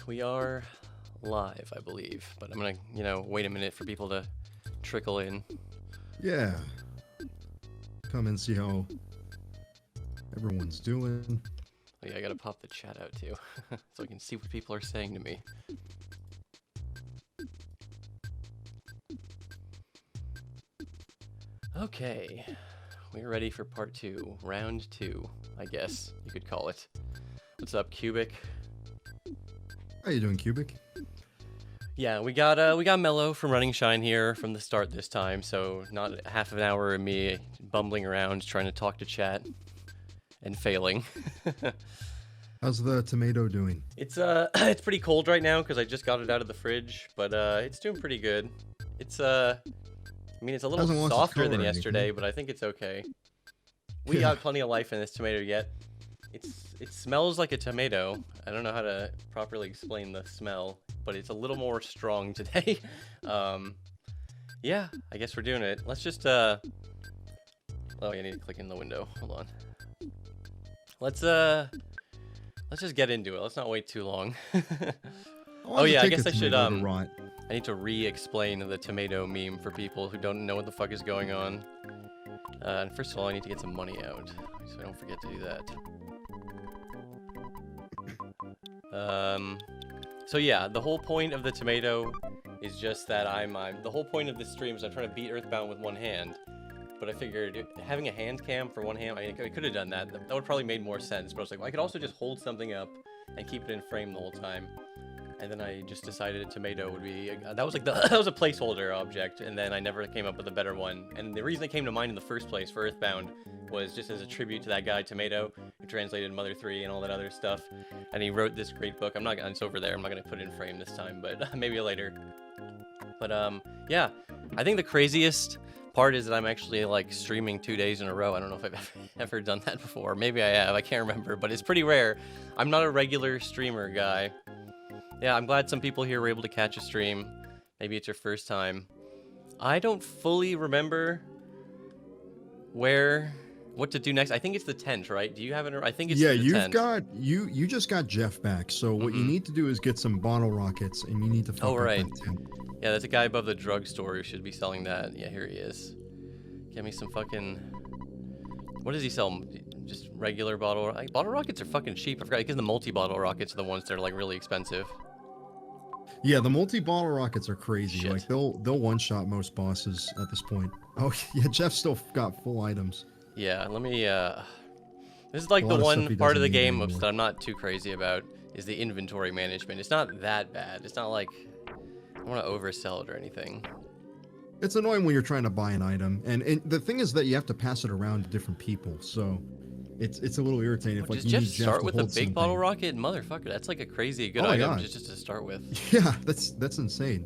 we are live, I believe. But I'm gonna, wait a minute for people to trickle in. Yeah. Come and see how everyone's doing. Oh, yeah, I gotta pop the chat out too, so I can see what people are saying to me. Okay, we're ready for part 2, round 2, I guess you could call it. What's up, Cubic? How you doing, Cubic? Yeah, we got Mello from Running Shine here from the start this time, so not half an hour of me bumbling around trying to talk to chat and failing. How's the tomato doing? It's it's pretty cold right now because I just got it out of the fridge, but it's doing pretty good. It's I mean, it's a little softer than yesterday, but I think it's okay. We got plenty of life in this tomato yet. It smells like a tomato. I don't know how to properly explain the smell, but it's a little more strong today. Yeah, I guess we're doing it. Let's just oh, I need to click in the window. Hold on. Let's just get into it. Let's not wait too long. Oh yeah, I guess I should I need to re-explain the tomato meme for people who don't know what the fuck is going on. And first of all, I need to get some money out, so I don't forget to do that. So yeah, the whole point of the tomato is just that the whole point of this stream is I'm trying to beat Earthbound with one hand. But I figured having a hand cam for one hand, I could have done that. That would probably made more sense. But I was like, well, I could also just hold something up and keep it in frame the whole time. And then I just decided a tomato would be that was like that was a placeholder object, and then I never came up with a better one. And the reason it came to mind in the first place for Earthbound was just as a tribute to that guy Tomato, who translated Mother 3 and all that other stuff. And he wrote this great book. It's over there. I'm not gonna put it in frame this time, but maybe later. But yeah, I think the craziest part is that I'm actually like streaming 2 days in a row. I don't know if I've ever done that before. Maybe I have. I can't remember, but it's pretty rare. I'm not a regular streamer guy. Yeah, I'm glad some people here were able to catch a stream. Maybe it's your first time. I don't fully remember what to do next. I think it's the tent, right? Do you have it? I think it's the tent. You just got Jeff back. So what you need to do is get some bottle rockets, and you need to fuck up that tent. Yeah, there's a guy above the drugstore who should be selling that. Yeah, here he is. Get me some fucking... What does he sell? Just regular bottle rockets are fucking cheap. I forgot, because the multi-bottle rockets are the ones that are like really expensive. Yeah, the multi-bottle rockets are crazy. Shit. Like they'll one-shot most bosses at this point. Oh yeah, Jeff still got full items. Yeah, let me this is like the one part of the game that I'm not too crazy about is the inventory management. It's not that bad. It's not like I want to oversell it or anything. It's annoying when you're trying to buy an item, and the thing is that you have to pass it around to different people, so it's a little irritating. If, like, just you need need start with a big something. bottle rocket, motherfucker. That's like a crazy good item just to start with. Yeah, that's insane.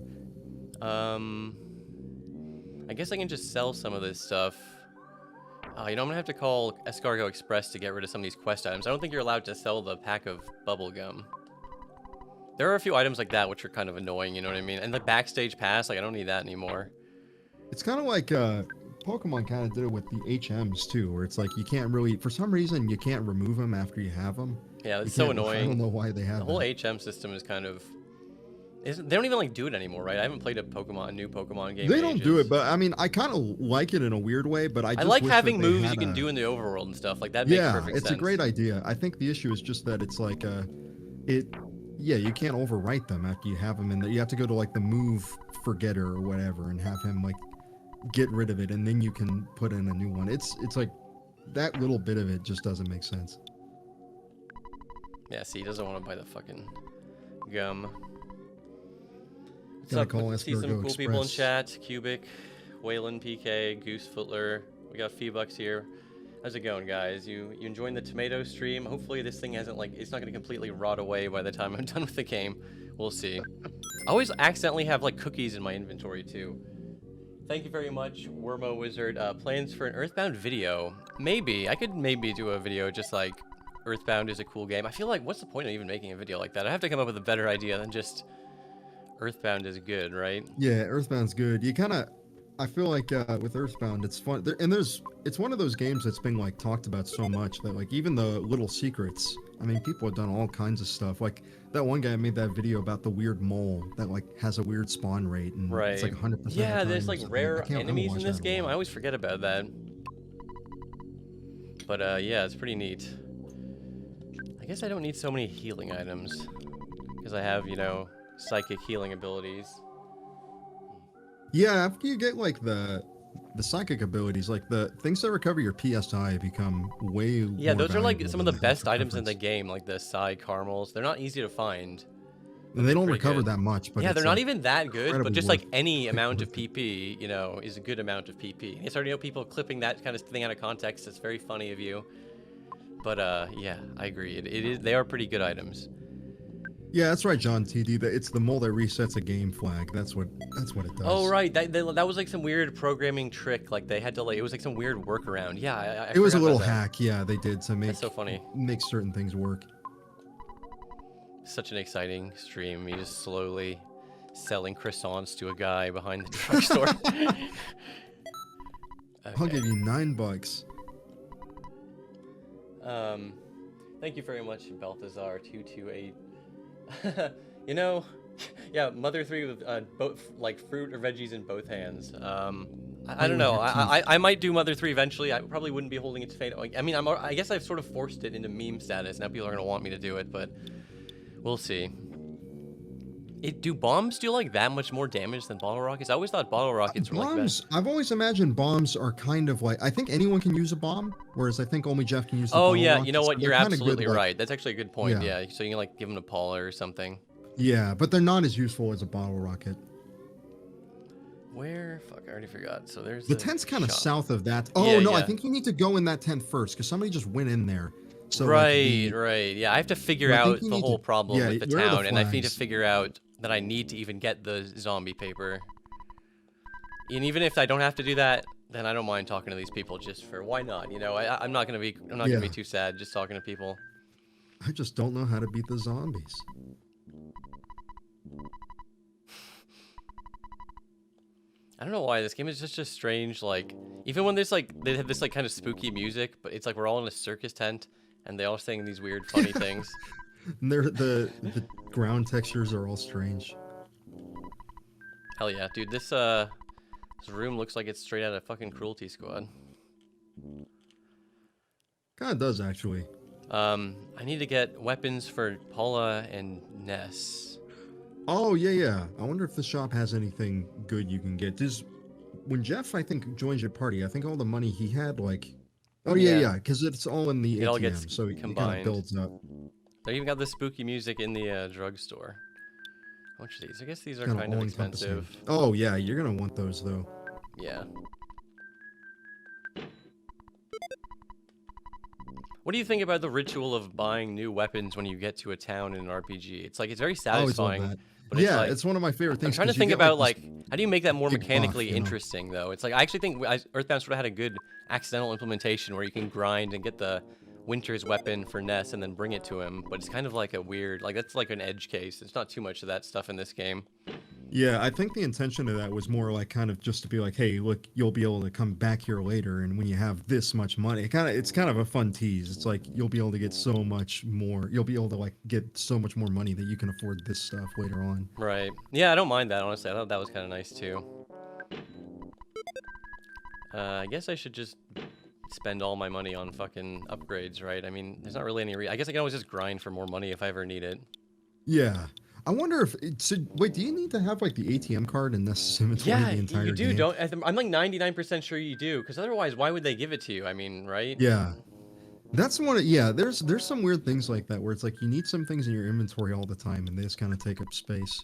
I guess I can just sell some of this stuff. I'm gonna have to call Escargot Express to get rid of some of these quest items. I don't think you're allowed to sell the pack of bubble gum. There are a few items like that which are kind of annoying, you know what I mean? And the backstage pass, like I don't need that anymore. It's kind of like Pokemon kind of did it with the HMs too, where it's like you can't really, for some reason, you can't remove them after you have them. Yeah, it's so annoying. I don't know why they have the whole HM system is kind of. They don't even like do it anymore, right? I haven't played a new Pokemon game. They don't do it, but I mean, I kind of like it in a weird way. But I like having moves you can do in the overworld and stuff like that. Makes perfect sense. It's a great idea. I think the issue is just that it's like yeah, you can't overwrite them after you have them, and you have to go to like the move forgetter or whatever, and have him like get rid of it, and then you can put in a new one. It's like that little bit of it just doesn't make sense. Yeah, see, he doesn't want to buy the fucking gum. Gotta call see some cool people in chat. Cubic, Waylon, PK, Goose Footler. We got Feebucks here. How's it going, guys? You enjoying the tomato stream? Hopefully this thing hasn't it's not gonna completely rot away by the time I'm done with the game. We'll see. I always accidentally have like cookies in my inventory too. Thank you very much, Wormo Wizard. Plans for an Earthbound video? Maybe. I could maybe do a video just like Earthbound is a cool game. I feel like what's the point of even making a video like that? I have to come up with a better idea than just Earthbound is good, right? Yeah, Earthbound's good. You kind of I feel like with Earthbound, it's fun, and it's one of those games that's been like talked about so much that like even the little secrets. I mean, people have done all kinds of stuff. Like that one guy made that video about the weird mole that like has a weird spawn rate, and it's like Right. 100% of the Yeah, time. there's or like something. rare I will enemies watch in that this a game. I lot. always forget about that. But yeah, it's pretty neat. I guess I don't need so many healing items because I have, you know, psychic healing abilities. Yeah, after you get like the psychic abilities, like the things that recover your PSI become way Yeah, more those are like valuable some of than the the health best items in the recoveries. game, like the psi caramels. They're not easy to find, but And they they're don't pretty recover good. that much, but Yeah, they're it's not like even that good, but incredibly just like any amount of worth it. PP, you know, is a good amount of PP. Yes, I already know people clipping that kind of thing out of context. It's very funny of you. But yeah, I agree. It is. They are pretty good items. Yeah, that's right, John TD. It's the mole that resets a game flag. That's what it Oh does. right, that was like some weird programming trick. Like they had to like it was like some weird workaround. Yeah, I It was a forgot about little that. hack, yeah, they did to That's so funny. make certain things work. Such an exciting stream. He just slowly selling croissants to a guy behind the drugstore. I'll Okay. give you $9. Thank you very much, Balthazar228. You know, yeah, Mother 3 with both like fruit or veggies in both hands. I don't know. I might do Mother 3 eventually. I probably wouldn't be holding it to fate. I mean, I guess I've sort of forced it into meme status. Now people are gonna want me to do it, but we'll see. Do bombs do like that much more damage than bottle rockets? I always thought bottle rockets were like Bombs, that. I've always imagined bombs are kind of like, I think anyone can use a bomb, whereas I think only Jeff can use the Oh bottle yeah, you know rockets. what? They're You're kind of good, absolutely like, right. That's actually a good point. yeah. Yeah, so you can like give them a Paula or something. Yeah, but they're not as useful as a bottle rocket. Where? Fuck, I already forgot. So there's The tent's kind of shop. south of that. Oh, Yeah, no, I yeah. think you need to go in that tent first, because somebody just went in there. So, Right, like, right. Yeah, I have to figure I think out you the need whole to, problem yeah, with the where are the town, and I need to flags? figure out that I need to even get the zombie paper. And even if I don't have to do that, then I don't mind talking to these people just for why not? You know, I'm not gonna be too sad just talking to people. I just don't know how to beat the zombies. I don't know why this game is just strange. Like even when there's like they have this like kind of spooky music, but it's like we're all in a circus tent and they all saying these weird funny things. And the ground textures are all strange. Hell yeah, dude! This room looks like it's straight out of fucking Cruelty Squad. Kind of does, actually. I need to get weapons for Paula and Ness. Oh, yeah. I wonder if the shop has anything good you can get. When Jeff, I think, joins your party, I think all the money he had, like... Oh, yeah, because it's all in the It ATM, all gets so it kind combined. of builds up. They even got the spooky music in the drugstore. How much are these? I guess these are Kinda kind of all-encompassing. expensive. Oh, yeah, you're gonna want those, though. Yeah. What do you think about the ritual of buying new weapons when you get to a town in an RPG? It's like, it's very I always love satisfying. that. But Yeah, like, it's one of my favorite things. I'm trying to 'cause you think get, about like, like how do you make that more big buff, mechanically you know? interesting though? It's like I actually think Earthbound sort of had a good accidental implementation where you can grind and get the Winter's weapon for Ness and then bring it to him, but it's kind of like a weird, like that's like an edge case. It's not too much of that stuff in this game. Yeah, I think the intention of that was more like kind of just to be like, hey, look, you'll be able to come back here later, and when you have this much money, it's kind of a fun tease. It's like you'll be able to get so much more. You'll be able to like get so much more money that you can afford this stuff later on. Right. Yeah, I don't mind that honestly. I thought that was kind of nice too. I guess I should just spend all my money on fucking upgrades, right? I mean, there's not really any I guess I can always just grind for more money if I ever need it. Yeah. I wonder if wait, do you need to have like the ATM card in this inventory Yeah, the entire you do, game? don't I'm like 99% sure you do, because otherwise why would they give it to you? I mean, right? Yeah. That's one of, yeah, there's some weird things like that where it's like you need some things in your inventory all the time and they just kind of take up space.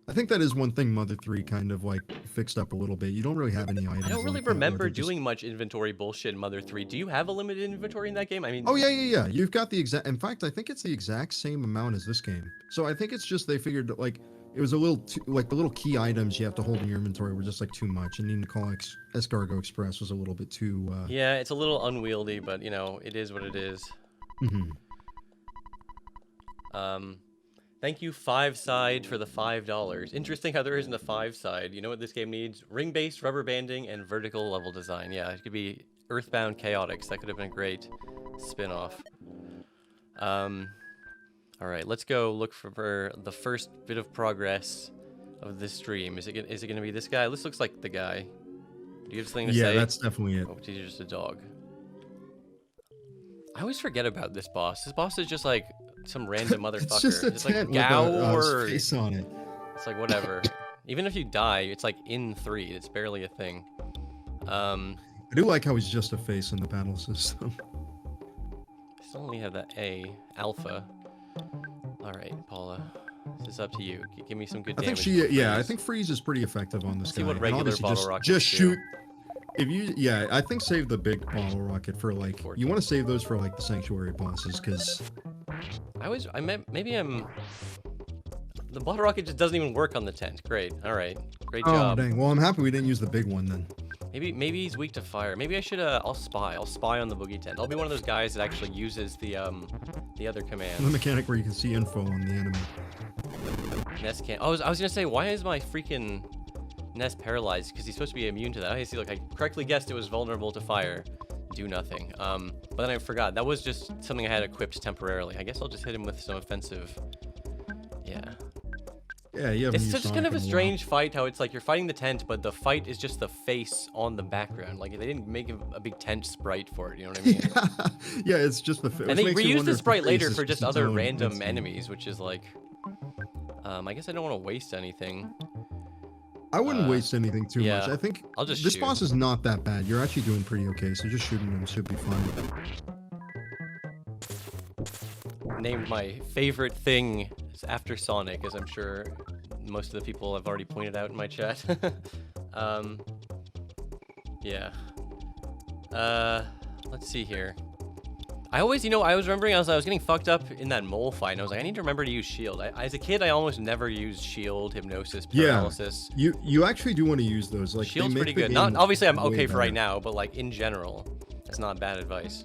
I think that is one thing Mother 3 kind of like fixed up a little bit. You don't really have any items. I don't really like that where remember they're just- doing much inventory bullshit in Mother 3. Do you have a limited inventory in that game? I mean, Oh yeah. You've got the exact. In fact, I think it's the exact same amount as this game. So I think it's just they figured like it was a little too, like the little key items you have to hold in your inventory were just like too much, and needing to call Escargo Express was a little bit too. yeah, it's a little unwieldy, but you know, it is what it is. Mhm. Thank you, 5-side, for the $5. Interesting how there isn't a 5-side. You know what this game needs? Ring-based rubber banding and vertical level design. Yeah, it could be Earthbound Chaotix. That could have been a great spin-off. Alright, let's go look for the first bit of progress of this stream. Is it going to be this guy? This looks like the guy. Do you have something to say? Yeah, that's definitely it. Oh, he's just a dog. I always forget about this boss. This boss is just like some random motherfucker. It's just a tent with a face on it. It's like whatever. Even if you die, it's like in 3. It's barely a thing. I do like how he's just a face in the battle system. I still only have that A alpha. All right, Paula, this is up to you. Give me some good damage. I think freeze is pretty effective on this guy. See what regular bottle rockets just shoot. do. If you, I think save the big bottle rocket for like, you want to save those for like the sanctuary bosses, because the bottle rocket just doesn't even work on the tent. Great, all right, great oh job. dang, well I'm happy we didn't use the big one then. Maybe he's weak to fire. Maybe I should I'll spy on the boogie tent. I'll be one of those guys that actually uses the other command. The mechanic where you can see info on the enemy. Ness can't. I was gonna say, why is my freaking Ness paralyzed? Because he's supposed to be immune to that. Okay, see, look, I correctly guessed it was vulnerable to fire. Do nothing. But then I forgot. That was just something I had equipped temporarily. I guess I'll just hit him with some offensive. Yeah. Yeah, it's just kind of a strange fight, how it's like you're fighting the tent, but the fight is just the face on the background. Like, they didn't make a big tent sprite for it, you know what I mean? Yeah, it's just the face. And they reuse the sprite later for just other random enemies, which is like... I guess I don't want to waste anything. I wouldn't waste anything too much. I think I'll just this shoot. boss is not that bad. You're actually doing pretty okay, so just shooting him should be fine. Named my favorite thing after Sonic, as I'm sure most of the people have already pointed out in my chat. Yeah. Let's see here. I always, I was remembering I was getting fucked up in that mole fight, and I was like, I need to remember to use shield. As a kid, I almost never used shield, hypnosis, paralysis. Yeah, you actually do want to use those. Like, shield's pretty good. Not obviously I'm okay for right now, but like in general, that's not bad advice.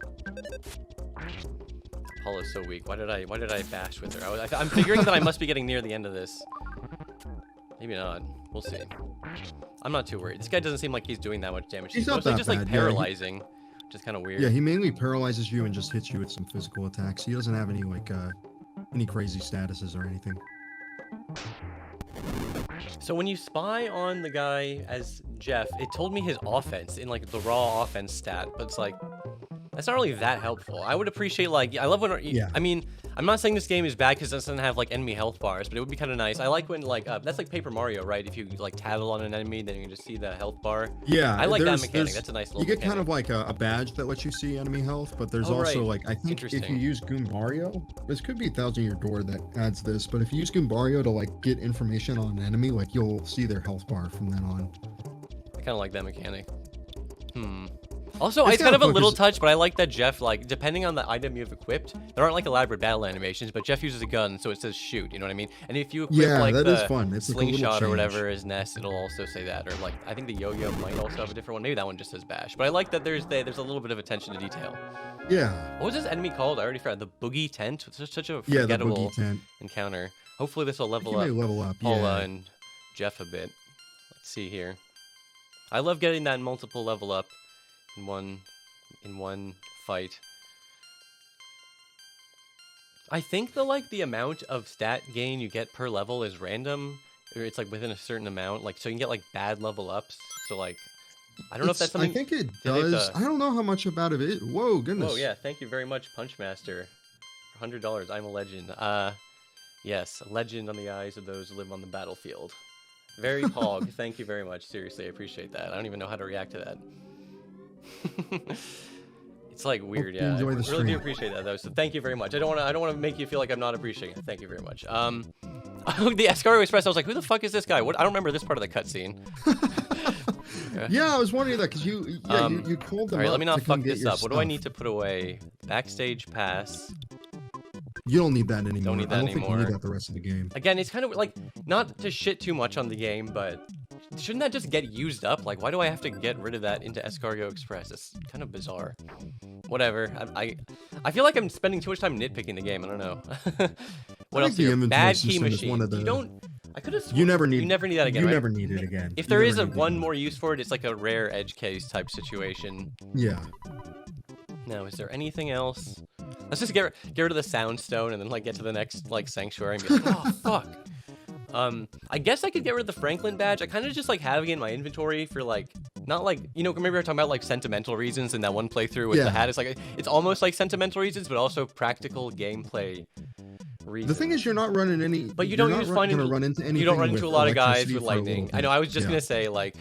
Paula's so weak. Why did I bash with her? I'm figuring that I must be getting near the end of this. Maybe not. We'll see. I'm not too worried. This guy doesn't seem like he's doing that much damage. He's mostly just like paralyzing, which is kind of weird. Yeah, he mainly paralyzes you and just hits you with some physical attacks. He doesn't have any like any crazy statuses or anything. So when you spy on the guy as Jeff, it told me his offense in like the raw offense stat, but it's like that's not really that helpful. I would appreciate I love when I mean, I'm not saying this game is bad because it doesn't have like enemy health bars, but it would be kind of nice. I like when that's like Paper Mario, right? If you like tattle on an enemy, then you can just see the health bar. Yeah, I like that mechanic. That's a nice little. You get mechanic. Kind of like a badge that lets you see enemy health, but there's also like I think if you use Goombario, this could be 1,000-Year Door that adds this, but if you use Goombario to like get information on an enemy, like you'll see their health bar from then on. I kind of like that mechanic. Also, it's kind of a little touch, but I like that Jeff, like, depending on the item you've equipped, there aren't like elaborate battle animations, but Jeff uses a gun, so it says shoot, you know what I mean? And if you equip like the slingshot or whatever as Ness, it'll also say that. Or like, I think the yo-yo might also have a different one. Maybe that one just says bash. But I like that there's a little bit of attention to detail. Yeah. What was this enemy called? I already forgot. The Boogie Tent? It's such a forgettable encounter. Hopefully this will level up Paula and Jeff a bit. Let's see here. I love getting that multiple level up in one fight. I think the amount of stat gain you get per level is random, or it's like within a certain amount, like so you can get like bad level ups. So like I don't know if that's something. I think it does. I don't know how much about it is. Whoa, goodness. Oh yeah, thank you very much, Punchmaster. For $100, I'm a legend. Yes, a legend on the eyes of those who live on the battlefield. Very pog. Thank you very much. Seriously, I appreciate that. I don't even know how to react to that. It's like weird, yeah. I really do appreciate that though. So thank you very much. I don't want to make you feel like I'm not appreciating it. Thank you very much. The Escargot Express. I was like, who the fuck is this guy? What? I don't remember this part of the cutscene. Yeah, I was wondering that because you called them. All right, let me not fuck this up. What do I need to put away? Backstage pass. You don't need that anymore. Don't need that anymore. I don't think you need that the rest of the game. Again, it's kind of like, not to shit too much on the game, but shouldn't that just get used up? Like, why do I have to get rid of that into Escargot Express? It's kind of bizarre. Whatever. I feel like I'm spending too much time nitpicking the game. I don't know. What I else? think the Here? inventory Bad key system is one machines. of the. You don't. I could have. You never need. You never need that again. You right? never need it again. If You there never is a need it one again. more use for it, it's like a rare edge case type situation. Yeah. Now, is there anything else? Let's just get rid of the sound stone and then like get to the next like sanctuary and be like, oh fuck. I guess I could get rid of the Franklin badge. I kind of just like having it in my inventory for like, not like, you know, remember we were talking about like sentimental reasons in that one playthrough with the hat. It's like, it's almost like sentimental reasons, but also practical gameplay reasons. The thing is, you're not running any. But you don't run into anything. You don't run into a lot of guys with for a little lightning. bit. I know, I was just Yeah. gonna say like,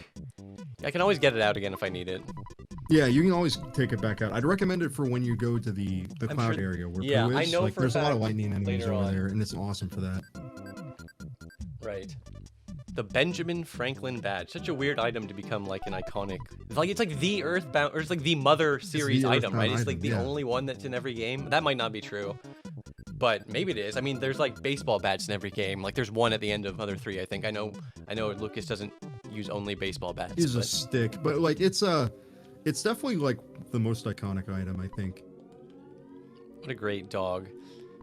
I can always get it out again if I need it. Yeah, you can always take it back out. I'd recommend it for when you go to the cloud sure- area where yeah, Pooh is. I know like, for a there's a lot of fact lightning enemies later over on. there, and it's awesome for that. Right. The Benjamin Franklin badge. Such a weird item to become like an iconic. It's like the Earthbound, or it's like the Mother series the item, right? Earthbound It's like the item, yeah. only one that's in every game. That might not be true, but maybe it is. I mean, there's like baseball bats in every game. Like there's one at the end of Mother 3, I think. I know Lucas doesn't use only baseball bats. Use a but stick, but like it's definitely like the most iconic item, I think. what a great dog.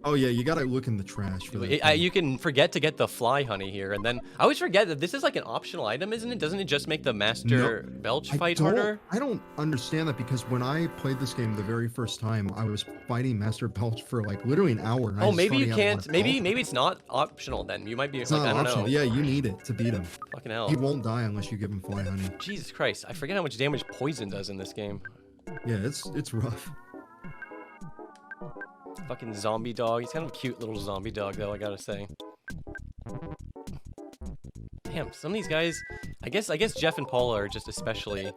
Oh yeah, you gotta look in the trash for that. You can forget to get the fly honey here, and then I always forget that this is like an optional item, isn't it? Doesn't it just make the Master Belch fight harder? I don't understand that because when I played this game the very first time, I was fighting Master Belch for like literally an hour. And I Oh, just maybe thought you he had a lot can't. of Maybe health. it's not optional then. You might be It's like, not I don't optional. know. Yeah, you need it to beat him. Fucking hell. He won't die unless you give him fly honey. Jesus Christ, I forget how much damage poison does in this game. Yeah, it's rough. Fucking zombie dog. He's kind of a cute little zombie dog, though, I gotta say. Damn, some of these guys... I guess Jeff and Paula are just especially...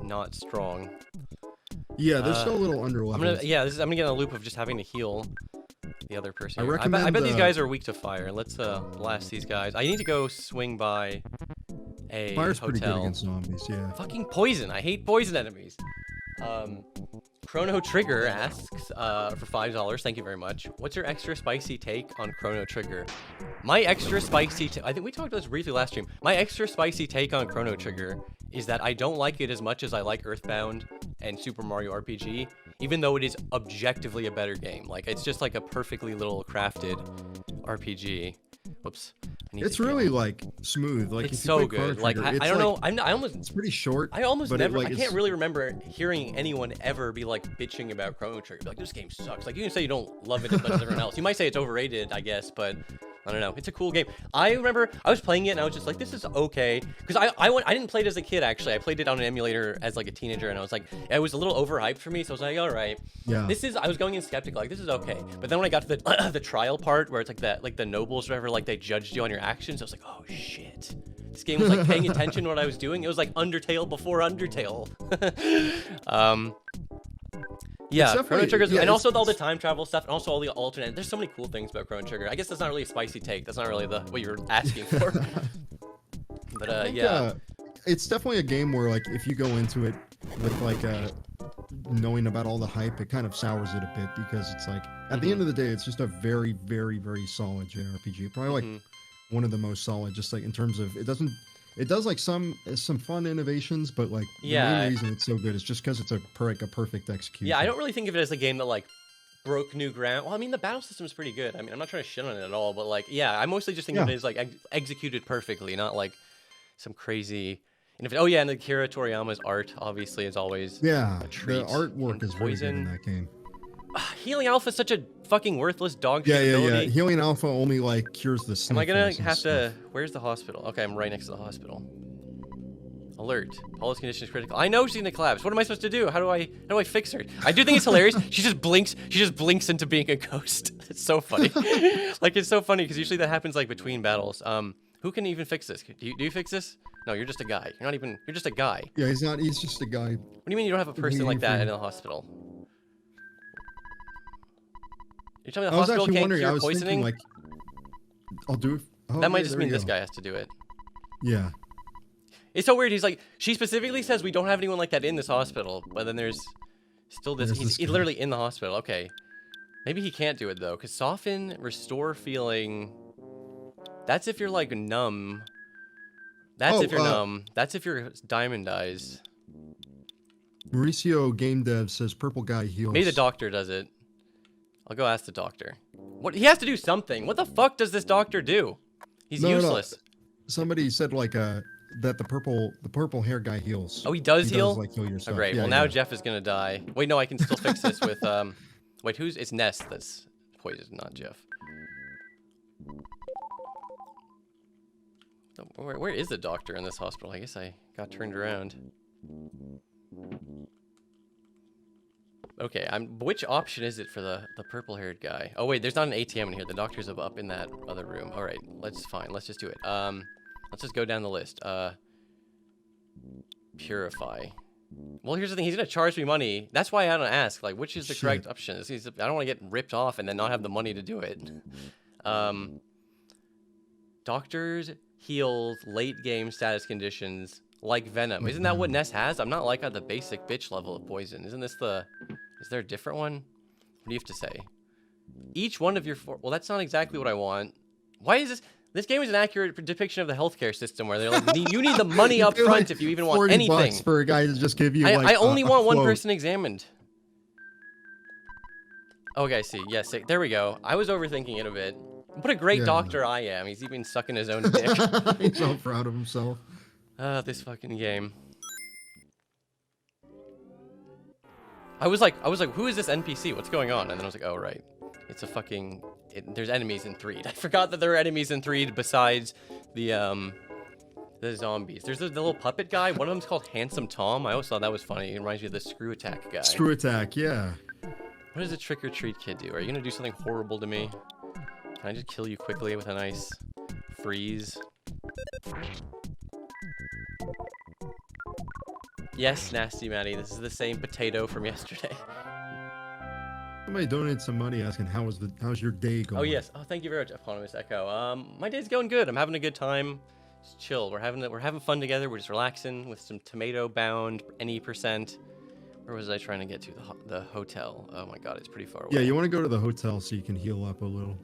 not strong. Yeah, they're still a little under I'm leveled. gonna get in a loop of just having to heal the other person. I here. recommend I bet these guys are weak to fire. Let's blast these guys. I need to go swing by a Fire's pretty good hotel. against zombies, yeah. Fucking poison. I hate poison enemies. Chrono Trigger asks for $5. Thank you very much. What's your extra spicy take on Chrono Trigger? My extra spicy I think we talked about this briefly last stream. My extra spicy take on Chrono Trigger is that I don't like it as much as I like Earthbound and Super Mario RPG, even though it is objectively a better game. Like, it's just like a perfectly little crafted RPG. Whoops. It's really like smooth. Like It's if you so play good. Chrono Like Trigger, I don't know. I almost. It's pretty short. I almost but never. Like, I can't really remember hearing anyone ever be like bitching about Chrono Trigger. Be like, this game sucks. Like you can say you don't love it as much as everyone else. You might say it's overrated, I guess, but I don't know. It's a cool game. I remember I was playing it and I was just like, this is okay. Because I didn't play it as a kid actually. I played it on an emulator as like a teenager and I was like, it was a little overhyped for me. So I was like, all right. Yeah. I was going in skeptical, like this is okay. But then when I got to the the trial part where it's like the nobles or whatever, like they judged you on your actions, I was like, oh shit. This game was like paying attention to what I was doing. It was like Undertale before Undertale. Yeah, Chrono Trigger's, and also all the time travel stuff, and also all the alternate. There's so many cool things about Chrono Trigger. I guess that's not really a spicy take. That's not really what you're asking for. But yeah, it's definitely a game where like if you go into it with like knowing about all the hype, it kind of sours it a bit because it's like at the end of the day, it's just a very, very, very solid JRPG. Probably like one of the most solid, just like in terms of it does like some fun innovations, but like the main reason it's so good is just because it's a perfect execution. Yeah, I don't really think of it as a game that like broke new ground. Well, I mean the battle system is pretty good. I mean I'm not trying to shit on it at all, but like I mostly just think of it as like executed perfectly, not like some crazy. And and Akira Toriyama's art obviously is always a treat. The artwork is very good in that game. Healing Alpha is such a fucking worthless dog shit ability. Yeah. Healing Alpha only like cures the sniffles. Am I gonna have to? Where's the hospital? Okay, I'm right next to the hospital. Alert! Paula's condition is critical. I know she's gonna collapse. What am I supposed to do? How do I fix her? I do think it's hilarious. She just blinks into being a ghost. It's so funny. Like it's so funny because usually that happens like between battles. Who can even fix this? Do you fix this? No, you're just a guy. You're just a guy. Yeah, he's not. He's just a guy. What do you mean you don't have a person like that in the hospital? You tell me the hospital can't cure poisoning? Like, I'll do it. Oh, that might just mean this guy has to do it. Yeah. It's so weird. He's like, she specifically says we don't have anyone like that in this hospital, but then there's still this. He's literally in the hospital. Okay. Maybe he can't do it though, because soften, restore feeling. That's if you're like numb. That's if you're numb. That's if your diamond dies. Mauricio Game Dev says purple guy heals. Maybe the doctor does it. I'll go ask the doctor. What? He has to do something. What the fuck does this doctor do? He's useless. No. Somebody said like that the purple hair guy heals. Oh, he does heal? Does, like, heal your stuff. Oh, great. Yeah, Well, now yeah. Jeff is gonna die. Wait, no, I can still fix this with Wait, who's? It's Ness that's poisoned, not Jeff. Where is the doctor in this hospital? I guess I got turned around. Okay, which option is it for the purple-haired guy? Oh wait, there's not an ATM in here. The doctor's up in that other room. All right, let's just do it. Let's just go down the list. Purify. Well, here's the thing. He's gonna charge me money. That's why I don't ask. Like, which is the correct option? I don't want to get ripped off and then not have the money to do it. Doctors heals late game status conditions like venom. Isn't that what Ness has? I'm not like at the basic bitch level of poison. Isn't this the? Is there a different one? What do you have to say? Each one of your four. Well, that's not exactly what I want. Why is this? This game is an accurate depiction of the healthcare system where they're like, you need the money up front like if you even want anything. $40 for a guy to just give you. I only want one quote. person examined. Okay, I see. Yes, there we go. I was overthinking it a bit. What a great doctor I am. He's even sucking his own dick. He's so proud of himself. This fucking game. I was like, who is this NPC? What's going on? And then I was like, oh right, it's a fucking. There's enemies in Threed. I forgot that there are enemies in Threed besides the zombies. There's the little puppet guy. One of them's called Handsome Tom. I always thought that was funny. It reminds me of the Screw Attack guy. Screw Attack, yeah. What does a trick or treat kid do? Are you gonna do something horrible to me? Can I just kill you quickly with a nice freeze? Yes, Nasty Maddie, this is the same potato from yesterday. Somebody donated some money asking how's your day going? Oh yes. Oh, thank you very much, Eponymous Echo. My day's going good. I'm having a good time. Just chill. We're having fun together. We're just relaxing with some tomato-bound any percent. Where was I trying to get to? The hotel. Oh my god, it's pretty far away. Yeah, you want to go to the hotel so you can heal up a little.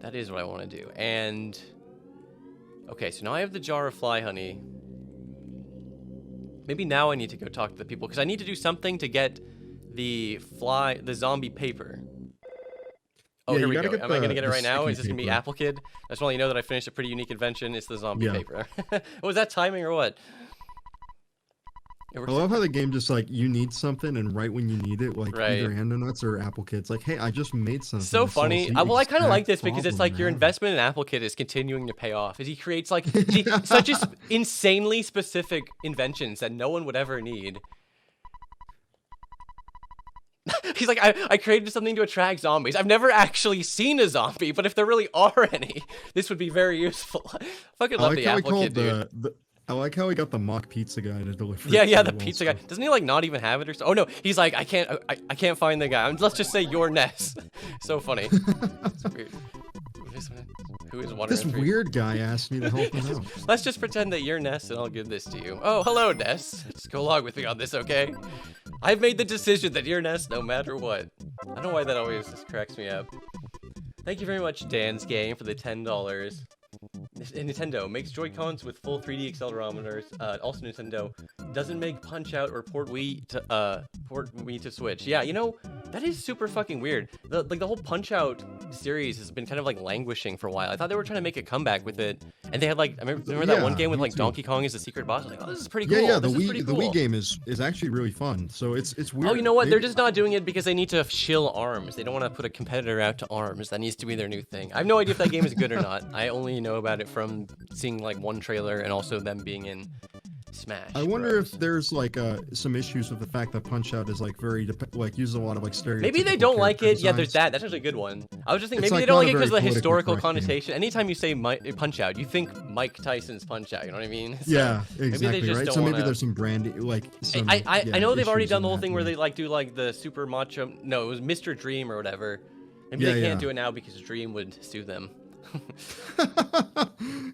That is what I want to do. And okay, so now I have the jar of fly honey. Maybe now I need to go talk to the people because I need to do something to get the zombie paper. Oh, here we go. Am I gonna get it right now? Is this gonna be Apple Kid? I just want to let you know that I finished a pretty unique invention. It's the zombie paper. Was that timing or what? I love how the game just like you need something and right when you need it, like either Nuts or Apple Kid's like, hey, I just made something. So funny. Well, I kind of like this because it's like your investment in Apple Kid is continuing to pay off. As he creates like such insanely specific inventions that no one would ever need. He's like, I created something to attract zombies. I've never actually seen a zombie, but if there really are any, this would be very useful. I fucking love the Apple Kid, dude. I like how he got the mock pizza guy to deliver. Yeah, the pizza guy. Doesn't he like not even have it or so? Oh no, he's like, I can't find the guy. Let's just say you're Ness. So funny. It's weird. Who is one? This weird guy asked me to help him out. Let's just pretend that you're Ness and I'll give this to you. Oh, hello, Ness. Just go along with me on this, okay? I've made the decision that you're Ness no matter what. I don't know why that always just cracks me up. Thank you very much, Dan's Game, for the $10. Nintendo makes Joy-Cons with full 3D accelerometers. Also, Nintendo doesn't make Punch-Out or port Wii to Switch. Yeah, you know, that is super fucking weird. The whole Punch-Out series has been kind of like languishing for a while. I thought they were trying to make a comeback with it, and they had like remember that one game with like Donkey Kong as the secret boss. I was like, oh, this is pretty cool. Yeah, the Wii game is actually really fun. So it's weird. Oh, you know what? They're just not doing it because they need to shill ARMS. They don't want to put a competitor out to ARMS. That needs to be their new thing. I have no idea if that game is good or not. I only know about it from seeing like one trailer and also them being in Smash. I wonder if there's like some issues with the fact that Punch-Out is like very uses a lot of like stereotypical. Maybe they don't like it. Yeah, there's that. That's actually a good one. I was just thinking maybe they don't like it because of the historical connotation. Anytime you say Punch-Out, you think Mike Tyson's Punch-Out. You know what I mean? So yeah, exactly. Right. So maybe there's some branding like. I know they've already done the whole thing where they like do like the super macho. No, it was Mr. Dream or whatever. Maybe they can't do it now because Dream would sue them.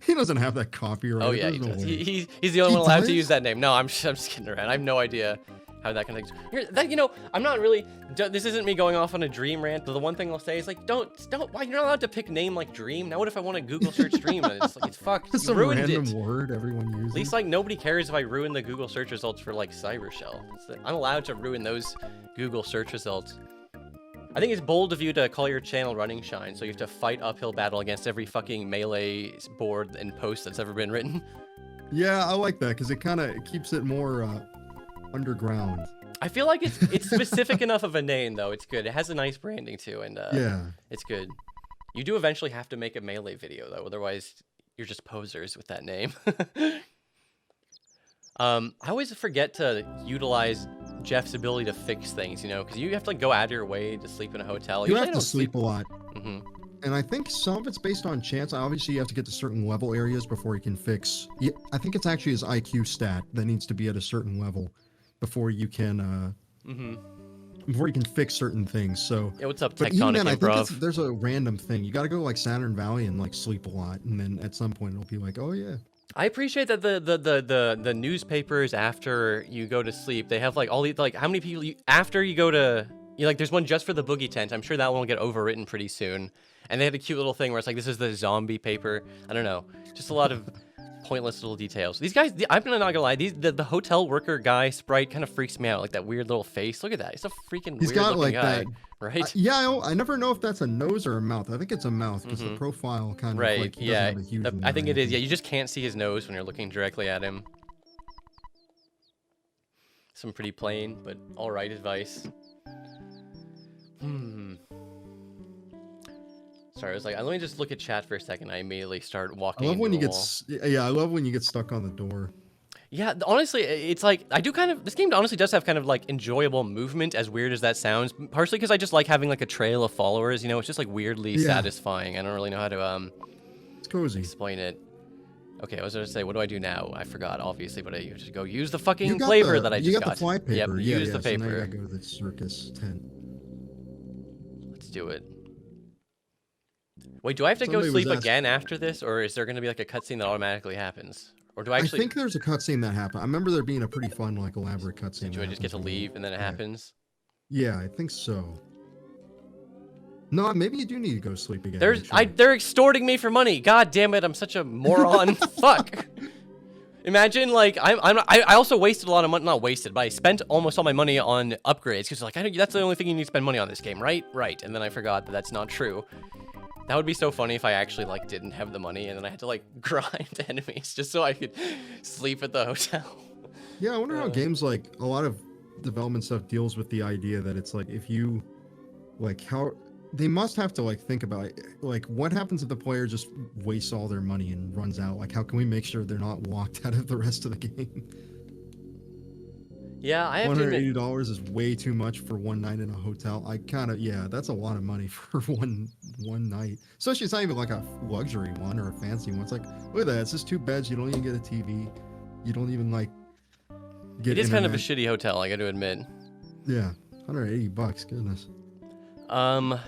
He doesn't have that copyright. Oh yeah, he does. He's the only one allowed to use that name. No, I'm just kidding around. I have no idea how that connects. You know, I'm not really. This isn't me going off on a Dream rant. But the one thing I'll say is like, don't. Why you're not allowed to pick name like Dream? Now what if I want to Google search Dream and it's like it's fucked. It's you ruined random it. Word everyone uses. At least like nobody cares if I ruin the Google search results for like Cybershell. I'm allowed to ruin those Google search results. I think it's bold of you to call your channel Running Shine, so you have to fight uphill battle against every fucking melee board and post that's ever been written. Yeah, I like that because it kind of keeps it more underground. I feel like it's specific enough of a name, though. It's good. It has a nice branding, too, and yeah. It's good. You do eventually have to make a melee video, though. Otherwise, you're just posers with that name. I always forget to utilize Jeff's ability to fix things, you know, because you have to like go out of your way to sleep in a hotel. You Usually have I to don't sleep a lot. Mm-hmm. And I think some of it's based on chance. Obviously, you have to get to certain level areas before you can fix. Yeah, I think it's actually his IQ stat that needs to be at a certain level before you can before you can fix certain things. So yeah, what's up, but Tectonic even then, I Improv? think there's a random thing. You got to go like Saturn Valley and like sleep a lot, and then at some point it'll be like, oh yeah. I appreciate that the newspapers after you go to sleep, they have like all these like how many people after you go to like there's one just for the boogie tent. I'm sure that one will get overwritten pretty soon. And they had a cute little thing where it's like this is the zombie paper. I don't know, just a lot of pointless little details. These guys, I'm not gonna lie, the hotel worker guy sprite kind of freaks me out. Like that weird little face. Look at that. He's a freaking He's weird got looking like guy, that. right? Yeah, I never know if that's a nose or a mouth. I think it's a mouth because the profile kind of right. like he Yeah, doesn't have a huge one I think or it is. anything. Yeah, you just can't see his nose when you're looking directly at him. Some pretty plain, but all right advice. Sorry, I was like, let me just look at chat for a second. I immediately start walking. I love when you into get a wall. yeah, I love when you get stuck on the door. Yeah, honestly, it's like I do kind of. This game honestly does have kind of like enjoyable movement, as weird as that sounds. Partially because I just like having like a trail of followers. You know, it's just like weirdly satisfying. I don't really know how to It's cozy. explain it. Okay, I was gonna say, what do I do now? I forgot, obviously, but I just go use the fucking flavor that I just got. You got the fly paper. Yep, use the So now you paper. gotta go to the circus tent. Let's do it. Wait, do I have to go Somebody was sleep asking- again after this, or is there gonna be like a cutscene that automatically happens? Or do I actually? I think there's a cutscene that happened. I remember there being a pretty fun, like, elaborate cutscene. Do I just get to leave and then it happens? Yeah, I think so. No, maybe you do need to go sleep again. They're extorting me for money. God damn it! I'm such a moron. Fuck. Imagine like I also wasted a lot of money. Not wasted, but I spent almost all my money on upgrades because like that's the only thing you need to spend money on this game, right? Right. And then I forgot that that's not true. That would be so funny if I actually like didn't have the money and then I had to like grind enemies just so I could sleep at the hotel. Yeah, I wonder how games like a lot of development stuff deals with the idea that it's like if you like how they must have to like think about like what happens if the player just wastes all their money and runs out. Like how can we make sure they're not walked out of the rest of the game? Yeah, I have to admit, $180 is way too much for one night in a hotel. I kind of that's a lot of money for one night. Especially it's not even like a luxury one or a fancy one. It's like look at that, it's just 2 beds. You don't even get a TV. You don't even like get. It is kind of a internet. shitty hotel, I got to admit. Yeah, $180. Goodness.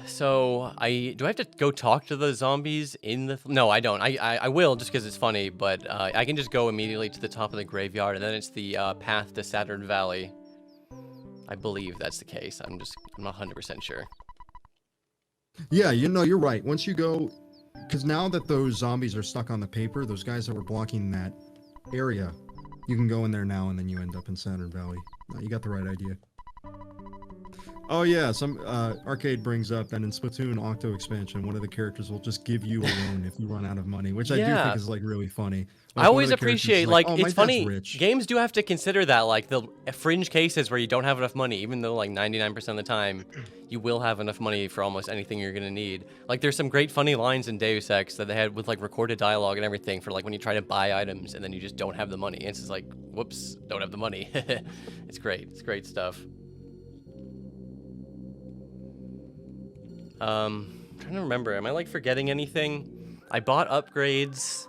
So do I have to go talk to the zombies in the? No, I don't. I will just because it's funny, but I can just go immediately to the top of the graveyard, and then it's the path to Saturn Valley. I believe that's the case. I'm not 100% sure. Yeah, you're right. Once you go, because now that those zombies are stuck on the paper, those guys that were blocking that area, you can go in there now, and then you end up in Saturn Valley. You got the right idea. Oh yeah, some Arcade brings up that in Splatoon Octo expansion, one of the characters will just give you a loan if you run out of money, which I do think is like really funny. Like, I always appreciate like oh, my it's dad's funny. rich. Games do have to consider that like the fringe cases where you don't have enough money, even though like 99% of the time you will have enough money for almost anything you're gonna need. Like there's some great funny lines in Deus Ex that they had with like recorded dialogue and everything for like when you try to buy items and then you just don't have the money. And it's just like, whoops, don't have the money. It's great. It's great stuff. I'm trying to remember. Am I like forgetting anything? I bought upgrades.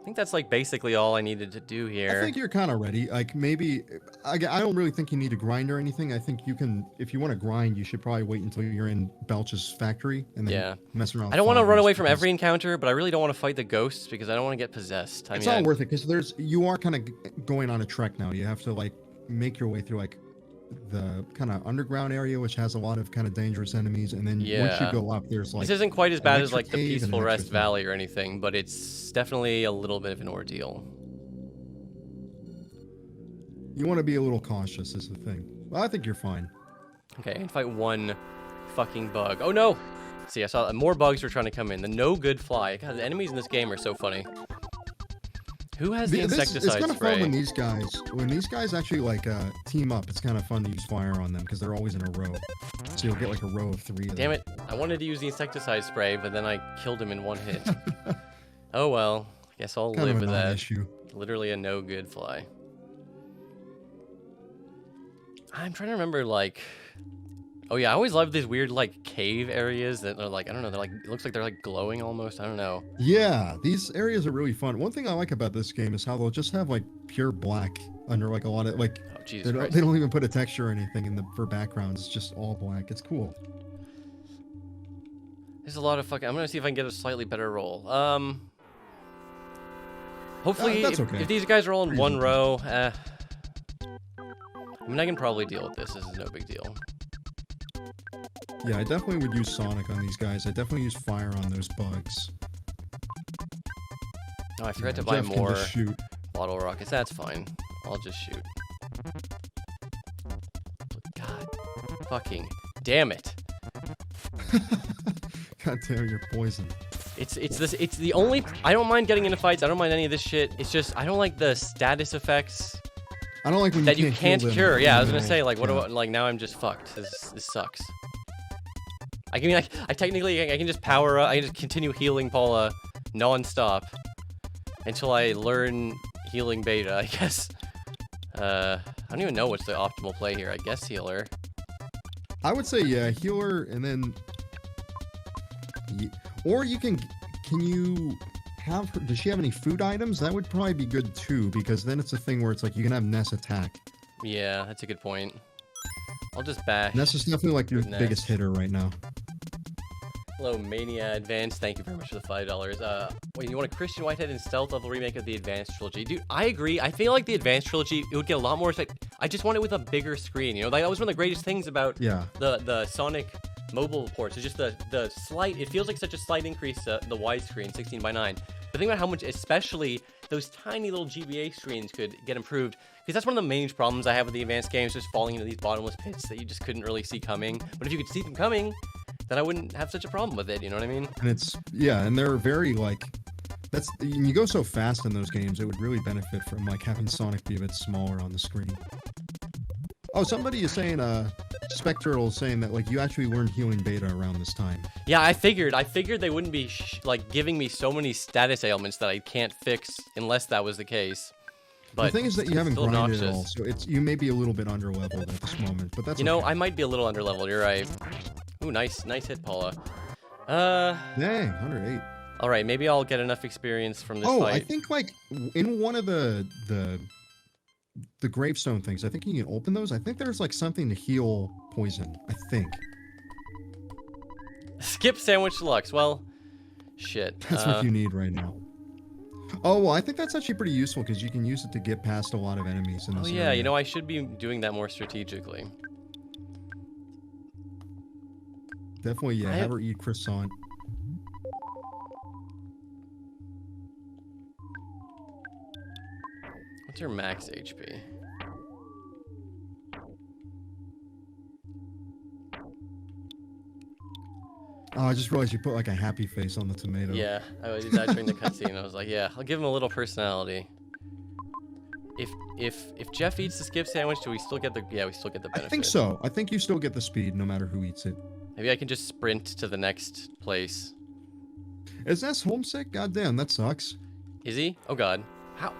I think that's like basically all I needed to do here. I think you're kind of ready. Like maybe I don't really think you need to grind or anything. I think you can, if you want to grind, you should probably wait until you're in Belch's factory and then mess around. I don't want to run away from every encounter, but I really don't want to fight the ghosts because I don't want to get possessed. It's all worth it because you are kind of going on a trek now. You have to like make your way through like the kind of underground area, which has a lot of kind of dangerous enemies, and then once you go up, there's like this isn't quite as bad as like the cave and Peaceful an Rest extra Valley or anything, but it's definitely a little bit of an ordeal. You want to be a little cautious is the thing. Well, I think you're fine. Okay, I can fight one fucking bug. Oh no! See, I saw more bugs were trying to come in. The no good fly. God, the enemies in this game are so funny. Who has the insecticide it's kind of spray? fun when these guys actually like team up. It's kind of fun to use fire on them because they're always in a row. So you'll get like a row of 3 of them. Damn it! I wanted to use the insecticide spray, but then I killed him in one hit. Oh well. Guess I'll Kind live of a with that. non-issue. Literally a no good fly. I'm trying to remember, like... Oh yeah, I always love these weird, like, cave areas that are like, I don't know, they're like, it looks like they're like glowing almost, I don't know. Yeah, these areas are really fun. One thing I like about this game is how they'll just have like pure black under like a lot of like, Oh, Jesus Christ. they don't even put a texture or anything for backgrounds. It's just all black. It's cool. There's a lot of fucking... I'm gonna see if I can get a slightly better roll. Hopefully, that's okay. if these guys are all in one row, I mean, I can probably deal with this. This is no big deal. Yeah, I definitely would use Sonic on these guys. I definitely use fire on those bugs. Oh, I forgot to Jeff buy can more just shoot. bottle rockets. That's fine. I'll just shoot. God fucking damn it. God damn, you're poison. It's the only... I don't mind getting into fights. I don't mind any of this shit. It's just, I don't like the status effects I don't like when that you heal can't them cure. in Yeah, I the was gonna middle. say, like, what Yeah. about, like, now I'm just fucked. This sucks. I mean, I technically, I can just power up, I can just continue healing Paula non-stop until I learn healing beta, I guess. I don't even know what's the optimal play here. I guess healer. I would say, yeah, healer, and then... Or you can you have her... Does she have any food items? That would probably be good, too, because then it's a thing where it's like you can have Ness attack. Yeah, that's a good point. I'll just bash. Ness is definitely like your Ness. biggest hitter right now. Hello, Mania Advanced. Thank you very much for the $5. Wait, you want a Christian Whitehead and stealth level remake of the Advanced Trilogy? Dude, I agree. I feel like the Advanced Trilogy, it would get a lot more respect. I just want it with a bigger screen, you know? Like, that was one of the greatest things about the Sonic mobile ports. It's just the slight, it feels like such a slight increase, the widescreen, 16:9. But think about how much, especially those tiny little GBA screens could get improved. Because that's one of the main problems I have with the advanced games, just falling into these bottomless pits that you just couldn't really see coming. But if you could see them coming, then I wouldn't have such a problem with it, you know what I mean? And it's, yeah, and they're very, like, you go so fast in those games, it would really benefit from, like, having Sonic be a bit smaller on the screen. Oh, somebody is saying, Spectral is saying that, like, you actually learned healing beta around this time. Yeah, I figured they wouldn't be, like, giving me so many status ailments that I can't fix unless that was the case. But the thing is that you haven't still grinded at all, obnoxious. so you may be a little bit underleveled at this moment, but that's You know, okay. I might be a little underleveled, you're right. Ooh, nice hit, Paula. Dang, 108. Alright, maybe I'll get enough experience from this Oh, fight. I think, like, in one of the gravestone things, I think you can open those. I think there's, like, something to heal poison, I think. Skip Sandwich Deluxe, well, shit. That's what you need right now. Oh, well, I think that's actually pretty useful because you can use it to get past a lot of enemies in Oh this yeah, area. you know, I should be doing that more strategically. Definitely, yeah, have her eat croissant. What's your max HP? Oh, I just realized you put like a happy face on the tomato. Yeah, I did that during the cutscene. I was like, yeah, I'll give him a little personality. If Jeff eats the skip sandwich, do we still get the... Yeah, we still get the benefit. I think so. I think you still get the speed no matter who eats it. Maybe I can just sprint to the next place. Is Ness homesick? Goddamn, that sucks. Is he? Oh god. How?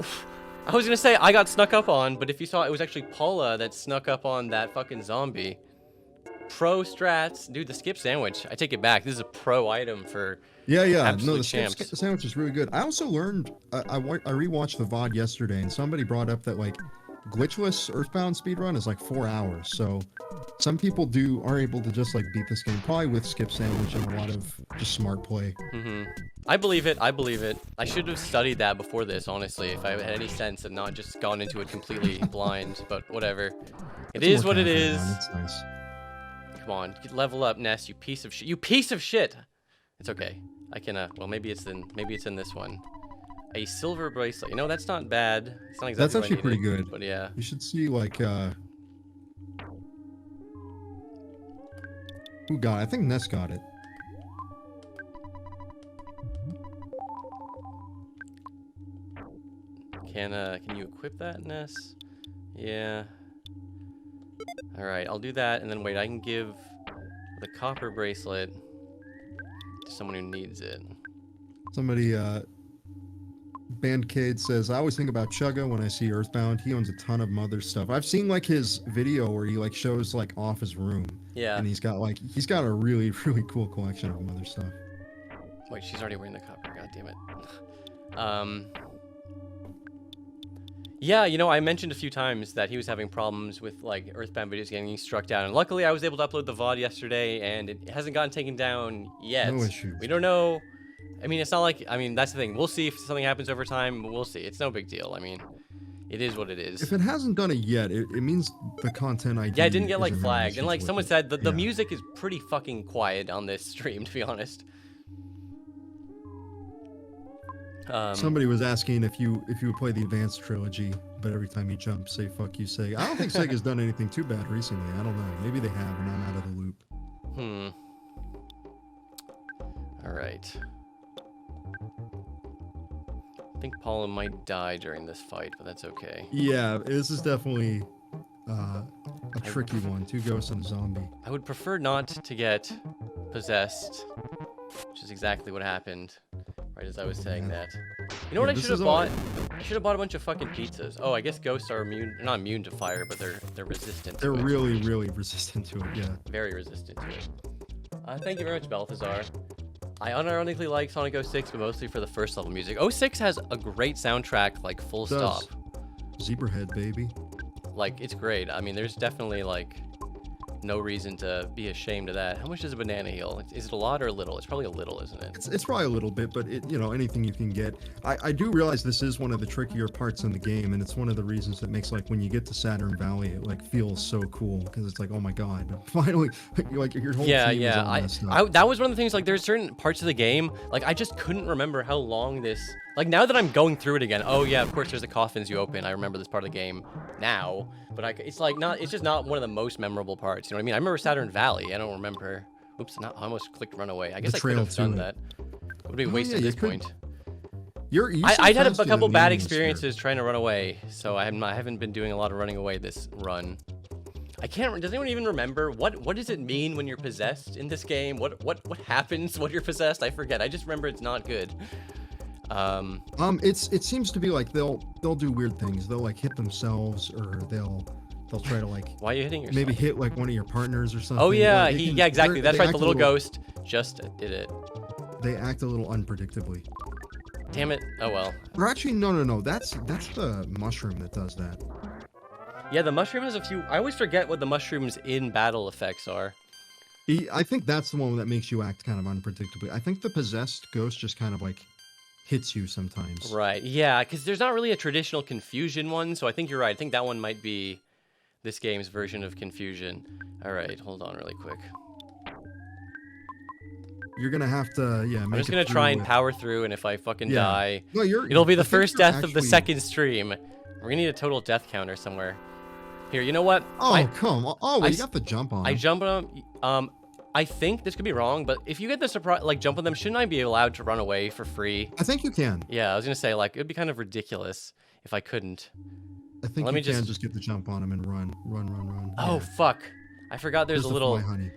I was gonna say I got snuck up on, but if you saw, it was actually Paula that snuck up on that fucking zombie. Pro strats. Dude, the skip sandwich. I take it back. This is a pro item for Yeah. No, absolute the skip champs. sandwich is really good. I also learned, I rewatched the VOD yesterday, and somebody brought up that, like, glitchless Earthbound speedrun is like 4 hours. So some people are able to just, like, beat this game, probably with skip sandwich and a lot of just smart play. I believe it. I believe it. I should have studied that before this, honestly, if I had any sense and not just gone into it completely blind. But whatever. It is what it is. It's nice. Come on, level up, Ness. You piece of shit. You piece of shit. It's okay. I can. Well, maybe it's in this one. A silver bracelet. You know, that's not bad. It's not exactly That's what I actually pretty needed, good. But yeah. You should see, like, Who got it? I think Ness got it. Can you equip that, Ness? Yeah. Alright, I'll do that, and then wait, I can give the copper bracelet to someone who needs it. Somebody, Bandcade says, I always think about Chugga when I see Earthbound. He owns a ton of mother stuff. I've seen like his video where he like shows like off his room. Yeah. And he's got a really, really cool collection of mother stuff. Wait, she's already wearing the copper, god damn it. Yeah, you know, I mentioned a few times that he was having problems with like Earthbound videos getting struck down, and luckily I was able to upload the VOD yesterday, and it hasn't gotten taken down yet. No issues. We don't know. I mean, it's not like, I mean, that's the thing. We'll see if something happens over time. We'll see. It's no big deal. I mean, it is what it is. If it hasn't done it yet, it means the content ID. Yeah, it didn't get like isn't flagged, and like with someone it. said, the music is pretty fucking quiet on this stream, to be honest. Somebody was asking if you would play the Advanced trilogy, but every time you jump, say fuck you, Sega. I don't think Sega's done anything too bad recently. I don't know. Maybe they have, and I'm out of the loop. All right. I think Paula might die during this fight, but that's okay. Yeah, this is definitely a tricky one. 2 ghosts and a zombie. I would prefer not to get possessed, which is exactly what happened. Right as I was saying that. You know what I should have bought? I should have bought a bunch of fucking pizzas. Oh, I guess ghosts are immune. They're not immune to fire, but they're resistant to it. They're really, really resistant to it, yeah. Very resistant to it. Thank you very much, Balthazar. I unironically like Sonic 06, but mostly for the first level music. 06 has a great soundtrack, like full stop. Zebrahead, baby. Like, it's great. I mean, there's definitely like no reason to be ashamed of that. How much does a banana heal? Is it a lot or a little? It's probably a little, isn't it? It's probably a little bit, but it, you know, anything you can get. I do realize this is one of the trickier parts in the game, and it's one of the reasons that makes like when you get to Saturn Valley, it like feels so cool because it's like, oh my god, finally, like your whole team is all messed up. That was one of the things. Like, there's certain parts of the game, like I just couldn't remember how long this. Like, now that I'm going through it again, oh yeah, of course there's the coffins you open. I remember this part of the game now, but it's like it's just not one of the most memorable parts. You know what I mean? I remember Saturn Valley. I don't remember. Oops, I almost clicked run away. I guess I could have done that. It would be wasted at this point. I had a couple bad experiences trying to run away, so I haven't been doing a lot of running away this run. I can't. Does anyone even remember what does it mean when you're possessed in this game? What happens when you're possessed? I forget. I just remember it's not good. It seems to be like they'll do weird things. They'll like hit themselves, or they'll try to like. Why are you hitting yourself? Maybe hit like one of your partners or something. Oh yeah, yeah, exactly. That's right. The little ghost just did it. They act a little unpredictably. Damn it. Oh well. Or actually, no. That's the mushroom that does that. Yeah, the mushroom has a few. I always forget what the mushrooms in battle effects are. I think that's the one that makes you act kind of unpredictably. I think the possessed ghost just kind of like hits you sometimes. Right. Yeah, because there's not really a traditional confusion one, so I think you're right. I think that one might be this game's version of confusion. All right, hold on really quick. You're gonna have to, yeah. I'm just gonna try and power through, and if I fucking die, no, it'll be the first death of the second stream. We're gonna need a total death counter somewhere. Here, you know what? Oh, come on. Oh, you got the jump on. I jump on them. I think this could be wrong, but if you get the surprise, like jump on them, shouldn't I be allowed to run away for free? I think you can. Yeah, I was gonna say like it'd be kind of ridiculous if I couldn't. I think you can just get the jump on them and run. Oh fuck! I forgot there's a little. Honey.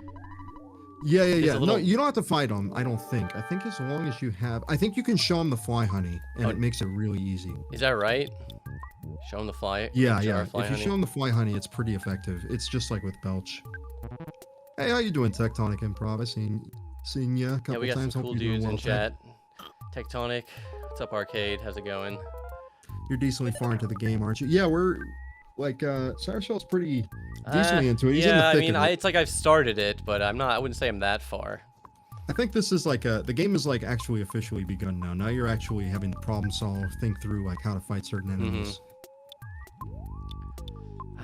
Yeah. No, you don't have to fight them. I don't think. I think as long as you have, I think you can show them the fly honey, and it makes it really easy. Is that right? Show them the fly. Yeah. If you show them the fly honey, it's pretty effective. It's just like with Belch. Hey, how you doing, Tectonic Improv? I seen ya a couple times. Yeah, we got some cool dudes in chat. Tectonic, what's up, Arcade? How's it going? You're decently far into the game, aren't you? Yeah, we're like Sourshell's pretty decently into it. He's in the thick of it. It's like I've started it, but I'm not. I wouldn't say I'm that far. I think this is like the game is like actually officially begun now. Now you're actually having to problem solve, think through like how to fight certain enemies.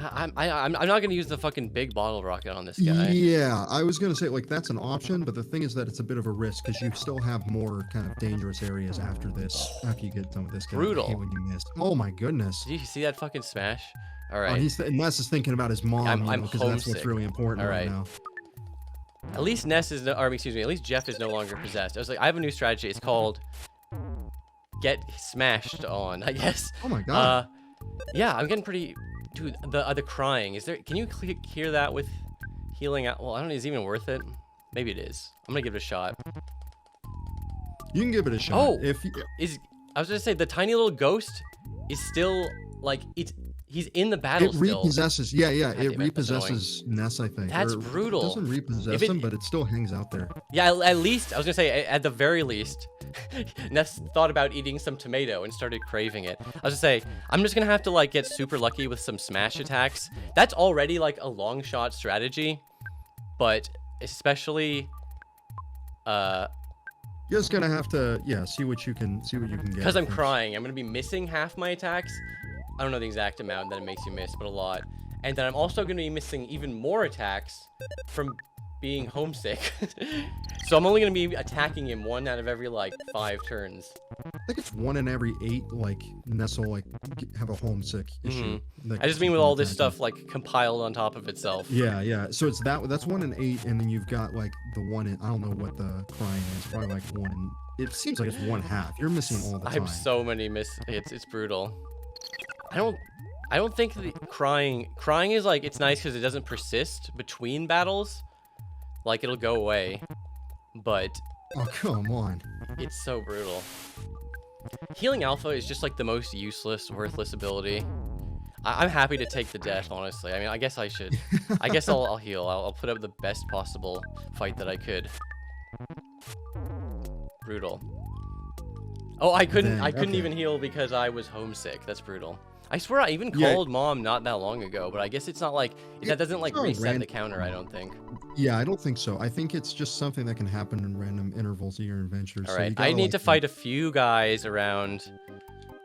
I'm not gonna use the fucking big bottle rocket on this guy. Yeah, I was gonna say like that's an option, but the thing is that it's a bit of a risk because you still have more kind of dangerous areas after this. After you get done with this guy. Brutal. I hate when you missed. Oh my goodness. Did you see that fucking smash? All right. And Les is thinking about his mom. I'm because that's what's really important right now. At least Ness is, or excuse me, at least Jeff is no longer possessed. I was like, I have a new strategy. It's called get smashed on, I guess. Oh my god. Yeah, I'm getting pretty. Dude, the crying. Is there? Can you hear that with healing out? Well, I don't know. Is it even worth it? Maybe it is. I'm gonna give it a shot. You can give it a shot. Oh, if you, I was gonna say the tiny little ghost is still like he's in the battle. It repossesses. Yeah, yeah. It repossesses Ness, I think. That's brutal. It doesn't repossess him, but it still hangs out there. Yeah, at least I was gonna say at the very least, Ness thought about eating some tomato and started craving it. I was gonna say I'm just gonna have to like get super lucky with some smash attacks. That's already like a long shot strategy, but especially, You're just gonna have to, see what you can get. Because I'm crying, I'm gonna be missing half my attacks. I don't know the exact amount that it makes you miss, but a lot. And then I'm also gonna be missing even more attacks from being homesick. So I'm only gonna be attacking him 1 out of every like 5 turns. I think it's 1 in every 8. Like Ness will like have a homesick issue. I just mean with all this stuff like compiled on top of itself. Yeah, yeah. So it's that's 1 in 8, and then you've got like the 1 in, I don't know what the crying is. Probably like 1 in. It seems like it's 1/2. You're missing all the time. I have so many It's brutal. I don't think the crying is like, it's nice because it doesn't persist between battles. Like it'll go away, but oh come on, it's so brutal. Healing Alpha is just like the most useless, worthless ability. I'm happy to take the death, honestly. I mean, I guess I should. I guess I'll heal. I'll put up the best possible fight that I could. Brutal. Oh, I couldn't even heal because I was homesick. That's brutal. I swear I even called Mom not that long ago, but I guess it's not like, that doesn't like reset the counter, I don't think. Yeah, I don't think so. I think it's just something that can happen in random intervals of your adventures. All right, I need to fight a few guys around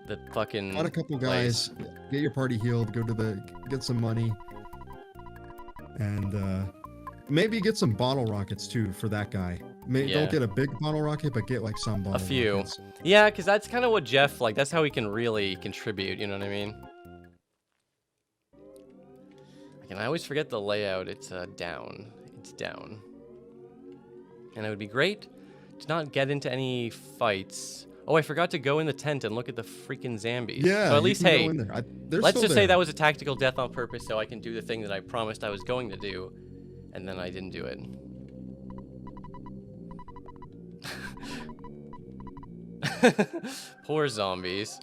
the fucking fight a couple guys, get your party healed, get some money, and maybe get some bottle rockets too for that guy. Don't get a big bottle rocket, but get like some bottle rockets. Yeah, because that's kind of what Jeff, like, that's how he can really contribute, you know what I mean? I always forget the layout. It's down. It's down. And it would be great to not get into any fights. Oh, I forgot to go in the tent and look at the freaking zombies. Yeah, so at least, hey, let's just say there. that was a tactical death on purpose so I can do the thing that I promised I was going to do, and then I didn't do it. Poor zombies.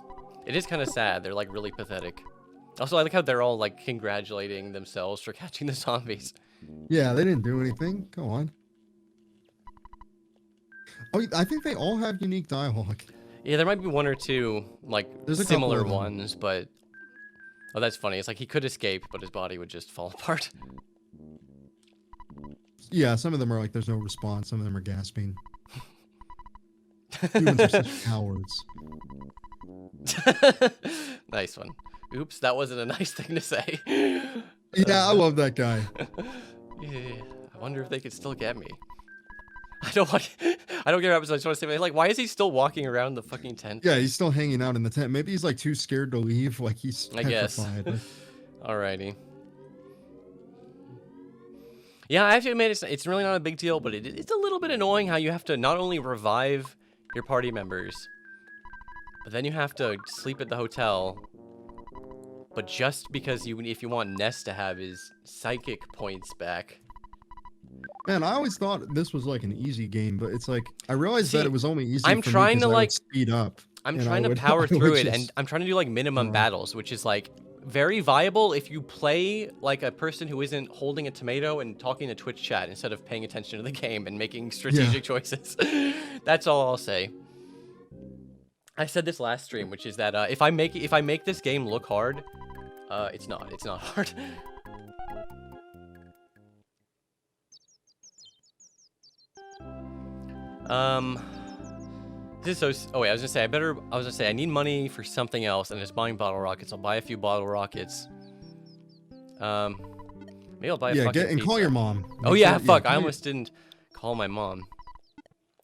It is kind of sad. They're like really pathetic. Also, I like how they're all like congratulating themselves for catching the zombies. Yeah, they didn't do anything. Go on. Oh, I think they all have unique dialogue. Yeah, there might be 1 or 2 like similar ones, but oh, that's funny. It's like he could escape, but his body would just fall apart. Yeah, some of them are like there's no response. Some of them are gasping. Humans are such cowards. Nice one. Oops, that wasn't a nice thing to say. Yeah, I love that guy. Yeah, I wonder if they could still get me. I don't get episodes. I just want to say, like, why is he still walking around the fucking tent? Yeah, he's still hanging out in the tent. Maybe he's like too scared to leave. Like he's petrified. I guess. Alrighty. Yeah, I have to admit, it's really not a big deal, but it's a little bit annoying how you have to not only revive your party members, but then you have to sleep at the hotel. But just because if you want Ness to have his psychic points back. Man, I always thought this was like an easy game, but it's like I realized that it was only easy. I'm trying to like speed up. I'm trying to power through it, and I'm trying to do like minimum battles, which is like very viable if you play like a person who isn't holding a tomato and talking to Twitch chat instead of paying attention to the game and making strategic choices. That's all I'll say. I said this last stream, which is that if I make this game look hard, it's not hard. This is so. Oh wait, I was gonna say I need money for something else, and just buying bottle rockets. I'll buy a few bottle rockets. Maybe I'll buy a fucking pizza. Call your mom. Oh yeah, fuck! I almost didn't call my mom.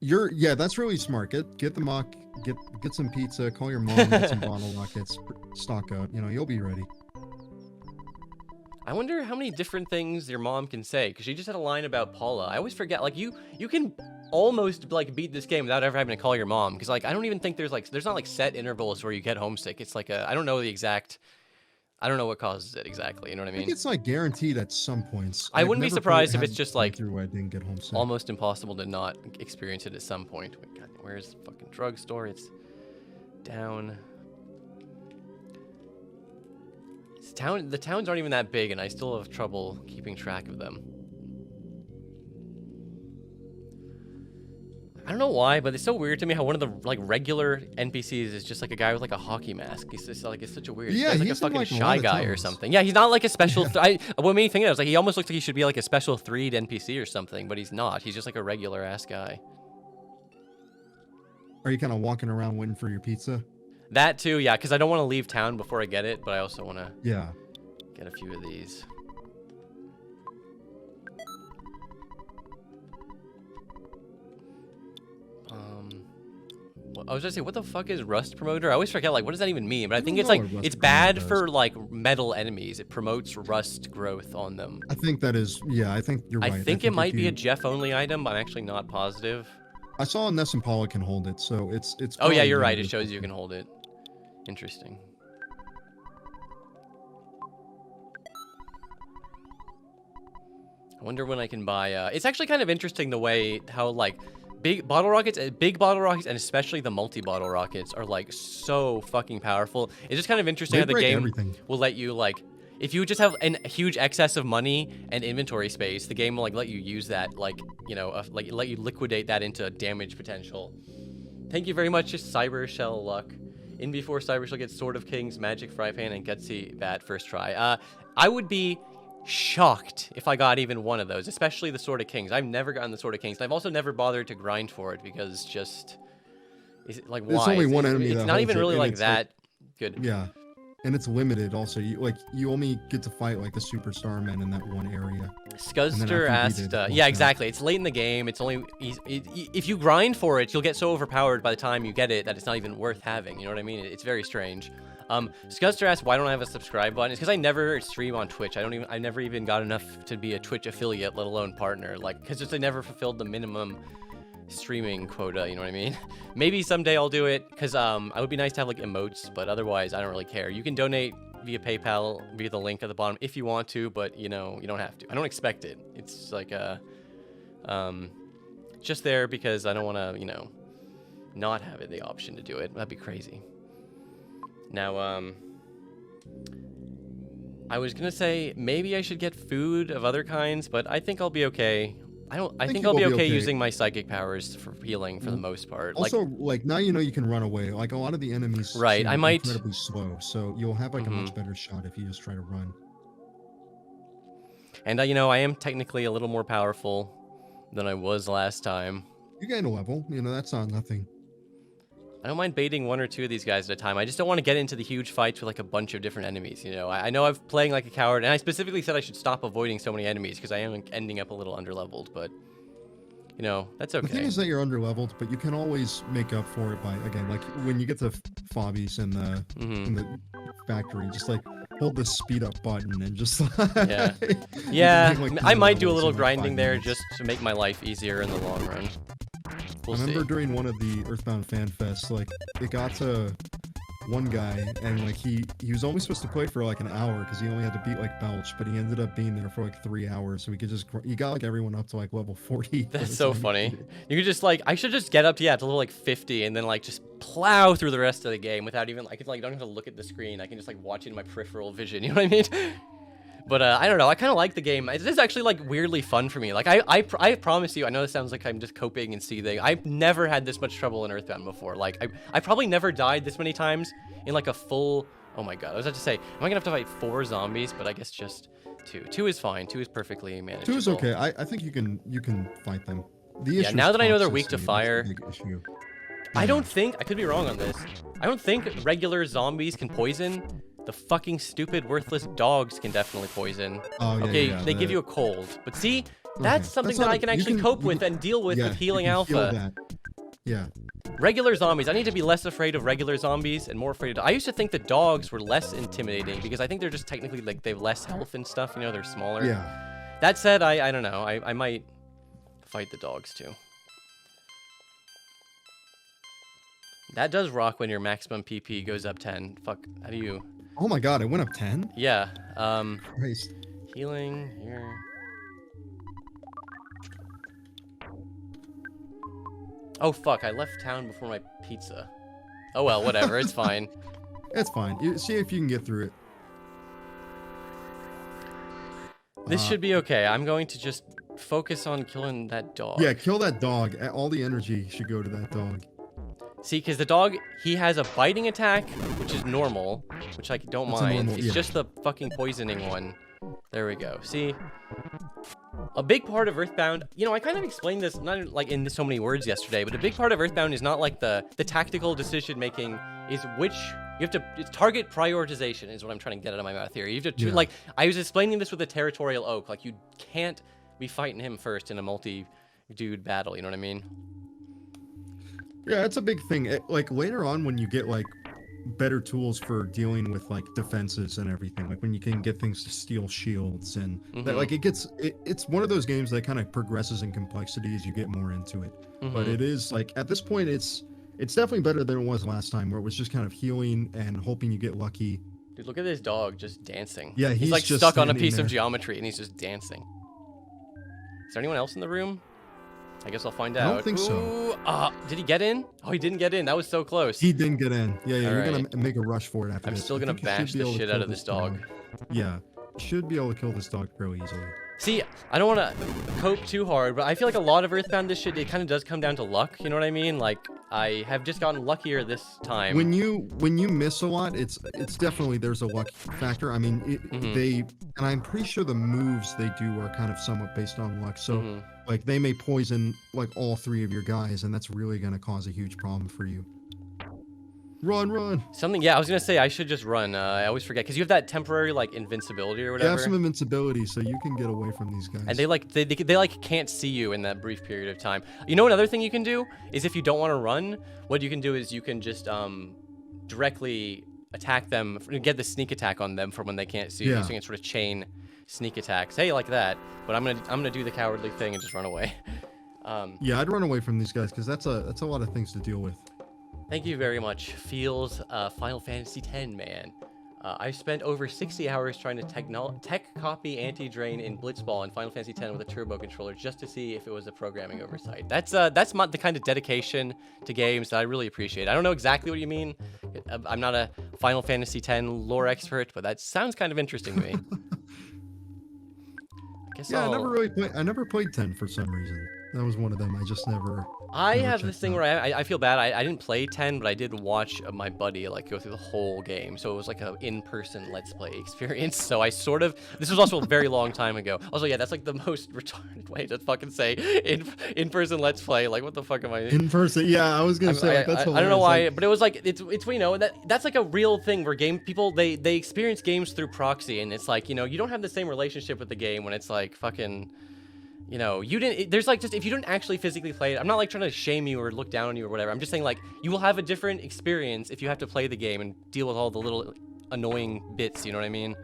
That's really smart. Get the mock. Get some pizza. Call your mom. Get some bottle rockets. Stock up. You'll be ready. I wonder how many different things your mom can say, because she just had a line about Paula. I always forget, like, you can almost, like, beat this game without ever having to call your mom, because, like, I don't even think there's not, like, set intervals where you get homesick. It's like I don't know what causes it exactly, you know what I I mean? think it's like guaranteed at some points. I wouldn't be surprised if it's just, like, through where I didn't get homesick. almost impossible to not experience it at some point. Wait, God, where's the fucking drugstore? It's down. The towns aren't even that big, and I still have trouble keeping track of them. I don't know why, but it's so weird to me how one of the like regular NPCs is just like a guy with like a hockey mask. He's just like, it's such a weird. Yeah, he's like he's a fucking in, like, a shy lot of guy or towns. something. Yeah, he's not like a special. What made me think of it, I was like, he almost looks like he should be like a special 3'd NPC or something, but he's not. He's just like a regular ass guy. Are you kind of walking around waiting for your pizza? That too, yeah, because I don't want to leave town before I get it, but I also want to Yeah. get a few of these. I was gonna say, what the fuck is rust promoter? I always forget, like, what does that even mean? But I think it's like, it's bad for like metal enemies. It promotes rust growth on them. I think that is, yeah, I think you're right. I think it might be you, a Jeff only item, but I'm actually not positive. I saw Ness and Paula can hold it, so it's. Oh yeah, probably you're right. gonna It be shows you something. can hold it. Interesting. I wonder when I can buy. It's actually kind of interesting the way how like big bottle rockets, and especially the multi-bottle rockets are like so fucking powerful. It's just kind of interesting They how the break game everything. will let you like, if you just have a huge excess of money and inventory space, the game will like let you use that, like, you know, like let you liquidate that into damage potential. Thank you very much, Cyber Shell Luck. In before Cyber Shell gets Sword of Kings, Magic Fry Pan, and Gutsy Bat first try. I would be shocked if I got even one of those, especially the Sword of Kings. I've never gotten the Sword of Kings, and I've also never bothered to grind for it because just, is it like, why? There's only one enemy It's that not holds even it, really and like it's that good. Yeah, and it's limited also. You only get to fight like the superstar men in that one area. Scuzster asked, it, yeah, exactly. It's late in the game. It's only, if you grind for it, you'll get so overpowered by the time you get it that it's not even worth having. You know what I mean? It's very strange. Scuzster asked, why don't I have a subscribe button? It's because I never stream on Twitch. I never even got enough to be a Twitch affiliate, let alone partner. Like, because just I never fulfilled the minimum streaming quota. You know what I mean? Maybe someday I'll do it because it would be nice to have like emotes, but otherwise I don't really care. You can donate via PayPal via the link at the bottom if you want to, but you know, you don't have to. I don't expect it. It's like just there because I don't want to, you know, not have it the option to do it. That'd be crazy. Now, I was gonna say maybe I should get food of other kinds, but I think I'll be okay. I think I'll be okay using my psychic powers for healing for the most part. Also, like now you know you can run away. Like a lot of the enemies, Right, I might- incredibly slow, so you'll have like a much better shot if you just try to run. And you know, I am technically a little more powerful than I was last time. You gain a level, you know, that's not nothing. I don't mind baiting one or two of these guys at a time. I just don't want to get into the huge fights with like a bunch of different enemies, you know. I know I'm playing like a coward, and I specifically said I should stop avoiding so many enemies because I am ending up a little underleveled, but you know, that's okay. The thing is that you're underleveled, but you can always make up for it by, again, like when you get to Fobbies in the factory, just like hold the speed up button and just Yeah. Yeah, I might do a little grinding there just to make my life easier in the long run. We'll I remember see. during one of the Earthbound fan fests, like it got to one guy and like he was only supposed to play for like an hour because he only had to beat like Belch, but he ended up being there for like 3 hours, so he could just he got like everyone up to like level 40. That's so funny. You could just like, I should just get up to, yeah, to level like 50 and then like just plow through the rest of the game without even, I could like, don't have to look at the screen. I can just like watch it in my peripheral vision, you know what I mean? But I don't know, I kind of like the game. This is actually like weirdly fun for me. Like I promise you, I know this sounds like I'm just coping and seething. I've never had this much trouble in Earthbound before. Like I probably never died this many times in like a full, oh my god, I was about to say, am I gonna have to fight 4 zombies? But I guess just 2. 2 is fine, 2 is perfectly manageable. 2 is okay, I think you can fight them. The Yeah, issue now is that I know they're weak to toxicity, that's the fire, big issue. I don't think, I could be wrong on this, I don't think regular zombies can poison. The fucking stupid worthless dogs can definitely poison. Oh, yeah, Okay, yeah, they give you a cold. But see, that's something That's that not I a- can you actually can- cope you with can- and deal with Yeah, healing you can heal alpha. that. Yeah. Regular zombies. I need to be less afraid of regular zombies and more afraid of... I used to think the dogs were less intimidating because I think they're just technically, like, they have less health and stuff. You know, they're smaller. Yeah. That said, I don't know. I might fight the dogs, too. That does rock when your maximum PP goes up 10. Fuck, how do you... Oh my god, it went up 10? Yeah, Christ. healing here. Oh fuck, I left town before my pizza. Oh well, whatever, it's fine. It's fine. See if you can get through it. This should be okay. I'm going to just focus on killing that dog. Yeah, kill that dog. All the energy should go to that dog. See, because the dog, he has a biting attack, which is normal, which I don't That's mind. normal, It's yeah. just the fucking poisoning one. There we go. See? A big part of Earthbound, you know, I kind of explained this, not like in so many words yesterday, but a big part of Earthbound is not like the tactical decision making, is which, you have to, it's target prioritization is what I'm trying to get out of my mouth here. You have to, Yeah. like, I was explaining this with the territorial oak, like you can't be fighting him first in a multi-dude battle, you know what I mean? Yeah, it's a big thing. Like later on when you get like better tools for dealing with like defenses and everything, like when you can get things to steal shields and that, like it's one of those games that kind of progresses in complexity as you get more into it. But it is like at this point it's definitely better than it was last time where it was just kind of healing and hoping you get lucky. Dude, look at this dog just dancing. Yeah, he's like just stuck on a standing piece there. of geometry and he's just dancing. Is there anyone else in the room? I guess I'll find out. I don't think so. Ooh, did he get in? Oh, he didn't get in. That was so close. He didn't get in. Yeah, All you're right. gonna make a rush for it after I'm this. still I gonna think you should bash be the able to shit kill out of this dog. Yeah, you should be able to kill this dog fairly easily. See, I don't want to cope too hard, but I feel like a lot of Earthbound, this shit, it kind of does come down to luck. You know what I mean? Like, I have just gotten luckier this time. When you miss a lot, it's definitely there's a luck factor. I mean, and I'm pretty sure the moves they do are kind of somewhat based on luck. So like they may poison like all three of your guys, and that's really gonna cause a huge problem for you. Run! Something, yeah, I was gonna say I should just run. I always forget because you have that temporary like invincibility or You whatever. have some invincibility, so you can get away from these guys. And they like can't see you in that brief period of time. You know, another thing you can do is if you don't want to run, what you can do is you can just directly attack them, get the sneak attack on them from when they can't see you. So you can sort of chain sneak attacks. Hey, like that. But I'm gonna do the cowardly thing and just run away. Yeah, I'd run away from these guys because that's a lot of things to deal with. Thank you very much, Feels Final Fantasy X man. I spent over 60 hours trying to tech copy anti-drain in Blitzball and Final Fantasy X with a turbo controller just to see if it was a programming oversight. That's the kind of dedication to games that I really appreciate. I don't know exactly what you mean. I'm not a Final Fantasy X lore expert, but that sounds kind of interesting to me. I guess Yeah, I never played 10 for some reason. That was one of them. I just never. I never have this checked thing out. where I feel bad. I didn't play 10, but I did watch my buddy like go through the whole game. So it was like an in-person Let's Play experience. So I sort of, this was also a very long time ago. Also, yeah, that's like the most retarded way to fucking say in-person Let's Play. Like, what the fuck am I? In person, yeah, I was gonna say like, that's I don't know why, hilarious, but it was like it's you know that's like a real thing where game people they experience games through proxy, and it's like, you know, you don't have the same relationship with the game when it's like fucking. You know, there's like just, if you don't actually physically play it, I'm not like trying to shame you or look down on you or whatever. I'm just saying like, you will have a different experience if you have to play the game and deal with all the little annoying bits, you know what I mean?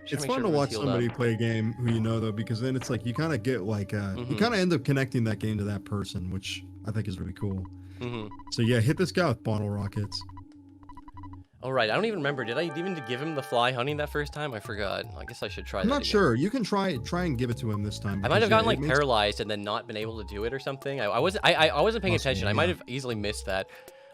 It's fun to watch somebody play a game who you know though, because then it's like, you kind of get like, you kind of end up connecting that game to that person, which I think is really cool. So yeah, hit this guy with bottle rockets. All right, I don't even remember. Did I even give him the fly honey that first time? I forgot. I guess I should try that I'm not again. sure. You can try and give it to him this time. I might have gotten like it makes- paralyzed and then not been able to do it or something. I wasn't paying Must be, attention. I might yeah. have easily missed that.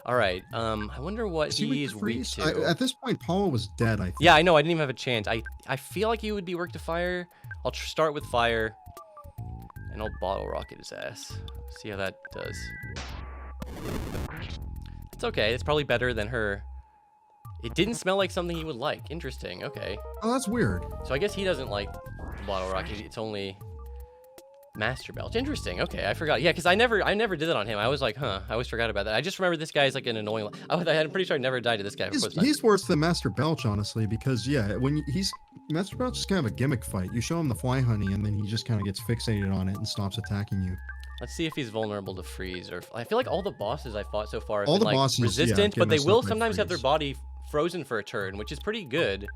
All right. I wonder what Is he weak he is to weak freeze? to. At this point, Paula was dead, I think. Yeah, I know. I didn't even have a chance. I feel like he would be weak to fire. I'll start with fire, and I'll bottle rocket his ass. See how that does. It's okay. It's probably better than her. It didn't smell like something he would like. Interesting. Okay. Oh, that's weird. So I guess he doesn't like bottle rocket. It's only Master Belch. Interesting. Okay, I forgot. Yeah, because I never did it on him. I was like, huh. I always forgot about that. I just remember this guy's like an annoying. I'm pretty sure I never died to this guy. He's worse than Master Belch, honestly, because yeah, Master Belch is kind of a gimmick fight. You show him the fly honey, and then he just kind of gets fixated on it and stops attacking you. Let's see if he's vulnerable to freeze. Or I feel like all the bosses I fought so far have All been the like bosses, yeah, resistant, get but they messed will up by sometimes have their freeze. body frozen for a turn, which is pretty good.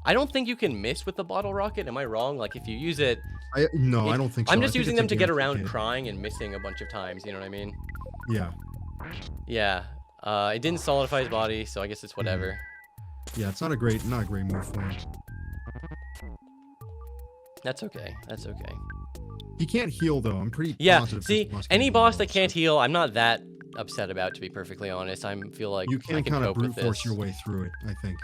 I don't think you can miss with the bottle rocket. Am I wrong? Like if you use it, No, I don't think so. I'm I just think using it's a them to get guaranteed around hit. crying and missing a bunch of times. You know what I mean? Yeah. Yeah. It didn't solidify his body, so I guess it's whatever. Yeah, it's not a great move for him. That's okay. That's okay. He can't heal though. I'm pretty Yeah. positive. See, any boss that can't heal, I'm not that upset about. To be perfectly honest, I feel like you I can can kind of cope with brute force this. your way through it, I think.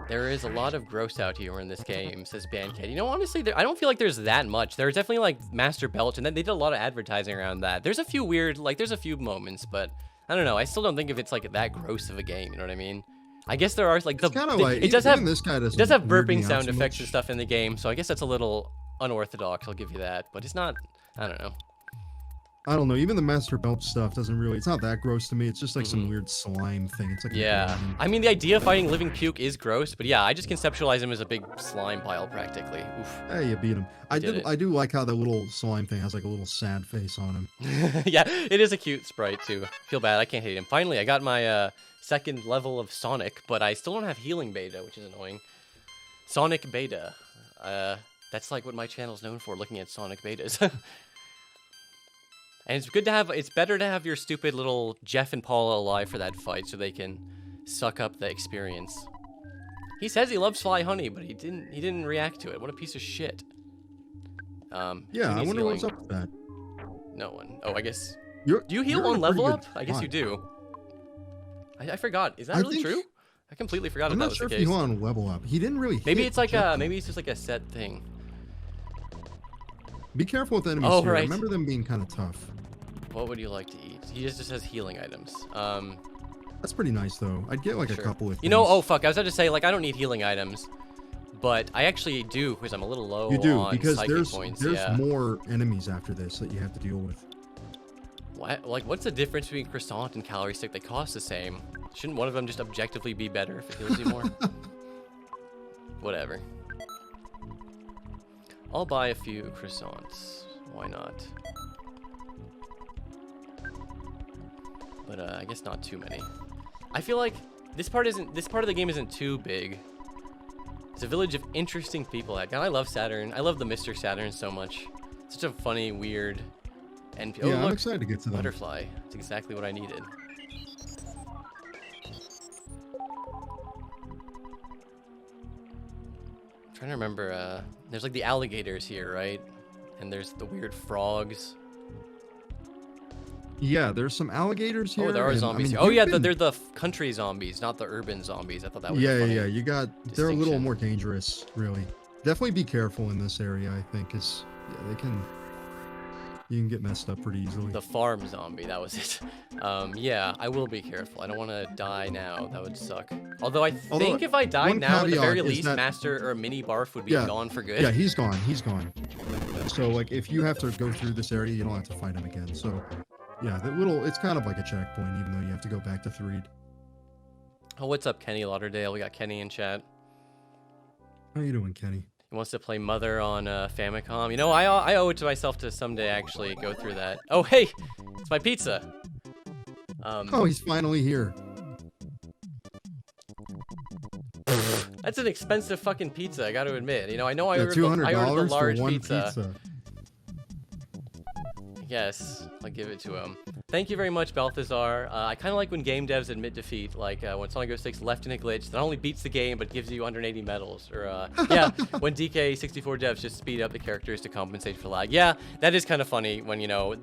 There is a lot of gross out humor in this game, says Bandkid. You know, honestly, I don't feel like there's that much. There's definitely like Master Belch, and then they did a lot of advertising around that. There's a few weird, like, there's a few moments, but I don't know. I still don't think if it's like that gross of a game. You know what I mean? I guess there are like it does have this guy it does have weird me burping out sound too effects and much. stuff in the game, so I guess that's a little unorthodox. I'll give you that, but it's not. I don't know. I don't know. Even the Master Belch stuff doesn't really. It's not that gross to me. It's just like some weird slime thing. It's like Yeah, I mean the idea of fighting living puke is gross, but yeah, I just conceptualize him as a big slime pile practically. Oof. Hey, you beat him. I it. do like how the little slime thing has like a little sad face on him. Yeah, it is a cute sprite too. Feel bad, I can't hate him. Finally, I got my second level of Sonic, but I still don't have healing beta, which is annoying. Sonic beta. That's like what my channel's known for, looking at Sonic betas. And it's good to have. It's better to have your stupid little Jeff and Paula alive for that fight, so they can suck up the experience. He says he loves Fly Honey, but he didn't react to it. What a piece of shit. Yeah, I wonder what's up with that. No one. Oh, I guess. Do you heal on level up? I guess you do. I forgot. Is that really true? I completely forgot I'm if that not was sure the if case. you on level up. He didn't really. Maybe hit it's like Jeff, maybe it's just like a set thing. Be careful with enemies here. Right. I remember them being kind of tough. What would you like to eat? He just has healing items. That's pretty nice though. I'd get like a couple of. You know, oh fuck! I was about to say like I don't need healing items, but I actually do because I'm a little low. You do on because psychic points. there's more enemies after this that you have to deal with. What? Like, what's the difference between croissant and calorie stick? They cost the same. Shouldn't one of them just objectively be better if it heals you more? Whatever. I'll buy a few croissants. Why not? But I guess not too many. I feel like this part of the game isn't too big. It's a village of interesting people. God, I love Saturn. I love the Mr. Saturn so much. Such a funny, weird NPC. Yeah, oh, look, I'm excited to get to them. butterfly. It's exactly what I needed. I'm trying to remember. There's like the alligators here, right? And there's the weird frogs. Yeah, there's some alligators here. Oh, there are and, zombies. I mean, Oh yeah, they're the country zombies, not the urban zombies. I thought that was a funny You got. They're a little distinction. more dangerous, really. Definitely be careful in this area. I think is they can. You can get messed up pretty easily. The farm zombie, that was it. Yeah, I will be careful. I don't want to die now. That would suck. Although I think if I died now, at the very least, Master or Mini Barf would be gone for good. Yeah, he's gone. He's gone. So like, if you have to go through this area, you don't have to fight him again. So, yeah, it's kind of like a checkpoint, even though you have to go back to Threed. Oh, what's up, Kenny Lauderdale? We got Kenny in chat. How you doing, Kenny? He wants to play Mother on Famicom. You know, I owe it to myself to someday actually go through that. Oh, hey, it's my pizza. Oh, he's finally here. That's an expensive fucking pizza, I got to admit. You know, I ordered $200 the large for one pizza. Yes, I'll give it to him. Thank you very much, Balthazar. I kind of like when game devs admit defeat, like when Sonic 06 left in a glitch that not only beats the game but gives you 180 medals. Or yeah, when DK64 devs just speed up the characters to compensate for lag. Yeah, that is kind of funny when, you know,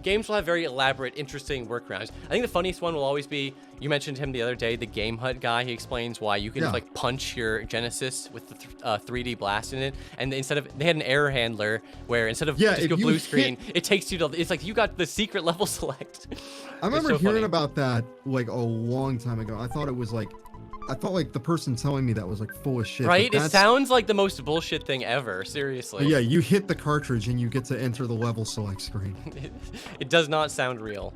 games will have very elaborate, interesting workarounds. I think the funniest one will always be, you mentioned him the other day, the Game Hut guy. He explains why you can just, like, punch your Genesis with the 3D blast in it, and instead of, they had an error handler where instead of just go blue screen, it takes you to, it's like you got the secret level select. I remember hearing about that like a long time ago. I thought the person telling me that was like full of shit. Right? It sounds like the most bullshit thing ever, seriously. Yeah, you hit the cartridge and you get to enter the level select screen. It does not sound real.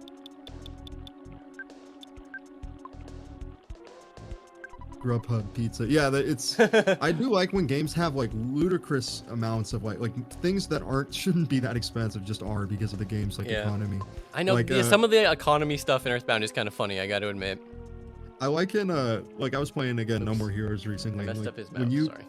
Grubhub pizza. Yeah, it's. I do like when games have like ludicrous amounts of like things that shouldn't be that expensive, just are because of the game's like economy. I know, Like, yeah, some of the economy stuff in Earthbound is kind of funny, I got to admit. I like in like I was playing again No More Heroes recently. I messed like, up his when mouse, you sorry.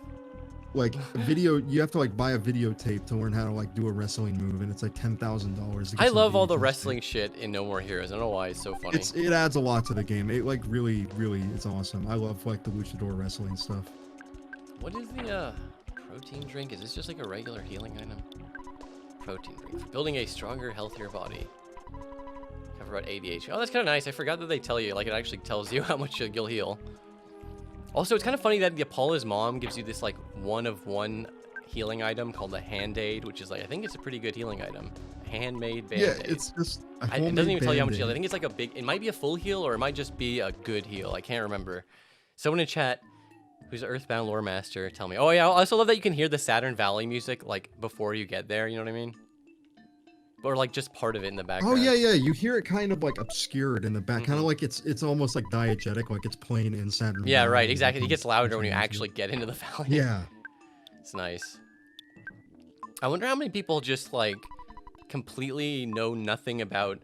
like you have to like buy a videotape to learn how to like do a wrestling move, and it's like $10,000. I love all the wrestling shit in No More Heroes. I don't know why it's so funny. It adds a lot to the game. It like really it's awesome. I love like the luchador wrestling stuff. What is the protein drink? Is this just like a regular healing item? Protein drink for building a stronger, healthier body. Cover about ADHD. Oh, that's kind of nice. I forgot that they tell you. Like, it actually tells you how much you'll heal. Also, it's kind of funny that the Paula's mom gives you this like one-of-one healing item called a hand-aid, which is like, I think it's a pretty good healing item. Handmade band-aid. Yeah, it's just it doesn't even tell you how much heal. I think it's like a big, it might be a full heal or it might just be a good heal. I can't remember. Someone in chat who's an Earthbound lore master, tell me. Oh yeah, I also love that you can hear the Saturn Valley music like before you get there, you know what I mean? Or like just part of it in the background. Oh yeah, you hear it kind of like obscured in the back, kind of like it's almost like diegetic, like it's playing in Saturn. Yeah, Valley, right, exactly. It gets louder when you music. actually get into the valley. Yeah. It's nice. I wonder how many people just like completely know nothing about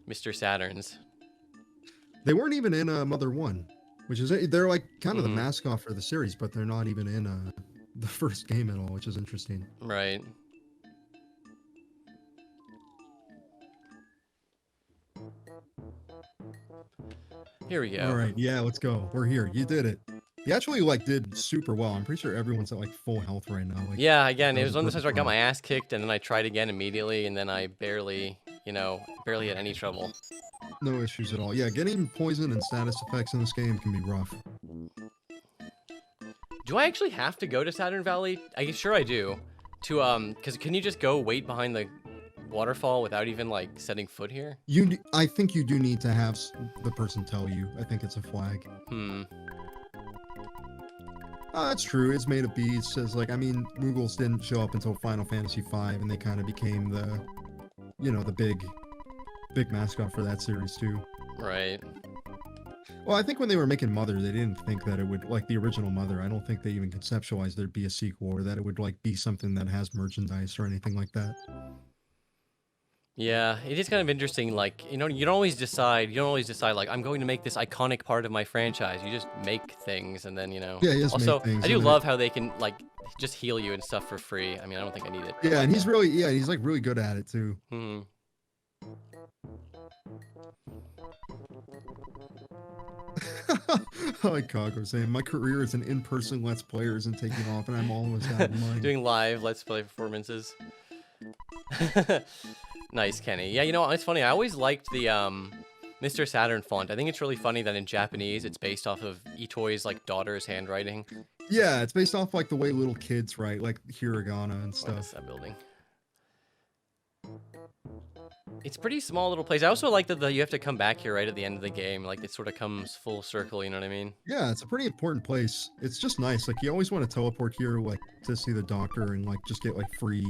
Mr. Saturn's. They weren't even in Mother 1, which is they're like kind of the mascot for the series, but they're not even in the first game at all, which is interesting. Right. Here we go. All right, yeah, let's go. We're here. You did it. You actually like did super well. I'm pretty sure everyone's at like full health right now. Like, yeah, again, it was one of the times where I got my ass kicked and then I tried again immediately and then I barely, you know, barely had any trouble. No issues at all. Yeah, getting poison and status effects in this game can be rough. Do I actually have to go to Saturn Valley? Sure I do. Because can you just go wait behind the waterfall without even like setting foot here? I think you do need to have the person tell you. I think it's a flag. That's true. It's made of beasts. Says like, I mean, Moogles didn't show up until Final Fantasy V, and they kind of became the, you know, the big mascot for that series too. Right. Well, I think when they were making Mother, they didn't think that it would, like the original Mother, I don't think they even conceptualized there'd be a sequel or that it would like be something that has merchandise or anything like that. Yeah, it is kind of interesting. Like, you know, you don't always decide like, I'm going to make this iconic part of my franchise. You just make things and then, you know. Yeah, just also, make things. I do love how they can like just heal you and stuff for free. I mean, I don't think I need it. Yeah, and he's really, he's like really good at it too. Like Kago saying, my career as an in-person Let's Player isn't taking off, and I'm almost out of money. Doing live Let's Play performances. Nice, Kenny. Yeah, you know, it's funny. I always liked the Mr. Saturn font. I think it's really funny that in Japanese, it's based off of Itoi's like daughter's handwriting. Yeah, it's based off like the way little kids write, like hiragana and stuff. What is that building? It's a pretty small little place. I also like that you have to come back here right at the end of the game. Like, it sort of comes full circle, you know what I mean? Yeah, it's a pretty important place. It's just nice. Like, you always want to teleport here, like, to see the doctor and, like, just get, like, free...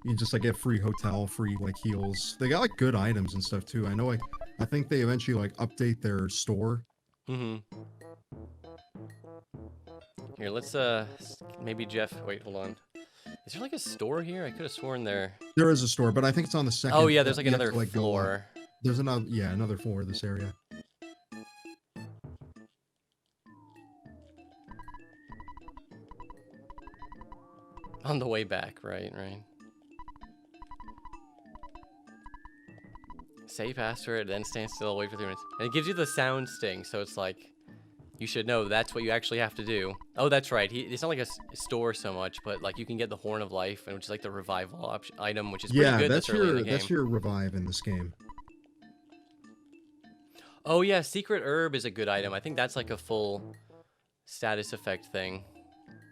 You just, like, get free hotel, free, like, heals. They got, like, good items and stuff, too. I know, like, I think they eventually, like, update their store. Here, let's, maybe Jeff... Wait, hold on. Is there like a store here? I could have sworn there. There is a store, but I think it's on the second. Oh yeah, there's like another floor. There's another, yeah, another floor of this area. On the way back, right. Say password, then stand still, wait for 3 minutes. And it gives you the sound sting, so it's like, you should know that's what you actually have to do. Oh, that's right. It's not like a store so much, but like you can get the Horn of Life, which is like the revival item, which is pretty good. That's your revive in this game. Oh yeah, Secret Herb is a good item. I think that's like a full status effect thing.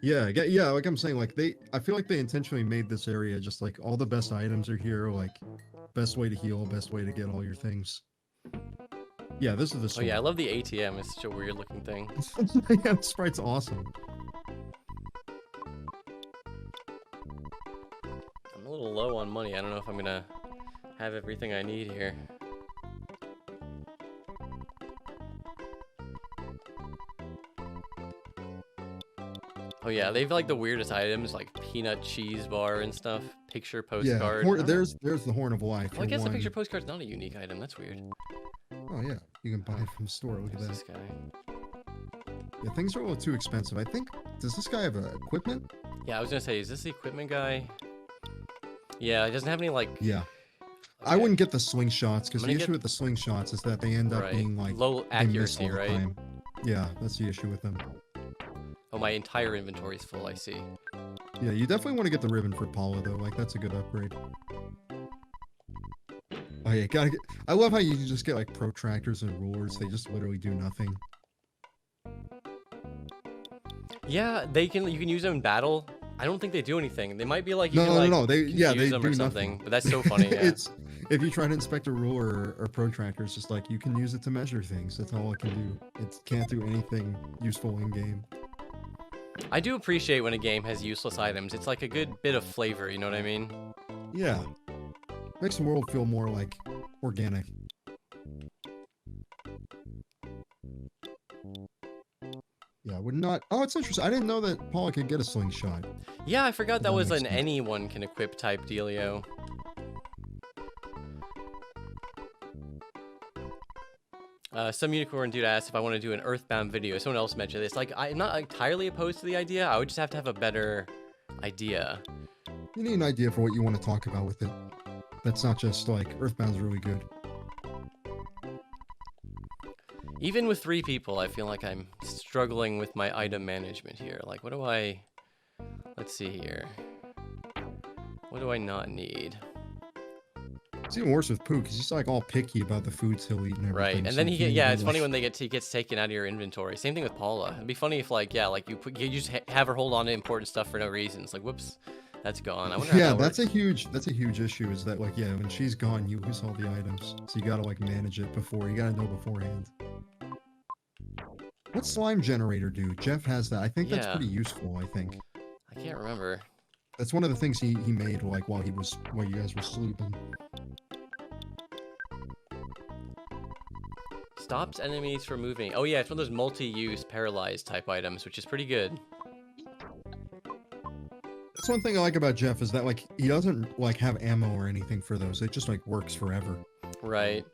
Yeah, like I'm saying, like I feel like they intentionally made this area just like all the best items are here, like best way to heal, best way to get all your things. Yeah, this is the store. Oh yeah, I love the ATM. It's such a weird looking thing. Yeah, the sprite's awesome. I'm a little low on money. I don't know if I'm gonna have everything I need here. Oh yeah, they've like the weirdest items, like peanut cheese bar and stuff. Picture Yeah, postcard. there's the Horn of Life. Well, I guess the picture postcard's not a unique item. That's weird. Oh yeah, you can buy it from the store. Look at Who's that. this guy? Yeah, things are a little too expensive. I think. Does this guy have equipment? Yeah, I was gonna say, is this the equipment guy? Yeah, he doesn't have any like. Yeah. Okay. I wouldn't get the slingshots because I'm the gonna issue with the slingshots is that they end up being like low they miss accuracy, all the right? time. Yeah, that's the issue with them. Oh, my entire inventory is full. I see. Yeah, you definitely want to get the ribbon for Paula though. Like that's a good upgrade. Oh yeah, gotta get. I love how you can just get like protractors and rulers. They just literally do nothing. Yeah, they can. You can use them in battle. I don't think they do anything. They might be like you No, can, no, like, no. They confuse them do or something. nothing. But that's so funny. Yeah. It's if you try to inspect a ruler or protractor, it's just like you can use it to measure things. That's all it can do. It can't do anything useful in game. I do appreciate when a game has useless items. It's like a good bit of flavor. You know what I mean? Yeah, makes the world feel more like organic. Yeah, I would not. Oh, it's interesting. I didn't know that Paula could get a slingshot. Yeah, I forgot that That was makes an sense. anyone can equip type dealio. Some unicorn dude asked if I want to do an Earthbound video. Someone else mentioned this. Like, I'm not entirely opposed to the idea. I would just have to have a better idea. You need an idea for what you want to talk about with it. That's not just like Earthbound's really good. Even with 3 people, I feel like I'm struggling with my item management here. Like, what do I... Let's see here. What do I not need? It's even worse with Pooh because he's like all picky about the foods he'll eat and everything. Right, and so then you he can't get, yeah, even, it's funny like- when he gets taken out of your inventory. Same thing with Paula. It'd be funny if like, yeah, like you just have her hold on to important stuff for no reason. It's like, whoops, that's gone. I wonder how Yeah, that that's works. a huge issue. Is that like, yeah, when she's gone, you lose all the items. So you gotta like manage it before. You gotta know beforehand. What's slime generator do? Jeff has that. I think that's Yeah. pretty useful. I think I can't remember. that's one of the things he made like while you guys were sleeping. Stops enemies from moving. Oh yeah, it's one of those multi-use paralyzed type items, which is pretty good. That's one thing I like about Jeff is that like he doesn't like have ammo or anything for those. It just like works forever. Right.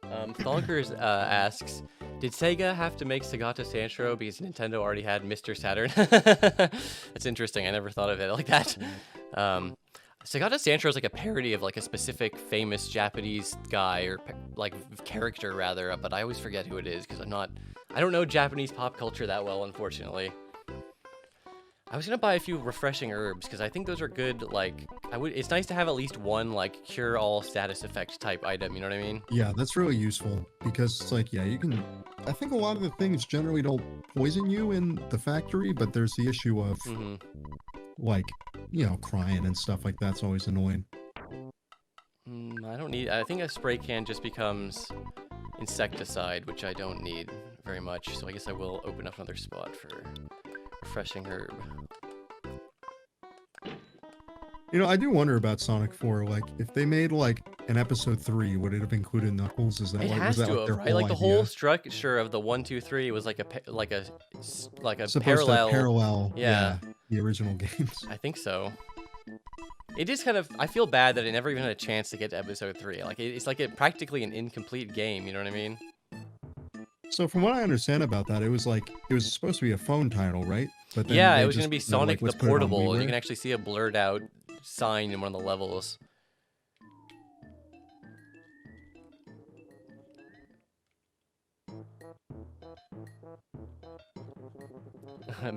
Thonkers asks, did Sega have to make Segata Sanshiro because Nintendo already had Mr. Saturn? That's interesting. I never thought of it like that. Segata Sanshiro is like a parody of like a specific famous Japanese guy or like character rather, but I always forget who it is because I don't know Japanese pop culture that well, unfortunately. I was gonna buy a few refreshing herbs because I think those are good. Like, it's nice to have at least one like cure-all status effect type item. You know what I mean? Yeah, that's really useful because it's like, yeah, you can. I think a lot of the things generally don't poison you in the factory, but there's the issue of like, you know, crying and stuff like that's always annoying. I don't need. I think a spray can just becomes insecticide, which I don't need very much. So I guess I will open up another spot for refreshing herb. You know, I do wonder about Sonic 4. Like, if they made like an episode 3, would it have included Knuckles? Is that It like, has was that to like have, their right? Like the idea? whole structure of the 1, 2, 3 was like a Supposed to parallel. yeah, the original games. I think so. It is kind of. I feel bad that it never even had a chance to get to episode 3. Like it's like practically an incomplete game. You know what I mean? So from what I understand about that, it was supposed to be a phone title, right? But then Yeah, they it was just gonna be said, Sonic like, the let's put it on Portable, and you WiiWare. can actually see a blurred out sign in one of the levels.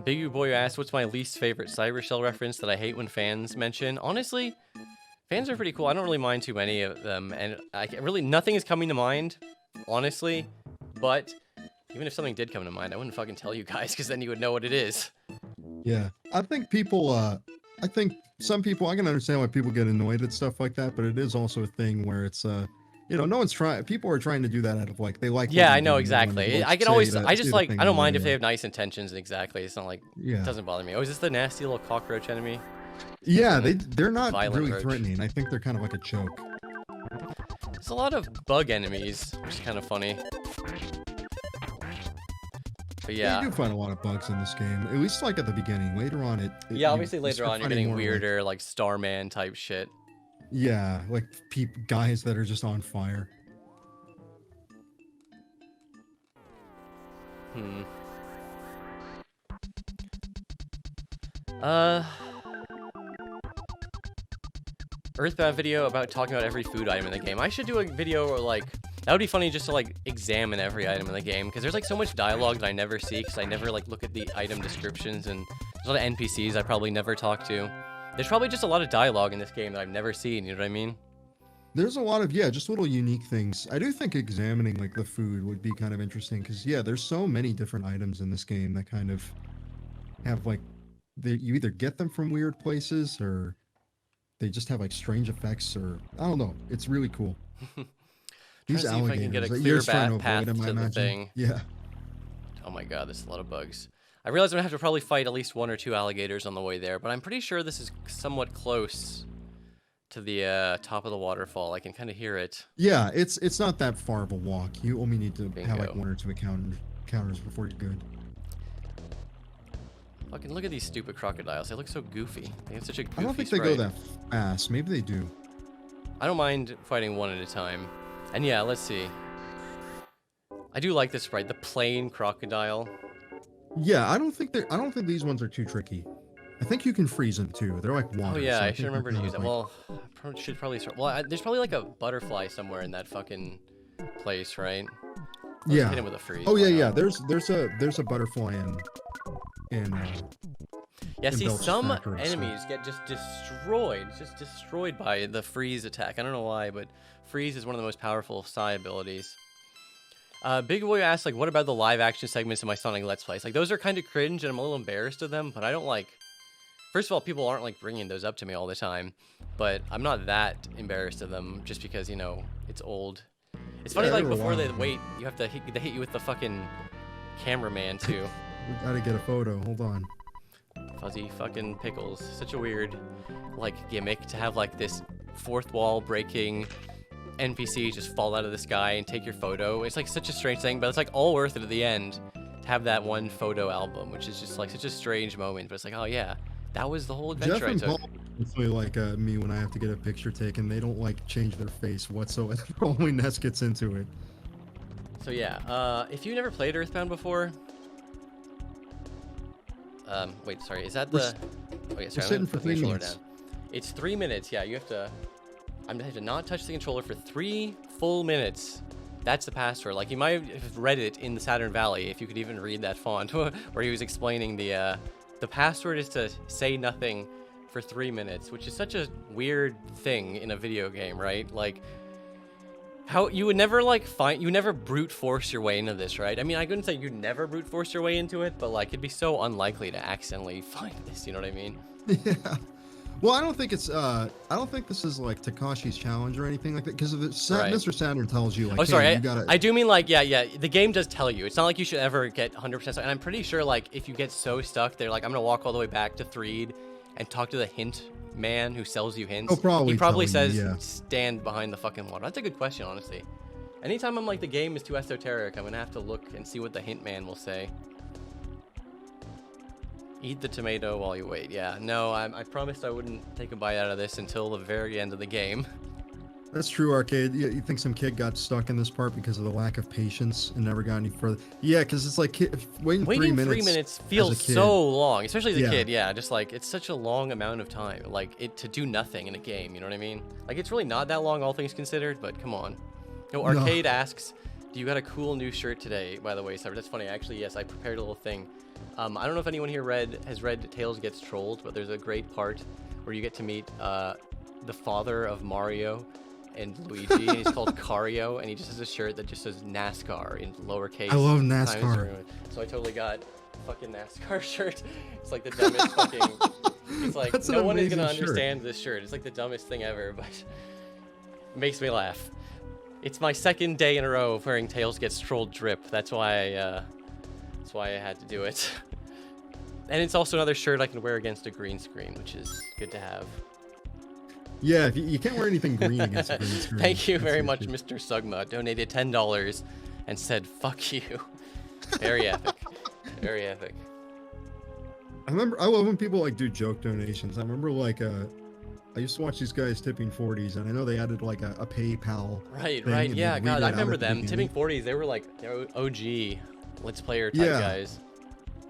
Big U Boy asked, what's my least favorite Cyber Shell reference that I hate when fans mention? Honestly, fans are pretty cool. I don't really mind too many of them, and nothing is coming to mind, honestly. But even if something did come to mind, I wouldn't fucking tell you guys, because then you would know what it is. Yeah, I think people. I think some people. I can understand why people get annoyed at stuff like that, but it is also a thing where it's you know, no one's trying. People are trying to do that out of like they like. what Yeah, you I know do, exactly. like, I can say always. that- I say just the like. thing I don't in mind if there. they have nice intentions. Exactly. It's not like. Yeah. It doesn't bother me. Oh, is this the nasty little cockroach enemy? Yeah, they're not Violent really roach. threatening. I think they're kind of like a joke. There's a lot of bug enemies, which is kind of funny. But Yeah, yeah. you do find a lot of bugs in this game. At least like at the beginning. Later on, Yeah, obviously you later start on you're finding getting more, weirder, like Starman type shit. yeah, like guys that are just on fire. Hmm. Uh, Earthbound video about talking about every food item in the game. I should do a video where, like, that would be funny just to like examine every item in the game, because there's like so much dialogue that I never see, because I never like look at the item descriptions, and there's a lot of NPCs I probably never talk to. There's probably just a lot of dialogue in this game that I've never seen, you know what I mean? There's a lot of, yeah, just little unique things. I do think examining like the food would be kind of interesting because, yeah, there's so many different items in this game that kind of have like you either get them from weird places or they just have like strange effects, or I don't know. It's really cool. Trying These to see if I can get a alligators that clear you're trying to path avoid them, I to the imagine. thing. Yeah. Oh my god, there's a lot of bugs. I realize I'm gonna have to probably fight at least 1 or 2 alligators on the way there, but I'm pretty sure this is somewhat close to the top of the waterfall. I can kind of hear it. Yeah, it's not that far of a walk. You only need to have like Bingo. 1 or 2 encounters before you're good. Fucking look at these stupid crocodiles. They look so goofy. They have such a goofy I don't think they sprite. go that fast. Maybe they do. I don't mind fighting 1 at a time. And yeah, let's see. I do like this sprite, the plain crocodile. Yeah, I don't think these ones are too tricky. I think you can freeze them too. They're like water. Oh yeah, so I think should remember to they're use that. like- Well, I should probably start. Well, there's probably like a butterfly somewhere in that fucking place, right? Let's yeah. hit him with a freeze. Oh why yeah, not? yeah. There's a butterfly in Yeah, in see, Belch's some factory, so- enemies get just destroyed by the freeze attack. I don't know why, but freeze is one of the most powerful Psy abilities. Big Boy asked, like, what about the live action segments in my Sonic Let's Plays? Like, those are kind of cringe, and I'm a little embarrassed of them, but I don't like... First of all, people aren't, like, bringing those up to me all the time, but I'm not that embarrassed of them just because, you know, it's old. It's funny, Yeah, like, they were before they wild. wait, you have to they hit you with the fucking cameraman, too. We gotta get a photo. Hold on. Fuzzy fucking pickles. Such a weird, like, gimmick to have, like, this fourth wall breaking NPC just fall out of the sky and take your photo. It's, like, such a strange thing, but it's, like, all worth it at the end to have that one photo album, which is just, like, such a strange moment. But it's like, oh, yeah, that was the whole adventure Jeff I and took. Paul really like me when I have to get a picture taken. They don't like change their face whatsoever. Only Ness gets into it. So, yeah, if you never played Earthbound before... wait, sorry, is that the... Oh, yeah, sorry, sitting I'm for putting the 3 controller minutes. down. It's 3 minutes, yeah, you have to... I'm gonna have to not touch the controller for 3 full minutes. That's the password. Like, you might have read it in the Saturn Valley, if you could even read that font, where he was explaining the password is to say nothing for 3 minutes, which is such a weird thing in a video game, right? Like, how you would never you would never brute force your way into this, right? I mean, I couldn't say you'd never brute force your way into it, but like it'd be so unlikely to accidentally find this, you know what I mean? Yeah. Well, I don't think this is like Takashi's challenge or anything like that, because Right. Mr. Saturn tells you like, Oh, sorry, hey, you gotta. I do mean like, yeah, the game does tell you. It's not like you should ever get 100% stuck, and I'm pretty sure like if you get so stuck, they're like, I'm gonna walk all the way back to Threed and talk to the hint man who sells you hints. He'll probably He probably tell you, says, yeah. stand behind the fucking water. That's a good question, honestly. Anytime I'm like, the game is too esoteric, I'm gonna have to look and see what the hint man will say. Eat the tomato while you wait. Yeah, no, I promised I wouldn't take a bite out of this until the very end of the game. That's true, Arcade. You think some kid got stuck in this part because of the lack of patience and never got any further? Yeah, because it's like waiting 3 minutes. 3 minutes feels as a kid. so long, especially as a Yeah. kid. Yeah, just like it's such a long amount of time, like to do nothing in a game. You know what I mean? Like it's really not that long, all things considered. But come on. No, Arcade asks, "Do you got a cool new shirt today?" By the way, Cyber. That's funny. Actually, yes, I prepared a little thing. I don't know if anyone here has read Tails Gets Trolled, but there's a great part where you get to meet the father of Mario and Luigi. And he's called Cario, and he just has a shirt that just says NASCAR in lowercase. I love Times NASCAR. New. So I totally got a fucking NASCAR shirt. It's like the dumbest fucking... It's like, That's an no one is gonna amazing shirt. understand this shirt. It's like the dumbest thing ever, but it makes me laugh. It's my second day in a row of wearing Tails Gets Trolled drip. That's why I had to do it. And it's also another shirt I can wear against a green screen, which is good to have. Yeah, if you can't wear anything green against a green screen. Thank you That's very the much, issue. Mr. Sugma. Donated $10 and said, fuck you. Very epic. Very epic. I love when people like do joke donations. I remember like I used to watch these guys tipping 40s, and I know they added like a PayPal. Right, thing, right. and Yeah, they'd read God, it I out remember at the them. Tipping beginning. 40s, they were like OG Let's Player type Yeah. guys.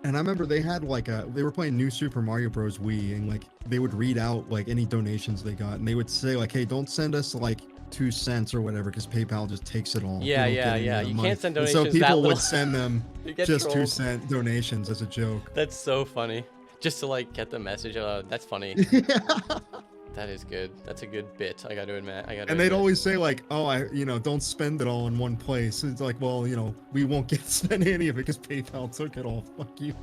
And I remember they had like they were playing New Super Mario Bros. Wii, and like they would read out like any donations they got, and they would say like, "Hey, don't send us like 2 cents or whatever, because PayPal just takes it all." Yeah, We don't yeah, get any yeah. of the You money." can't send And donations so that people little. would send them You get just trolled. 2-cent donations as a joke. That's so funny. Just to like get the message. That's funny. Yeah. That is good. That's a good bit. I got to admit. And they'd always say like, "Oh, don't spend it all in one place." It's like, well, we won't get spend any of it because PayPal took it all. Fuck you.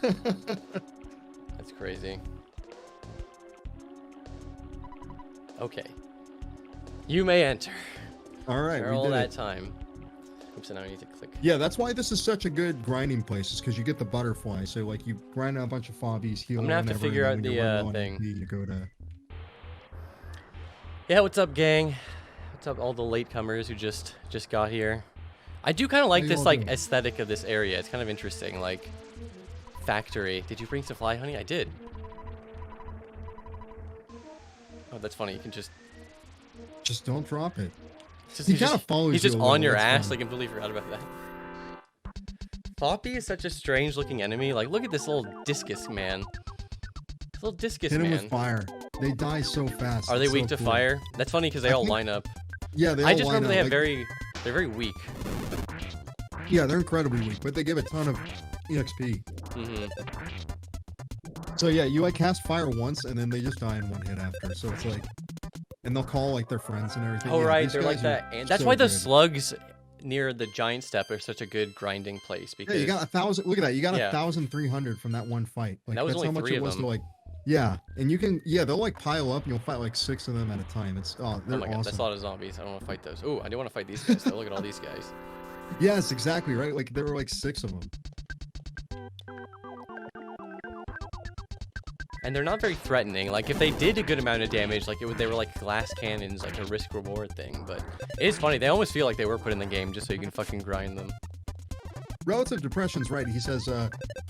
That's crazy. Okay. You may enter. All right, For we all did that it. time. Oops, and now I need to click. Yeah, that's why this is such a good grinding place, is because you get the butterfly. So like you grind out a bunch of fobbies, heal. I'm gonna have to whenever, figure and out then when you're the, running on thing. MP, you go to. Yeah, what's up, gang? What's up, all the latecomers who just got here? I do kind of like you this all like doing? aesthetic of this area. It's kind of interesting. Like factory. Did you bring some fly honey? I did. Oh, that's funny. You can just. Just don't drop it. Just, He he's kinda just, follows he's you just a on little, your that's ass. fine. Like, I completely forgot about that. Floppy is such a strange looking enemy. Like, look at this little discus man. This little discus Hit him man. with fire. They die so fast. Are they It's weak so to cool. fire? That's funny because they I all think- line up. Yeah, they all I just line remember they up, have like- they're very weak. Yeah, they're incredibly weak, but they give a ton of EXP. Mm-hmm. So yeah, you like cast fire once, and then they just die in one hit after. So it's like, and they'll call like their friends and everything. Oh Yeah, right, these they're like guys are that. And that's so why the good. slugs near the giant step are such a good grinding place Yeah, because you got 1,000. Look at that. You got Yeah. 1,300 from that one fight. Like That was that's only how much 3 it of was to them. like. Yeah, and you can. Yeah, they'll like pile up, and you'll fight like 6 of them at a time. It's they're oh my god, that's awesome. a lot of zombies. I don't want to fight those. Oh, I do want to fight these guys. Though. Look at all these guys. Yes, exactly right. Like there were like 6 of them. And they're not very threatening. Like if they did a good amount of damage, like they were like glass cannons, like a risk reward thing. But it is funny. They almost feel like they were put in the game just so you can fucking grind them. Relative Depression's right. He says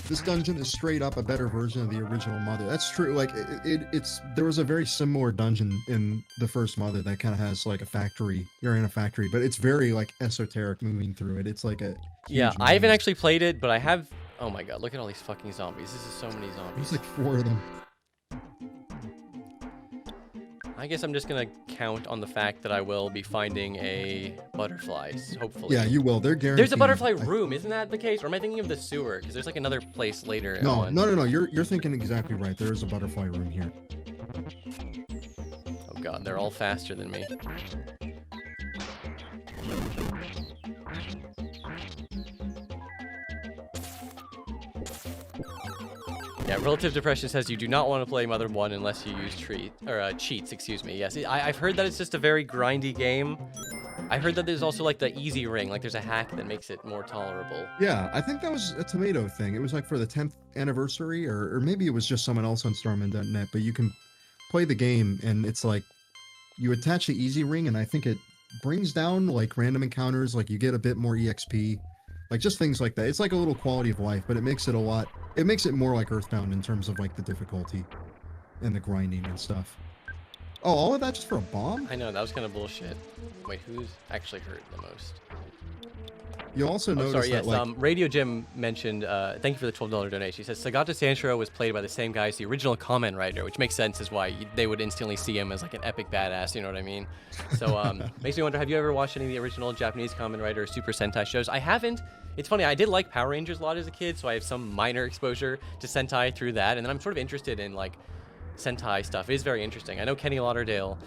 this dungeon is straight up a better version of the original Mother. That's true. Like it's there was a very similar dungeon in the first Mother that kind of has like a factory. You're in a factory, but it's very like esoteric moving through it. It's like a Yeah, huge I haven't maze. actually played it, but I have. Oh my god, look at all these fucking zombies. This is so many There's zombies. like 4 of them. I guess I'm just gonna count on the fact that I will be finding a butterfly, hopefully. Yeah, you will. They're guaranteed. There's a butterfly room, isn't that the case? Or am I thinking of the sewer? Because there's like another place later No, on. no. You're thinking exactly right. There is a butterfly room here. Oh god, they're all faster than me. Yeah, Relative Depression says you do not want to play Mother 1 unless you use cheats, excuse me. Yes, I've heard that it's just a very grindy game. I heard that there's also like the easy ring, like there's a hack that makes it more tolerable. Yeah, I think that was a tomato thing. It was like for the 10th anniversary, or maybe it was just someone else on Starman.net, but you can play the game and it's like you attach the easy ring and I think it brings down like random encounters, like you get a bit more EXP, like just things like that. It's like a little quality of life, but it makes it more like Earthbound in terms of like the difficulty and the grinding and stuff. Oh, all of that just for a bomb? I know, that was kind of bullshit. Wait, who's actually hurt the most? You also Oh, notice sorry, yes. that like Radio Jim mentioned, thank you for the $12 donation. He says, Sagata Sanshiro was played by the same guy as the original Kamen Rider, which makes sense as why they would instantly see him as like an epic badass, you know what I mean? So, makes me wonder, have you ever watched any of the original Japanese Kamen Rider or Super Sentai shows? I haven't. It's funny, I did like Power Rangers a lot as a kid, so I have some minor exposure to Sentai through that, and then I'm sort of interested in like Sentai stuff. It is very interesting. I know Kenny Lauderdale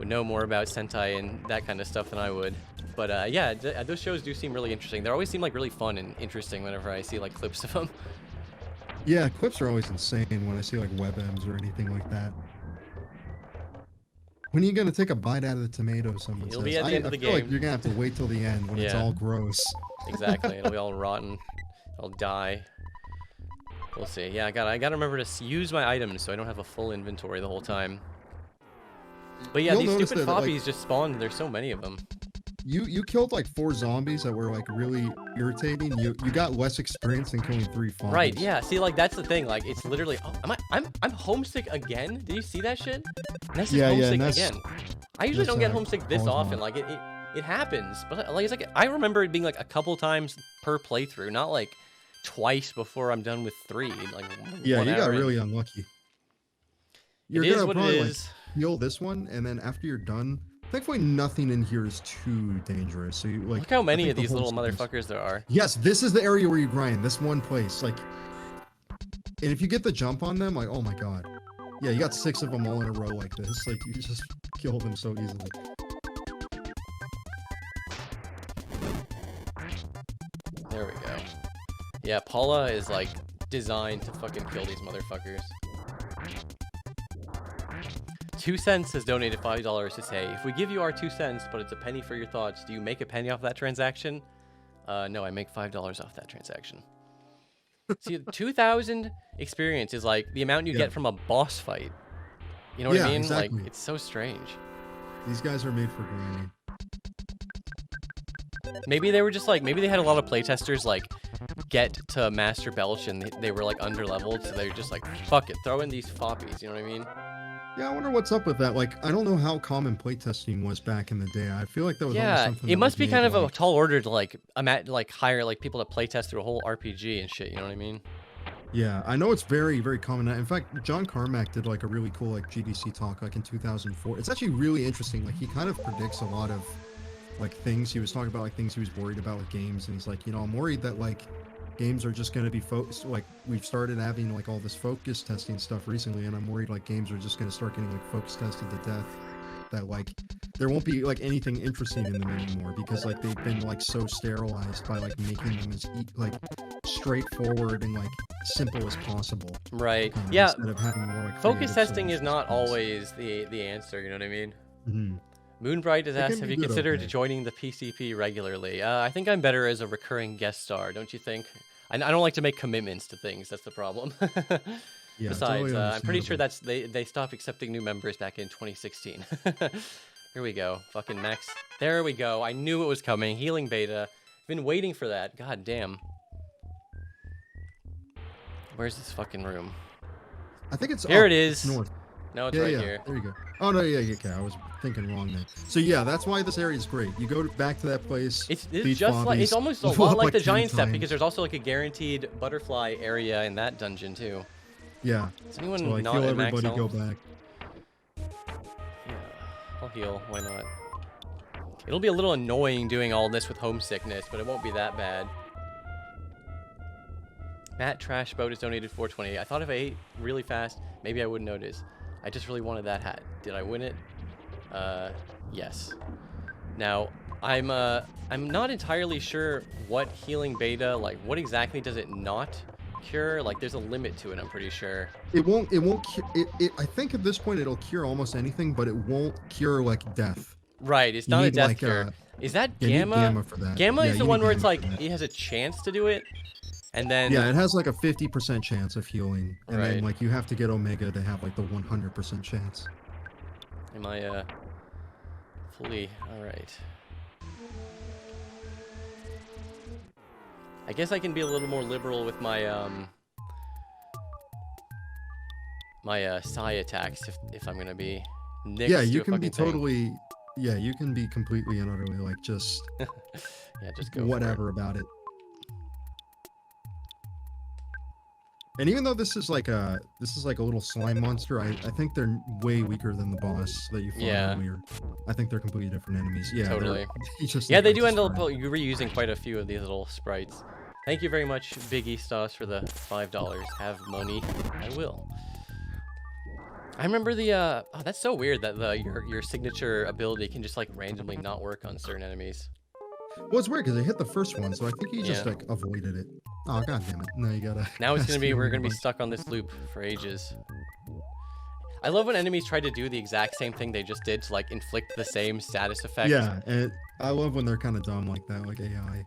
would know more about Sentai and that kind of stuff than I would. But yeah, those shows do seem really interesting. They always seem like really fun and interesting whenever I see like clips of them. yeah, clips are always insane when I see like WebMs or anything like that. When are you gonna take a bite out of the tomato? Someone You'll says. be at the end of the I feel like game. you're gonna have to wait till the end when it's Yeah. all gross. Exactly. It'll be all rotten. I'll die. We'll see. Yeah, I gotta remember to use my items so I don't have a full inventory the whole time. But yeah, You'll these notice stupid that, like- poppies just spawn. There's so many of them. You killed like 4 zombies that were like really irritating. You got less experience than killing 3 fawns. Right, yeah. See, like, that's the thing. Like, it's literally... Oh, I'm homesick again? Did you see that shit? Ness is homesick again. I usually don't get homesick this often. Like, it happens. But, like, it's like... I remember it being, like, a couple times per playthrough. Not, like, twice before I'm done with 3. Like, yeah, you got really unlucky. You're it is gonna what probably, it is. like, heal this one, and then after you're done... Thankfully, nothing in here is too dangerous. So you like look how many of these little motherfuckers there are. Yes, this is the area where you grind. This one place, like, and if you get the jump on them, like, oh my god, yeah, you got 6 of them all in a row like this. Like, you just kill them so easily. There we go. Yeah, Paula is like designed to fucking kill these motherfuckers. 2 cents has donated $5 to say, if we give you our 2 cents, but it's a penny for your thoughts, do you make a penny off that transaction? No, I make $5 off that transaction. See, 2,000 experience is like the amount you get from a boss fight. You know what I mean? Exactly. Like, it's so strange. These guys are made for grinding. Maybe they were just like, maybe they had a lot of playtesters like get to Master Belch and they were like under-leveled, so they were just like, fuck it, throw in these foppies, you know what I mean? Yeah, I wonder what's up with that. Like, I don't know how common playtesting was back in the day. I feel like that was almost something it must be kind of a tall order to like hire like people to playtest through a whole RPG and shit. You know what I mean? Yeah, I know it's very, very common. In fact, John Carmack did like a really cool like GDC talk like in 2004. It's actually really interesting. Like, he kind of predicts a lot of like things. He was talking about like things he was worried about with games, and he's like, you know, I'm worried that like games are just going to be focused. Like, we've started having like all this focus testing stuff recently, and I'm worried like games are just going to start getting like focus tested to death, that like there won't be like anything interesting in them anymore, because like they've been like so sterilized by like making them as like straightforward and like simple as possible. Right. Yeah. Instead of having more like focus testing is not always the answer. You know what I mean? Mm-hmm. Moonbright has asked, have you considered joining the PCP regularly? I think I'm better as a recurring guest star, don't you think? I don't like to make commitments to things. That's the problem. Yeah, besides, I'm pretty sure that's they stopped accepting new members back in 2016. Here we go. Fucking Max. There we go. I knew it was coming. Healing beta. Been waiting for that. God damn. Where's this fucking room? I think it's here. Up. It is. It's north. No, it's right here. There you go. Oh no, yeah, okay. I was thinking wrong then. So yeah, that's why this area is great. You go back to that place. It's just like, it's almost a lot like the giant step, because there's also like a guaranteed butterfly area in that dungeon too. Yeah. Is anyone so, like, not at max everybody health? go back. Yeah, I'll heal. Why not? It'll be a little annoying doing all this with homesickness, but it won't be that bad. Matt Trashboat has donated $4.20. I thought if I ate really fast, maybe I wouldn't notice. I just really wanted that hat. Did I win it? Yes. Now, I'm not entirely sure what healing beta, like, what exactly does it not cure? Like, there's a limit to it, I'm pretty sure. It won't cure, I think at this point it'll cure almost anything, but it won't cure, like, death. Right, it's not a death like, cure. Is that you Gamma? need Gamma for that. Gamma Yeah, is the you one need where it's Gamma like, for that. it has a chance to do it, and then... Yeah, it has like a 50% chance of healing, and Right. then like you have to get Omega to have like the 100% chance. Am I, fully... Alright. I guess I can be a little more liberal with my, my, psi attacks if I'm gonna be next Yeah, to you a can be fucking thing. totally... Yeah, you can be completely and utterly like just... Yeah, just go whatever about it. And even though this is like a little slime monster, I think they're way weaker than the boss that you fought earlier. I think they're completely different enemies. Yeah, totally. Just Yeah, they do end up reusing quite a few of these little sprites. Thank you very much, Biggie Stas, for the $5. Have money. I will. I remember the, oh, that's so weird that your signature ability can just, like, randomly not work on certain enemies. Well, it's weird because I hit the first one, so I think he just, like, avoided it. Oh, god damn it. No, you gotta... Now it's gonna be, we're gonna be stuck on this loop for ages. I love when enemies try to do the exact same thing they just did to, like, inflict the same status effect. Yeah, and I love when they're kind of dumb like that, like AI.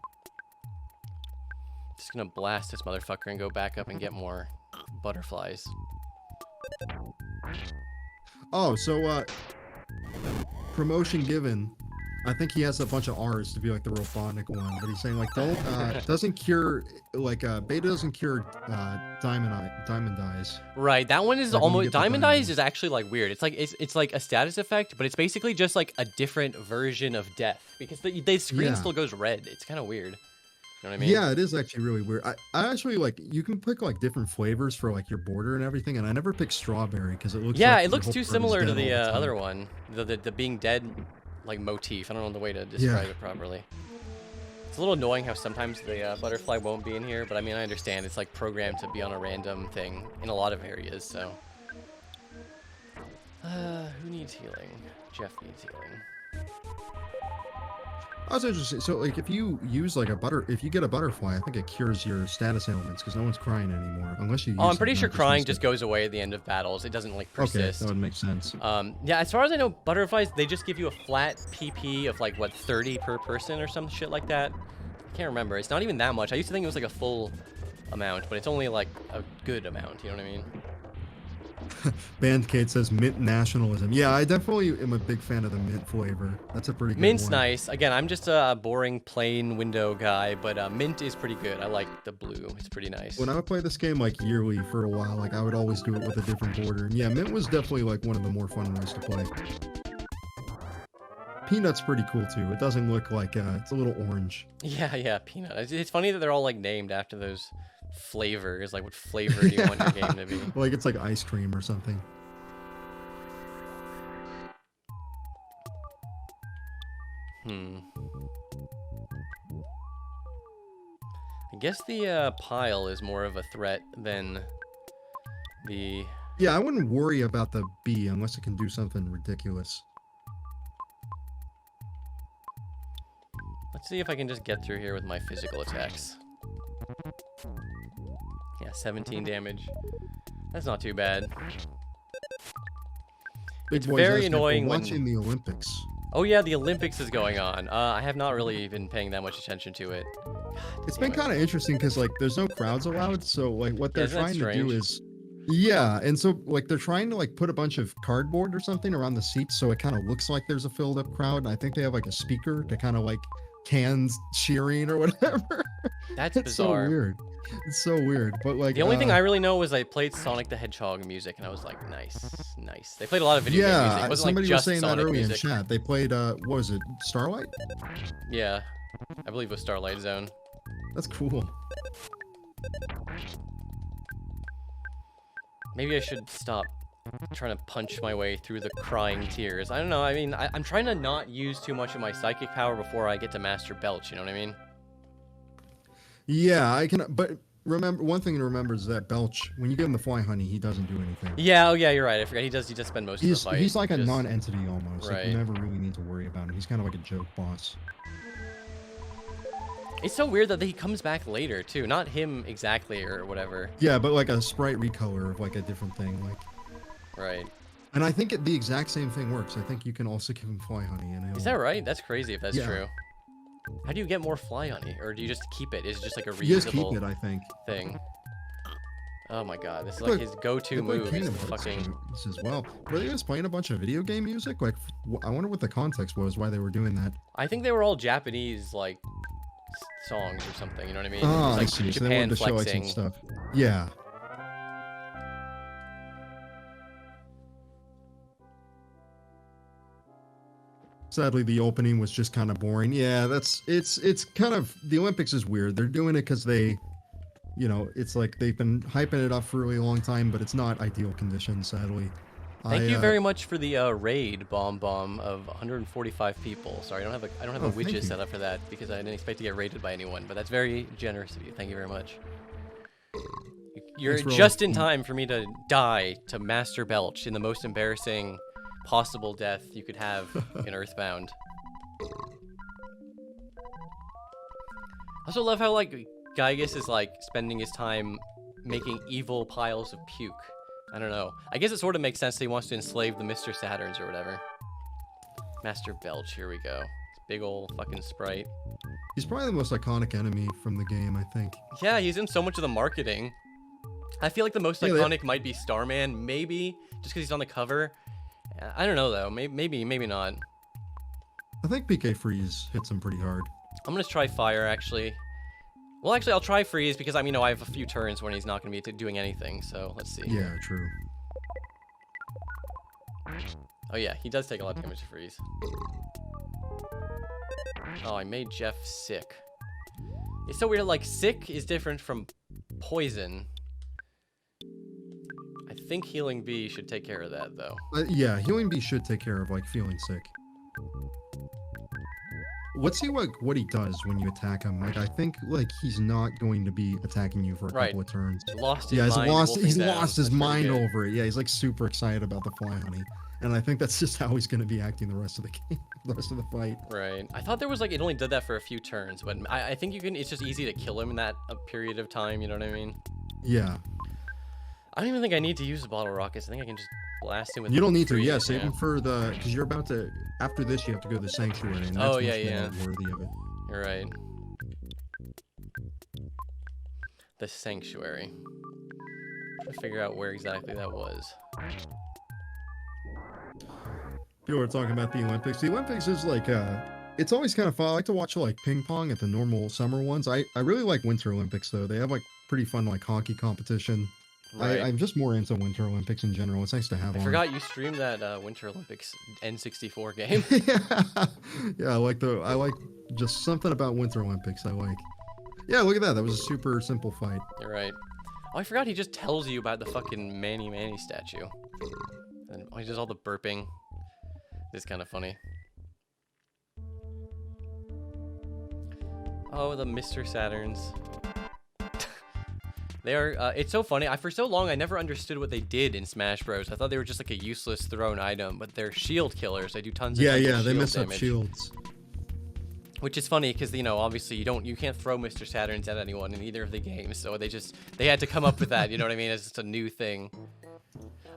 Just gonna blast this motherfucker and go back up and get more butterflies. Oh, so, promotion given. I think he has a bunch of R's to be like the robotic one, but he's saying like don't doesn't cure like beta doesn't cure diamond eyes. Right, that one is Like when you almost get the Diamond Eyes diamonds. is actually like weird. It's like a status effect, but it's basically just like a different version of death because the screen Yeah. still goes red. It's kind of weird. You know what I mean? Yeah, it is actually really weird. I actually like you can pick like different flavors for like your border and everything, and I never picked strawberry because it looks Yeah, like it your looks whole too part is similar to dead the all time. other one, the being dead like motif. I don't know the way to describe it properly. It's a little annoying how sometimes the butterfly won't be in here, but I mean I understand it's like programmed to be on a random thing in a lot of areas. So, who needs healing? Jeff needs healing. That's interesting. So like if you use like if you get a butterfly, I think it cures your status ailments because no one's crying anymore unless you. Oh, use I'm pretty it, sure not crying use just it. goes away at the end of battles. It doesn't like Okay, persist. that would make sense. Yeah, as far as I know, butterflies, they just give you a flat PP of like, what, 30 per person or some shit like that? I can't remember. It's not even that much. I used to think it was like a full amount, but it's only like a good amount, you know what I mean? Bandcade says mint nationalism. Yeah, I definitely am a big fan of the mint flavor. That's a pretty good Mint's one. nice. Again, I'm just a boring plain window guy, but mint is pretty good. I like the blue. It's pretty nice. When I would play this game like yearly for a while, like I would always do it with a different border. And yeah, mint was definitely like one of the more fun ones to play. Peanut's pretty cool too. It doesn't look like it's a little orange. Yeah, peanut. It's funny that they're all like named after those flavors. Like, what flavor do you want your game to be? Like it's like ice cream or something. I guess the pile is more of a threat than the... Yeah, I wouldn't worry about the bee unless it can do something ridiculous. Let's see if I can just get through here with my physical attacks. Yeah, 17 damage. That's not too bad. Big It's boy's very asking if we're annoying when... watching the Olympics. Oh yeah, the Olympics is going on. I have not really been paying that much attention to it. It's been kind of interesting because like there's no crowds allowed, so like what they're Isn't that trying to do strange? is, yeah, and so like they're trying to like put a bunch of cardboard or something around the seats so it kind of looks like there's a filled up crowd. And I think they have like a speaker to kind of like cans cheering or whatever. That's It's so bizarre. weird. It's so weird, but like The only thing I really know was I played Sonic the Hedgehog music, and I was like, nice. They played a lot of video game music. yeah, It wasn't somebody like was just saying that Sonic earlier music. in chat. They played what was it, Starlight? Yeah, I believe it was Starlight Zone. That's cool. Maybe I should stop trying to punch my way through the crying tears. I don't know. I mean, I'm trying to not use too much of my psychic power before I get to Master Belch. You know what I mean? Yeah, I can, but remember one thing to remember is that Belch, when you give him the fly honey, he doesn't do anything. Yeah. Oh, yeah. You're right. I forgot. He does spend most of the fight. He's like a just- non-entity almost. Like Right. you never really need to worry about him. He's kind of like a joke boss. It's so weird that he comes back later too. Not him exactly or whatever. Yeah, but like a sprite recolor of like a different thing. Like, Right. and I think the exact same thing works. I think you can also give him fly honey. And Is that right? That's crazy if that's Yeah. true. How do you get more fly honey? Or do you just keep it? Is it just like a You just reusable keep it, I think. thing? Oh my god, this is Look, like his go-to They play move is Kingdom the Hearts fucking... games as well. Were they just playing a bunch of video game music? Like, I wonder what the context was, why they were doing that. I think they were all Japanese, like, songs or something, you know what I mean? It Ah, was, I like see. So they Japan wanted to show like flexing. some stuff. Yeah. Sadly, the opening was just kind of boring. Yeah, it's kind of, the Olympics is weird. They're doing it because they, you know, it's like they've been hyping it up for a really long time, but it's not ideal conditions, sadly. Thank you very much for the raid bomb of 145 people. Sorry, I don't have a Oh, thank widget you. set up for that because I didn't expect to get raided by anyone, but that's very generous of you. Thank you very much. You're Thanks for all just the- in time for me to die to Master Belch in the most embarrassing possible death you could have in Earthbound. I also love how, like, Gygus is, like, spending his time making evil piles of puke. I don't know. I guess it sort of makes sense that he wants to enslave the Mr. Saturns or whatever. Master Belch, here we go. Big ol' fucking sprite. He's probably the most iconic enemy from the game, I think. Yeah, he's in so much of the marketing. I feel like the most Yeah, iconic might be Starman, maybe, just because he's on the cover. I don't know, though. Maybe not. I think PK Freeze hits him pretty hard. I'm gonna try fire, actually. Well, actually, I'll try freeze because I have a few turns when he's not gonna be doing anything. So let's see. Yeah, true. Oh yeah, he does take a lot of damage to freeze. Oh, I made Jeff sick. It's so weird. Like sick is different from poison. I think healing B should take care of that though. Yeah, healing B should take care of like feeling sick. Let's see what he does when you attack him. Like I think like he's not going to be attacking you for a couple of turns. Lost his mind he's lost his mind good. over it. Yeah, he's like super excited about the fly honey. And I think that's just how he's going to be acting the rest of the game, the rest of the fight. Right. I thought there was like it only did that for a few turns, but I think you can. It's just easy to kill him in that period of time. You know what I mean? Yeah. I don't even think I need to use the bottle rockets. I think I can just blast him with. You don't need to. Yeah, save him for the because you're about to. After this, you have to go to the sanctuary. And that's much more worthy of it. You're right. The sanctuary. Trying to figure out where exactly that was. People are talking about the Olympics. The Olympics is like, it's always kind of fun. I like to watch like ping pong at the normal summer ones. I really like Winter Olympics though. They have like pretty fun like hockey competition. Right. I'm just more into Winter Olympics in general. It's nice to have. I forgot you streamed that Winter Olympics N64 game. Yeah, I like just something about Winter Olympics. I like. Yeah, look at that. That was a super simple fight. You're right. Oh, I forgot he just tells you about the fucking Manny statue. And he does all the burping. It's kind of funny. Oh, the Mr. Saturns. They are, it's so funny. For so long, I never understood what they did in Smash Bros. I thought they were just like a useless thrown item, but they're shield killers. They do tons of they shield mess damage. up shields. Which is funny because, you know, obviously you can't throw Mr. Saturns at anyone in either of the games. So they had to come up with that, you know what I mean? It's just a new thing.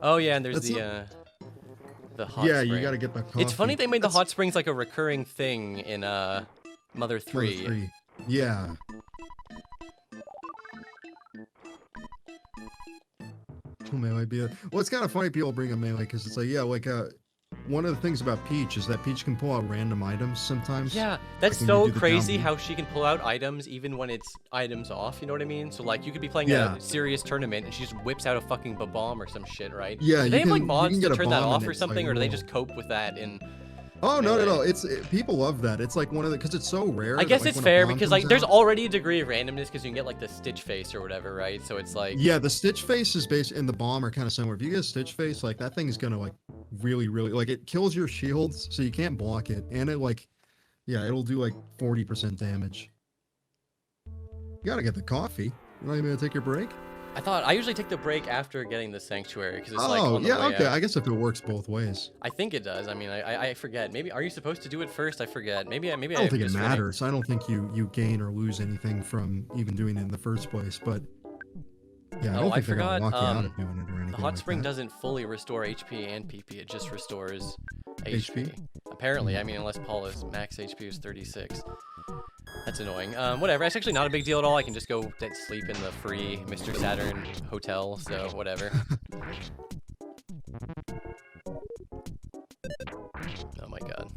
Oh yeah, and there's the hot spring. You gotta get the coffee. It's funny they made the hot springs like a recurring thing in Mother 3. Mother 3. Yeah. Melee be well, it's kind of funny people bring up melee because it's like, yeah, like one of the things about Peach is that Peach can pull out random items sometimes. Yeah, that's like so crazy how she can pull out items even when it's items off, you know what I mean? So like you could be playing a serious tournament and she just whips out a fucking bomb or some shit, right? Yeah, do they have like mods to turn that off or something, or do they just cope with that in Oh, no. People love that. It's like one of the, because it's so rare. I guess it's fair because like there's already a degree of randomness because you can get like the Stitch face or whatever, right? So it's like. Yeah, the Stitch face is based and the bomb are kind of similar. If you get a Stitch face, like that thing's going to like really, like it kills your shields so you can't block it. And it like, yeah, it'll do like 40% damage. You got to get the coffee. You're not even going to take your break? I usually take the break after getting the sanctuary because it's like on the way okay. out. I guess if it works both ways. I think it does. I mean, I forget. Maybe are you supposed to do it first? I forget. Maybe I don't think it matters. I don't think you gain or lose anything from even doing it in the first place. But yeah, I don't think they're gonna lock you out of doing it or anything. The hot spring doesn't fully restore HP and PP. It just restores HP. Apparently, I mean, unless Paula's max HP is 36. That's annoying. Whatever. It's actually not a big deal at all. I can just go sleep in the free Mr. Saturn hotel, so whatever. Oh my god.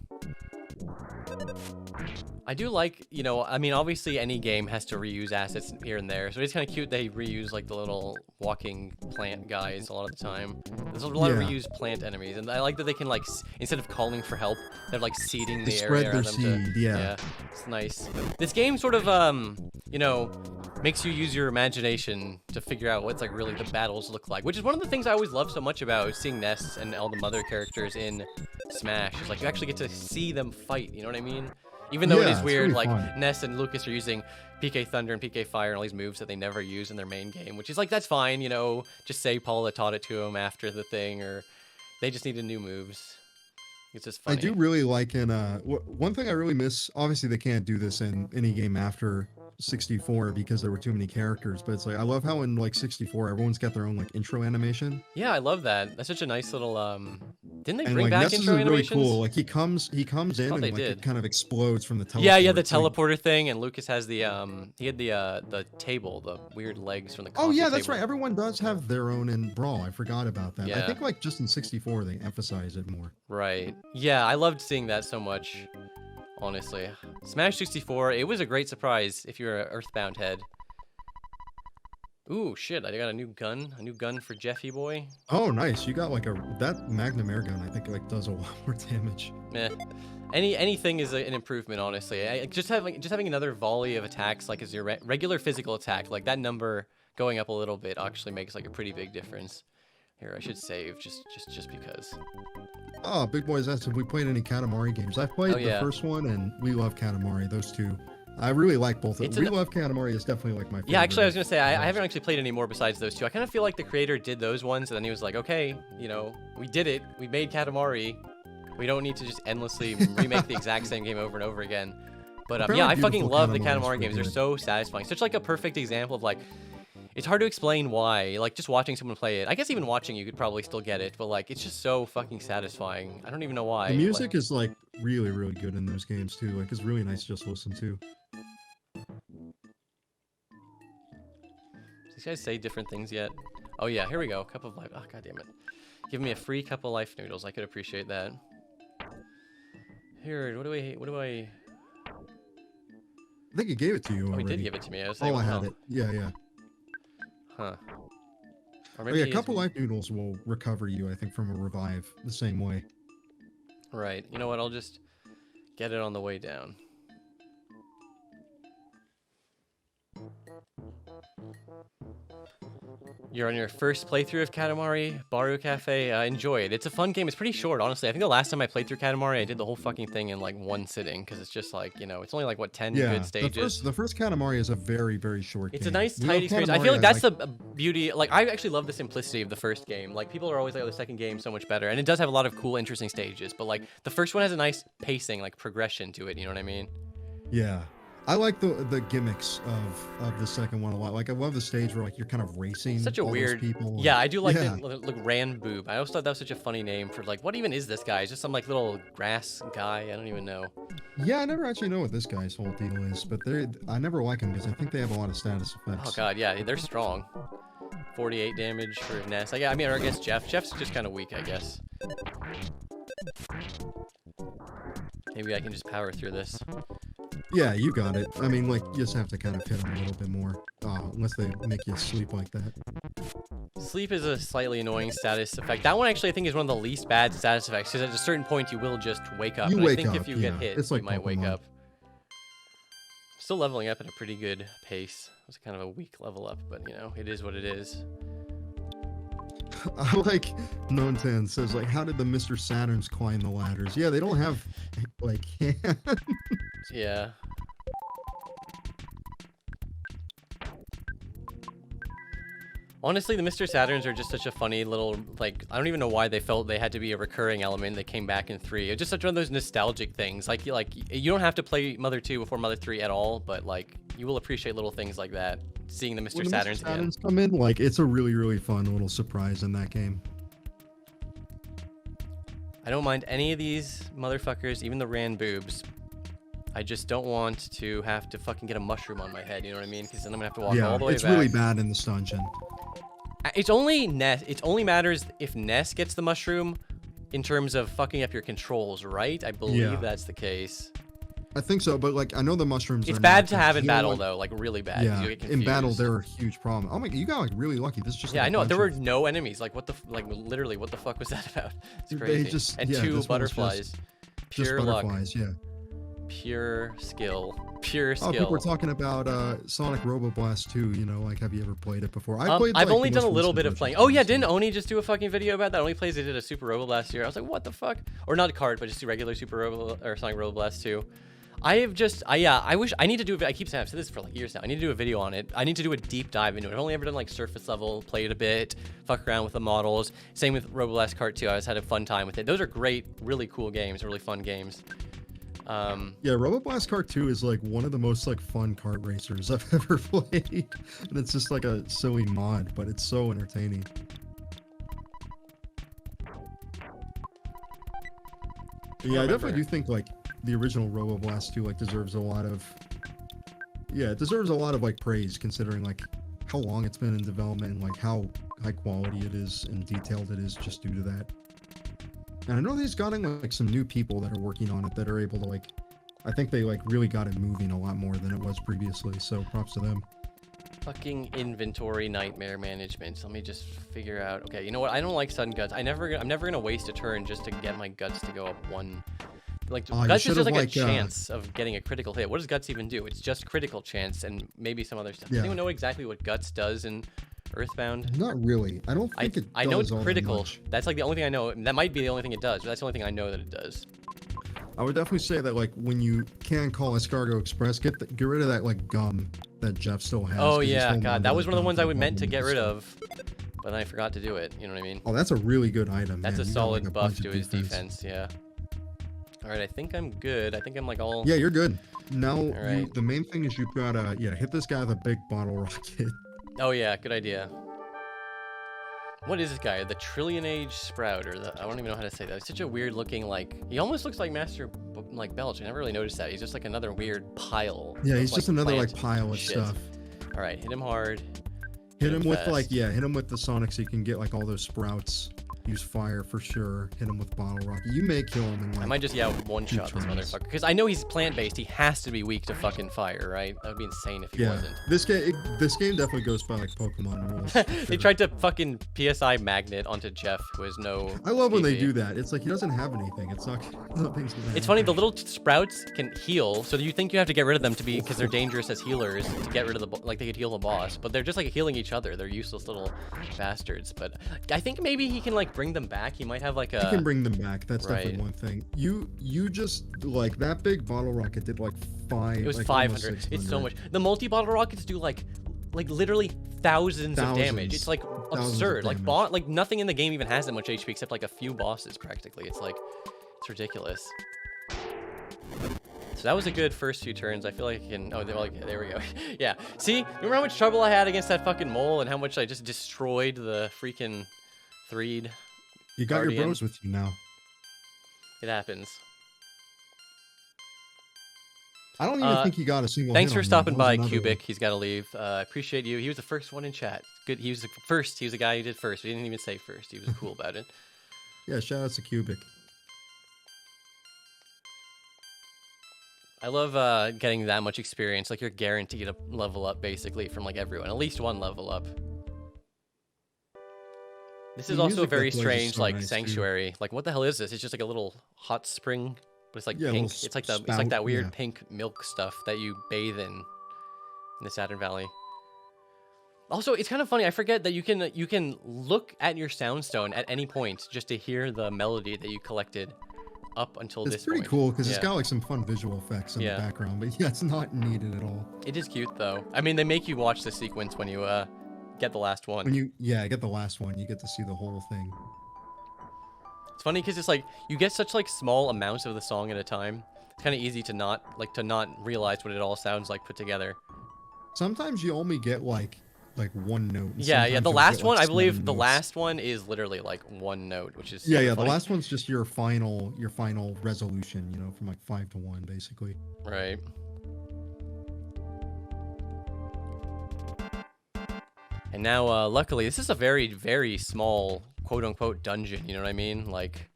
I do like, you know, I mean, obviously any game has to reuse assets here and there, so it's kind of cute they reuse, like, the little walking plant guys a lot of the time. There's a lot of reused plant enemies, and I like that they can, like, instead of calling for help, they're, like, seeding the area around them. Yeah, it's nice. This game sort of, you know, makes you use your imagination to figure out what's, like, really the battles look like, which is one of the things I always love so much about seeing Ness and all the mother characters in Smash. Is like, you actually get to see them fight, you know what I mean? Even though it is weird, like, Ness and Lucas are using PK Thunder and PK Fire and all these moves that they never use in their main game, which is like, that's fine, you know, just say Paula taught it to him after the thing, or they just needed new moves. It's just funny. I do really like in, one thing I really miss, obviously they can't do this in any game after 64 because there were too many characters, but it's like, I love how in like 64, everyone's got their own like intro animation. Yeah, I love that. That's such a nice little, Didn't they And bring like back Ness is intro really animations? cool. Like he comes in thought and they like did. it kind of explodes from the teleport. Yeah, the Like, teleporter thing, and Lucas has the he had the table, the weird legs from the oh console yeah, that's table. right. Everyone does have their own in Brawl. I forgot about that. I Yeah. think like just in 64 they emphasize it more. Right. Yeah, I loved seeing that so much. Honestly, Smash 64. It was a great surprise if you're an Earthbound head. Ooh, shit! I got a new gun for Jeffy boy. Oh, nice. You got like that Magnum air gun. I think like does a lot more damage. Meh. Anything is an improvement, honestly. Just having another volley of attacks like as your regular physical attack, like that number going up a little bit actually makes like a pretty big difference. Here, I should save just because. Oh, Big Boys asked if we played any Katamari games. I've played the first one, and we love Katamari. Those two. I really like both of them. We Love Katamari is definitely like my favorite. Yeah, actually, I was going to say, I haven't actually played any more besides those two. I kind of feel like the creator did those ones, and then he was like, okay, you know, we did it. We made Katamari. We don't need to just endlessly remake the exact same game over and over again. But yeah, I fucking love the Katamari games. They're so satisfying. Such like a perfect example of like, it's hard to explain why. Like just watching someone play it. I guess even watching you could probably still get it, but like it's just so fucking satisfying. I don't even know why. The music is like really, really good in those games too. Like it's really nice to just listen to. Did these guys say different things yet? Oh yeah, here we go. Cup of life. Oh god damn it. Give me a free cup of life noodles. I could appreciate that. Here, what do I I think he gave it to you already. Oh, he did give it to me. I was saying, I had it. Yeah. Huh. Or maybe a couple life noodles will recover you, I think, from a revive the same way. Right. You know what? I'll just get it on the way down. You're on your first playthrough of Katamari, Baru Cafe. Enjoy it. It's a fun game. It's pretty short, honestly. I think the last time I played through Katamari, I did the whole fucking thing in like one sitting because it's just like, you know, it's only like what 10 good stages. The first Katamari is a very, very short game. It's a nice, tight experience. I feel like that's the beauty. Like, I actually love the simplicity of the first game. Like, people are always like, oh, the second game so much better, and it does have a lot of cool, interesting stages. But like, the first one has a nice pacing, like progression to it. You know what I mean? Yeah. I like the gimmicks of the second one a lot. Like I love the stage where like you're kind of racing. Such a weird people. Yeah, I do like the look Ranboob. I also thought that was such a funny name for like what even is this guy? Is just some like little grass guy? I don't even know. Yeah, I never actually know what this guy's whole deal is, but I never like him because I think they have a lot of status effects. Oh god, yeah, they're strong. 48 damage for Ness. I mean, or I guess Jeff. Jeff's just kind of weak, I guess. Maybe I can just power through this. Yeah, you got it. I mean, like, you just have to kind of hit them a little bit more. Unless they make you sleep like that. Sleep is a slightly annoying status effect. That one actually I think is one of the least bad status effects, because at a certain point you will just wake up. I think if you get hit, you might wake up. Still leveling up at a pretty good pace. It was kind of a weak level up, but you know, it is what it is. I like Nontan says, like, how did the Mr. Saturns climb the ladders? Yeah, they don't have, like, hands. Yeah. Honestly, the Mr. Saturns are just such a funny little, like, I don't even know why they felt they had to be a recurring element that came back in 3. It's just such one of those nostalgic things. Like you don't have to play Mother 2 before Mother 3 at all, but, like, you will appreciate little things like that. Seeing the Mr. Saturns again. Come in, like, it's a really, really fun little surprise in that game. I don't mind any of these motherfuckers, even the Ranboobs. I just don't want to have to fucking get a mushroom on my head, you know what I mean? Because then I'm gonna have to walk all the way back. Yeah, it's really bad in this dungeon. It's only Ness. It only matters if Ness gets the mushroom in terms of fucking up your controls, right? I believe that's the case. I think so, but like I know the mushrooms. It's bad to have in battle though, like really bad. Yeah, you get in battle they're a huge problem. Oh my, you got like really lucky. This is just I know there were no enemies. Like what the literally what the fuck was that about? It's crazy. And 2 butterflies. Pure luck. Yeah. Pure skill. Pure skill. Oh, people were talking about Sonic Roboblast 2, you know, like have you ever played it before? I've only done a little bit of playing. Oh yeah, didn't Oni just do a fucking video about that? Only plays they did a Super Roboblast year. I was like, what the fuck? Or not a card, but just a regular Super or Sonic Roboblast 2. I have just, I wish, I need to do, I keep saying, I've said this for like years now, I need to do a video on it. I need to do a deep dive into it. I've only ever done like surface level, played a bit, fuck around with the models. Same with Roboblast Kart 2, I just had a fun time with it. Those are great, really cool games, really fun games. Yeah, Roboblast Kart 2 is like one of the most like fun kart racers I've ever played. And it's just like a silly mod, but it's so entertaining. Yeah, I definitely do think like the original Roboblast 2 like deserves a lot of. Yeah, it deserves a lot of like praise considering like how long it's been in development and like how high quality it is and detailed it is just due to that. And I know they've gotten like some new people that are working on it that are able to like. I think they like really got it moving a lot more than it was previously. So props to them. Fucking inventory nightmare management. Let me just figure out. Okay, you know what? I don't like sudden guts. I'm never gonna waste a turn just to get my guts to go up one. Like guts is just like a chance of getting a critical hit. What does guts even do? It's just critical chance and maybe some other stuff. Does anyone know exactly what guts does in Earthbound? Not really. I don't think it. I know it's does all that critical. much. That's like the only thing I know. That might be the only thing it does, but that's the only thing I know that it does. I would definitely say that like when you can call Escargot Express, get rid of that like gum that Jeff still has. Oh 'cause he's yeah, holding God, onto that the was one of the gum ones for I would meant to bubbling get and rid stuff. of, but then I forgot to do it. You know what I mean? Oh, that's a really good item. That's man. a You got, solid like, buff bunch to of his defense. Yeah. All right, I think I'm good. I think I'm like all. Yeah, you're good. Now, right. the main thing is you've got to hit this guy with a big bottle rocket. Oh yeah, good idea. What is this guy? The Trillion Age Sprout, or the I don't even know how to say that. He's such a weird looking like. He almost looks like Master like Belch. I never really noticed that. He's just like another weird pile. Yeah, of, he's just another like plant pile of shit. stuff. All right, hit him hard. Hit him with fast. like hit him with the Sonic so you can get like all those sprouts. Use fire for sure. Hit him with bottle rocket. You may kill him in like. I might just one shot this turns. motherfucker because I know he's plant based. He has to be weak to fucking fire, right? That would be insane if he wasn't. This game definitely goes by like Pokemon rules. They tried to fucking PSI magnet onto Jeff, who has no. I love when they PP. do that. It's like he doesn't have anything. It's not. Nothing's gonna It's funny, the happen. little sprouts can heal, so you think you have to get rid of them to be because they're dangerous as healers to get rid of the like they could heal the boss, but they're just like healing each other. They're useless little bastards. But I think maybe he can like bring them back. He might have like a. You can bring them back. That's Right. definitely one thing. You just like that big bottle rocket did like 5. It was like, 500. almost It's so 600. much. The multi-bottle rockets do like literally thousands of damage. It's like Thousands of absurd. Like damage. like nothing in the game even has that much HP except like a few bosses practically. It's like it's ridiculous. So that was a good first few turns. I feel like I can. Oh, there we go. Yeah. See, you remember how much trouble I had against that fucking mole and how much I just destroyed the freaking Threed? You got Guardian. your bros with you now. It happens. I don't even think he got a single. Thanks hit for on you. stopping That was by, another Cubic. He's got to leave. Appreciate you. He was the first one in chat. Good. He was the first. He was the guy who did first. We didn't even say first. He was cool about it. Yeah, shout out to Cubic. I love getting that much experience. Like you're guaranteed a level up basically from like everyone. At least one level up. This is The also a music very that plays is strange so like nice, too. sanctuary. Like what the hell is this? It's just like a little hot spring, but it's like Yeah, a pink. little It's like it's like spout, that weird yeah. pink milk stuff that you bathe in the Saturn Valley. Also, it's kind of funny. I forget that you can look at your soundstone at any point just to hear the melody that you collected up until It's this pretty point. cool because it's Yeah. got like some fun visual effects in Yeah. the background, but yeah, it's not needed at all. It is cute though. I mean, they make you watch the sequence when you get the last one. When you get the last one, you get to see the whole thing. It's funny because it's like you get such like small amounts of the song at a time. It's kind of easy to not realize what it all sounds like put together. Sometimes you only get like one note. and Yeah, yeah. sometimes The you'll last get, one, like, I believe, 7 the notes. last one is literally like one note, which is Yeah, super the funny. last one's just your final resolution, you know, from like 5 to 1, basically. Right. And now, luckily, this is a very, very small, quote-unquote, dungeon, you know what I mean? Like,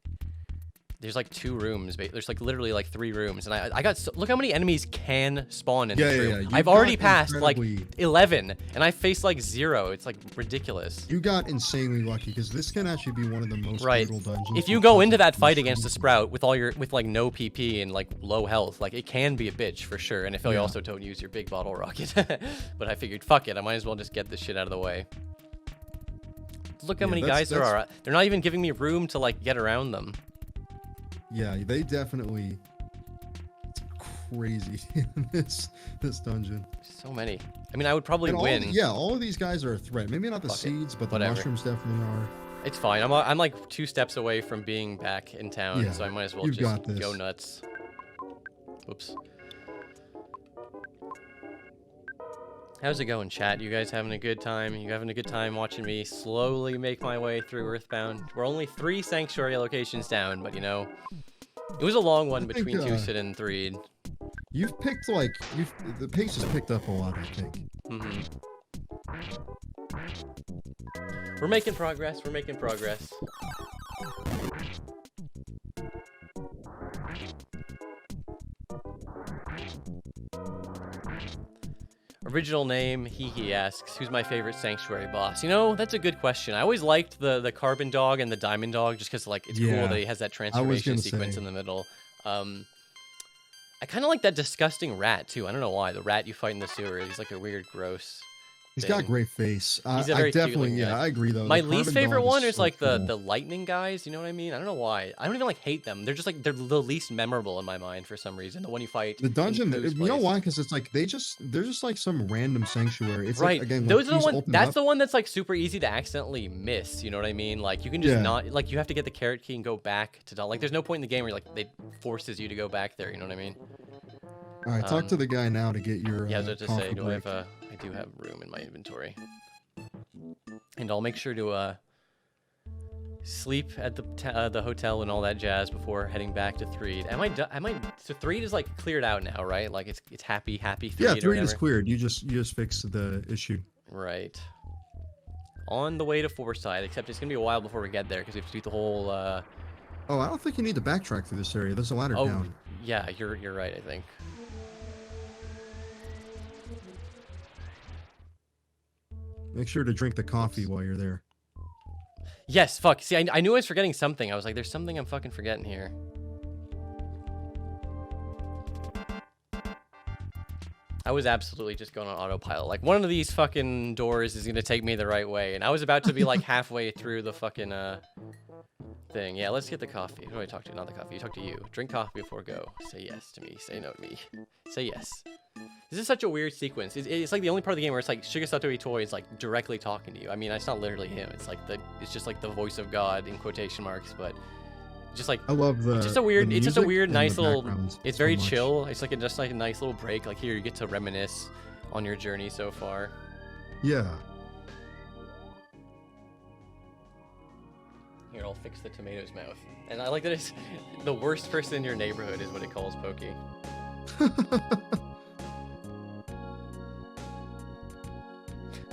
there's like 2 rooms. There's like literally like 3 rooms. And I got, look how many enemies can spawn in Yeah, this yeah, room. yeah. You've I've already got passed like incredibly- 11, and I faced like 0. It's like ridiculous. You got insanely lucky because this can actually be one of the most Right. brutal dungeons. If you you've go ever into that fight seen. against the Sprout with like no PP and like low health, like it can be a bitch for sure. And if you Yeah. also don't use your big bottle rocket. But I figured, fuck it, I might as well just get this shit out of the way. Look how Yeah, many that's- guys there are. They're not even giving me room to like get around them. Yeah, they definitely. It's crazy in this dungeon. So many. I mean, I would probably And win. all of these guys are a threat. Maybe not the Fuck it. seeds, but the Whatever. mushrooms definitely are. It's fine. I'm like 2 steps away from being back in town, Yeah, so I might as well you've just got this. go nuts. Whoops. How's it going, chat? You guys having a good time? You having a good time watching me slowly make my way through Earthbound? We're only 3 sanctuary locations down, but you know, It was a long one I think, between Tucson and Threed. You've picked the pace has picked up a lot, I think. Mm-hmm. We're making progress. We're making progress. Original name, he asks, who's my favorite Sanctuary boss? You know, that's a good question. I always liked the Carbon Dog and the Diamond Dog just because, like, it's cool that he has that transformation sequence in the middle. I kind of like that disgusting rat, too. I don't know why. The rat you fight in the sewer, he's like a weird, gross He's thing. got a great face. He's a very definitely, cute guy. I agree, though. My least favorite one is so like cool. the lightning guys, you know what I mean? I don't know why. I don't even like hate them. They're just like, they're the least memorable in my mind for some reason. The one you fight. The dungeon, in Pooh's you know place. why? Because it's like they're just like some random sanctuary. It's right. Like, again, Those like, are the one. That's up. the one that's like super easy to accidentally miss. You know what I mean? Like you can just not like you have to get the carrot key and go back to like. There's no point in the game where like they forces you to go back there. You know what I mean? All right, talk to the guy now to get your. Yeah, I was about to say, do I break. have I do have room in my inventory, and I'll make sure to sleep at the hotel and all that jazz before heading back to Threed. So Threed is like cleared out now, right? Like it's happy Threed. Yeah, Threed is cleared. You just fixed the issue. Right. On the way to Forsyth, except it's gonna be a while before we get there because we have to do the whole. Oh, I don't think you need to backtrack through this area. There's a ladder down. Yeah, you're right. I think. Make sure to drink the coffee while you're there. Yes, fuck. See, I knew I was forgetting something. I was like, there's something I'm fucking forgetting here. I was absolutely just going on autopilot. Like, one of these fucking doors is gonna take me the right way. And I was about to be, like, halfway through the fucking, thing. Yeah, let's get the coffee. Who do I talk to? Not the coffee. You talk to you. Drink coffee before go. Say yes to me. Say no to me. Say yes. This is such a weird sequence. It's like the only part of the game where it's like Shigesato Itoi is like directly talking to you. I mean, it's not literally him. It's like it's just like the voice of God in quotation marks, but just like I love the. It's just a weird. It's just a weird, nice little. It's very so chill. It's like just like a nice little break. Like here, you get to reminisce on your journey so far. Yeah. Here, I'll fix the tomato's mouth. And I like that it's the worst person in your neighborhood is what it calls Pokey.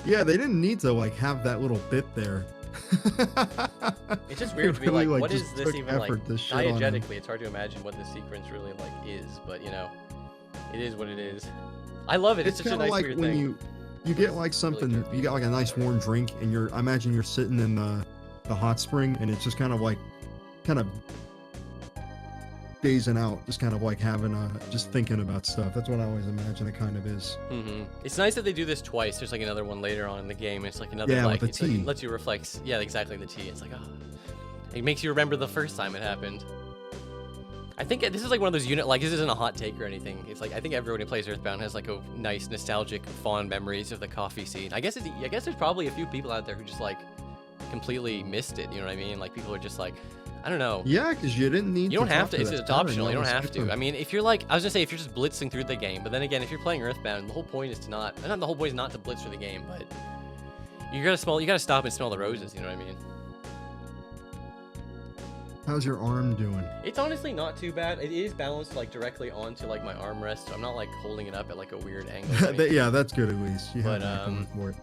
Yeah, they didn't need to like have that little bit there. It's just weird to be really, like, what is just this took even like? effort to shit on him. Diegetically, it's hard to imagine what this sequence really like is, but you know, it is what it is. I love it. It's such a nice like weird when thing. you get like something, Really you got like a nice warm drink, and I imagine you're sitting in the hot spring, and it's just kind of dazing out, just kind of like having just thinking about stuff. That's what I always imagine it kind of is. It's nice that they do this twice. There's like another one later on in the game. It's like another like with the tea. It lets you reflect. Yeah, exactly, the tea. It's like, oh, it makes you remember the first time it happened. I think this is like one of those like this isn't a hot take or anything. It's like I think everyone who plays Earthbound has like a nice nostalgic, fond memories of the coffee scene. I guess there's probably a few people out there who just like completely missed it. You know what I mean? Like people are just like, I don't know. Yeah, because you didn't need. You don't have to. It's that optional. You don't pattern. have to. I mean, if you're like, I was gonna say, if you're just blitzing through the game, but then again, if you're playing Earthbound, the whole point is to not the whole point is not to blitz through the game, but you gotta stop and smell the roses. You know what I mean? How's your arm doing? It's honestly not too bad. It is balanced like directly onto like my armrest, so I'm not like holding it up at like a weird angle. Yeah, that's good at least. You But, have that going for it.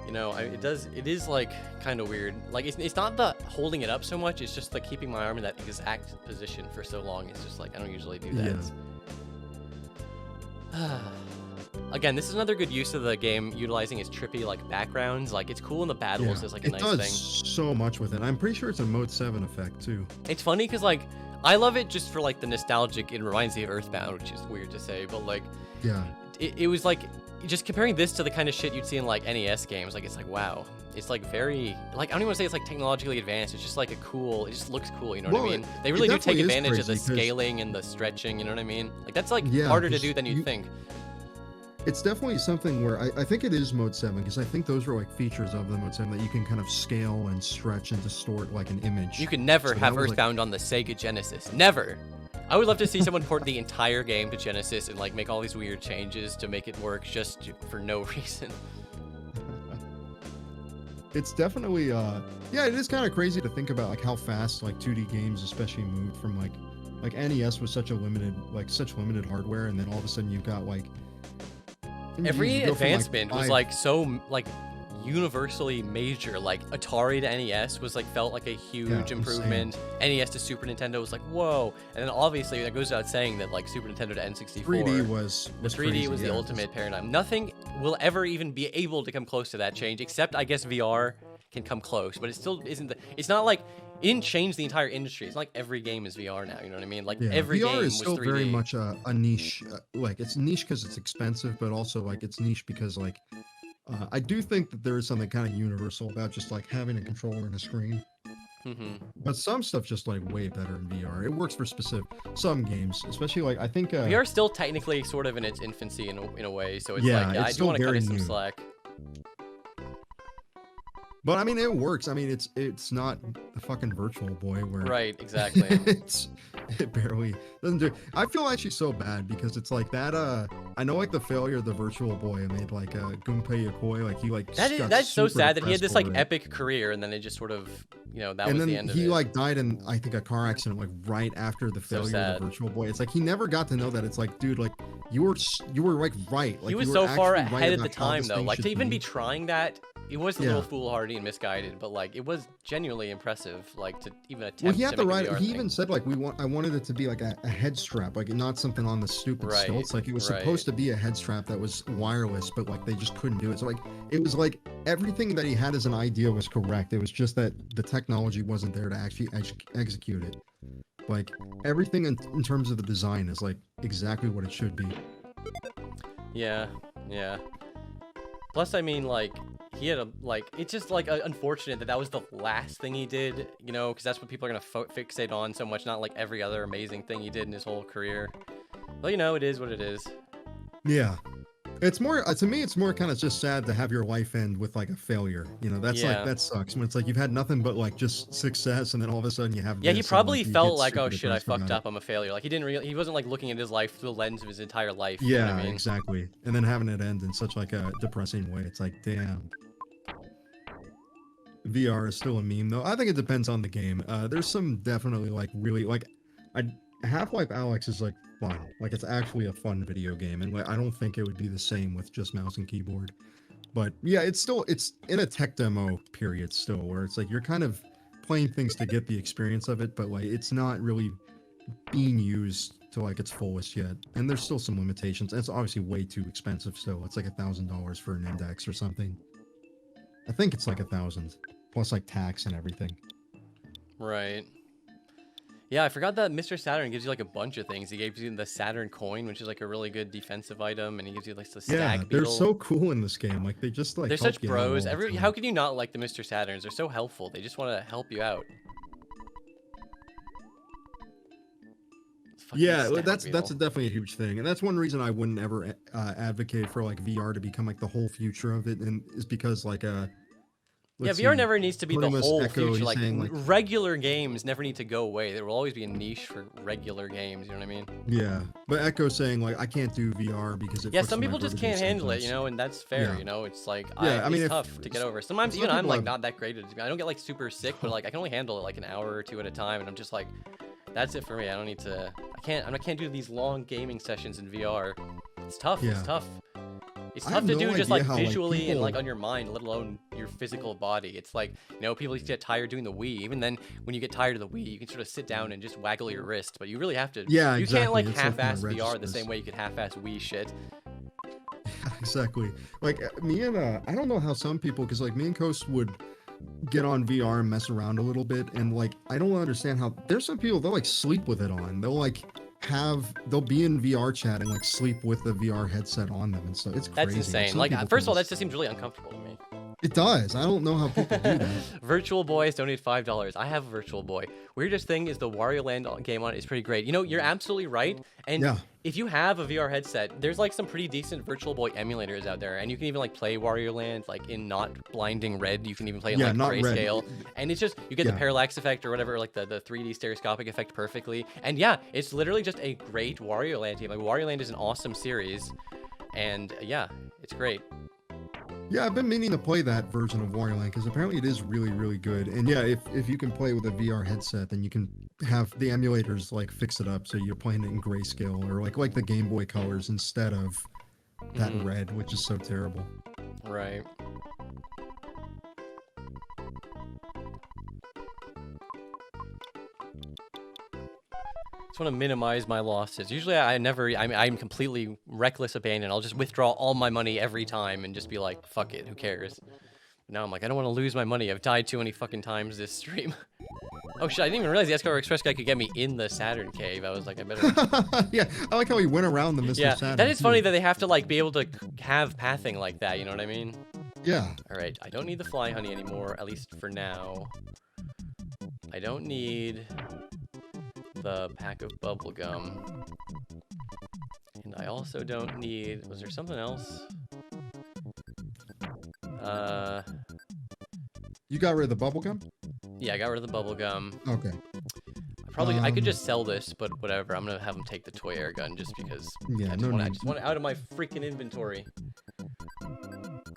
You know, it is like kind of weird. Like it's not the holding it up so much. It's just like keeping my arm in that exact position for so long. It's just like I don't usually do that. Yeah. Again, this is another good use of the game utilizing its trippy like backgrounds. Like it's cool in the battles. It's like a nice thing. It does so much with it. I'm pretty sure it's a Mode 7 effect too. It's funny because like I love it just for like the nostalgic. It reminds me of Earthbound, which is weird to say, but like yeah, it was like just comparing this to the kind of shit you'd see in like NES games. Like it's like wow, it's like very like I don't even want to say it's like technologically advanced. It's just like a cool. It just looks cool. You know what I mean? They really do take advantage of the scaling and the stretching. You know what I mean? Like that's like harder to do than you think. It's definitely something where I think it is Mode 7 because I think those are like features of the Mode 7 that you can kind of scale and stretch and distort like an image. You can never have Earthbound on the Sega Genesis. Never. I would love to see someone port the entire game to Genesis and like make all these weird changes to make it work just for no reason. It's definitely yeah, it is kind of crazy to think about like how fast like 2D games especially moved from like Like NES was such limited hardware, and then all of a sudden you've got like Every you go from, like, advancement was five- like so like universally major. Like Atari to NES was like felt like a huge improvement. NES to Super Nintendo was like whoa, and then obviously that goes without saying that like Super Nintendo to N64. 3D was The 3D crazy, was the yeah. ultimate paradigm. Nothing will ever even be able to come close to that change, except I guess VR can come close, but it still isn't. It's not like it didn't change the entire industry. It's not like every game is VR now. You know what I mean? Like Yeah, every VR game is was still 3D. very much a niche. Like it's niche because it's expensive, but also like it's niche because like I do think that there is something kind of universal about just like having a controller and a screen. But some stuff just like way better in VR. It works for some games, especially like I think VR is still technically sort of in its infancy in a way, so it's Yeah, like it's I do still want to cut very it some new. slack. But I mean, it works. I mean, it's not the fucking Virtual Boy where Right, exactly. it barely doesn't do. I feel actually so bad because it's like that. I know like the failure of the Virtual Boy made like Gunpei Yokoi, like he like That's so super sad that he had depressed this like over it. epic career and then it just sort of, that And was the then end of he it. like died in I think a car accident like right after the failure of sad. the Virtual Boy. It's like he never got to know that. It's like, dude, like you were like right. Like He was you were so far actually right ahead at the about how time this though. thing Like should to even be be. trying that, it was a Yeah. little foolhardy and misguided, but like it was genuinely impressive. Like to even attempt Well, he had to the make a right. VR He thing. even said like I wanted it to be like a head strap, like not something on the stupid Right, stilts. Like it was right. supposed to be a head strap that was wireless, but like they just couldn't do it. So like it was like everything that he had as an idea was correct. It was just that the technology wasn't there to actually execute it. Like everything in terms of the design is like exactly what it should be. Yeah, yeah. Plus, I mean, like, he had it's just, like, unfortunate that was the last thing he did, because that's what people are going to fixate on so much, not, like, every other amazing thing he did in his whole career. But, it is what it is. Yeah. It's more to me. It's more kind of just sad to have your life end with like a failure. That's Yeah. like that sucks when it's like you've had nothing but like just success, and then all of a sudden you have. Yeah, he this, and, probably like, you felt get like, super oh, shit, I depressed about fucked it. up, I'm a failure. Like, he wasn't, like, looking at his life through the lens of his entire life. You know Yeah, what I mean? exactly. And then having it end in such like a depressing way. It's like, damn. VR is still a meme though. I think it depends on the game. There's some definitely like really like Half-Life Alyx is like fun. Like it's actually a fun video game, and like I don't think it would be the same with just mouse and keyboard. But yeah, it's in a tech demo period still, where it's like you're kind of playing things to get the experience of it, but like it's not really being used to like its fullest yet. And there's still some limitations. And it's obviously way too expensive still. It's like $1,000 for an index or something. I think it's like 1,000 plus like tax and everything. Right. Yeah, I forgot that Mr. Saturn gives you like a bunch of things. He gave you the Saturn coin, which is like a really good defensive item, and he gives you like the stag Yeah, beetle. they're so cool in this game. Like they just like They're help such you out all bros. the time. How can you not like the Mr. Saturns? They're so helpful. They just want to help you out. Fucking Yeah, stag that's beetle. definitely a huge thing, and that's one reason I wouldn't ever advocate for like VR to become like the whole future of it, and is because like let's VR see, never needs to be the Anonymous whole Echo, future. he's Like saying, like, regular games never need to go away. There will always be a niche for regular games. You know what I mean? yeah, but Echo saying like I can't do VR because it Yeah, fucks some with my people just vertigo can't handle it, symptoms. and that's fair. Yeah. It's like Yeah, I mean, it's if- tough to get over. Sometimes some even I'm people like have- not that great at it. I don't get like super sick, but like I can only handle it like an hour or two at a time, and I'm just like, that's it for me. I don't need to. I can't do these long gaming sessions in VR. It's tough. Yeah. It's tough. It's I tough have to no do just idea like how, like, visually and people- like on your mind, let alone your physical body. It's like, people used to get tired doing the Wii. Even then, when you get tired of the Wii, you can sort of sit down and just waggle your wrist, but you really have to. Yeah, You exactly. can't like It's like half-ass when it VR the registers. same way you could half-ass Wii shit. Exactly. Like me and I don't know how some people, because like me and Coast would get on VR and mess around a little bit, and like I don't understand how there's some people they'll like sleep with it on. They'll be in VR chat and like sleep with the VR headset on them and stuff. It's crazy. That's insane. Some Like, people first of can all, that just- just seems really uncomfortable to me. it does. I don't know how people do that. Virtual Boys donate $5. I have a Virtual Boy. Weirdest thing is the Wario Land game on it is pretty great. You're absolutely right. And Yeah. if you have a VR headset, there's like some pretty decent Virtual Boy emulators out there, and you can even like play Wario Land like in not blinding red. You can even play in Yeah, like not red. grayscale, and it's just you get the Yeah. parallax effect or whatever, like the 3D stereoscopic effect perfectly. And yeah, it's literally just a great Wario Land game. Like Wario Land is an awesome series, and yeah, it's great. Yeah, I've been meaning to play that version of Wario Land because apparently it is really, really good. And yeah, if you can play with a VR headset, then you can have the emulators like fix it up so you're playing it in grayscale or like the Game Boy colors instead of that red, which is so terrible. Right. Just want to minimize my losses. Usually I'm completely reckless abandon. I'll just withdraw all my money every time and just be like, fuck it, who cares? Now I'm like, I don't want to lose my money. I've died too many fucking times this stream. Oh shit, I didn't even realize the Escobar Express guy could get me in the Saturn cave. I was like, I better... Yeah, I like how he went around the Mr. Saturn. That is funny that they have to like be able to have pathing like that, you know what I mean? Yeah. Alright, I don't need the fly honey anymore, at least for now. I don't need the pack of bubble gum. And I also don't need... Was there something else? You got rid of the bubble gum? Yeah, I got rid of the bubble gum. Okay. I could just sell this, but whatever. I'm gonna have him take the toy air gun just because. Yeah, I just want it out of my freaking inventory.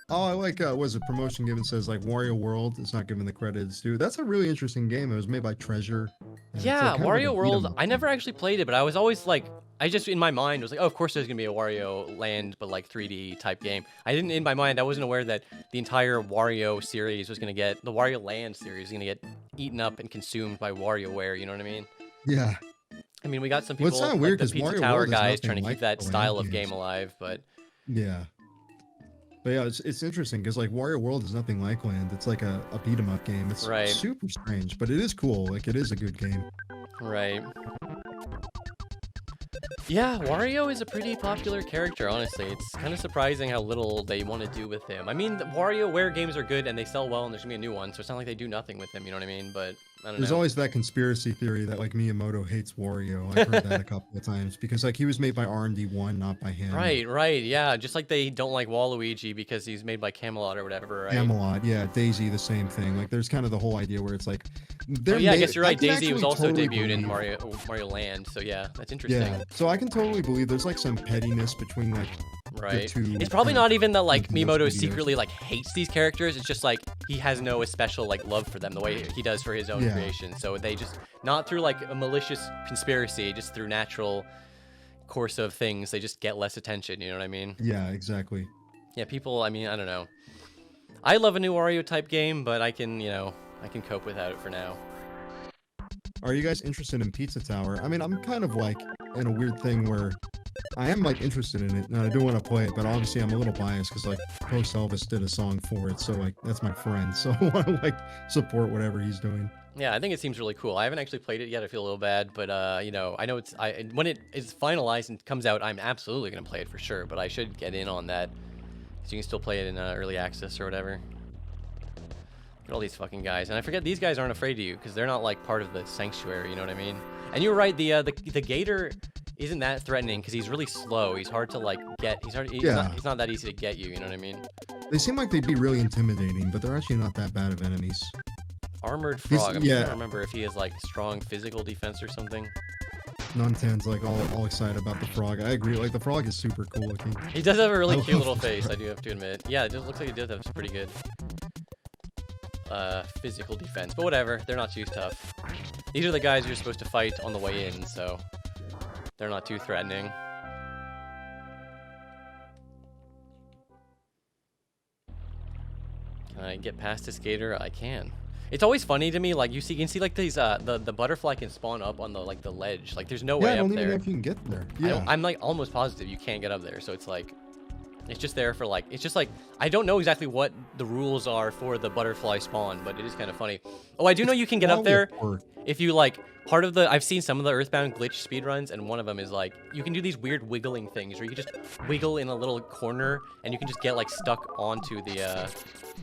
Oh, I like, was a promotion given says, like, Wario World. It's not given the credits due. That's a really interesting game. It was made by Treasure. Yeah, Wario World, I never actually played it, but I was always, like, I just, in my mind, was like, oh, of course there's gonna be a Wario Land, but, like, 3D type game. In my mind, I wasn't aware that the entire Wario series was gonna get, the Wario Land series was gonna get eaten up and consumed by WarioWare, you know what I mean? Yeah. I mean, we got some people, well, it's kind of weird, like the Pizza Wario Tower World guys trying to like keep that style of game alive, but... Yeah. But yeah, it's interesting because like Wario World is nothing like Land. It's like a beat 'em up game. It's super strange, but it is cool. Like it is a good game. Right. Yeah, Wario is a pretty popular character, honestly. It's kind of surprising how little they want to do with him. I mean, the WarioWare games are good and they sell well and there's gonna be a new one, so it's not like they do nothing with him, you know what I mean? But I don't know. There's always that conspiracy theory that like Miyamoto hates Wario. I've heard that a couple of times because like he was made by R&D1, not by him. Right, yeah. Just like they don't like Waluigi because he's made by Camelot or whatever, right? Camelot, yeah. Daisy, the same thing. Like there's kind of the whole idea where it's like... Oh, yeah, I guess you're right. Daisy was also debuted in Mario Land, so yeah, that's interesting. Yeah, so I can totally believe there's like some pettiness between like the two. It's probably not even that like Miyamoto secretly like hates these characters. It's just like he has no special like love for them the way he does for his own creation. So they just, not through like a malicious conspiracy, just through natural course of things, they just get less attention, you know what I mean? Yeah, exactly. Yeah, people, I mean, I don't know. I love a new Wario type game, but I can, you know, I can cope without it for now. Are you guys interested in Pizza Tower? I mean, I'm kind of like in a weird thing where I am like interested in it and I do want to play it, but obviously I'm a little biased because like Post Elvis did a song for it, so like that's my friend, so I want to like support whatever he's doing. Yeah, I think it seems really cool. I haven't actually played it yet. I feel a little bad, but you know, I know it's when it is finalized and comes out, I'm absolutely gonna play it for sure. But I should get in on that, so you can still play it in early access or whatever. Look at all these fucking guys, and I forget these guys aren't afraid of you because they're not like part of the sanctuary. You know what I mean? And you were right. The gator isn't that threatening because he's really slow. He's hard to like get. He's not that easy to get you. You know what I mean? They seem like they'd be really intimidating, but they're actually not that bad of enemies. Armored frog. I'm trying to remember if he has like strong physical defense or something. Nuntan's like all excited about the frog. I agree. Like the frog is super cool looking. He does have a really cute little face. I do have to admit. Yeah, it just looks like he does have some pretty good physical defense, but whatever. They're not too tough. These are the guys you're supposed to fight on the way in, so they're not too threatening. Can I get past this gator? I can. It's always funny to me, like you can see like these the butterfly can spawn up on the like the ledge. Like there's no way up there. I don't even know if you can get there. Yeah. I'm like almost positive you can't get up there. So it's like it's just there for like it's just like I don't know exactly what the rules are for the butterfly spawn, but it is kind of funny. Oh, I do know you can get up there if you like part of the I've seen some of the Earthbound glitch speedruns, and one of them is like you can do these weird wiggling things where you can just wiggle in a little corner and you can just get like stuck onto the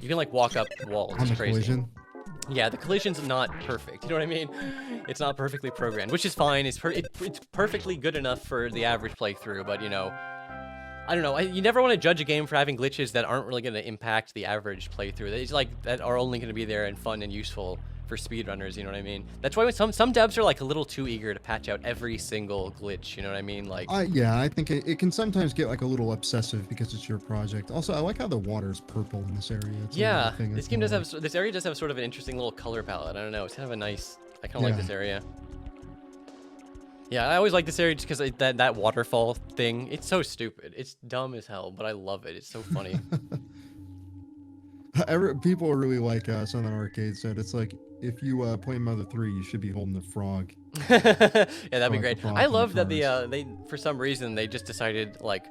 you can like walk up walls. It's crazy. Collision. Yeah, the collision's not perfect. You know what I mean? It's not perfectly programmed, which is fine. It's perfectly good enough for the average playthrough, but you know, I don't know. You never want to judge a game for having glitches that aren't really going to impact the average playthrough. It's like that are only going to be there and fun and useful for speedrunners. You know what I mean? That's why when some devs are like a little too eager to patch out every single glitch. You know what I mean? Like, yeah, I think it can sometimes get like a little obsessive because it's your project. Also, I like how the water's purple in this area. It's this area does have sort of an interesting little color palette. I don't know. It's kind of a nice. I kind of like this area. Yeah, I always like this area just because that waterfall thing, it's so stupid. It's dumb as hell, but I love it. It's so funny. People really like Southern Arcade said it's like if you play Mother 3, you should be holding the frog. Yeah, that'd be Like the great. frog I from the love that cars. they for some reason they just decided like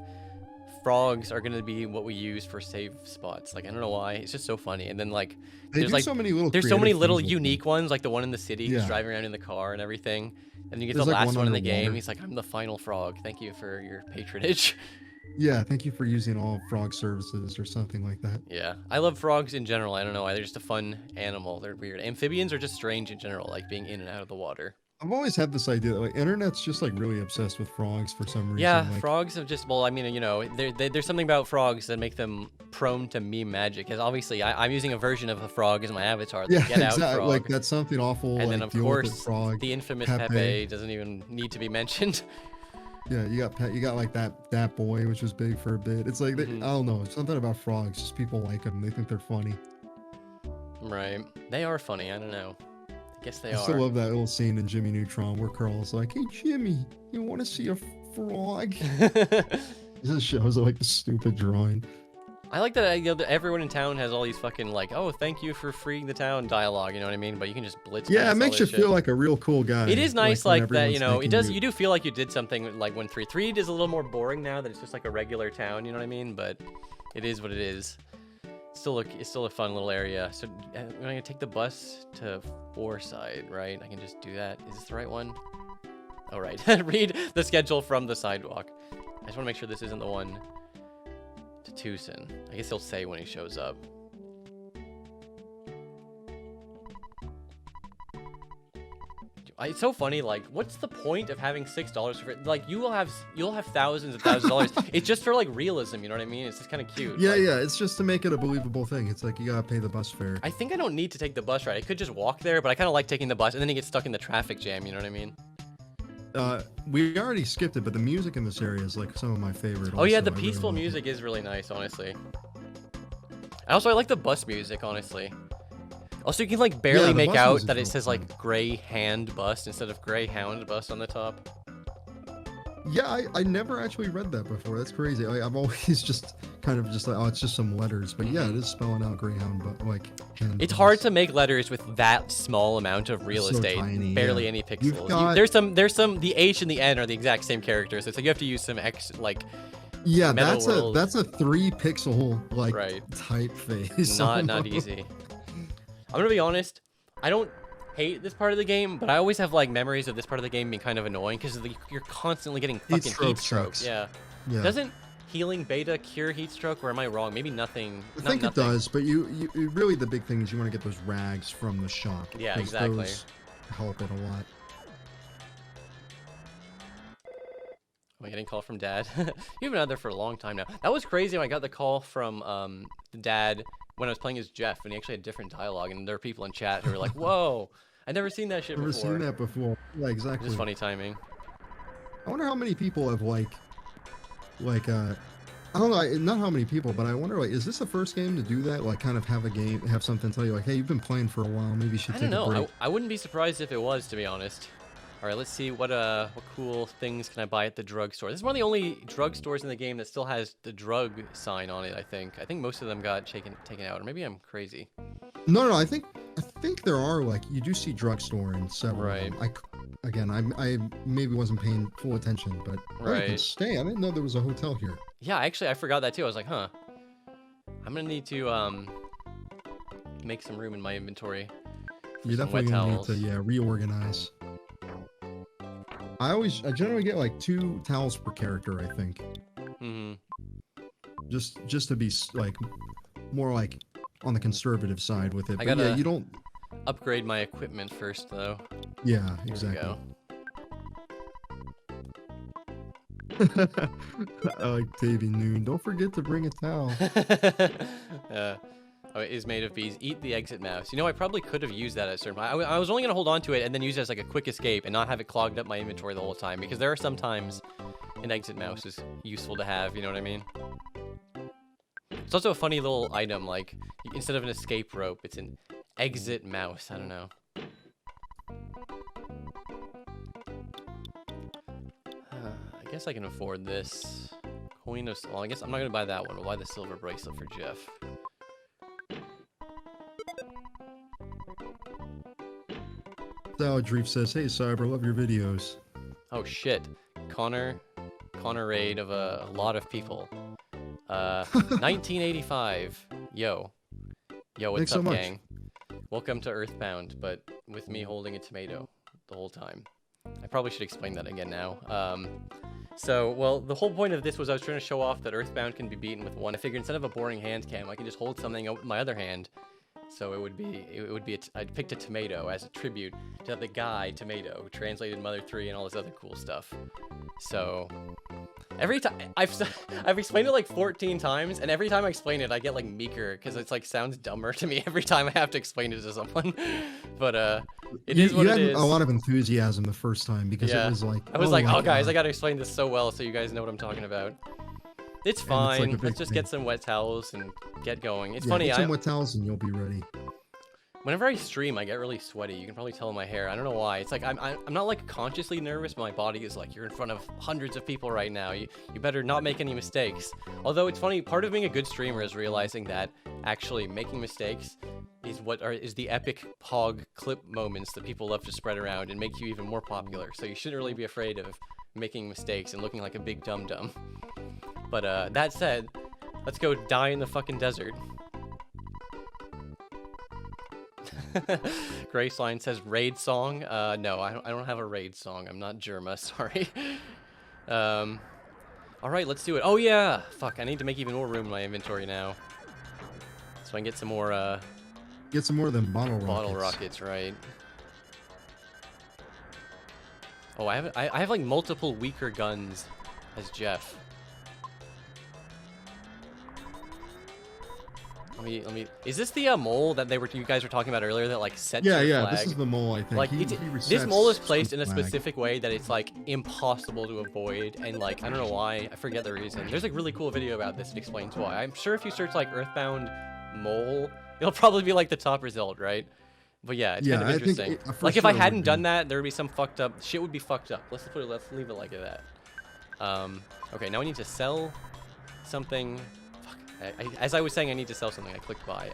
frogs are gonna be what we use for save spots. Like I don't know why. It's just so funny. And then like They there's do like so many little there's so many creative little things with them. unique ones, like the one in the city who's Yeah. driving around in the car and everything. And you get There's the like last one one in the game. underwater. He's like, I'm the final frog. Thank you for your patronage. Yeah, thank you for using all frog services or something like that. Yeah, I love frogs in general. I don't know why. They're just a fun animal. They're weird. Amphibians are just strange in general, like being in and out of the water. I've always had this idea that like internet's just like really obsessed with frogs for some reason. Yeah, Like, frogs have just, well, I mean, you know, there's something about frogs that make them prone to meme magic. Because obviously, I'm using a version of a frog as my avatar. The yeah, Get Out exactly. frog. Like that's something awful. And like, then, of deal with it, course, frog. the infamous Pepe. Pepe doesn't even need to be mentioned. Yeah, you got like that boy, which was big for a bit. It's like Mhm. I don't know, something about frogs. Just people like them. They think they're funny. Right. They are funny. I don't know. I guess they I are. still love that little scene in Jimmy Neutron where Carl's like, "Hey Jimmy, you want to see a frog?" It just shows like the stupid drawing. I like that, you know, that everyone in town has all these fucking like, oh, thank you for freeing the town dialogue. You know what I mean? But you can just blitz. Yeah, past it makes all you this feel shit. like a real cool guy. It is nice, when like that. You everyone's know, it thanking does. You do feel like you did something. Like when 3 is a little more boring now that it's just like a regular town. You know what I mean? But it is what it is. It's still a fun little area. So I'm gonna take the bus to Fourside, right? I can just do that. Is this the right one? Oh, right. Read the schedule from the sidewalk. I just want to make sure this isn't the one to Tucson. I guess he'll say when he shows up. It's so funny. Like, what's the point of having $6 for it? Like, you'll have thousands and thousands of dollars. It's just for like realism. You know what I mean? It's just kind of cute. Yeah, like, yeah, it's just to make it a believable thing. It's like you gotta pay the bus fare. I think I don't need to take the bus ride. I could just walk there, but I kind of like taking the bus, and then you get stuck in the traffic jam. You know what I mean? We already skipped it, but the music in this area is like some of my favorite. Oh yeah, also. the I really peaceful like it. music is really nice, honestly. I like the bus music, honestly. Also, you can like barely the make bus out music's that it real says fun. like Grey Hand Bus instead of Greyhound Bus on the top. Yeah, I never actually read that before. That's crazy. I've always just kind of just like, oh, it's just some letters. But yeah, it is spelling out Greyhound, but like. It's hard to make letters with that small amount of real So estate. tiny, Barely yeah. any You've pixels. got- There's some. The H and the N are the exact same characters. It's like you have to use some Yeah, Metal that's a 3-pixel like Right. typeface. not easy. I'm gonna be honest. I don't hate this part of the game, but I always have like memories of this part of the game being kind of annoying because you're constantly getting fucking heat stroke strokes. sucks. Yeah. Yeah. Doesn't healing beta cure heat stroke, or am I wrong? Maybe nothing. I not think it nothing. does, but you really the big thing is you want to get those rags from the shop. Yeah, 'cause exactly. Those help it a lot. Am I getting a call from Dad? You've been out there for a long time now. That was crazy when I got the call from the Dad when I was playing as Jeff, and he actually had different dialogue, and there were people in chat who were like, "Whoa, I'd never seen that shit Never before." seen that before. Yeah, exactly. Just funny timing. I wonder how many people have I don't know, not how many people, but I wonder like, is this the first game to do that? Like, kind of have something tell you like, hey, you've been playing for a while, maybe you should I take don't a know. break. I wouldn't be surprised if it was, to be honest. All right, let's see what cool things can I buy at the drugstore. This is one of the only drugstores in the game that still has the drug sign on it. I think most of them got taken out, or maybe I'm crazy. No, I think there are like you do see drugstore in several. Right. Of them. I maybe wasn't paying full attention, but you can Right. stay. I didn't know there was a hotel here. Yeah, actually, I forgot that too. I was like, huh. I'm gonna need to make some room in my inventory. For You're some definitely wet gonna towels. need to reorganize. I generally get like 2 towels per character. I think Mm-hmm. just to be like more like on the conservative side with it. I But gotta- yeah, you don't. Upgrade my equipment first, though. Yeah, Here we exactly. go. I like Davy Noon. Don't forget to bring a towel. Oh, it is made of bees. Eat the exit mouse. You know, I probably could have used that at a certain point. I was only going to hold on to it and then use it as like a quick escape and not have it clogged up my inventory the whole time, because there are some times an exit mouse is useful to have, you know what I mean? It's also a funny little item, like, instead of an escape rope, it's an exit mouse. I don't know. guess I can afford this. Coin of... Well, I guess I'm not going to buy that one. I'll buy the silver bracelet for Jeff. Dreef says, hey, Cyber, love your videos. Oh, shit. Connor raid of a lot of people. 1985. Yo, what's Thanks up, so much. gang? Welcome to Earthbound, but with me holding a tomato the whole time. I probably should explain that again now. Well, the whole point of this was I was trying to show off that Earthbound can be beaten with one. I figured instead of a boring hand cam, I can just hold something out with my other hand. So I'd picked a tomato as a tribute to the guy Tomato who translated Mother 3 and all this other cool stuff. So every time I've explained it like 14 times, and every time I explain it, I get like meeker because it's like sounds dumber to me every time I have to explain it to someone. But it is what it is. You had a lot of enthusiasm the first time because it was like I was like, oh guys, I gotta explain this so well so you guys know what I'm talking about. It's fine. Like Let's just get some wet towels and get going. It's funny. Get some wet towels and you'll be ready. Whenever I stream, I get really sweaty. You can probably tell in my hair. I don't know why. It's like I'm not like consciously nervous, but my body is like, you're in front of hundreds of people right now. You better not make any mistakes. Although it's funny, part of being a good streamer is realizing that actually making mistakes is the epic pog clip moments that people love to spread around and make you even more popular. So you shouldn't really be afraid of making mistakes and looking like a big dum-dum. But that said, let's go die in the fucking desert. Graceline says raid song. No, I don't have a raid song. I'm not Germa, sorry. All right, let's do it. Oh yeah, fuck. I need to make even more room in my inventory now, so I can get some more. Get some more than bottle rockets. Bottle rockets, right? Oh, I have like multiple weaker guns as Jeff. Let me. Is this the mole that you guys were talking about earlier that like sets your flag? This is the mole. I think. Like this mole is placed in a specific way that it's like impossible to avoid, and like I don't know why. I forget the reason. There's like really cool video about this that explains why. I'm sure if you search like Earthbound mole, it'll probably be like the top result, right? But yeah, it's kind of interesting. Like if I hadn't done that, there would be some fucked up shit. Would be fucked up. Let's leave it like that. Okay, now we need to sell something. As I was saying, I need to sell something. I clicked buy.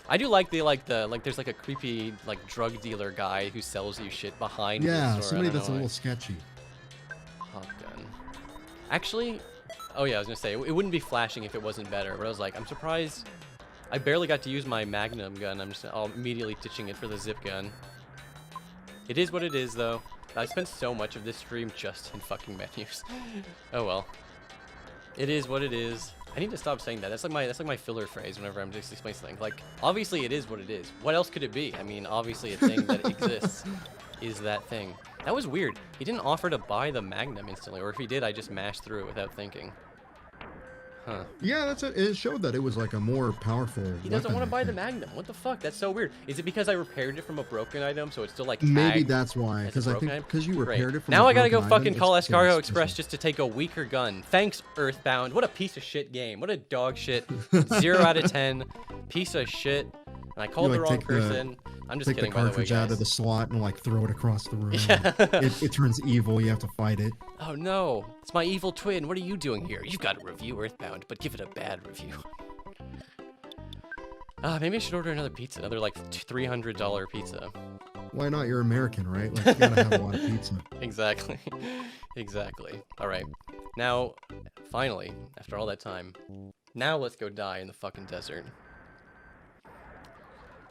I do like there's like a creepy like drug dealer guy who sells you shit behind. Yeah, the store. Somebody that's a little sketchy. Hot gun. Actually, oh yeah, I was gonna say it wouldn't be flashing if it wasn't better. But I was like, I'm surprised. I barely got to use my Magnum gun. I'm just immediately ditching it for the zip gun. It is what it is, though. I spent so much of this stream just in fucking menus. Oh well. It is what it is. I need to stop saying that. That's like my filler phrase whenever I'm just explaining something. Like, obviously it is what it is. What else could it be? I mean, obviously a thing that exists is that thing. That was weird. He didn't offer to buy the Magnum instantly, or if he did, I just mashed through it without thinking. Huh. Yeah, that's it. It showed that it was like a more powerful He doesn't want to buy the Magnum. What the fuck? That's so weird. Is it because I repaired it from a broken item, so it's still like tagged? Maybe that's why. Because I think because you repaired it from now a I gotta go broken fucking item, call Escargo Express just to take a weaker gun. Thanks, Earthbound. What a piece of shit game. What a dog shit. 0 out of 10. Piece of shit. And I called the wrong person. I'm just kidding, by the way, guys. Take the cartridge out of the slot and like throw it across the room. Yeah. it turns evil. You have to fight it. Oh no, it's my evil twin. What are you doing here? You've got to review Earthbound, but give it a bad review. Maybe I should order another pizza, another like $300 pizza. Why not? You're American, right? Like, you gotta have a lot of pizza. Exactly. Exactly. All right. Now, finally, after all that time, now let's go die in the fucking desert.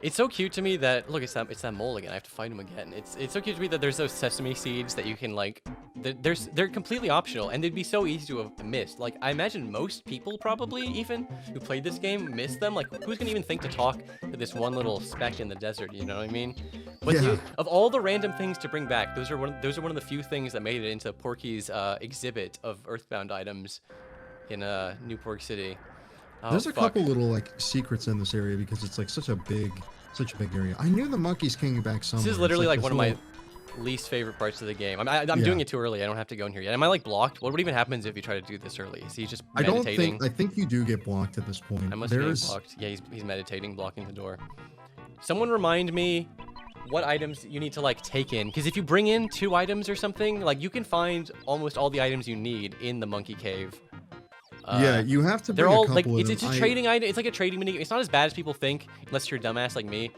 It's so cute to me that, look, it's that mole again. I have to fight him again. It's so cute to me that there's those sesame seeds that you can like, they're completely optional, and they'd be so easy to have missed. Like, I imagine most people probably even who played this game missed them. Like, who's gonna even think to talk to this one little speck in the desert? You know what I mean? But yeah. Dude, of all the random things to bring back, those are one of the few things that made it into Porky's exhibit of Earthbound items in Newport City. Oh, there's a couple little like secrets in this area because it's like such a big area. I knew the monkeys came back somewhere. This is literally like one of my least favorite parts of the game. I'm doing it too early. I don't have to go in here yet. Am I like blocked? What even happens if you try to do this early? Is he just meditating? I think you do get blocked at this point. I must be blocked. Yeah, he's meditating, blocking the door. Someone remind me what items you need to like take in, because if you bring in 2 items or something, like you can find almost all the items you need in the monkey cave. Yeah, you have to They're bring all a like couple of it's them. a trading item. It's like a trading mini. It's not as bad as people think, unless you're a dumbass like me,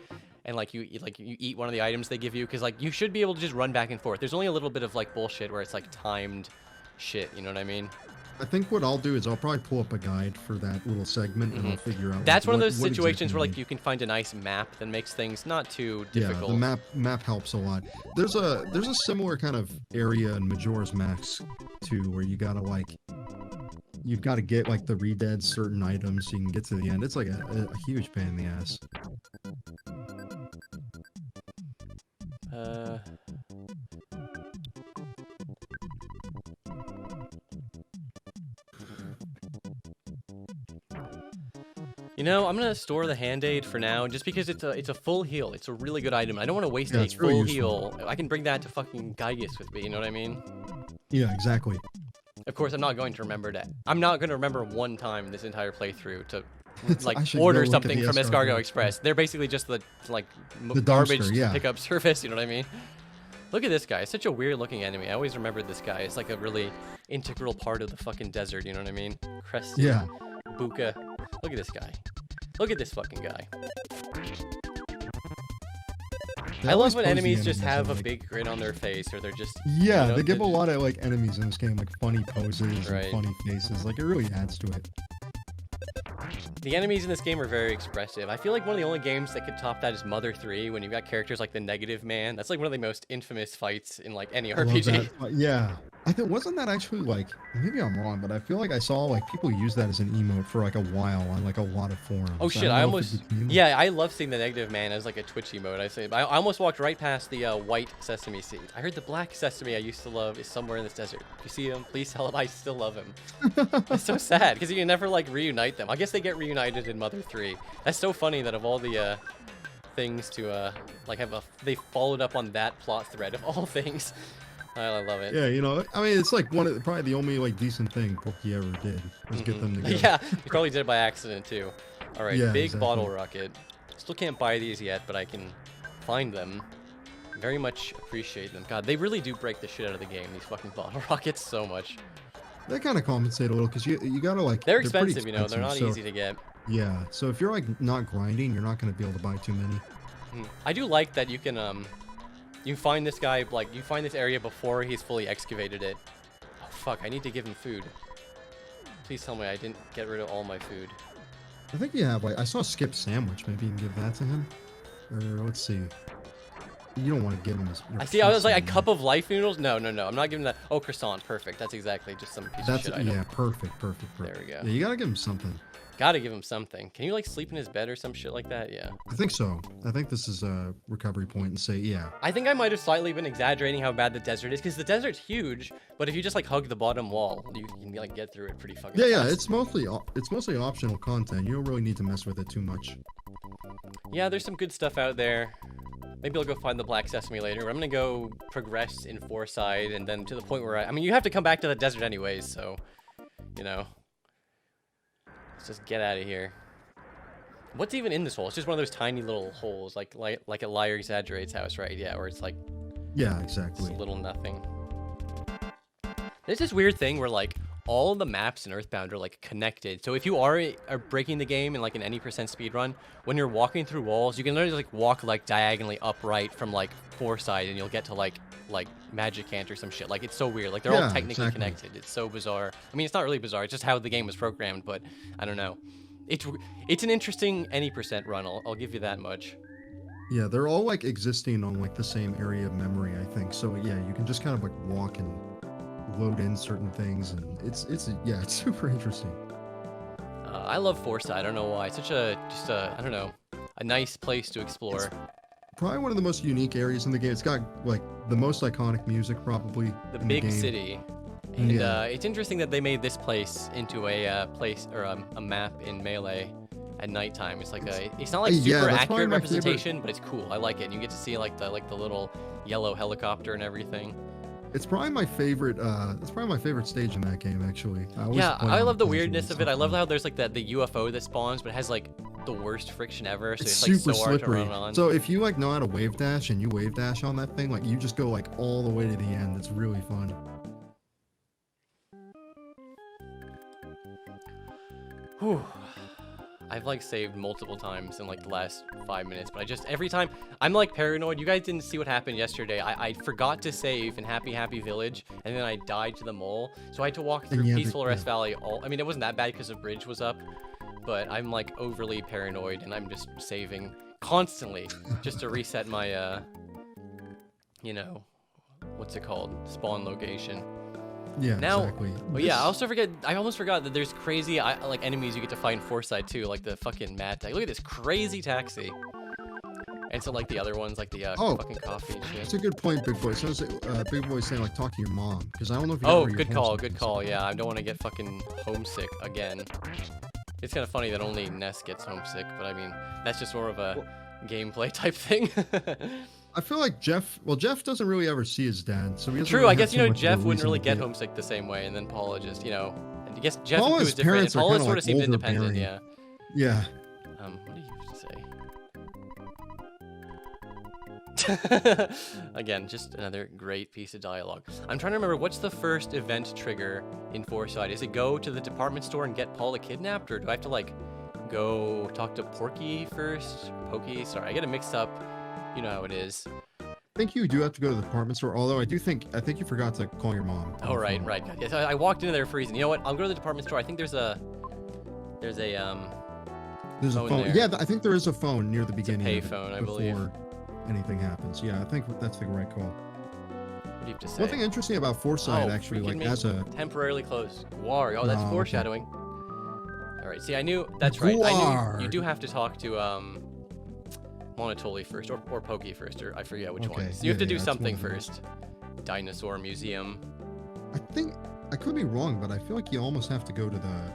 and like you eat one of the items they give you, because like you should be able to just run back and forth. There's only a little bit of like bullshit where it's like timed shit. You know what I mean? I think what I'll do is I'll probably pull up a guide for that little segment and I'll figure out. That's like, one of those what situations exactly where you like you can find a nice map that makes things not too Yeah, difficult. the map helps a lot. There's a similar kind of area in Majora's Mask too, where you gotta like you've got to get like the redead certain items so you can get to the end. It's like a huge pain in the ass. You know, I'm gonna store the hand-aid for now, just because it's a full heal. It's a really good item. I don't want to waste a it's really full useful. heal. I can bring that to fucking Gygus with me. You know what I mean? Yeah, exactly. Of course, I'm not going to remember that. I'm not going to remember one time this entire playthrough to like I should go order look at something the from escargot. Escargot Express. They're basically just the like The garbage dumpster, yeah. pickup service. You know what I mean? Look at this guy. It's such a weird-looking enemy. I always remembered this guy. It's like a really integral part of the fucking desert. You know what I mean? Crested. Yeah. Buka. Look at this guy. Look at this fucking guy. They I always love when pose the enemies just have a like- big grin on their face, or they're just Yeah, you know, they give a they're- lot of like enemies in this game like funny poses Right. and funny faces. Like it really adds to it. The enemies in this game are very expressive. I feel like one of the only games that could top that is Mother 3, when you've got characters like the Negative Man. That's like one of the most infamous fights in like any I love RPG. that. Yeah. I think wasn't that actually like maybe I'm wrong, but I feel like I saw like people use that as an emote for like a while on like a lot of forums. Oh shit! don't I know if it almost became, like- yeah, I love seeing the Negative Man as like a Twitch emote. I say I almost walked right past the white sesame seed. I heard the black sesame I used to love is somewhere in this desert. If you see him, please tell him I still love him. It's so sad because you can never like reunite them. I guess they get reunited in Mother 3. That's so funny that of all the things to like have they followed up on that plot thread of all things. I love it. Yeah, you know, I mean, it's like probably the only like decent thing Pokey ever did was get them together. Yeah, you probably did it by accident too. All right, Yeah, big exactly. bottle rocket. Still can't buy these yet, but I can find them. Very much appreciate them. God, they really do break the shit out of the game, these fucking bottle rockets, so much. They kind of compensate a little because you gotta like. They're pretty expensive, you know. They're not so- easy to get. Yeah, so if you're like not grinding, you're not gonna be able to buy too many. I do like that you can you find this guy like you find this area before he's fully excavated it. Oh fuck! I need to give him food. Please tell me I didn't get rid of all my food. I think you have like I saw Skip sandwich. Maybe you can give that to him. Or let's see. You don't want to give him this. I see. I was like a cup of life noodles. No, no, no. I'm not giving that. Oh, croissant. Perfect. That's exactly just some piece That's of shit item. yeah, perfect. There we go. Yeah, you gotta give him something. Gotta give him something. Can you like sleep in his bed or some shit like that? Yeah. I think so. I think this is a recovery point and say yeah. I think I might have slightly been exaggerating how bad the desert is, because the desert's huge. But if you just like hug the bottom wall, you can like get through it pretty fucking Yeah, fast. it's mostly optional content. You don't really need to mess with it too much. Yeah, there's some good stuff out there. Maybe I'll go find the black sesame later. But I'm gonna go progress in Foresight, and then to the point where I mean, you have to come back to the desert anyways, so you know. Let's just get out of here. What's even in this hole? It's just one of those tiny little holes, like at Liar Exaggerate's house, right? Yeah, where it's like Yeah, just exactly. a little nothing. There's this weird thing where like all the maps in Earthbound are like connected. So if you are breaking the game in like an any percent speed run, when you're walking through walls, you can literally like walk like diagonally upright from like Foresight, and you'll get to like Magic Ant or some shit. Like it's so weird. Like they're all Yeah, technically exactly. connected. It's so bizarre. I mean, it's not really bizarre. It's just how the game was programmed. But I don't know. It's an interesting any percent run. I'll give you that much. Yeah, they're all like existing on like the same area of memory, I think. So yeah, you can just kind of like walk and load in certain things, and it's super interesting. I love Foresight. I don't know why. It's such a I don't know, a nice place to explore. Probably one of the most unique areas in the game. It's got like the most iconic music probably The in big the game. city. And Yeah. it's interesting that they made this place into a place or a map in Melee at nighttime. It's like it's not like Yeah, super that's probably accurate my representation, but it's cool. I like it. And you get to see like the little yellow helicopter and everything. It's probably my favorite. It's probably my favorite stage in that game, actually. Yeah, I love the casually weirdness and of it. I stuff, love and- how there's like the UFO that spawns, but it has like the worst friction ever, so It's it's like super so hard to slippery. run on. So if you like know how to wave dash and you wave dash on that thing, like you just go like all the way to the end. It's really fun. Whew. I've like saved multiple times in like the last 5 minutes, but I just every time I'm like paranoid. You guys didn't see what happened yesterday. I forgot to save in Happy Village, and then I died to the mole, so I had to walk through Peaceful Rest Valley. I mean, it wasn't that bad because the bridge was up, but I'm like overly paranoid, and I'm just saving constantly just to reset my you know, what's it called, spawn location. Yeah, now, exactly. Oh yeah, I almost forgot that there's crazy like enemies you get to fight in Foresight too, like the fucking Mad Tag. Look at this crazy taxi. And so like the other ones, like the fucking coffee and shit. That's a good point, Big Boy. So Big Boy's saying like talk to your mom, because I don't know if you. Oh, good call. Yeah, I don't want to get fucking homesick again. It's kind of funny that only Ness gets homesick, but I mean that's just more of a gameplay type thing. I feel like Jeff doesn't really ever see his dad, so he doesn't True, really I guess, have too much of a Jeff wouldn't reason really to get be- homesick the same way, and then Paula just, I guess Jeff Paula's was different. parents are Paula kinda, sort like, of seemed independent, overbearing. yeah. Yeah. What do you have to say? Again, just another great piece of dialogue. I'm trying to remember, what's the first event trigger in Foresight? Is it go to the department store and get Paula kidnapped, or do I have to, like, go talk to Porky first? Pokey? Sorry, I get it mixed up. You know how it is. I think you do have to go to the department store, although I think you forgot to call your mom. Oh, right. Yes, I walked into there for a reason. You know what? I'll go to the department store. I think there's a There's a phone phone. there. Yeah, I think there is a phone near the beginning. pay of it phone, I before believe. anything happens. Yeah, I think that's the right call. What do you have to say? One thing interesting about Foresight, Oh, actually, freaking like me. as a Temporarily closed. Guar. Oh, that's Oh, okay. foreshadowing. All right. See, I knew. That's right. I Guar. knew you do have to talk to Monotoli first, or Pokey first, or I forget which Okay, one. So you have to yeah, do it's something one of those. first. Dinosaur Museum. I think I could be wrong, but I feel like you almost have to go to the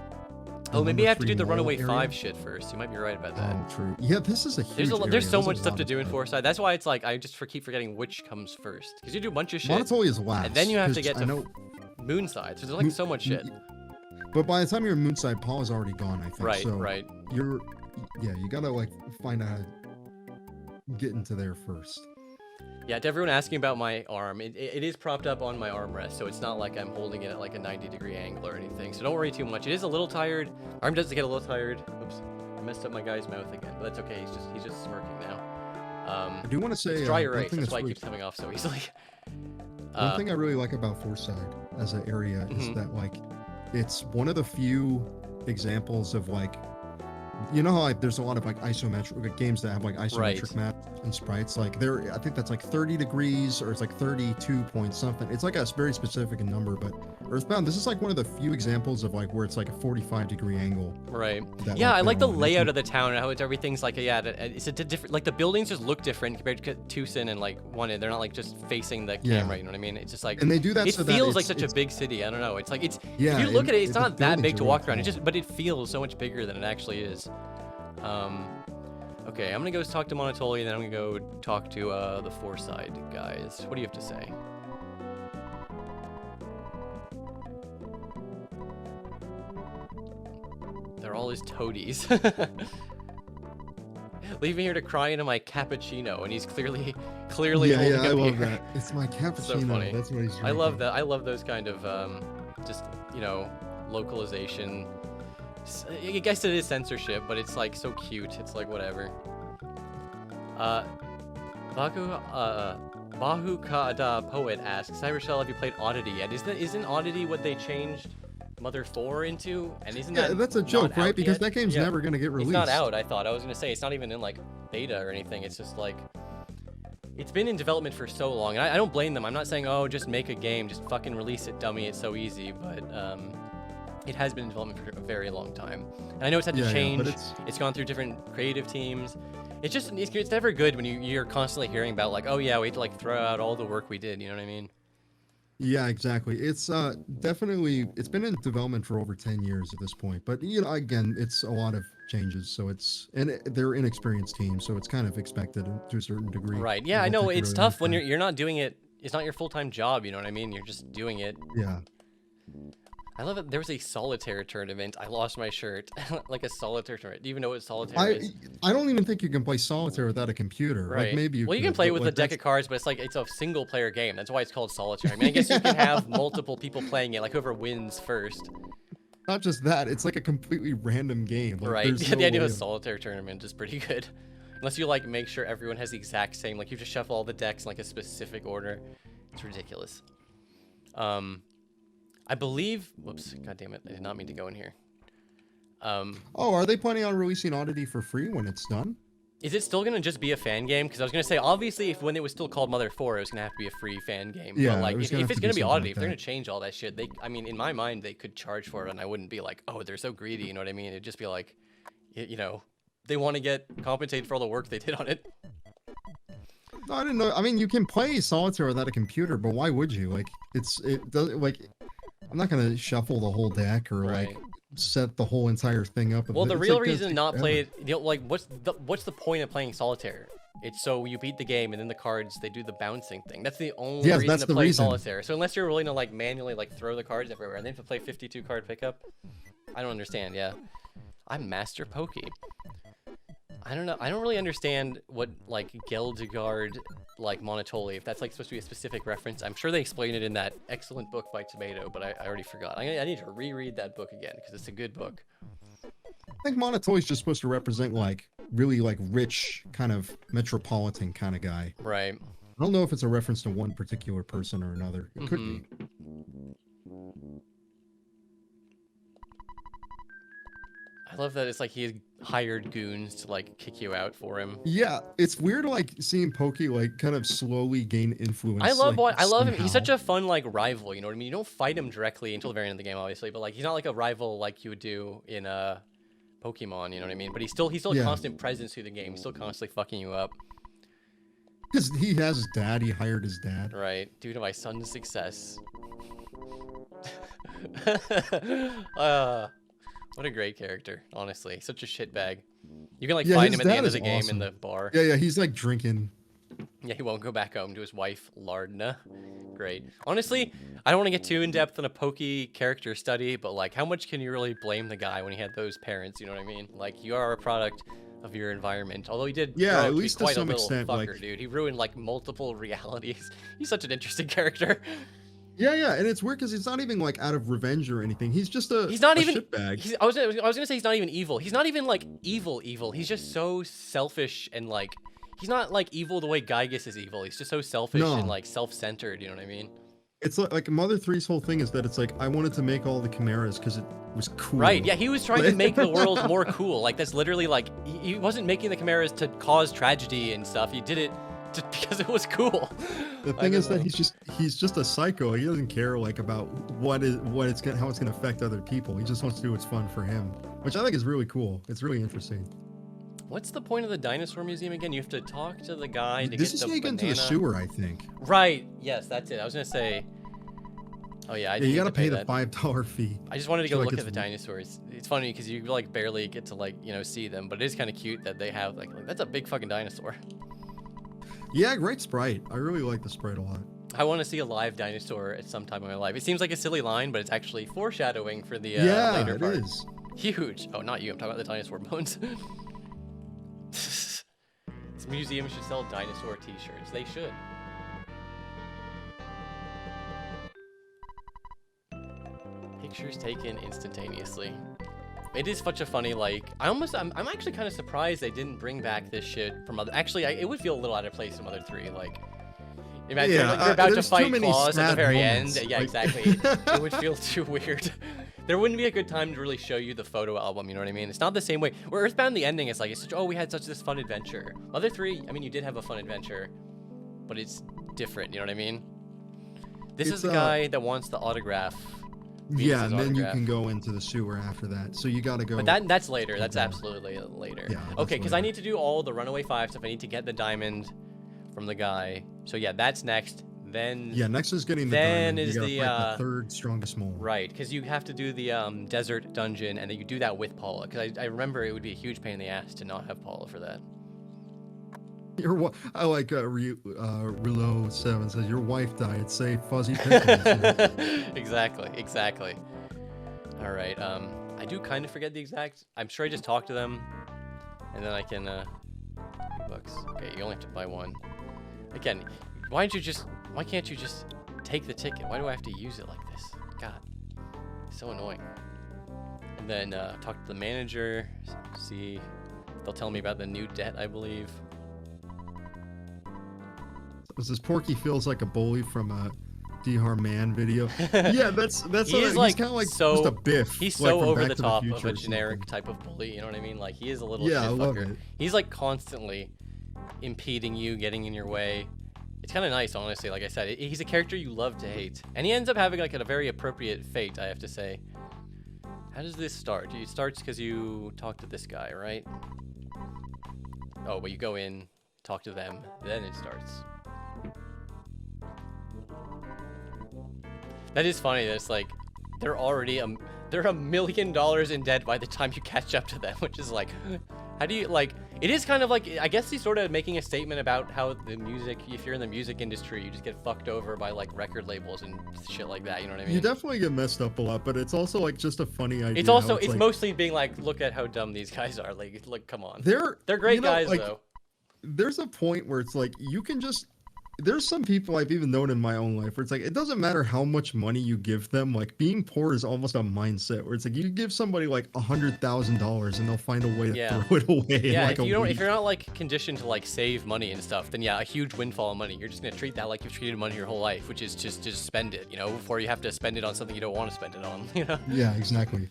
Oh, maybe I have to do the mall Runaway area. 5 shit first. You might be right about that. Oh, true. Yeah, this is a huge There's area. there's so There's a much stuff lot to of do in stuff. Foresight. That's why it's like I just keep forgetting which comes first, because you do a bunch of shit, Monotoli is last. and then you have to 'cause get I to know, Moonside. So there's like so much shit. But by the time you're in Moonside, Paul is already gone, I think. Right, so right. You gotta like find out how to get into there first. Yeah, to everyone asking about my arm, it is propped up on my armrest, so it's not like I'm holding it at like a 90-degree angle or anything. So don't worry too much. It is a little tired. Arm does get a little tired. Oops, I messed up my guy's mouth again, but that's okay. He's just smirking now. I do want to say It's dry one erase. thing That's why it really, keeps coming off so easily. one thing I really like about Foresight as an area is that like it's one of the few examples of like, you know how like there's a lot of like isometric like, games that have like isometric maps and sprites, like there I think that's like 30 degrees or it's like 32 point something. It's like a very specific number, but Earthbound, this is like one of the few examples of like where it's like a 45-degree angle. Right. that, Yeah, I like the they're on. layout of the town and how everything's like it's a different, like the buildings just look different compared to Tucson and like One. They're not like just facing the Yeah. camera. You know what I mean? It's just like And they do that it so that feels like it's- such a big city. I don't know. It's like if Yeah, you look at it, it's the not that buildings big are to really walk around. It tall. just but it feels so much bigger than it actually is. Okay, I'm gonna go talk to Monotoli, and then I'm gonna go talk to the Foresight guys. What do you have to say? They're all his toadies. Leave me here to cry into my cappuccino, and he's clearly Yeah, holding I up love here. that. It's my cappuccino. So funny. That's what he's drinking. I love that. I love those kind of just localization. I guess it is censorship, but it's like so cute. It's like whatever. Bahu Kada Poet asks, Cybershell, have you played Oddity yet? Isn't Oddity what they changed Mother 4 into? And isn't Yeah, that that's a joke, not right? out Because yet? that game's Yeah. never gonna get released. It's not out, I thought. I was gonna say it's not even in like beta or anything. It's just like it's been in development for so long, and I don't blame them. I'm not saying, oh, just make a game, just fucking release it, dummy. It's so easy, but it has been in development for a very long time, and I know it's had to Yeah, change. but It's gone through different creative teams. It's just it's never good when you're constantly hearing about like, oh yeah, we had to like throw out all the work we did. You know what I mean? Yeah, exactly. It's definitely it's been in development for over 10 years at this point. But you know, again, it's a lot of changes, so they're inexperienced teams, so it's kind of expected to a certain degree. Right. Yeah, I I don't know think it's really tough when understand. you're not doing it. It's not your full-time job. You know what I mean? You're just doing it. Yeah. I love it. There was a solitaire tournament. I lost my shirt. Like a solitaire tournament. Do you even know what solitaire I is? I don't even think you can play solitaire without a computer. Like Right. maybe you Well, you can could, play but with a like deck that's of cards, but it's like it's a single player game. That's why it's called solitaire. I mean, I guess you can have multiple people playing it, like whoever wins first. not just that. It's like a completely random game. Like, Right. there's Yeah, no the idea way of a solitaire tournament is pretty good. Unless you like make sure everyone has the exact same, like you just shuffle all the decks in like a specific order. It's ridiculous. I believe. Whoops. God damn it! I did not mean to go in here. Oh, are they planning on releasing Oddity for free when it's done? Is it still gonna just be a fan game? Because I was gonna say, obviously, if when it was still called Mother 4, it was gonna have to be a free fan game. Yeah, but like, it was gonna if have it's to be gonna be something Oddity, like if they're that. gonna change all that shit, I mean, in my mind, they could charge for it, and I wouldn't be like, oh, they're so greedy. You know what I mean? It'd just be like, you know, they want to get compensated for all the work they did on it. No, I didn't know. I mean, you can play solitaire without a computer, but why would you? Like, it does like. I'm not gonna shuffle the whole deck or Right. like set the whole entire thing up. Well, the It's real like, gonna reason take not forever. play it, you know, like, what's the point of playing solitaire? It's so you beat the game, and then the cards they do the bouncing thing. That's the only Yes, reason that's to the play reason. solitaire. So unless you're willing to like manually like throw the cards everywhere, and then to play 52 card pickup, I don't understand. Yeah, I'm Master Pokey. I don't know. I don't really understand what like Geldegard like Monotoli, if that's like supposed to be a specific reference. I'm sure they explain it in that excellent book by Tomato, but I already forgot. I need to reread that book again because it's a good book. I think Monotoi is just supposed to represent like really like rich kind of metropolitan kind of guy. Right. I don't know if it's a reference to one particular person or another. It could be. I love that it's like he hired goons to like kick you out for him. Yeah, it's weird like seeing Pokey like kind of slowly gain influence. I love like, I love him. He's such somehow. a fun like rival. You know what I mean? You don't fight him directly until the very end of the game, obviously, but like he's not like a rival like you would do in Pokemon. You know what I mean? But he's still a Yeah. constant presence through the game. He's still constantly fucking you up. Because he has his dad. He hired his dad. Right, due to my son's success. What a great character, honestly. Such a shitbag. You can like Yeah, find his him at the dad end of is the game in awesome. the bar. Yeah, he's like drinking. Yeah, he won't go back home to his wife, Lardna. Great. Honestly, I don't want to get too in-depth on a Pokey character study, but like, how much can you really blame the guy when he had those parents, you know what I mean? Like, you are a product of your environment. Although he did Yeah, grow up at to be least to quite a some little extent, fucker, like- dude. He ruined like multiple realities. He's such an interesting character. Yeah, and it's weird because he's not even like out of revenge or anything. He's just a He's not a even shitbag. I was gonna say he's not even evil. He's not even like evil. He's just so selfish and like he's not like evil the way Gygus is evil. He's just so selfish No. and like self-centered. You know what I mean? It's like Mother 3's whole thing is that it's like I wanted to make all the chimeras because it was cool. Right. Yeah. He was trying to make the world more cool. Like that's literally like he wasn't making the chimeras to cause tragedy and stuff. He did it just because it was cool. The I thing don't is that know. he's just a psycho. He doesn't care like about how it's gonna affect other people. He just wants to do what's fun for him, which I think is really cool. It's really interesting. What's the point of the dinosaur museum again? You have to talk to the guy to This get is the how you get into the banana. sewer, I think. Right. Yes, that's it. I was gonna say. Oh yeah, I Yeah, did you gotta pay the that. $5 fee. I just wanted to feel go like look at it's- the dinosaurs. It's funny because you like barely get to like see them, but it is kind of cute that they have like that's a big fucking dinosaur. Yeah, great sprite. I really like the sprite a lot. I want to see a live dinosaur at some time in my life. It seems like a silly line, but it's actually foreshadowing for the Yeah, later it part. is. Huge. Oh, not you. I'm talking about the dinosaur bones. This museum should sell dinosaur T-shirts. They should. Pictures taken instantaneously. It is such a funny, like, I'm actually kind of surprised they didn't bring back this shit from other, actually, it would feel a little out of place in Mother 3, like, imagine Yeah, like, you're about to there's too fight many Claus at the sad very moments, end. Yeah, like- exactly. It would feel too weird. There wouldn't be a good time to really show you the photo album, you know what I mean? It's not the same way. Where Earthbound, the ending is like, it's such, oh, we had such this fun adventure. Mother 3, I mean, you did have a fun adventure, but it's different, you know what I mean? This is It's, the guy that wants the autograph. Yeah, Venus's and then you autograph. can go into the sewer after that. So you gotta go. But that's later. That's Yeah. absolutely later. Yeah, that's Okay, because I later. need to do all the Runaway 5 stuff. I need to get the diamond from the guy. So yeah, that's next. Then Yeah, next is getting the Then diamond. is you gotta the, fight the third strongest mole. right, because you have to do the desert dungeon, and then you do that with Paula. Because I remember it would be a huge pain in the ass to not have Paula for that. I like Reload 7 says your wife died. Say fuzzy pickles. Exactly. All right. I do kind of forget the exact. I'm sure I just talked to them, and then I can. $2. Okay, you only have to buy one. Again, why can't you just take the ticket? Why do I have to use it like this? God, so annoying. And then talk to the manager. See, they'll tell me about the new debt, I believe. This Porky feels like a bully from a D-Har Man video. Yeah, that's He's like, kind of like so, just a Biff. He's like so from over Back the to top Future of a or generic something. type of bully. You know what I mean? Like he is a little Yeah, I love shitfucker. it. He's like constantly impeding you, getting in your way. It's kind of nice, honestly. Like I said, he's a character you love to hate, and he ends up having like a very appropriate fate, I have to say. How does this start? It starts because you talk to this guy, right? Oh, but you go in, talk to them, then it starts. That is funny. That it's like they're already they're $1 million in debt by the time you catch up to them, which is like, how do you like? It is kind of like, I guess he's sort of making a statement about how the music, if you're in the music industry, you just get fucked over by like record labels and shit like that. You know what I mean? You definitely get messed up a lot, but it's also like just a funny idea. It's also it's like, mostly being like, look at how dumb these guys are. Like, look, come on. They're Great guys like, though. There's a point where it's like you can just. There's some people I've even known in my own life where it's like it doesn't matter how much money you give them. Like being poor is almost a mindset where it's like you give somebody like $100,000 and they'll find a way to throw it away. Yeah, in like if you're not like conditioned to like save money and stuff, then yeah, a huge windfall of money. You're just gonna treat that like you've treated money your whole life, which is just spend it, you know, before you have to spend it on something you don't want to spend it on. You know? Yeah, exactly.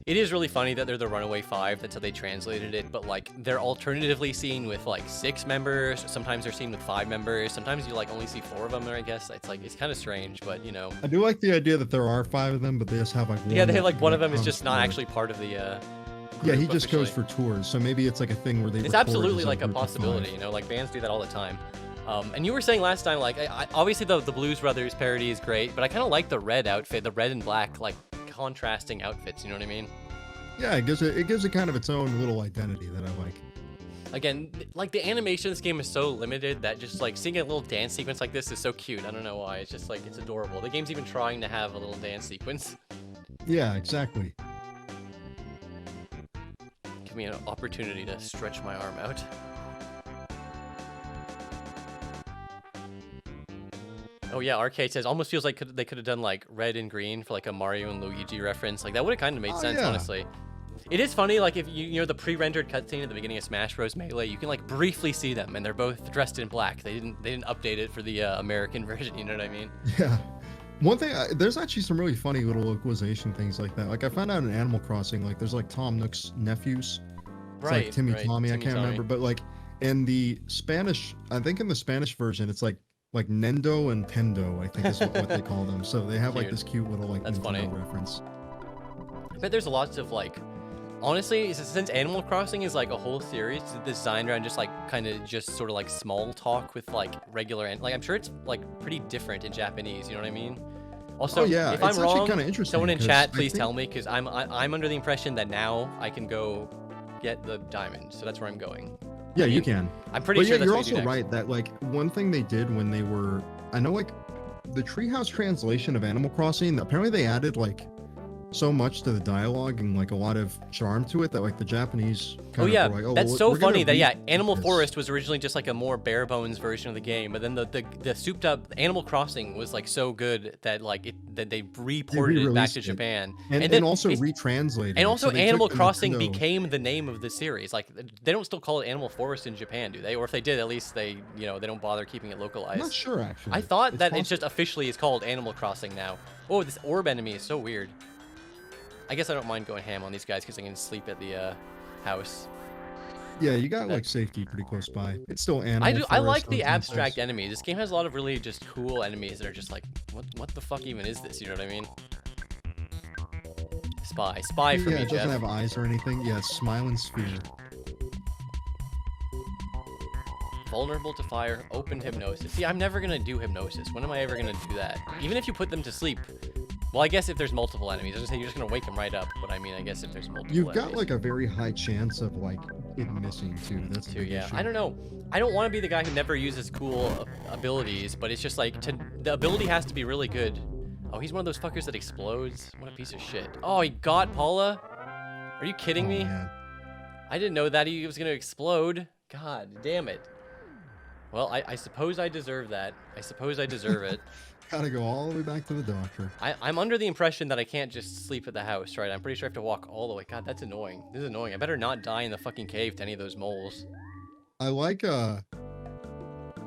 It is really funny that they're the Runaway Five. That's how they translated it. But like, they're alternatively seen with like 6 members. Sometimes they're seen with 5 members. Sometimes you like only see 4 of them there. I guess it's like it's kind of strange, but you know. I do like the idea that there are 5 of them, but they just have like one. Yeah, they have like one of them is just not actually part of the. Yeah, he just goes for tours. So maybe it's like a thing where they. It's absolutely like a possibility. You know, like bands do that all the time. And you were saying last time, like, obviously the Blues Brothers parody is great, but I kind of like the red outfit, the red and black, like contrasting outfits. You know what I mean? Yeah, it gives it kind of its own little identity that I like. Again, like the animation of this game is so limited that just like seeing a little dance sequence like this is so cute. I don't know why. It's just like it's adorable. The game's even trying to have a little dance sequence. Yeah, exactly. Give me an opportunity to stretch my arm out. Oh yeah, Arcade says almost feels like they could have done like red and green for like a Mario and Luigi reference. Like that would have kind of made sense, yeah. Honestly. It is funny, like if you know the pre-rendered cutscene at the beginning of Smash Bros. Melee, you can like briefly see them, and they're both dressed in black. They didn't update it for the American version. You know what I mean? Yeah. One thing, there's actually some really funny little localization things like that. Like I found out in Animal Crossing, like there's like Tom Nook's nephews. It's Right. like Timmy Tommy, I can't Tommy. remember, but like in the Spanish, I think in the Spanish version, it's like Nendo and Tendo, I think is what they call them. So they have like this cute little like That's Nintendo funny. reference. I bet there's lots of like. Honestly, since Animal Crossing is like a whole series designed around just like kind of just sort of like small talk with like regular and like I'm sure it's like pretty different in Japanese. You know what I mean? Also, yeah, if I'm it's actually wrong, kinda interesting someone in 'cause chat, I please think- tell me because I'm under the impression that now I can go get the diamond, so that's where I'm going. Yeah, you can. I'm pretty But sure yeah, that's you're what you do also next. right that like one thing they did when they were, I know like the Treehouse translation of Animal Crossing, apparently they added like so much to the dialogue and like a lot of charm to it that like the Japanese kind Oh of yeah, were like, that's well, so we're gonna funny that yeah, reboot Animal this. Forest was originally just like a more bare bones version of the game, but then the souped up Animal Crossing was like so good that like that they reported it back to re-released it. Japan, and then also it's- retranslated. And it. also, So they took Animal the Crossing Nintendo- became the name of the series. Like they don't still call it Animal Forest in Japan, do they? Or if they did, at least they they don't bother keeping it I'm localized. not sure actually. I thought It's that possible. it's just officially is called Animal Crossing now. Oh, this orb enemy is so weird. I guess I don't mind going ham on these guys because I can sleep at the house. Yeah, you got like safety pretty close by. It's still Animal I do. I Forest like on the some abstract place. enemies. This game has a lot of really just cool enemies that are just like, what the fuck even is this? You know what I mean? Spy for Yeah, me, it doesn't Jeff. have eyes or anything. Yeah, it's smiling sphere. Vulnerable to fire, open hypnosis. See, I'm never gonna do hypnosis. When am I ever gonna do that? Even if you put them to sleep. Well, I guess if there's multiple enemies, I was gonna say you're just gonna wake them right up. But I mean, I guess if there's multiple. You've got enemies. like a very high chance of like it missing too. That's a Too, big yeah. issue. I don't know. I don't want to be the guy who never uses cool abilities, but it's just like the ability has to be really good. Oh, he's one of those fuckers that explodes. What a piece of shit. Oh, he got Paula? Are you kidding me? Man. I didn't know that he was gonna explode. God damn it. Well, I suppose I deserve that. I suppose I deserve it. Gotta go all the way back to the doctor. I'm under the impression that I can't just sleep at the house, right? I'm pretty sure I have to walk all the way. God, that's annoying. This is annoying. I better not die in the fucking cave to any of those moles. I like Paula.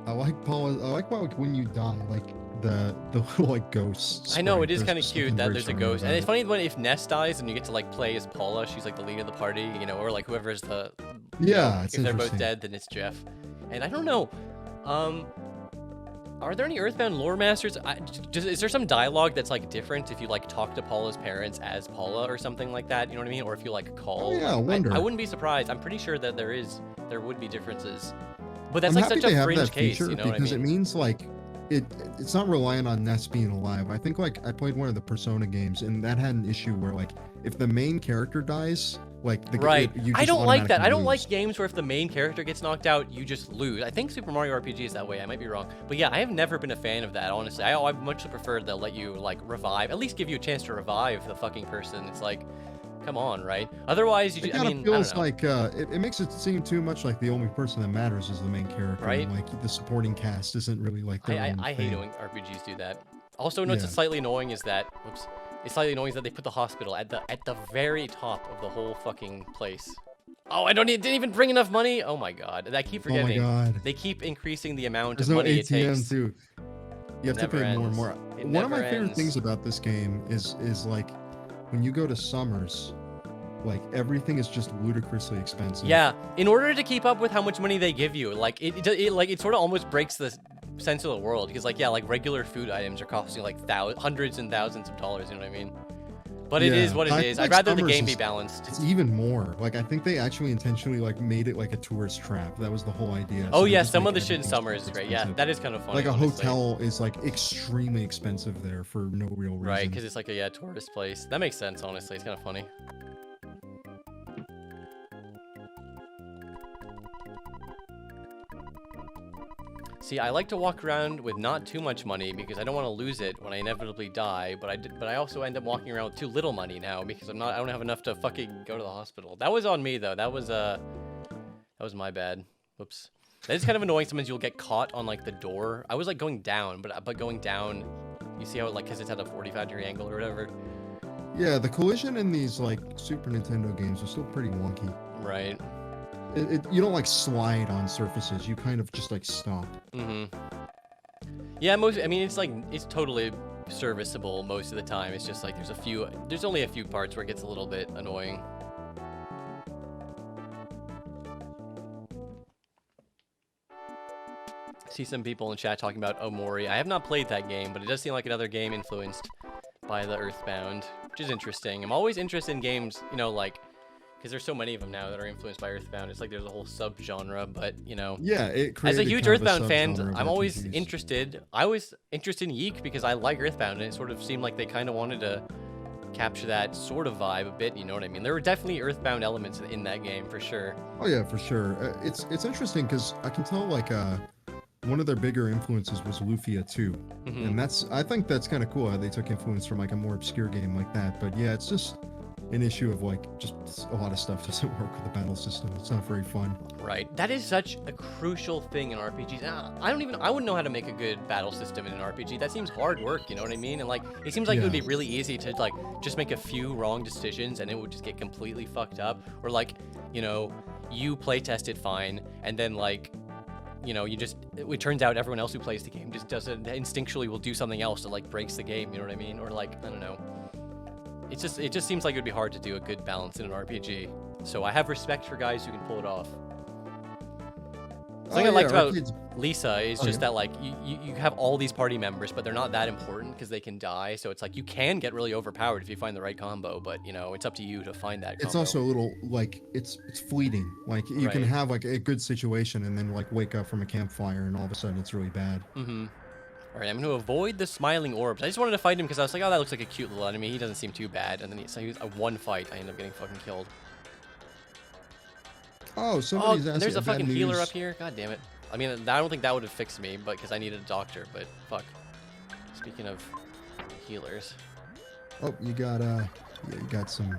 I like when you die, like the little like ghosts. I know, it is There's kind of something cute that very there's a charming ghost. And about it's it. funny when if Ness dies and you get to like play as Paula, she's like the leader of the party, you know, or like whoever is the Yeah, it's if they're both interesting. dead, then it's Jeff. And I don't know. Are there any Earthbound lore masters? Is there some dialogue that's like different if you like talk to Paula's parents as Paula or something like that? You know what I mean? Or if you like call? Oh, yeah, I like, wonder. I wouldn't be surprised. I'm pretty sure that there would be differences. But that's I'm like happy such they a have fringe that case, feature you know what I because mean? it means like it's not reliant on Ness being alive. I think like I played one of the Persona games and that had an issue where like if the main character dies, like the Right. you I just don't like that. I don't automatically like games where if the main character gets knocked out, you just lose. I think Super Mario RPG is that way. I might be wrong. But yeah, I have never been a fan of that, honestly. I much prefer they'll let you, like, revive. At least give you a chance to revive the fucking person. It's like, come on, right? Otherwise, It I kind mean, of I don't feels know. like it makes it seem too much like the only person that matters is the main character. Right. And, like the supporting cast isn't really like their own I hate thing. when RPGs do that. Also, what's Yeah. slightly annoying is that, whoops, it's slightly annoying is that they put the hospital at the very top of the whole fucking place. Oh, didn't even bring enough money. Oh my god, I keep Oh my forgetting. god. They keep increasing the amount There's of no money it ATM takes. too. You have to Never pay more and ends. more. It One of my never favorite ends. things about this game is like when you go to Summers, like everything is just ludicrously expensive. Yeah, in order to keep up with how much money they give you, like it sort of almost breaks the sense of the world because like yeah, like regular food items are costing like hundreds and thousands of dollars. You know what I mean? But it is Yeah, what it I is. feel I'd like rather the Summers game be is- balanced. It's even more. Like I think they actually intentionally like made it like a tourist trap. That was the whole idea. Oh So they yeah, just some make of the shit in everything Summers super is great. Yeah, expensive. that is kind of funny. Like a honestly. hotel is like extremely expensive there for no real reason. Right, because it's like a tourist place. That makes sense, honestly. It's kind of funny. See, I like to walk around with not too much money because I don't want to lose it when I inevitably die. But I also end up walking around with too little money now because I don't have enough to fucking go to the hospital. That was on me though. That was my bad. Whoops. That is kind of annoying. Sometimes you'll get caught on like the door. I was like going down, but going down, you see how it like because it's at a 45-degree angle or whatever. Yeah, the collision in these like Super Nintendo games are still pretty wonky. Right. You don't like slide on surfaces. You kind of just like stop. Mm-hmm. Yeah, I mean, it's totally serviceable most of the time. It's just like there's only a few parts where it gets a little bit annoying. See some people in chat talking about Omori. I have not played that game, but it does seem like another game influenced by the Earthbound, which is interesting. I'm always interested in games, you know, like, because there's so many of them now that are influenced by Earthbound. It's like there's a whole subgenre, but, you know. Yeah, it As a created huge kind of Earthbound fan, subgenre of I'm always RPGs. interested. I was interested in Yeek because I like Earthbound, and it sort of seemed like they kind of wanted to capture that sort of vibe a bit, you know what I mean? There were definitely Earthbound elements in that game, for sure. Oh yeah, for sure. It's interesting because I can tell like one of their bigger influences was Lufia 2, Mhm. and I think that's kind of cool how they took influence from like a more obscure game like that. But yeah, it's just an issue of like just a lot of stuff doesn't work with the battle system. It's not very fun. Right. That is such a crucial thing in RPGs. I wouldn't know how to make a good battle system in an RPG. That seems hard work, you know what I mean? And like, it seems like it would be Yeah. really easy to like just make a few wrong decisions and it would just get completely fucked up. Or like, you know, you playtest it fine and then like, you know, it turns out everyone else who plays the game just doesn't instinctually will do something else that like breaks the game, you know what I mean? Or like, I don't know. It just seems like it would be hard to do a good balance in an RPG. So I have respect for guys who can pull it off. Something I liked about Lisa is just that like you have all these party members, but they're not that important because they can die. So it's like you can get really overpowered if you find the right combo, but you know it's up to you to find that combo. It's also a little like it's fleeting. Like you can Right. have like a good situation and then like wake up from a campfire and all of a sudden it's really bad. Mm-hmm. All right, I'm going to avoid the smiling orbs. I just wanted to fight him because I was like, oh, that looks like a cute little enemy. He doesn't seem too bad. And then he was a one fight. I ended up getting fucking killed. Oh, somebody's and asking. there's a bad fucking healer news. up here. God damn it. I mean, I don't think that would have fixed me, but because I needed a doctor. But fuck. Speaking of healers. Oh, you got yeah, you got some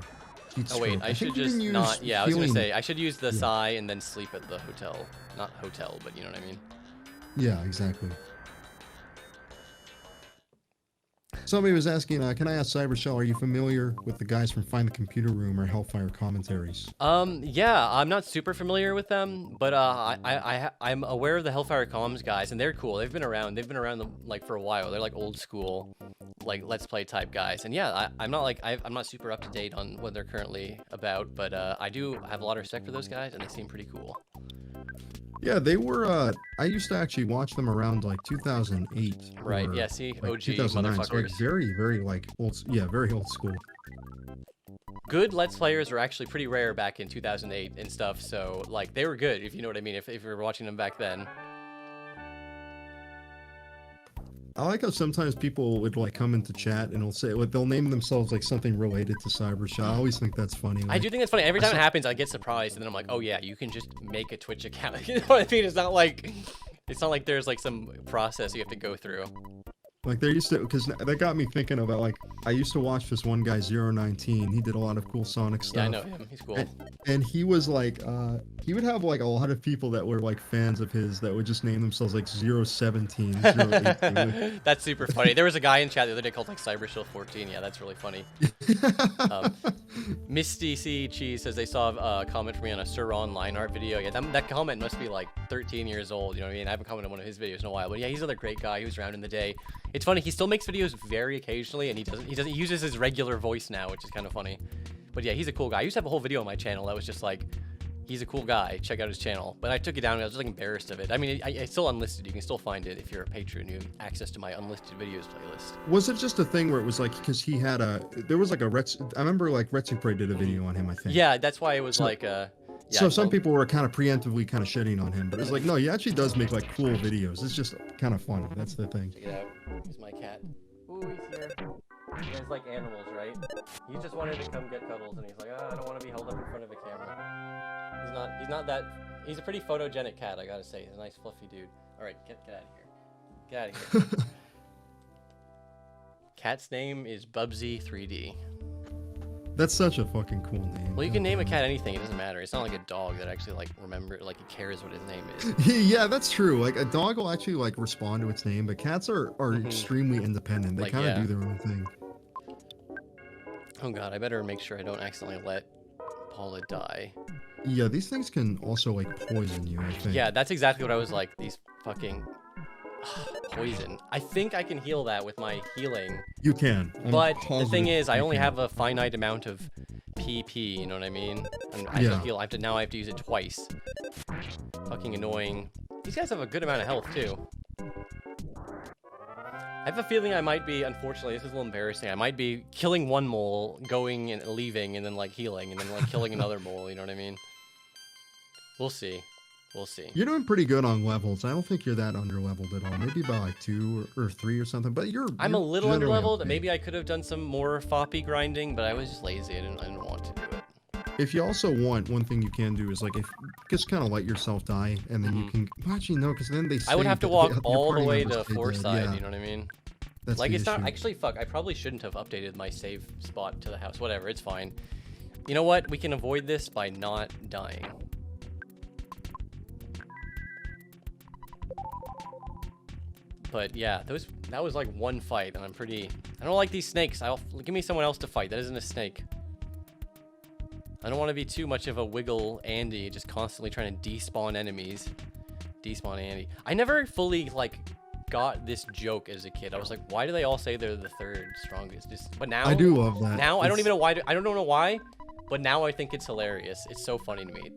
heat Oh wait, stroke. I should think you just can use not. Yeah, I was gonna healing. say I should use the Yeah. Psy and then sleep at the hotel. Not hotel, but you know what I mean. Yeah, exactly. Somebody was asking, can I ask Cybershell, are you familiar with the guys from Find the Computer Room or Hellfire Commentaries? Yeah, I'm not super familiar with them, but I'm aware of the Hellfire Comms guys, and they're cool. They've been around. They've been around like for a while. They're like old school, like Let's Play type guys. And yeah, I'm not super up to date on what they're currently about, but I do have a lot of respect for those guys, and they seem pretty cool. Yeah, they were, I used to actually watch them around like 2008. Right, or, yeah, see, like, OG 2009, so, like, motherfuckers. very, very like old, yeah, very old school. Good Let's Players were actually pretty rare back in 2008 and stuff, so like they were good, if you know what I mean, if you were watching them back then. I like how sometimes people would like come into chat and they'll name themselves like something related to Cybershot. I always think that's funny. I do think it's funny. Every time it happens, I get surprised, and then I'm like, oh yeah, you can just make a Twitch account. You know what I mean? It's not like there's like some process you have to go through. Like there used to, because that got me thinking about like, I used to watch this one guy 019. He did a lot of cool Sonic stuff. Yeah, I know him. He's cool. And he was like, he would have like a lot of people that were like fans of his that would just name themselves like 017, 018. That's super funny. There was a guy in chat the other day called like CyberShield 14. Yeah, that's really funny. Misty C Cheese says they saw a comment from me on a Suron line art video. Yeah, that comment must be like 13 years old. You know what I mean? I haven't commented on one of his videos in a while. But yeah, he's another great guy. He was around in the day. It's funny. He still makes videos very occasionally, and he uses his regular voice now, which is kind of funny. But yeah, he's a cool guy. I used to have a whole video on my channel that was just like, he's a cool guy. Check out his channel. But I took it down and I was just like embarrassed of it. I mean, it's still unlisted. You can still find it if you're a patron. You have access to my unlisted videos playlist. Was it just a thing where it was like, because he had there was like I remember like Retsupre did a video on him, I think. Yeah, that's why it was like yeah, so some people were kind of preemptively kind of shitting on him, but it's like, no, he actually does make like cool videos. It's just kind of funny. That's the thing. Check it out. Here's my cat. Ooh, he's here. You guys like animals, right? He just wanted to come get cuddles, and he's like, I don't want to be held up in front of a camera. He's not that. He's a pretty photogenic cat, I gotta say. He's a nice, fluffy dude. All right, get out of here. Get out of here. Cat's name is Bubsy 3D. That's such a fucking cool name. Well, you can name a cat anything. It doesn't matter. It's not like a dog that actually like he cares what his name is. Yeah, that's true. Like a dog will actually like respond to its name, but cats are extremely independent. They Like, kind of yeah. do their own thing. Oh god, I better make sure I don't accidentally let Paula die. Yeah, these things can also like poison you, I think. Yeah, that's exactly what I was like. These fucking poison. I think I can heal that with my healing. You can. But the thing positive is, I you only can. have a finite amount of PP, you know what I mean? And I Yeah. have to heal. Now I have to use it twice. Fucking annoying. These guys have a good amount of health, too. I have a feeling I might be, unfortunately, this is a little embarrassing, I might be killing one mole, going and leaving, and then, like, healing, and then, like, killing another mole, you know what I mean? We'll see. We'll see. You're doing pretty good on levels. I don't think you're that under-leveled at all. Maybe by like 2 or 3 or something, but I'm a little generally under-leveled. okay. Maybe I could have done some more foppy grinding, but I was just lazy. I didn't want to do it. If you also want, one thing you can do is like, if just kind of let yourself die, and then you can. Well, actually, no, because then they. I would say have to that walk your all the party way members to stay dead. Foreside, Yeah, you know what I mean? that's Like, the it's not issue. actually, fuck, I probably shouldn't have updated my save spot to the house. Whatever, it's fine. You know what? We can avoid this by not dying. But yeah, that was like one fight, and I don't like these snakes. Give me someone else to fight. That isn't a snake. I don't want to be too much of a wiggle Andy, just constantly trying to despawn enemies. Despawn Andy. I never fully like got this joke as a kid. I was like, why do they all say they're the third strongest? But now I do love that. Now I don't even know why. I don't know why, but now I think it's hilarious. It's so funny to me.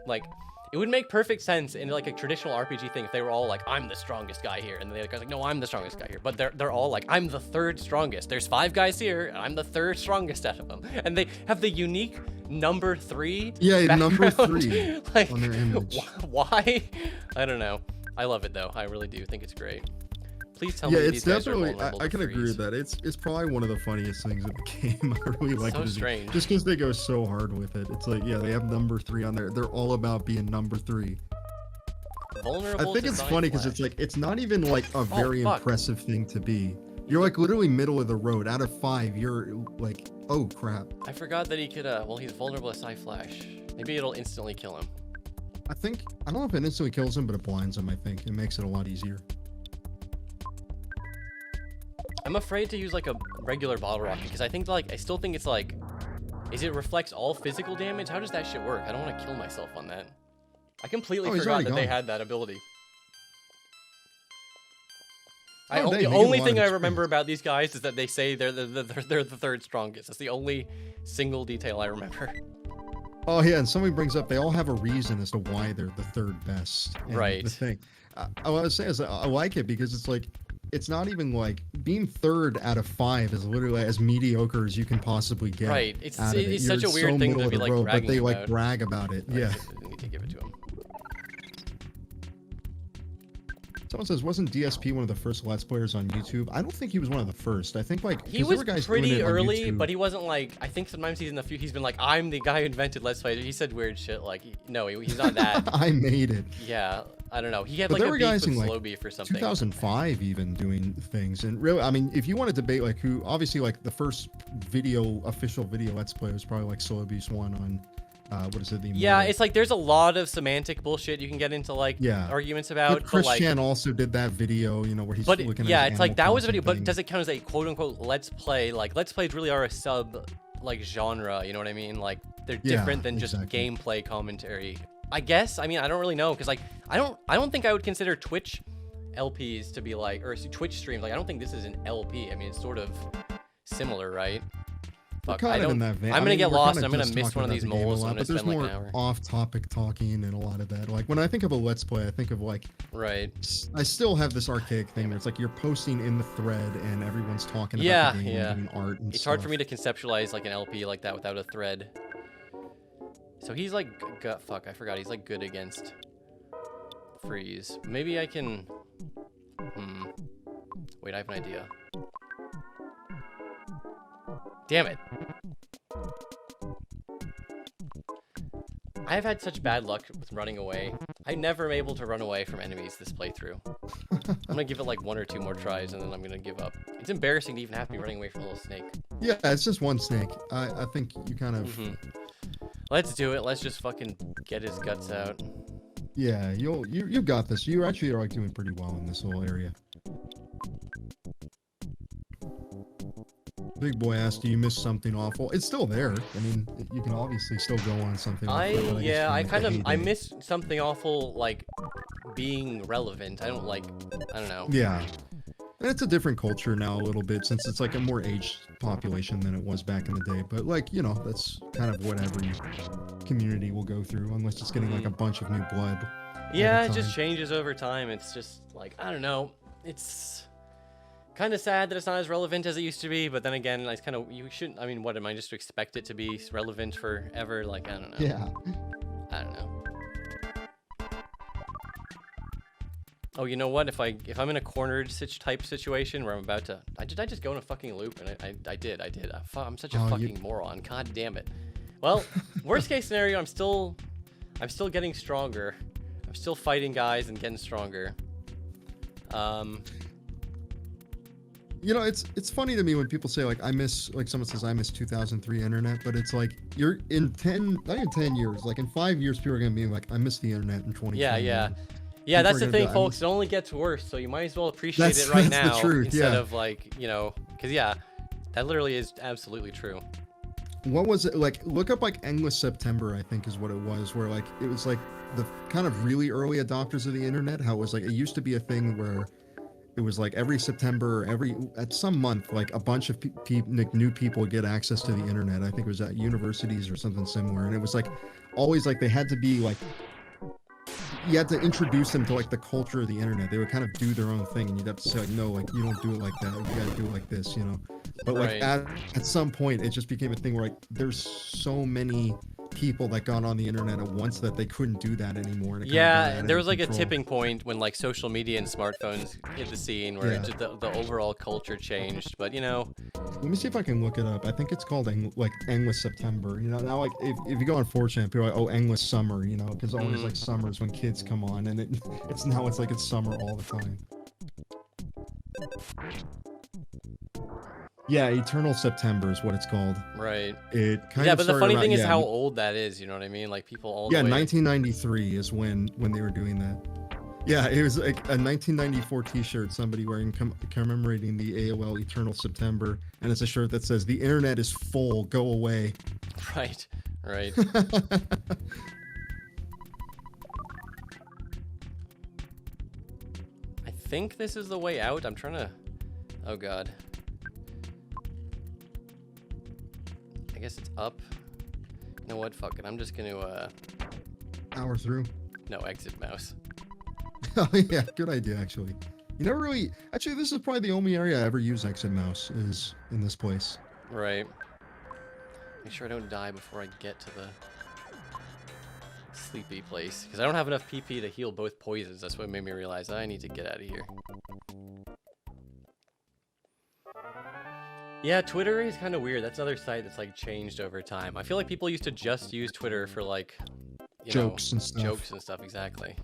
Like, it would make perfect sense in like a traditional RPG thing if they were all like, I'm the strongest guy here, and the other guy's like, no, I'm the strongest guy here. But they're all like, I'm the third strongest. There's 5 guys here, and I'm the third strongest out of them. And they have the unique number 3. Yeah, number background. 3 Like, on their image. why? I don't know. I love it though. I really do think it's great. Please tell Yeah, me it's these guys are definitely. vulnerable I to can agree freeze. with that. It's probably one of the funniest things of the game. I really like So it. strange. Just because they go so hard with it. It's like, yeah, they have number 3 on there. They're all about being number 3. Vulnerable I think to it's Side funny because Flash. it's like it's not even like a very fuck. impressive thing to be. You're like literally middle of the road. Out of 5, you're like, oh crap. I forgot that he could, well, he's vulnerable to Psy Flash. Maybe it'll instantly kill him. I don't know if it instantly kills him, but it blinds him, I think. It makes it a lot easier. I'm afraid to use like a regular bottle rocket because I think like, I still think it's like, is it reflects all physical damage? How does that shit work? I don't want to kill myself on that. I completely forgot that they had that ability. The only thing I remember about these guys is that they say they're the third strongest. That's the only single detail I remember. Oh yeah, and somebody brings up they all have a reason as to why they're the third best. And right. The thing I want to say is I like it because it's like it's not even like being third out of 5 is literally as mediocre as you can possibly get. Right. It's such a weird thing to be like bragging but they about. like brag about it. Yeah. I need to give it to him. Someone says, wasn't DSP one of the first Let's Players on YouTube? I don't think he was one of the first. I think like he was pretty early, but he wasn't like. I think sometimes he's been like, I'm the guy who invented Let's Play. He said weird shit like, no, he's not that. I made it. Yeah, I don't know. He had but like a beef with Slow like Beef or something. 2005 even doing things, and really, I mean, if you want to debate like who, obviously like the first official video Let's Play was probably like Slow Beast 1 on. What is it? Yeah, it's like there's a lot of semantic bullshit you can get into like arguments about. But Chris like, Chan also did that video, you know, where he's looking at it's like that was a video, but does it count as a quote unquote Let's Play? Like Let's Plays really are a sub like genre, you know what I mean? Like they're different than just gameplay commentary. I guess. I mean, I don't really know because like I don't think I would consider Twitch LPs to be like, or Twitch streams. Like I don't think this is an LP. I mean, it's sort of similar, right? Fuck, I'm gonna get lost and I'm gonna miss one of these moles. But there's more off-topic talking and a lot of that. Like when I think of a Let's Play, I think of like I still have this archaic thing where it's like you're posting in the thread and everyone's talking about the game and doing art and it's hard for me to conceptualize like an LP like that without a thread. So he's like, fuck, I forgot. He's like good against freeze. Maybe I can. Wait, I have an idea. Damn it. I have had such bad luck with running away. I never am able to run away from enemies this playthrough. I'm gonna give it like 1 or 2 more tries and then I'm gonna give up. It's embarrassing to even have to be running away from a little snake. Yeah, it's just one snake. I think you kind of... Let's do it. Let's just fucking get his guts out. Yeah, you got this. You actually are like doing pretty well in this little area. Big Boy asked, do you miss something awful? It's still there. I mean, you can obviously still go on something awful. I miss something awful, like, being relevant. I don't know. Yeah. And it's a different culture now a little bit, since it's like a more aged population than it was back in the day. But like, you know, that's kind of what every community will go through, unless it's getting like a bunch of new blood. Yeah, it just changes over time. It's just like, I don't know. It's kind of sad that it's not as relevant as it used to be, but then again, it's kind of, you shouldn't, I mean, what am I just to expect it to be relevant forever? Like, I don't know. Yeah. I don't know. Oh, you know what? If I'm in a cornered type situation where I'm about to, did I just go in a fucking loop? And I did. I'm such a fucking moron. God damn it. Well, worst case scenario, I'm still getting stronger. I'm still fighting guys and getting stronger. You know, it's funny to me when people say like someone says I miss 2003 internet, but it's like you're in not even 10 years, like in 5 years people are gonna be like, I miss the internet in 2020. Yeah, that's the thing, folks. It only gets worse, so you might as well appreciate it right now instead of like, you know, because that literally is absolutely true. What was it like? Look up like Endless September, I think is what it was, where like it was like the kind of really early adopters of the internet. How it was like it used to be a thing where it was like every September, at some month, like a bunch of new people get access to the internet. I think it was at universities or something similar, and it was like always like they had to be like, you had to introduce them to like the culture of the internet. They would kind of do their own thing, and you'd have to say like, no, like you don't do it like that. You gotta do it like this, you know. But like at some point, it just became a thing where like there's so many people that got on the internet at once that they couldn't do that anymore. There was like a tipping point when like social media and smartphones hit the scene where just the overall culture changed. But you know, let me see if I can look it up. I think it's called like Endless September. You know, now like if you go on 4chan, people are like, oh, Endless Summer. You know, because always like summers when kids come on, and it's like it's summer all the time. Yeah, Eternal September is what it's called. Right. It kind Yeah, of but the started funny around, thing is yeah, how old that is. You know what I mean? Like people all yeah, the way. 1993 is when they were doing that. Yeah, it was like a 1994 T-shirt somebody wearing commemorating the AOL Eternal September, and it's a shirt that says "The internet is full, go away." Right. Right. I think this is the way out. I'm trying to. Oh god. I guess it's up. You know what? Fuck it. I'm just gonna Power through. no, exit mouse. Oh yeah, good idea actually. You never really. Actually, this is probably the only area I ever use exit mouse is in this place. Right. Make sure I don't die before I get to the sleepy place. Because I don't have enough PP to heal both poisons. That's what made me realize I need to get out of here. Yeah, Twitter is kind of weird. That's another site that's like changed over time. I feel like people used to just use Twitter for like Jokes and stuff. Jokes and stuff, exactly.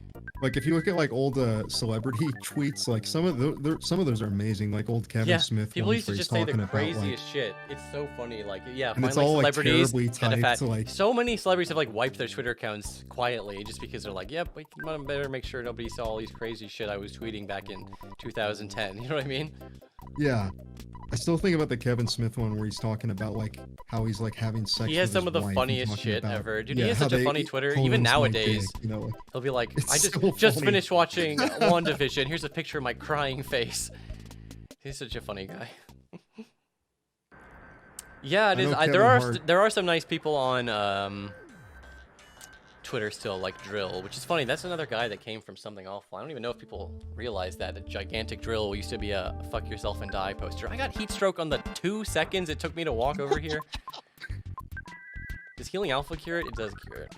Like if you look at like old celebrity tweets, like some of those are amazing. Like old Kevin Yeah, Smith people ones used to where he's just say the talking about, craziest like, shit. It's so funny. Like, yeah, and find it's like all like celebrities terribly that have had. typed, like, So many celebrities have like wiped their Twitter accounts quietly just because they're like, yep, we better make sure nobody saw all these crazy shit I was tweeting back in 2010. You know what I mean? yeah. I still think about the Kevin Smith one where he's talking about like how he's like having sex. He has with some his of the wife and funniest talking shit about, ever. Dude, yeah, he has how such a they funny Twitter. clone Even his, like, nowadays, dick, you know, like, he'll be like, it's I just so funny. finished watching WandaVision. Here's a picture of my crying face. He's such a funny guy. Yeah, it is. There are some nice people on Twitter still, like Drill, which is funny. That's another guy that came from something awful. I don't even know if people realize that a gigantic Drill used to be a "fuck yourself and die" poster. I got heat stroke on the 2 seconds it took me to walk over here. Does healing alpha cure it? It does cure it.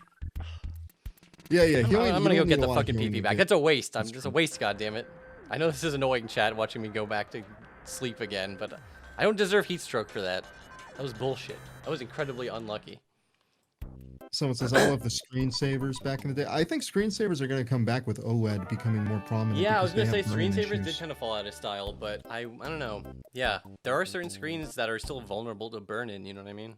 Yeah, yeah. I'm gonna go get the fucking PP back. That's a waste. I'm just a waste, goddammit. I know this is annoying, chat, watching me go back to sleep again, but I don't deserve heat stroke for that. That was bullshit. I was incredibly unlucky. Someone says, I love the screensavers back in the day. I think screensavers are going to come back with OLED becoming more prominent. Yeah, I was going to say screen screensavers did kind of fall out of style, but I don't know. Yeah, there are certain screens that are still vulnerable to burn in, you know what I mean?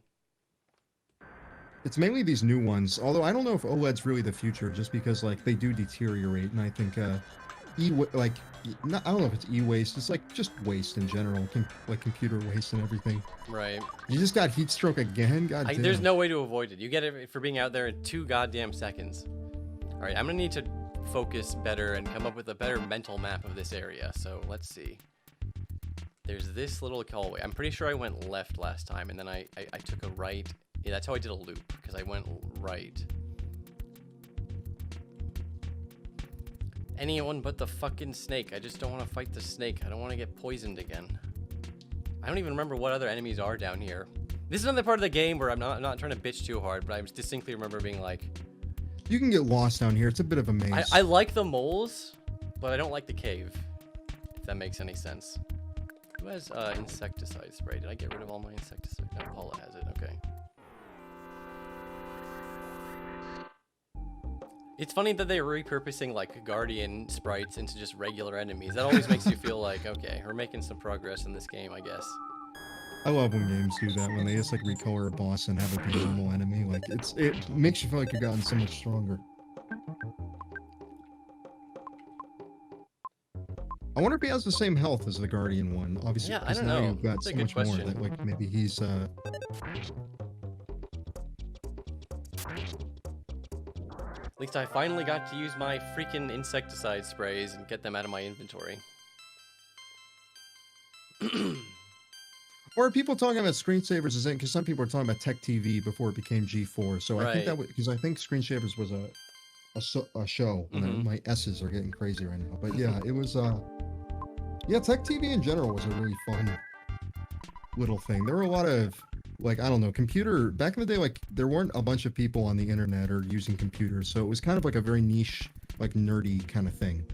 It's mainly these new ones, although I don't know if OLED's really the future, just because like they do deteriorate, and I think I don't know if it's e-waste, it's like just waste in general, like computer waste and everything. Right. You just got heat stroke again? God damn. There's no way to avoid it. You get it for being out there in 2 goddamn seconds. Alright, I'm gonna need to focus better and come up with a better mental map of this area, so let's see. There's this little hallway. I'm pretty sure I went left last time, and then I took a right. Yeah, that's how I did a loop, because I went right. Anyone but the fucking snake. I just don't want to fight the snake. I don't want to get poisoned again. I don't even remember what other enemies are down here. This is another part of the game where I'm not trying to bitch too hard, but I distinctly remember being like... You can get lost down here. It's a bit of a maze. I like the moles, but I don't like the cave. If that makes any sense. Who has insecticide spray? Did I get rid of all my insecticide? No, Paula has it. Okay. It's funny that they're repurposing like Guardian sprites into just regular enemies. That always makes you feel like, okay, we're making some progress in this game, I guess. I love when games do that, when they just like recolor a boss and have it be a normal enemy. Like it makes you feel like you've gotten so much stronger. I wonder if he has the same health as the Guardian one. Obviously, yeah, I don't now know. You've got That's so a good much question. more that like maybe he's At least I finally got to use my freaking insecticide sprays and get them out of my inventory. Or are people talking about screensavers as in, because some people are talking about Tech TV before it became G4. So I think that because I think screensavers was a show. And my S's are getting crazy right now. But yeah, it was yeah, Tech TV in general was a really fun little thing. There were a lot of like, I don't know, back in the day, like there weren't a bunch of people on the internet or using computers, so it was kind of like a very niche, like nerdy kind of thing.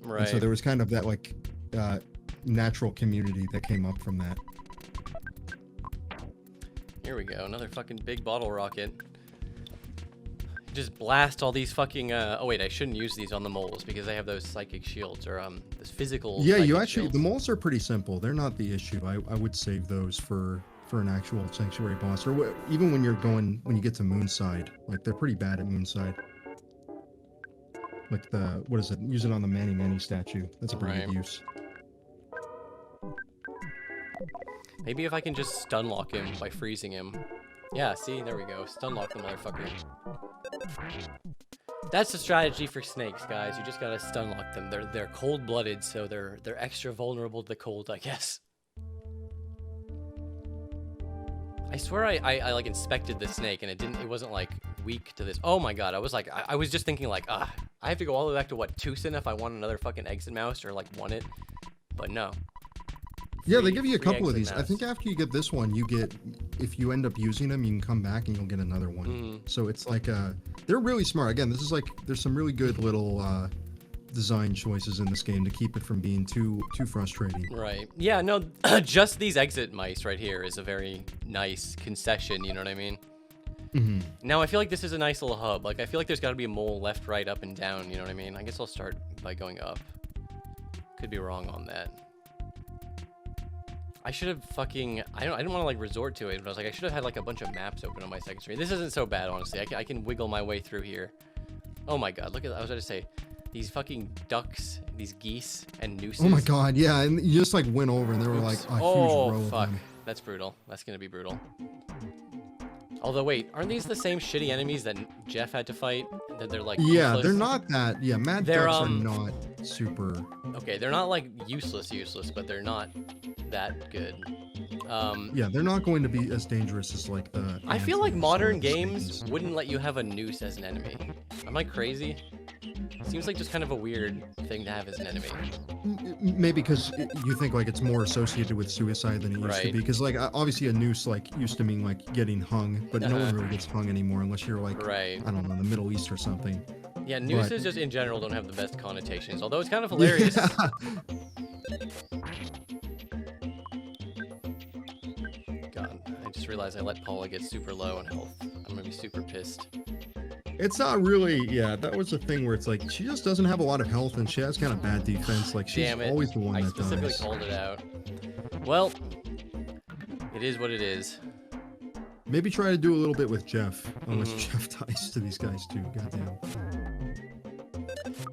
Right. And so there was kind of that like natural community that came up from that. Here we go, another fucking big bottle rocket. just blast all these fucking. Oh wait, I shouldn't use these on the moles because they have those psychic shields or this physical. Yeah, you psychic actually shields. the moles are pretty simple. They're not the issue. I would save those for an actual sanctuary boss, or even when when you get to Moonside. Like they're pretty bad at Moonside. Like what is it? Use it on the Manny Manny statue. That's a pretty good use. Maybe if I can just stun lock him by freezing him. Yeah, see, there we go. Stun lock the motherfucker. That's the strategy for snakes, guys. You just gotta stun lock them. They're cold-blooded, so they're extra vulnerable to the cold, I guess. I swear I like inspected the snake and it wasn't like weak to this. Oh my god, I was just thinking like, I have to go all the way back to what, Tucson if I want another fucking exit mouse or like want it. But no. Yeah, they give you a couple of these. mouse. I think after you get this one, you get, if you end up using them, you can come back and you'll get another one. So it's like, they're really smart. Again, this is like, there's some really good little design choices in this game to keep it from being too frustrating. Right. Yeah, no, just these exit mice right here is a very nice concession, you know what I mean? Now, I feel like this is a nice little hub. Like, I feel like there's got to be a mole left, right, up, and down, you know what I mean? I guess I'll start by going up. Could be wrong on that. I should have fucking... I didn't want to, like, resort to it, but I was like, I should have had, like, a bunch of maps open on my second screen. This isn't so bad, honestly. I can wiggle my way through here. Oh my god, look at that. I was going to say... These fucking ducks, these geese, and nooses. Oh my god, yeah, and you just like went over and there were like a huge row of fuck. them. That's brutal. That's gonna be brutal. Although, wait, aren't these the same shitty enemies that Jeff had to fight? That they're like Yeah, useless? they're not that. Yeah, Mad Ducks are not super. Okay, they're not like useless, but they're not that good. Yeah, they're not going to be as dangerous as like the. I feel like antlers modern or the games snakes. wouldn't let you have a noose as an enemy. Am I crazy? Seems like just kind of a weird thing to have as an enemy. Maybe because you think like it's more associated with suicide than it used to be. Because like obviously a noose like used to mean like getting hung, but no one really gets hung anymore unless you're like I don't know, the Middle East or something. Yeah, nooses just in general don't have the best connotations. Although it's kind of hilarious. Yeah. God, I just realized I let Paula get super low on health. I'm gonna be super pissed. It's not really, yeah, that was the thing where it's like, she just doesn't have a lot of health and she has kind of bad defense. Like, she's always the one that dies. I specifically called it out. Well, it is what it is. Maybe try to do a little bit with Jeff, unless Jeff dies to these guys too, goddamn.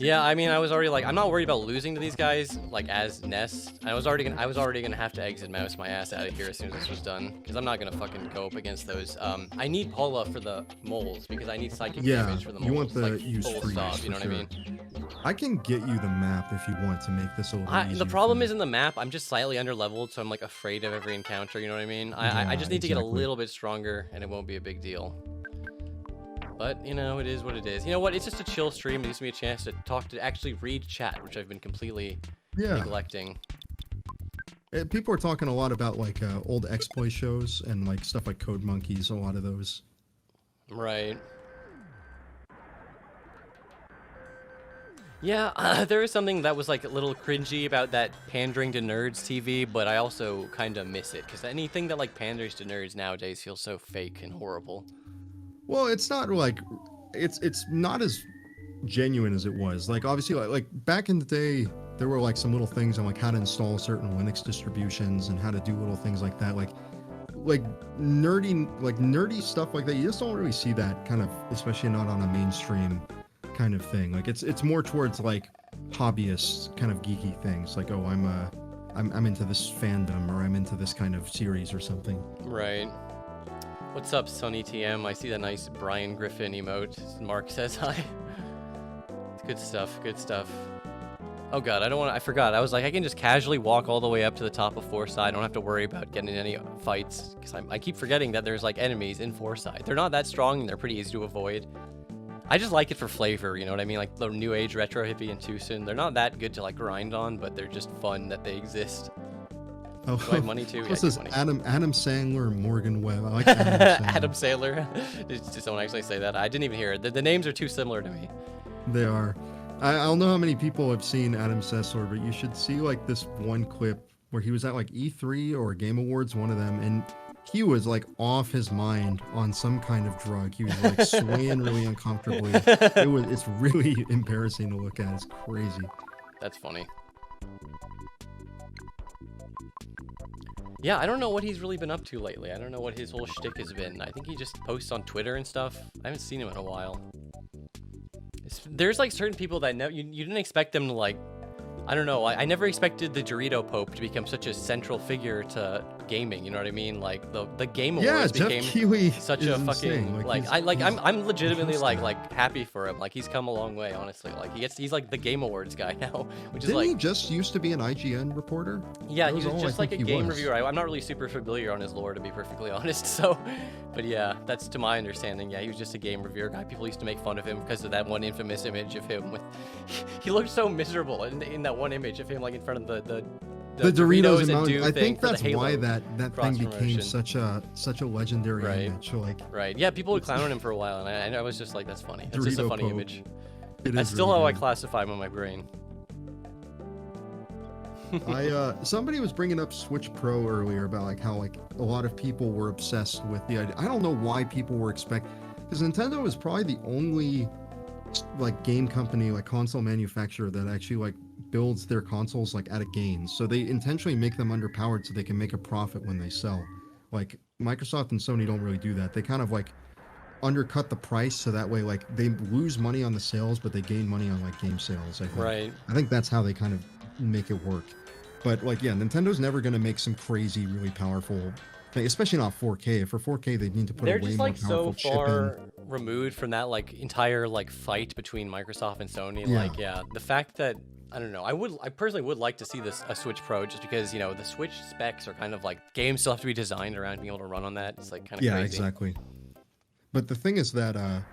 Yeah, I mean, I was already like, I'm not worried about losing to these guys, like, as Ness. I was already gonna have to exit mouse my ass out of here as soon as this was done, because I'm not gonna fucking go up against those. I need Paula for the moles, because I need psychic damage for the moles. You want the like, use full freeze, stop, you know for what I sure. mean? I can get you the map if you want to make this a little easier. The problem isn't the map. I'm just slightly underleveled, so I'm like afraid of every encounter, you know what I mean? I just need to get a little bit stronger, and it won't be a big deal. But, you know, it is what it is. You know what? It's just a chill stream. It gives me a chance to actually read chat, which I've been completely neglecting. People are talking a lot about, like, old exploit shows and, like, stuff like Code Monkeys, a lot of those. Right. Yeah, there is something that was, like, a little cringy about that pandering to nerds TV, but I also kind of miss it, because anything that, like, panders to nerds nowadays feels so fake and horrible. Well, it's not like it's not as genuine as it was. Like obviously, like back in the day, there were like some little things on like how to install certain Linux distributions and how to do little things like that. Like nerdy stuff like that. You just don't really see that kind of, especially not on a mainstream kind of thing. Like it's more towards like hobbyist kind of geeky things. Like I'm into this fandom or I'm into this kind of series or something. Right. What's up, Sunny TM? I see that nice Brian Griffin emote. Mark says hi. Good stuff, good stuff. Oh god, I forgot. I was like, I can just casually walk all the way up to the top of Forsyth. I don't have to worry about getting in any fights. Because I keep forgetting that there's like enemies in Forsyth. They're not that strong and they're pretty easy to avoid. I just like it for flavor, you know what I mean? Like the new age retro hippie and Tucson. They're not that good to like grind on, but they're just fun that they exist. Oh, do I have money too? What's this? Adam Sandler and Morgan Webb. I like Adam Sandler. Did someone actually say that? I didn't even hear it. The names are too similar to me. They are. I don't know how many people have seen Adam Sessler, but you should see like this one clip where he was at like E3 or Game Awards, one of them, and he was like off his mind on some kind of drug. He was like swaying really uncomfortably. It's really embarrassing to look at. It's crazy. That's funny. Yeah, I don't know what he's really been up to lately. I don't know what his whole shtick has been. I think he just posts on Twitter and stuff. I haven't seen him in a while. There's like certain people that you didn't expect them to like. I don't know. I never expected the Dorito Pope to become such a central figure to gaming. You know what I mean? Like the Game Awards became Keighley such a fucking I'm legitimately like happy for him. Like he's come a long way, honestly. Like he's like the Game Awards guy now, which is Didn't like he just used to be an IGN reporter? Yeah, he was just like a game reviewer. I'm not really super familiar on his lore, to be perfectly honest. So, but yeah, that's to my understanding. Yeah, he was just a game reviewer guy. People used to make fun of him because of that one infamous image of him with. He looked so miserable in that one image of him like in front of the Doritos and Doom I think thing that's why that thing became such a legendary image. Right. Yeah, people would clown on him for a while, and I was just like, that's funny. It's just a funny Pope. image. That's still how I classify him in my brain. Somebody was bringing up Switch Pro earlier about like how like a lot of people were obsessed with the idea. I don't know why people were because Nintendo is probably the only like game company, like console manufacturer that actually like builds their consoles like out of gains. So they intentionally make them underpowered so they can make a profit when they sell. Like Microsoft and Sony don't really do that. They kind of like undercut the price so that way like they lose money on the sales but they gain money on like game sales. I think. Right. I think that's how they kind of make it work. But like yeah, Nintendo's never going to make some crazy really powerful thing, especially not 4K. For 4K they need to put a way more powerful chip in. They're just like so far removed from that like entire like fight between Microsoft and Sony. Yeah. Like yeah, the fact that I don't know. I personally would like to see a Switch Pro just because, you know, the Switch specs are kind of like games still have to be designed around being able to run on that. It's like kind of crazy. Exactly. But the thing is that I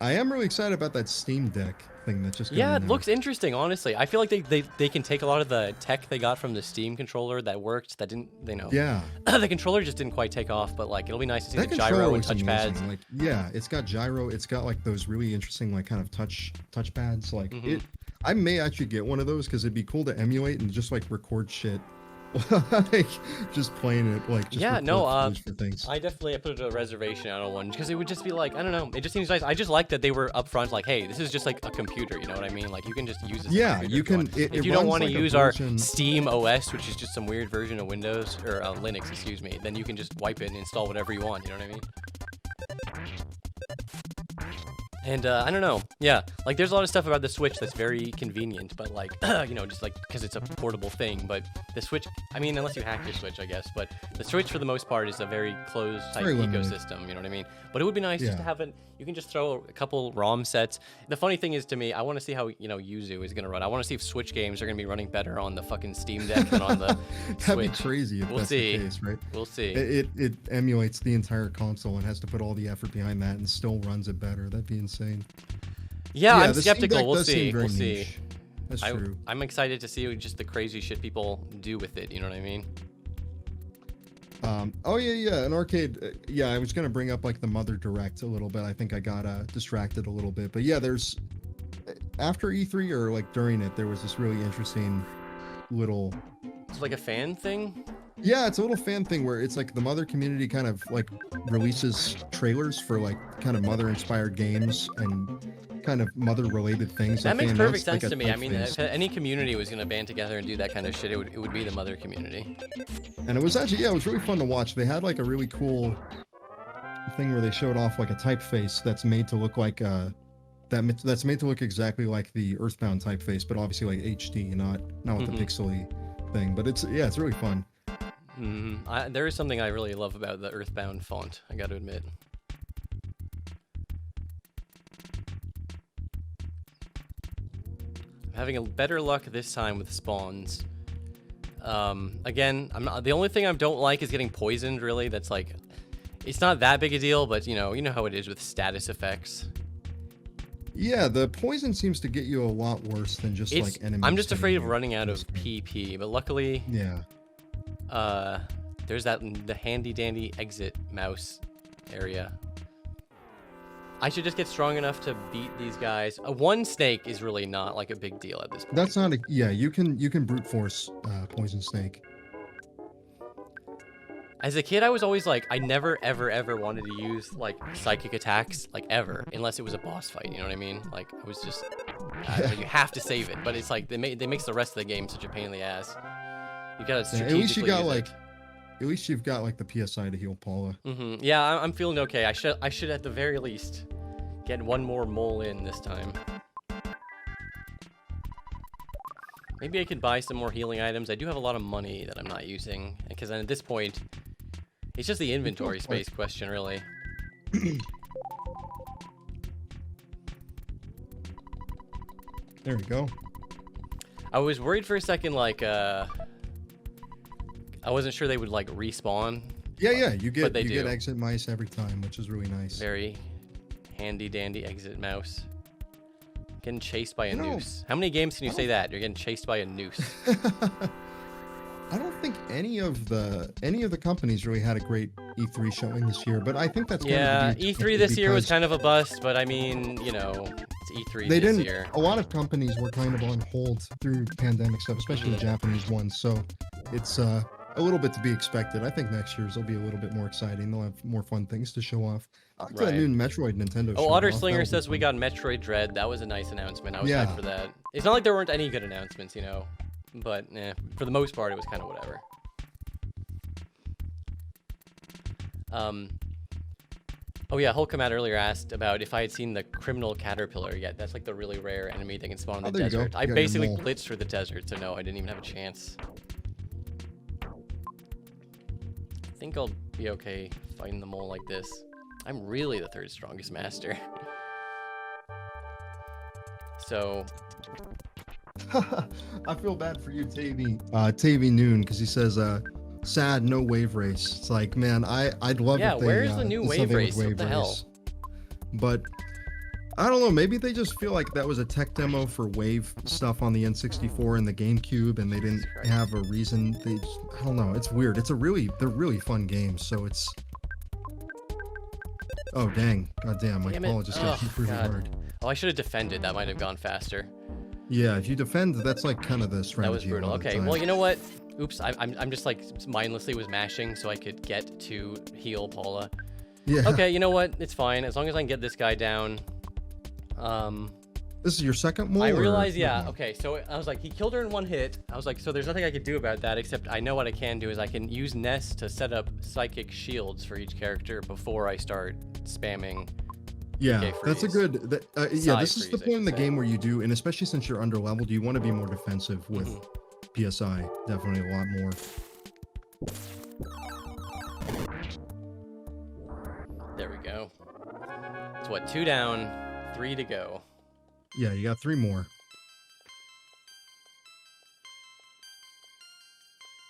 am really excited about that Steam Deck thing that just it looks interesting, honestly. I feel like they can take a lot of the tech they got from the Steam controller that worked, that didn't, you know. Yeah. The controller just didn't quite take off, but like it'll be nice to see the gyro and touchpads. Like yeah, it's got gyro, it's got like those really interesting like kind of touchpads. Like I may actually get one of those because it'd be cool to emulate and just like record shit. Like just playing it like just for things. I definitely put a reservation on one because it would just be like, I don't know, it just seems nice. I just like that they were upfront like, hey, this is just like a computer, you know what I mean? Like you can just use this. Yeah, you can. If you don't want to use our Steam OS, which is just some weird version of Windows or Linux, excuse me, then you can just wipe it and install whatever you want. You know what I mean? And I don't know, yeah, like there's a lot of stuff about the Switch that's very convenient, but like, you know, just like because it's a portable thing. But the Switch, I mean, unless you hack your Switch, I guess. But the Switch, for the most part, is a very closed type ecosystem. You know what I mean? But it would be nice just to have it. You can just throw a couple ROM sets. The funny thing is, to me, I want to see how Yuzu is gonna run. I want to see if Switch games are gonna be running better on the fucking Steam Deck than on the Switch. That'd be crazy if that's the case, right? We'll see. It emulates the entire console and has to put all the effort behind that and still runs it better. That'd be insane. Yeah, I'm skeptical. We'll see. That's true. I'm excited to see just the crazy shit people do with it. You know what I mean? Oh yeah, an arcade. I was gonna bring up like the Mother Direct a little bit. I think I got distracted a little bit, but yeah, there's after E3 or like during it, there was this really interesting little. It's like a fan thing. Yeah, it's a little fan thing where it's like the Mother community kind of like releases trailers for like kind of Mother-inspired games and kind of Mother-related things. That makes perfect sense to me. I mean, if any community was going to band together and do that kind of shit, it would be the Mother community. And it was actually, it was really fun to watch. They had like a really cool thing where they showed off like a typeface that's made to look like that's made to look exactly like the Earthbound typeface, but obviously like HD, not with the pixely thing. But it's really fun. There is something I really love about the Earthbound font, I gotta admit. I'm having a better luck this time with spawns. Again, the only thing I don't like is getting poisoned, really. That's like, it's not that big a deal, but you know how it is with status effects. Yeah, the poison seems to get you a lot worse than just like enemies. I'm just afraid of running out of PP, but luckily... Yeah. There's the handy dandy exit mouse area. I should just get strong enough to beat these guys. One snake is really not like a big deal at this point. That's not you can brute force poison snake. As a kid, I was always like, I never, ever, ever wanted to use, like, psychic attacks, like, ever, unless it was a boss fight, you know what I mean? Like, I was just, you have to save it, but it's like, they makes the rest of the game such a pain in the ass. You gotta strategically at least you got, use like, it. at least you've got, like, the PSI to heal Paula. Yeah, I'm feeling okay. I should at the very least get one more mole in this time. Maybe I could buy some more healing items. I do have a lot of money that I'm not using, because at this point, it's just the inventory space question, really. There we go. I was worried for a second, like, I wasn't sure they would, like, respawn. Yeah, you get do. get exit mice every time, which is really nice. Very handy-dandy exit mouse. Getting chased by a noose. How many games can you say that? You're getting chased by a noose. I don't think any of the companies really had a great E3 showing this year, but I think that's kind of to be E3 this year was kind of a bust, but I mean, you know, it's E3 this year. A lot of companies were kind of on hold through pandemic stuff, especially the Japanese ones. So it's a little bit to be expected. I think next year's will be a little bit more exciting. They'll have more fun things to show off. I like that new Metroid Nintendo. Oh, Otter Slinger says we got Metroid Dread. That was a nice announcement. I was hyped for that. It's not like there weren't any good announcements, you know. But, for the most part, it was kind of whatever. Oh yeah, Hulkamat earlier asked about if I had seen the criminal caterpillar yet. That's like the really rare enemy that can spawn in the desert. I basically blitzed through the desert, so no, I didn't even have a chance. I think I'll be okay fighting the mole like this. I'm really the third strongest master. So... I feel bad for you, Tavy Noon, because he says, sad, no wave race. It's like, man, I'd love yeah, if they, where's the new wave race? What the hell? But I don't know, maybe they just feel like that was a tech demo for wave stuff on the N64 and the GameCube, and they didn't have a reason. I don't know, it's weird. They're really fun games, so it's... Oh, dang. God damn, my ball just got hit really hard. Oh, I should have defended. That might have gone faster. Yeah, if you defend, that's like kind of the strategy. That was brutal. Okay, well, you know what? Oops, I'm just like mindlessly was mashing so I could get to heal Paula. Yeah. Okay, you know what? It's fine as long as I can get this guy down. This is your second mole? I realized, yeah. Okay, so I was like, he killed her in one hit. I was like, so there's nothing I could do about that except I know what I can do is I can use Ness to set up psychic shields for each character before I start spamming. Yeah, that's a good... yeah, this is the point in the game where you do, and especially since you're under-leveled, you want to be more defensive with PSI. Definitely a lot more. There we go. It's what, 2 down, 3 to go. Yeah, you got 3 more.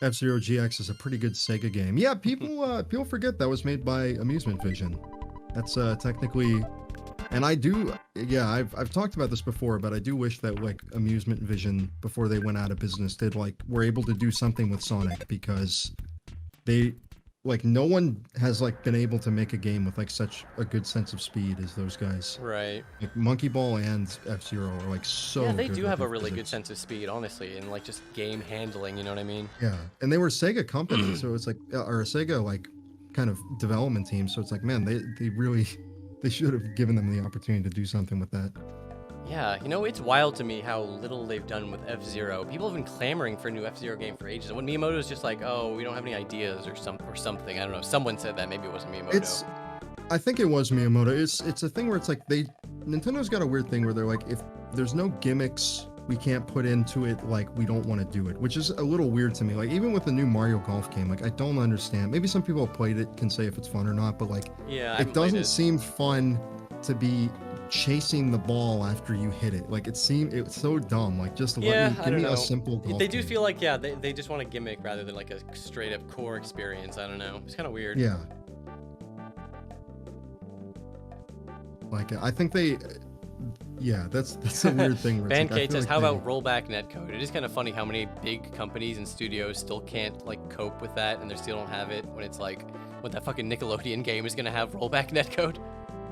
F-Zero GX is a pretty good Sega game. Yeah, people forget that was made by Amusement Vision. That's technically... And I do, yeah, I've talked about this before, but I do wish that like Amusement Vision, before they went out of business, were able to do something with Sonic, because they, like, no one has like been able to make a game with like such a good sense of speed as those guys. Right. Like Monkey Ball and F-Zero are like so. Yeah, they good do have a really physics. good sense of speed, honestly, and like just game handling. You know what I mean? Yeah, and they were Sega company, so it's like, or a Sega like kind of development team. So it's like, man, they really. They should have given them the opportunity to do something with that. Yeah, you know, it's wild to me how little they've done with F-Zero. People have been clamoring for a new F-Zero game for ages. And when Miyamoto's just like, oh, we don't have any ideas or something. I don't know. Someone said that. Maybe it wasn't Miyamoto. I think it was Miyamoto. It's a thing where it's like Nintendo's got a weird thing where they're like, if there's no gimmicks we can't put into it, like, we don't want to do it, which is a little weird to me. Like, even with the new Mario Golf game, like, I don't understand. Maybe some people have played it can say if it's fun or not, but like, yeah, it doesn't seem fun to be chasing the ball after you hit it. Like, it's so dumb. Like, just give me a simple golf They do game. feel like, yeah, they just want a gimmick rather than like a straight up core experience. I don't know. It's kind of weird. Yeah. Like, I think they... Yeah, that's a weird thing. Bankade says, how about rollback netcode? It is kind of funny how many big companies and studios still can't like cope with that, and they still don't have it when it's like, what, that fucking Nickelodeon game is gonna have rollback netcode?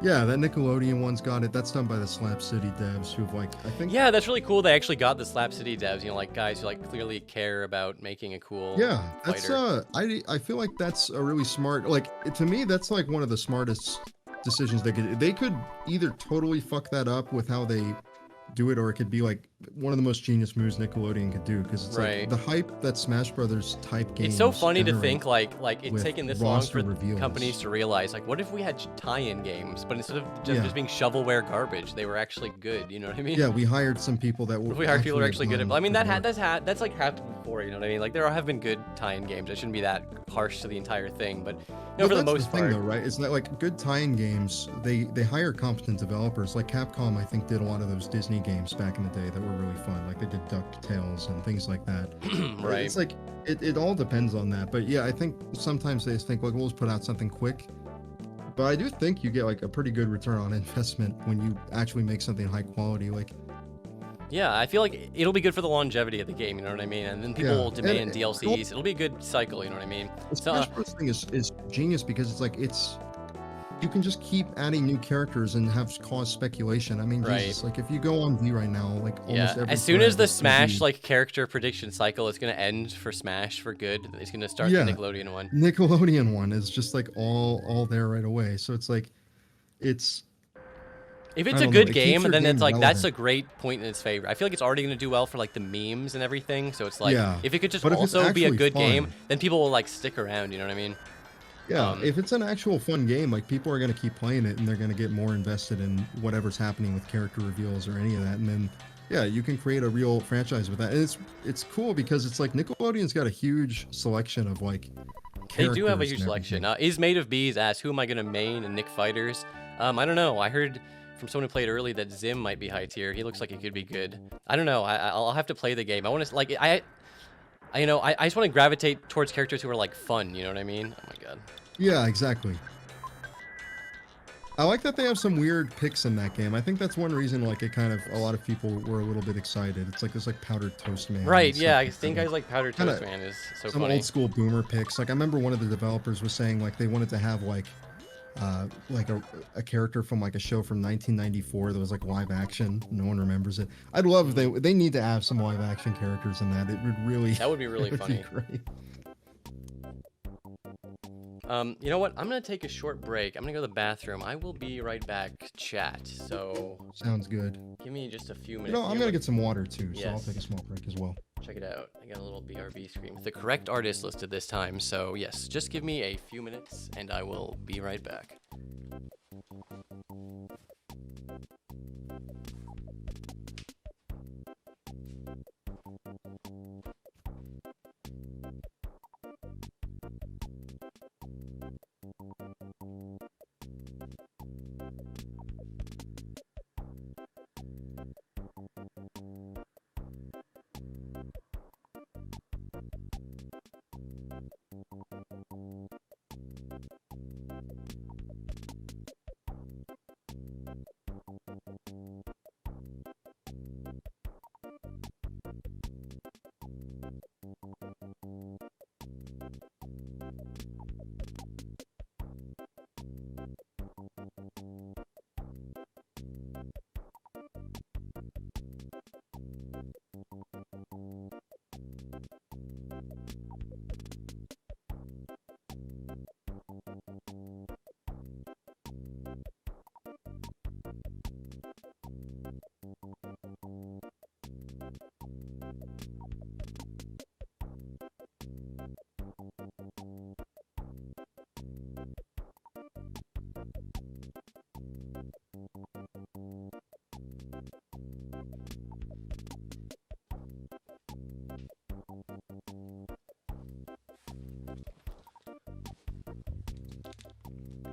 Yeah, that Nickelodeon one's got it. That's done by the Slap City devs who've like, I think. Yeah, that's really cool. They actually got the Slap City devs, you know, like guys who like clearly care about making a cool Yeah, that's fighter. I feel like that's a really smart, like, to me that's like one of the smartest decisions they could either totally fuck that up with how they do it, or it could be like one of the most genius moves Nickelodeon could do, because it's like Right. the hype that Smash Brothers type It's so games funny to generate think like it's with taken this long roster for reveals. companies to realize like what if we had tie-in games, but instead of Yeah. just being shovelware garbage, they were actually good. You know what I mean? Yeah, we hired some people that What were if we hired people who are actually actually good at? done I mean, good work. that's like happened before. You know what I mean? Like there have been good tie-in games. I shouldn't be that harsh to the entire thing, but you know, Well, for the that's most the thing, part. though, right? Is that like good tie-in games? They hire competent developers. Like Capcom, I think, did a lot of those Disney games back in the day that were really fun. Like they did DuckTales and things like that. Right. It's like it all depends on that. But yeah, I think sometimes they just think like we'll just put out something quick. But I do think you get like a pretty good return on investment when you actually make something high quality. Like Yeah, I feel like it'll be good for the longevity of the game, you know what I mean? And then people Yeah, will demand and DLCs. It'll be a good cycle, you know what I mean? the So, Smash Bros thing is genius because it's like you can just keep adding new characters and have cause speculation. I mean, Right. Jesus, like if you go on V right now, like yeah, almost every as soon thread as the is Smash TV. like character prediction cycle is gonna end for Smash for good, it's gonna start Yeah. the Nickelodeon one. Nickelodeon one is just like all there right away. So it's like it's If I it's a don't know, good it keeps game, your then game it's like that's a relevant. great point in its favor. I feel like it's already gonna do well for like the memes and everything. So it's like Yeah, if it could just but if it's also be a actually good game, fun, then people will like stick around. You know what I mean? yeah, if it's an actual fun game, like people are gonna keep playing it and they're gonna get more invested in whatever's happening with character reveals or any of that, and then yeah, you can create a real franchise with that. And it's cool because it's like Nickelodeon's got a huge selection of like They do have a characters huge and selection. everything. Is Made of Bees asked, who am I going to main in Nick Fighters? I don't know. I heard from someone who played early that Zim might be high tier. He looks like he could be good. I don't know. I'll have to play the game. I want to, like, you know, I just want to gravitate towards characters who are, like, fun. You know what I mean? Oh, my God. Yeah, exactly. I like that they have some weird picks in that game. I think that's one reason, like, it kind of, a lot of people were a little bit excited. It's like this, like, Powdered Toast Man. Right, and yeah. stuff I like think that. guys like Powdered Kinda Toast Man is so Some funny. old school boomer picks. Like, I remember one of the developers was saying, like, they wanted to have, like a character from, like, a show from 1994 that was, like, live action. No one remembers it. I'd love if they need to have some live action characters in that. It would really... That would be really it would funny. be great. You know what? I'm going to take a short break. I'm going to go to the bathroom. I will be right back, chat. So Sounds good. give me just a few You minutes. know, I'm here. gonna get some water too, so I'll Yes. take a small break as well. Check it out. I got a little BRB screen with the correct artist listed this time. So, yes, just give me a few minutes and I will be right back.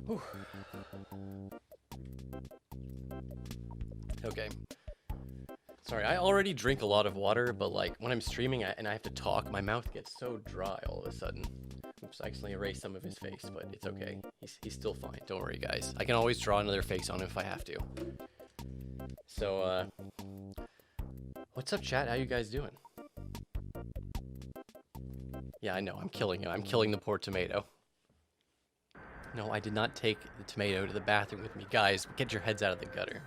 Whew. Okay. Sorry, I already drink a lot of water, but like when I'm streaming and I have to talk, my mouth gets so dry all of a sudden. Oops, I accidentally erased some of his face, but it's okay. He's still fine. Don't worry, guys. I can always draw another face on him if I have to. So, what's up, chat? How you guys doing? Yeah, I know. I'm killing him. I'm killing the poor tomato. No, I did not take the tomato to the bathroom with me. Guys, get your heads out of the gutter.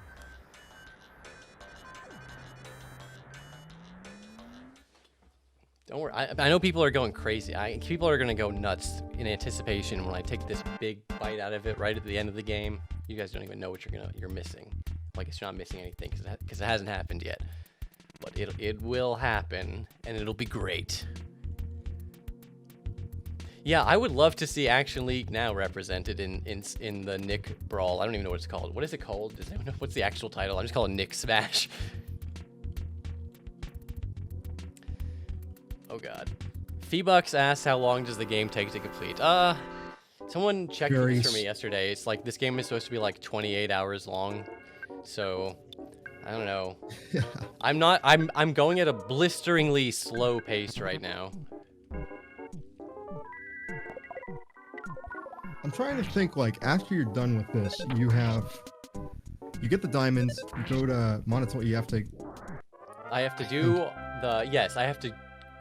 Don't worry. I know people are going crazy. People are going to go nuts in anticipation when I take this big bite out of it right at the end of the game. You guys don't even know what you're missing. Well, I guess you're not missing anything because it hasn't happened yet. But it will happen, and it'll be great. Yeah, I would love to see Action League now represented in the Nick Brawl. I don't even know what it's called. What is it called? Does anyone know what's the actual title? I'm just calling it Nick Smash. Oh god. Feebucks asks how long does the game take to complete? Someone checked this for me yesterday. It's like this game is supposed to be like 28 hours long. So I don't know. I'm going at a blisteringly slow pace right now. I'm trying to think, like, after you're done with this, you get the diamonds, you go to Monotone, I have to do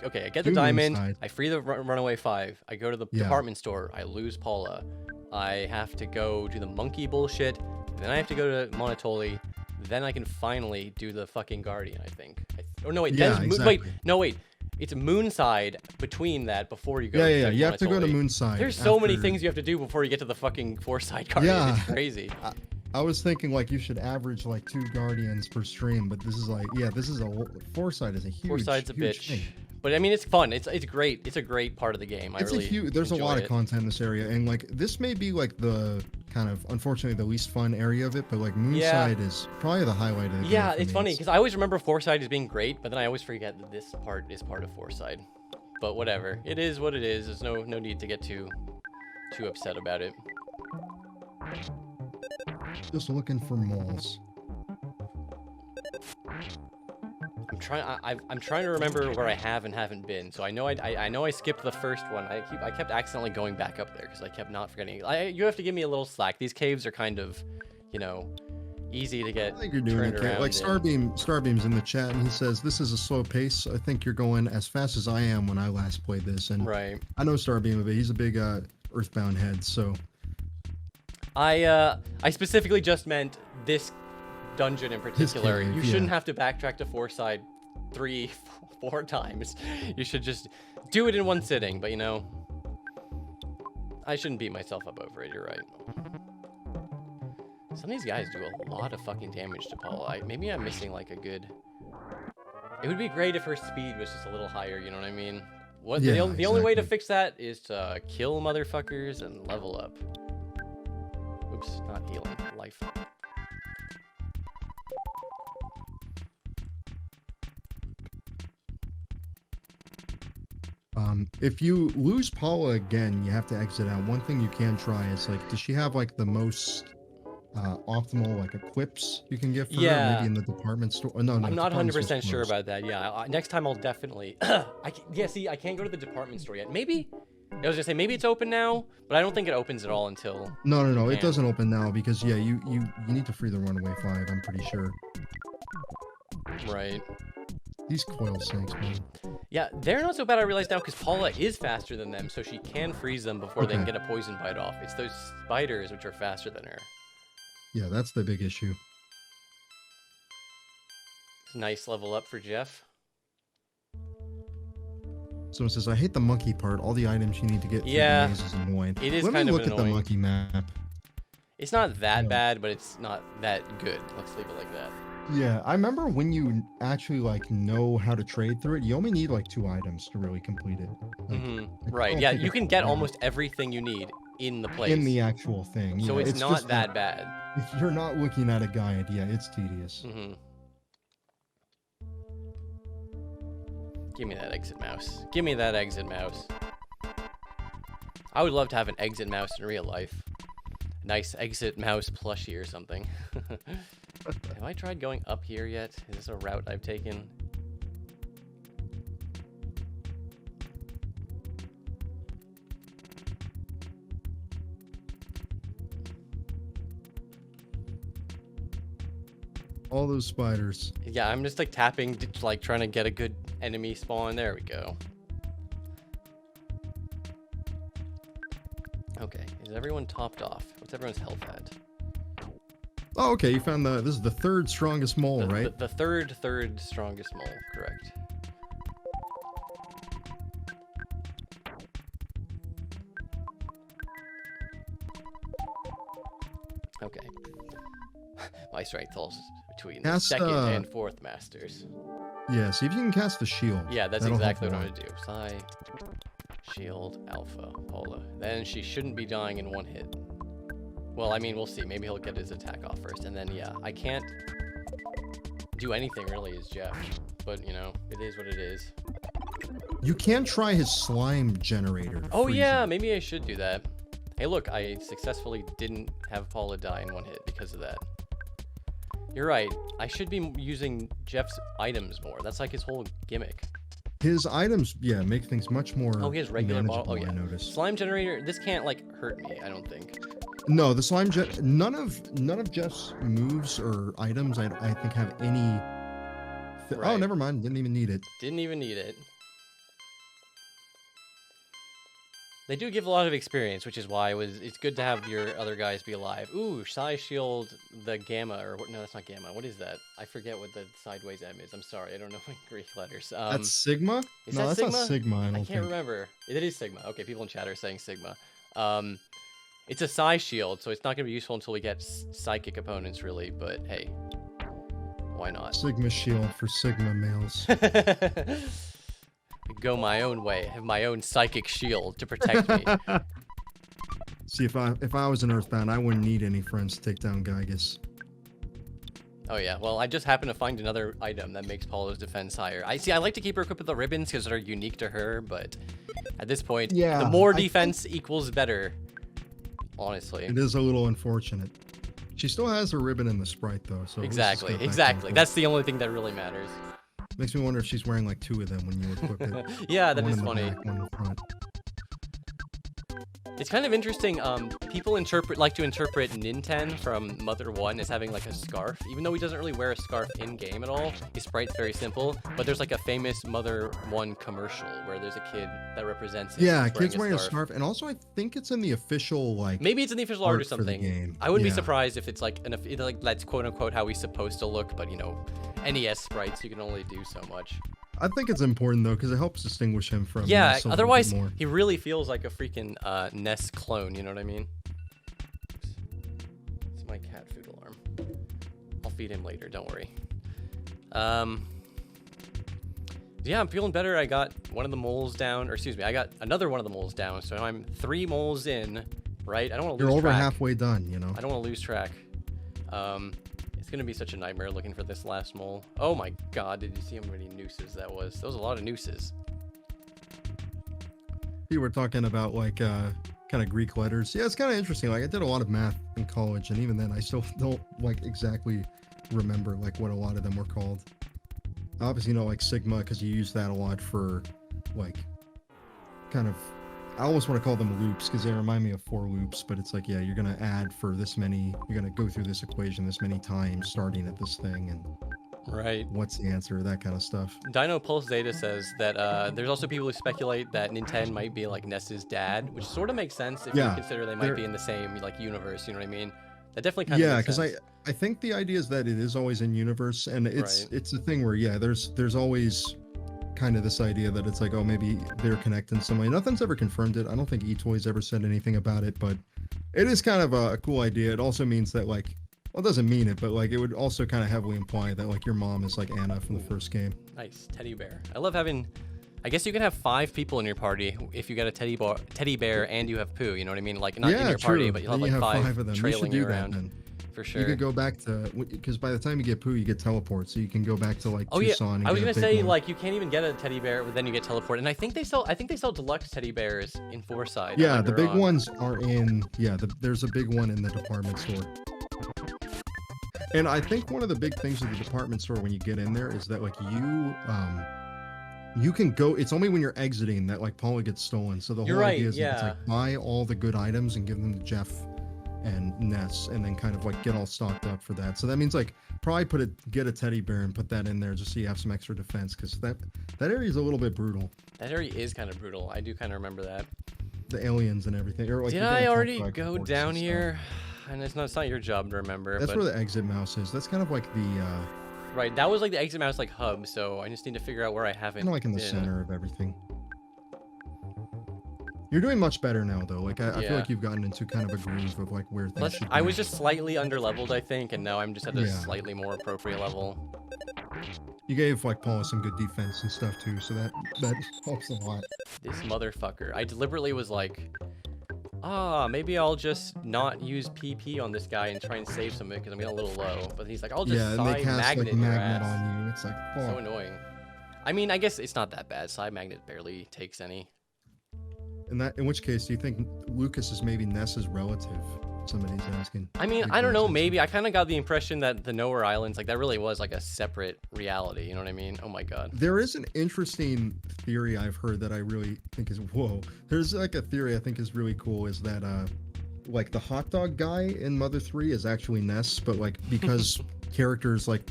okay, I get the diamond, I free the runaway 5, I go to the department store, I lose Paula, I have to go do the monkey bullshit, then I have to go to Monotoli, then I can finally do the fucking Guardian, I think. Wait, it's Moonside between that before you go to you have to go to Moonside. There's so many things you have to do before you get to the fucking Foresight Guardian. It's crazy. I was thinking like you should average like 2 Guardians per stream, but this is like, Foresight is a huge Foresight's a bitch. thing. But I mean, it's fun. It's great. It's a great part of the game. There's a lot of content in this area, and like this may be like the kind of, unfortunately, the least fun area of it, but like Moonside is probably the highlight of the game. Yeah, it's funny because I always remember Foresight as being great, but then I always forget that this part is part of Foresight. But whatever, it is what it is. There's no need to get too upset about it. Just looking for moles. I'm trying to remember where I have and haven't been. So I know I skipped the first one. I kept accidentally going back up there because I kept not forgetting. You have to give me a little slack. These caves are kind of, easy to get. I think you're doing okay. Like Starbeam's in the chat and he says this is a slow pace. I think you're going as fast as I am when I last played this. And right. I know Starbeam a bit. He's a big Earthbound head. So I specifically just meant this dungeon in particular. You shouldn't have to backtrack to Foresight 3, 4 times. You should just do it in one sitting, but I shouldn't beat myself up over it. You're right. Some of these guys do a lot of fucking damage to Paula. Maybe I'm missing like a good... It would be great if her speed was just a little higher, you know what I mean? The only way to fix that is to kill motherfuckers and level up. Oops, not healing. Life. If you lose Paula again, you have to exit out. One thing you can try is like, does she have like the most optimal like equips you can get for her? Maybe in the department store. Oh, no, I'm not 100% sure about that. Yeah, next time I'll definitely. I can't go to the department store yet. Maybe I was gonna say maybe it's open now, but I don't think it opens at all until. No, it doesn't open now because you need to free the runaway 5. I'm pretty sure. Right. These coil snakes, man. Yeah, they're not so bad, I realize now, because Paula is faster than them, so she can freeze them before they can get a poison bite off. It's those spiders which are faster than her. Yeah, that's the big issue. Nice level up for Jeff. Someone says, I hate the monkey part. All the items you need to get through the maze is annoying. It is kind of annoying. Let me look at the monkey map. It's not that bad, but it's not that good. Let's leave it like that. Yeah, I remember when you actually like know how to trade through it, you only need like 2 items to really complete it. Like, right, yeah, you can get almost everything you need in the place. In the actual thing. So it's not that bad. If you're not looking at a guide, yeah, it's tedious. Give me that exit mouse. Give me that exit mouse. I would love to have an exit mouse in real life. Nice exit mouse plushie or something. Have I tried going up here yet? Is this a route I've taken? All those spiders. Yeah, I'm just like tapping, like trying to get a good enemy spawn. There we go. Okay, Is everyone topped off? What's everyone's health at? Oh, okay. You found this is the third strongest mole, right? The third strongest mole, correct. Okay. My strength falls between the second and fourth masters. Yeah, see if you can cast the shield. Yeah, that's exactly what I'm gonna do. Psi, shield, alpha, Paula. Then she shouldn't be dying in one hit. Well, I mean, we'll see. Maybe he'll get his attack off first, and then yeah, I can't do anything really as Jeff, but you know, it is what it is. You can try his slime generator. Oh yeah, maybe I should do that. Hey, look, I successfully didn't have Paula die in one hit because of that. You're right. I should be using Jeff's items more. That's like his whole gimmick. His items, yeah, make things much more. Oh, he has regular bottle. Oh yeah. I noticed. Slime generator. This can't like hurt me. I don't think. No, the slime none of Jeff's moves or items I think have any. Right. Oh, never mind. Didn't even need it. Didn't even need it. They do give a lot of experience, which is why it's good to have your other guys be alive. Ooh, Psi Shield, the Gamma, or what? No, that's not Gamma. What is that? I forget what the sideways M is. I'm sorry, I don't know my Greek letters. That's Sigma? Is no, that that's Sigma? Not Sigma. I can't remember. It is Sigma. Okay, people in chat are saying Sigma. It's a Psi Shield, so it's not going to be useful until we get psychic opponents, really. But hey, why not? Sigma Shield for Sigma males. Go my own way, have my own psychic shield to protect me. See, if I was an Earthbound, I wouldn't need any friends to take down Gygus. Oh yeah, well I just happened to find another item that makes Paula's defense higher. I like to keep her equipped with the ribbons because they're unique to her, but at this point, yeah, the more defense equals better. Honestly, it is a little unfortunate. She still has her ribbon in the sprite though, so exactly. That's the only thing that really matters. Makes me wonder if she's wearing like two of them when you equip it. Yeah, that is funny. Back, one in front. It's kind of interesting. People like to interpret Ninten from Mother 1 as having like a scarf, even though he doesn't really wear a scarf in game at all. His sprite's very simple, but there's like a famous Mother 1 commercial where there's a kid that represents him. Yeah, kid's wearing a scarf, and also I think it's in the official like. Maybe it's in the official art or something. I wouldn't be surprised if it's like that's quote unquote how he's supposed to look, but you know, NES sprites you can only do so much. I think it's important though because it helps distinguish him from. Yeah, otherwise he really feels like a freaking NES clone. You know what I mean? It's my cat food alarm. I'll feed him later. Don't worry. Yeah, I'm feeling better. I got one of the moles down, or excuse me, I got another one of the moles down. So I'm 3 moles in. Right? I don't want to lose track. You're over halfway done. You know. I don't want to lose track. It's gonna be such a nightmare looking for this last mole. Oh my god, did you see how many nooses that was? That was a lot of nooses. You were talking about like kind of Greek letters. Yeah, it's kind of interesting. Like I did a lot of math in college, and even then I still don't like exactly remember like what a lot of them were called. Obviously, you know, like sigma, because you use that a lot for like kind of, I almost want to call them loops because they remind me of for loops, but it's like, yeah, you're going to add for this many, you're going to go through this equation this many times starting at this thing, and right, what's the answer, that kind of stuff. Dino Pulse Data says that there's also people who speculate that Nintendo might be like Ness's dad, which sort of makes sense if you consider they might be in the same like universe, you know what I mean? That definitely kind of makes sense. Because I think the idea is that it is always in universe, and it's a thing where there's always kind of this idea that it's like, oh, maybe they're connected in some way. Nothing's ever confirmed it. I don't think eToys ever said anything about it, but it is kind of a cool idea. It also means that like, well, it doesn't mean it, but like it would also kind of heavily imply that like your mom is like Anna from the first game. Nice teddy bear. I love having. I guess you can have 5 people in your party if you got a teddy bear and you have poo. You know what I mean? Like not in your party, but you'll have like 5 of them. trailing you around. That, for sure. You could go back to, because by the time you get poo, you get teleport, so you can go back to like Tucson. I was gonna say like you can't even get a teddy bear, but then you get teleport. And I think they sell deluxe teddy bears in Foresight. Yeah, the big ones are in. Yeah, there's a big one in the department store. And I think one of the big things of the department store when you get in there is that like you can go. It's only when you're exiting that like Paula gets stolen. So the whole idea is that it's like buy all the good items and give them to Jeff and Ness, and then kind of like get all stocked up for that. So that means like probably get a teddy bear and put that in there just so you have some extra defense, because that area is a little bit brutal. That area is kind of brutal. I do kind of remember that. the aliens and everything. Or like Did you're I gonna talk already to, like, go orcs down and stuff. here? And it's not your job to remember. That's but... where the exit mouse is. That's kind of like the Right, that was like the exit mouse like hub, so I just need to figure out where I haven't kind of like in the been. center of everything. You're doing much better now, though. Like I feel like you've gotten into kind of a groove of like where things Plus, should be. I was just slightly underleveled, I think, and now I'm just at a Yeah. slightly more appropriate level. You gave like Paula some good defense and stuff too, so that helps a lot. This motherfucker. I deliberately was like, maybe I'll just not use PP on this guy and try and save some of it because I'm getting a little low. But he's like, I'll just Yeah, and they side cast magnet like your magnet ass. on you. It's like, So fuck. annoying. I mean, I guess it's not that bad. Side magnet barely takes any. In which case, do you think Lucas is maybe Ness's relative? Somebody's asking. I mean, Like, I don't know, Lucas. maybe. I kind of got the impression that the Nowhere Islands, like, that really was, like, a separate reality, you know what I mean? Oh my god. There is an interesting theory I've heard that I really think is, whoa. There's like a theory I think is really cool, is that like the hot dog guy in Mother 3 is actually Ness, but like because characters like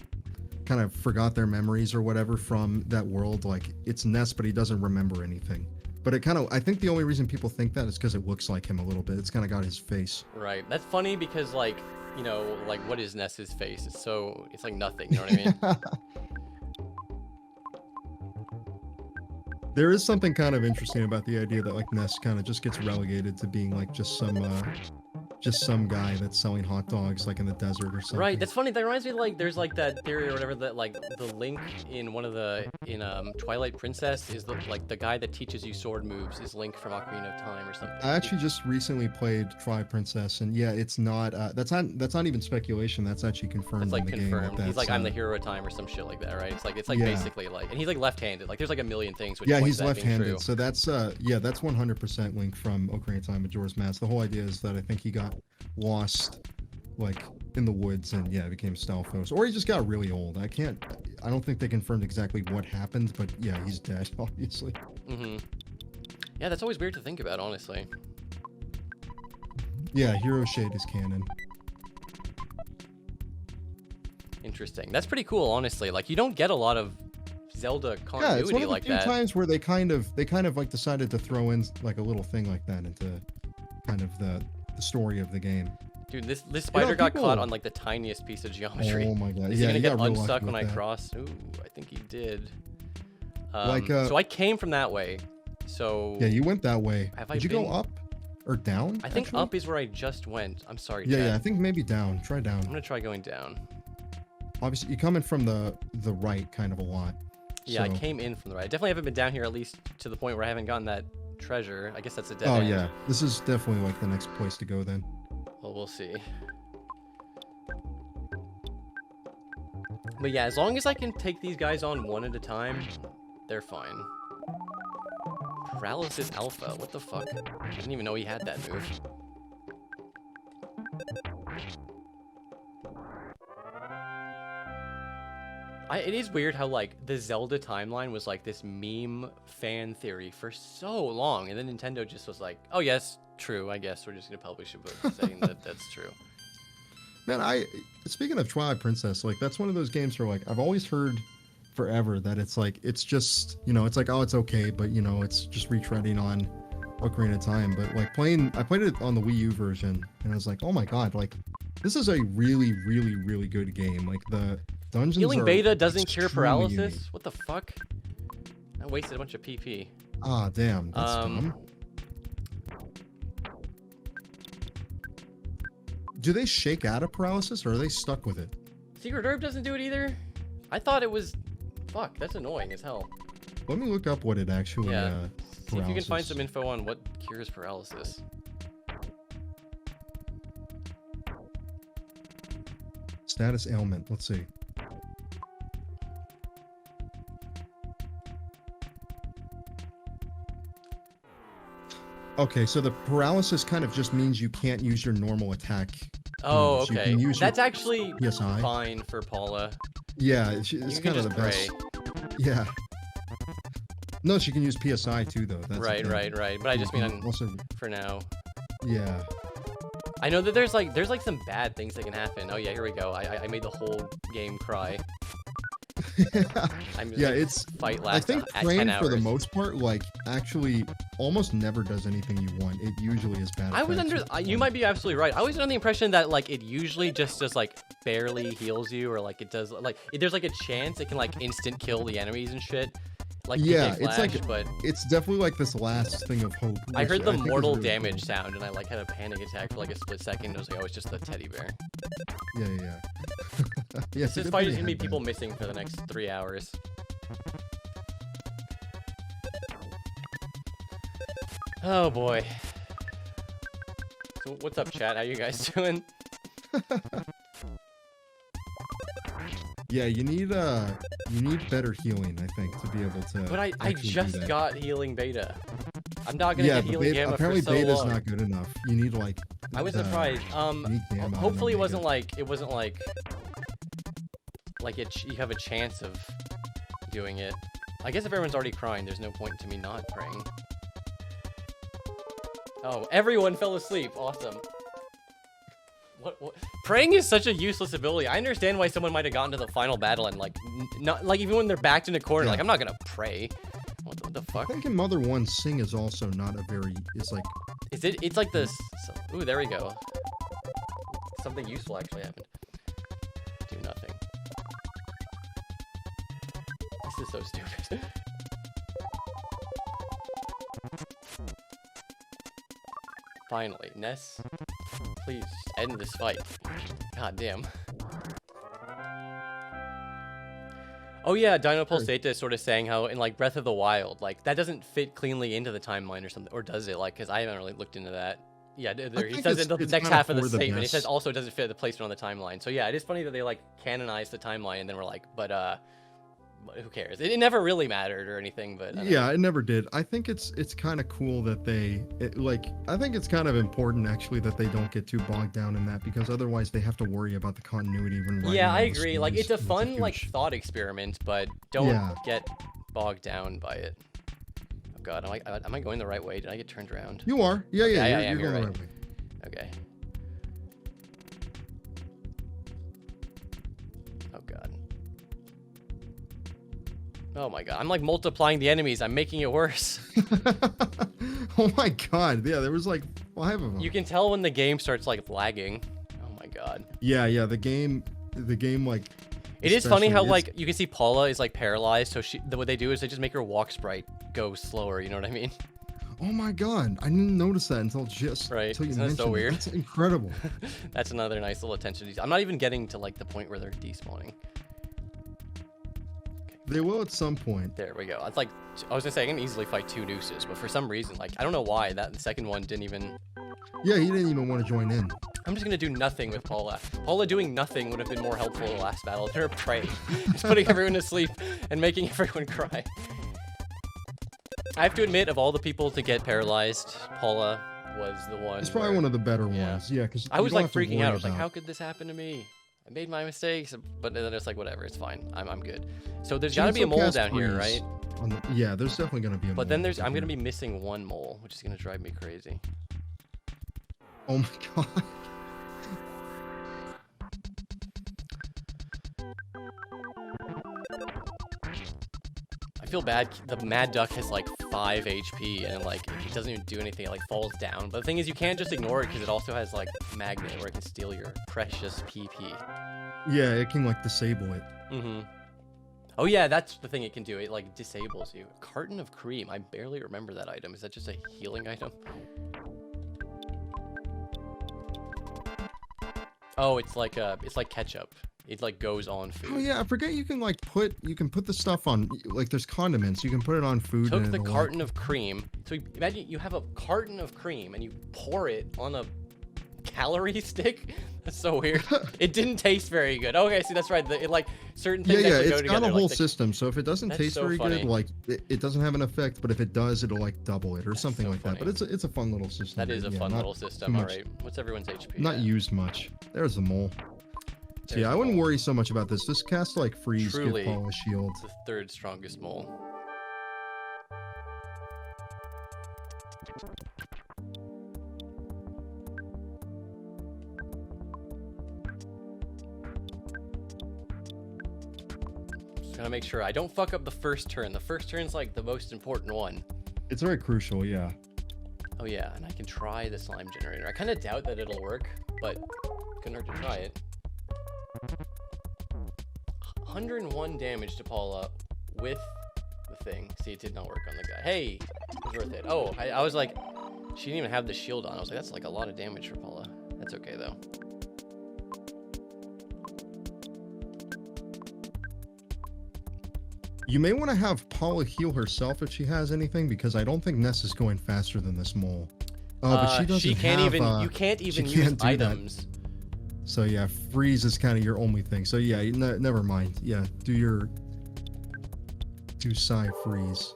kind of forgot their memories or whatever from that world, like it's Ness, but he doesn't remember anything. But it kind of, I think the only reason people think that is because it looks like him a little bit. It's kind of got his face. Right. That's funny because, like, you know, like, what is Ness's face? It's like nothing, you know what I mean? There is something kind of interesting about the idea that like Ness kind of just gets relegated to being like just some guy that's selling hot dogs like in the desert or something. Right, that's funny. That reminds me of, like, there's like that theory or whatever that like the Link in Twilight Princess is the guy that teaches you sword moves is Link from Ocarina of Time or something. I actually just recently played Twilight Princess, and yeah, it's not. That's not even speculation. That's actually confirmed. It's like in the game. confirmed. He's like, that's, I'm the hero of time or some shit like that, right? It's like Yeah. basically like, and he's like left-handed. Like there's like a million things. Which Yeah, point he's to that being left-handed, true. so that's that's 100% Link from Ocarina of Time, Majora's Mask. The whole idea is that I think he got lost, like in the woods, and yeah, became Stalfos, or he just got really old. I don't think they confirmed exactly what happened, but yeah, he's dead, obviously. Mm-hmm. Yeah, that's always weird to think about, honestly. Yeah, Hero Shade is canon. Interesting. That's pretty cool, honestly. Like, you don't get a lot of Zelda Yeah, continuity it's one of the like few that. times where they kind of like decided to throw in like a little thing like that into kind of the story of the game. Dude, this spider got people- caught on like the tiniest piece of geometry. Oh my god! Is Yeah, he you gonna got get real lucky unstuck with when I that. cross? Ooh, I think he did. So I came from that way. So Yeah, you went that way. Have I Did you go been- up or down? I think actually? up is where I just went. I'm sorry, Yeah, Chad. yeah. I think maybe down. Try down. I'm gonna try going down. Obviously, you're coming from the right kind of a lot. Yeah, I so- came in from the right. I definitely haven't been down here, at least to the point where I haven't gotten that treasure. I guess that's a dead Oh end. yeah, this is definitely like the next place to go then. Well, we'll see. But yeah, as long as I can take these guys on one at a time, they're fine. Paralysis Alpha, what the fuck? I didn't even know he had that move. It is weird how, like, the Zelda timeline was, like, this meme fan theory for so long, and then Nintendo just was like, oh, yes, true, I guess we're just gonna publish a book saying that that's true. Man, speaking of Twilight Princess, like that's one of those games where like I've always heard forever that it's like it's just, you know, it's like, oh, it's okay, but you know, it's just retreading on Ocarina of Time. But like I played it on the Wii U version, and I was like, oh my god, like this is a really, really, really good game. Like the dungeons Healing are Beta doesn't cure extremely paralysis? unique. What the fuck? I wasted a bunch of PP. Ah, damn, that's dumb. Do they shake out of paralysis, or are they stuck with it? Secret Herb doesn't do it either? I thought it was... Fuck, that's annoying as hell. Let me look up what it actually. Yeah. See if you can find paralysis. some info on what cures paralysis. Status ailment. Let's see. Okay, so the paralysis kind of just means you can't use your normal attack. Oh, moves. You okay. can use your That's actually PSI. fine for Paula. Yeah, it's You can kind of just the best. Yeah. No, she can use PSI too, though. That's the Right, thing. right. But I just mean Also, for now. yeah. I know that there's like some bad things that can happen. Oh yeah, here we go. I made the whole game cry. I'm Yeah, like, it's. fight I lasts think at 10 praying hours. for the most part, like, actually almost never does anything you want. It usually is bad. I was effects under. with the You one. might be absolutely right. I was under the impression that like it usually just like barely heals you, or like it does like there's like a chance it can like instant kill the enemies and shit. Like Yeah, PK it's Flash, like but it's definitely like this last thing of hope. I which heard the think is mortal really damage cool. sound and I like had a panic attack for like a split second. I was like, oh, it's just the teddy bear. Yeah, yeah. Yeah, it's a This good fight thing is they gonna be had people that. missing for the next 3 hours. Oh boy. So what's up, chat? How you guys doing? Yeah, you need better healing, I think, to be able to. But I actually do just that. got healing beta. I'm not gonna Yeah, get but healing gamma apparently for so beta's long. not good enough. You need like. I was the- surprised. you need gamma and Hopefully it wasn't omega. like you have a chance of doing it. I guess if everyone's already crying, there's no point to me not praying. Oh, everyone fell asleep. Awesome. What? Praying is such a useless ability. I understand why someone might have gotten to the final battle and like not like even when they're backed in a corner, Yeah. like I'm not gonna pray. What the I fuck? think in Mother 1, Sing is also not a very. It's like. Is it? It's like this. Ooh, there we go. Something useful actually happened. Do nothing. This is so stupid. Finally, Ness, please end this fight. God damn. Oh yeah, Dino Pulsata is sort of saying how in like Breath of the Wild, like that doesn't fit cleanly into the timeline or something, or does it? Like, because I haven't really looked into that. Yeah, there, he think says in the it's next kinda half of the for the statement, it says best. also it doesn't fit the placement on the timeline. So yeah, it is funny that they like canonized the timeline and then we're like, but who cares? It never really mattered or anything, but I don't know. Yeah, it never did. I think it's kind of cool that I think it's kind of important actually that they don't get too bogged down in that, because otherwise they have to worry about the continuity when writing Yeah, all I the agree. Like, it's stories, a and fun, like, huge- thought experiment, but don't Yeah. get bogged down by it. Oh god, am I going the right way? Did I get turned around? You are. Yeah, Okay, I yeah. am, You're you're going right. the right way. Okay. Oh god. Oh my god, I'm like multiplying the enemies. I'm making it worse. Oh my god. Yeah, there was like 5 of them. You can tell when the game starts like lagging. Oh my god. Yeah. The game like. It is funny how especially like you can see Paula is like paralyzed, so what they do is they just make her walk sprite go slower. You know what I mean? Oh my god, I didn't notice that until just Right, until you isn't that so mentioned it. weird? That's incredible. That's another nice little attention to detail. I'm not even getting to like the point where they're despawning. They will at some point. There we go. It's like I was gonna say I can easily fight 2 nooses, but for some reason, like I don't know why that the second one didn't even. Yeah, he didn't even want to join in. I'm just gonna do nothing with Paula. Paula doing nothing would have been more helpful in the last battle. Her prey, just putting everyone to sleep and making everyone cry. I have to admit, of all the people to get paralyzed, Paula was the one. It's probably one of the better Yeah. ones. Yeah, because I was like freaking out. I was like, how could this happen to me? I made my mistakes, but then it's like, whatever, it's fine. I'm good. So there's gotta be a mole down here, right? Yeah, there's definitely gonna be a mole. But then I'm gonna be missing one mole, which is gonna drive me crazy. Oh my god. I feel bad. The Mad Duck has like 5 HP and like it doesn't even do anything. It like falls down. But the thing is, you can't just ignore it because it also has like magnet where it can steal your precious PP. Yeah, it can like disable it. Mm-hmm. Oh yeah, that's the thing it can do. It like disables you. Carton of cream. I barely remember that item. Is that just a healing item? Oh, it's like ketchup. It like goes on food. Oh yeah, I forget you can put the stuff on, like there's condiments. You can put it on food. Took and the it'll, carton of cream. So imagine you have a carton of cream and you pour it on a calorie stick. That's so weird. It didn't taste very good. Okay, see that's right. It like certain things Yeah, actually go it's together. got a whole like system. So if it doesn't That's taste so very funny. good, like it doesn't have an effect. But if it does, it'll like double it or something so like that. But funny. it's a fun little system. That is a Yeah, fun not little too system. All much- right, what's everyone's HP? Not at? used much. There's the mole. So There's yeah, I the wouldn't mole. worry so much about this. This casts like freeze, Truly. give Paul a shield. It's the 3rd strongest mole. gotta make sure I don't fuck up the first turn. The first turn's like the most important one. It's very crucial, yeah. Oh yeah, and I can try the slime generator. I kind of doubt that it'll work, but couldn't hurt to try it. 101 damage to Paula with the thing. See, it did not work on the guy. Hey, it was worth it. Oh, I was like, she didn't even have the shield on. I was like, that's like a lot of damage for Paula. That's okay though. You may want to have Paula heal herself if she has anything, because I don't think Ness is going faster than this mole. Oh, but she doesn't she can't have, even. You can't even use items. That. So yeah, freeze is kind of your only thing. So yeah, never mind. Yeah, do Psy freeze.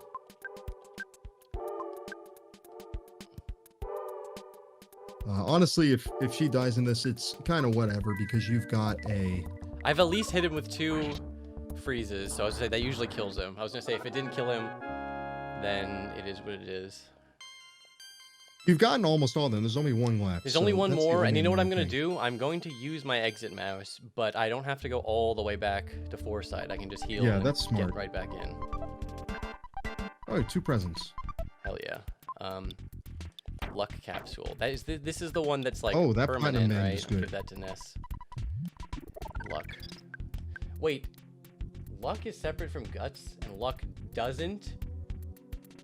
Honestly, if she dies in this, it's kind of whatever, because you've got a... I've at least hit him with 2 freezes, so I was gonna say that usually kills him. I was gonna say if it didn't kill him, then it is what it is. You've gotten almost all of them. There's only one left. There's only one more, and you know what I'm gonna do? I'm going to use my exit mouse, but I don't have to go all the way back to Foresight. I can just heal and that's smart. Get right back in. Oh, 2 presents. Hell yeah. Luck capsule. That is this is the one that's like that permanent, right? Is good. Give that to Ness. Luck. Wait, luck is separate from guts, and luck doesn't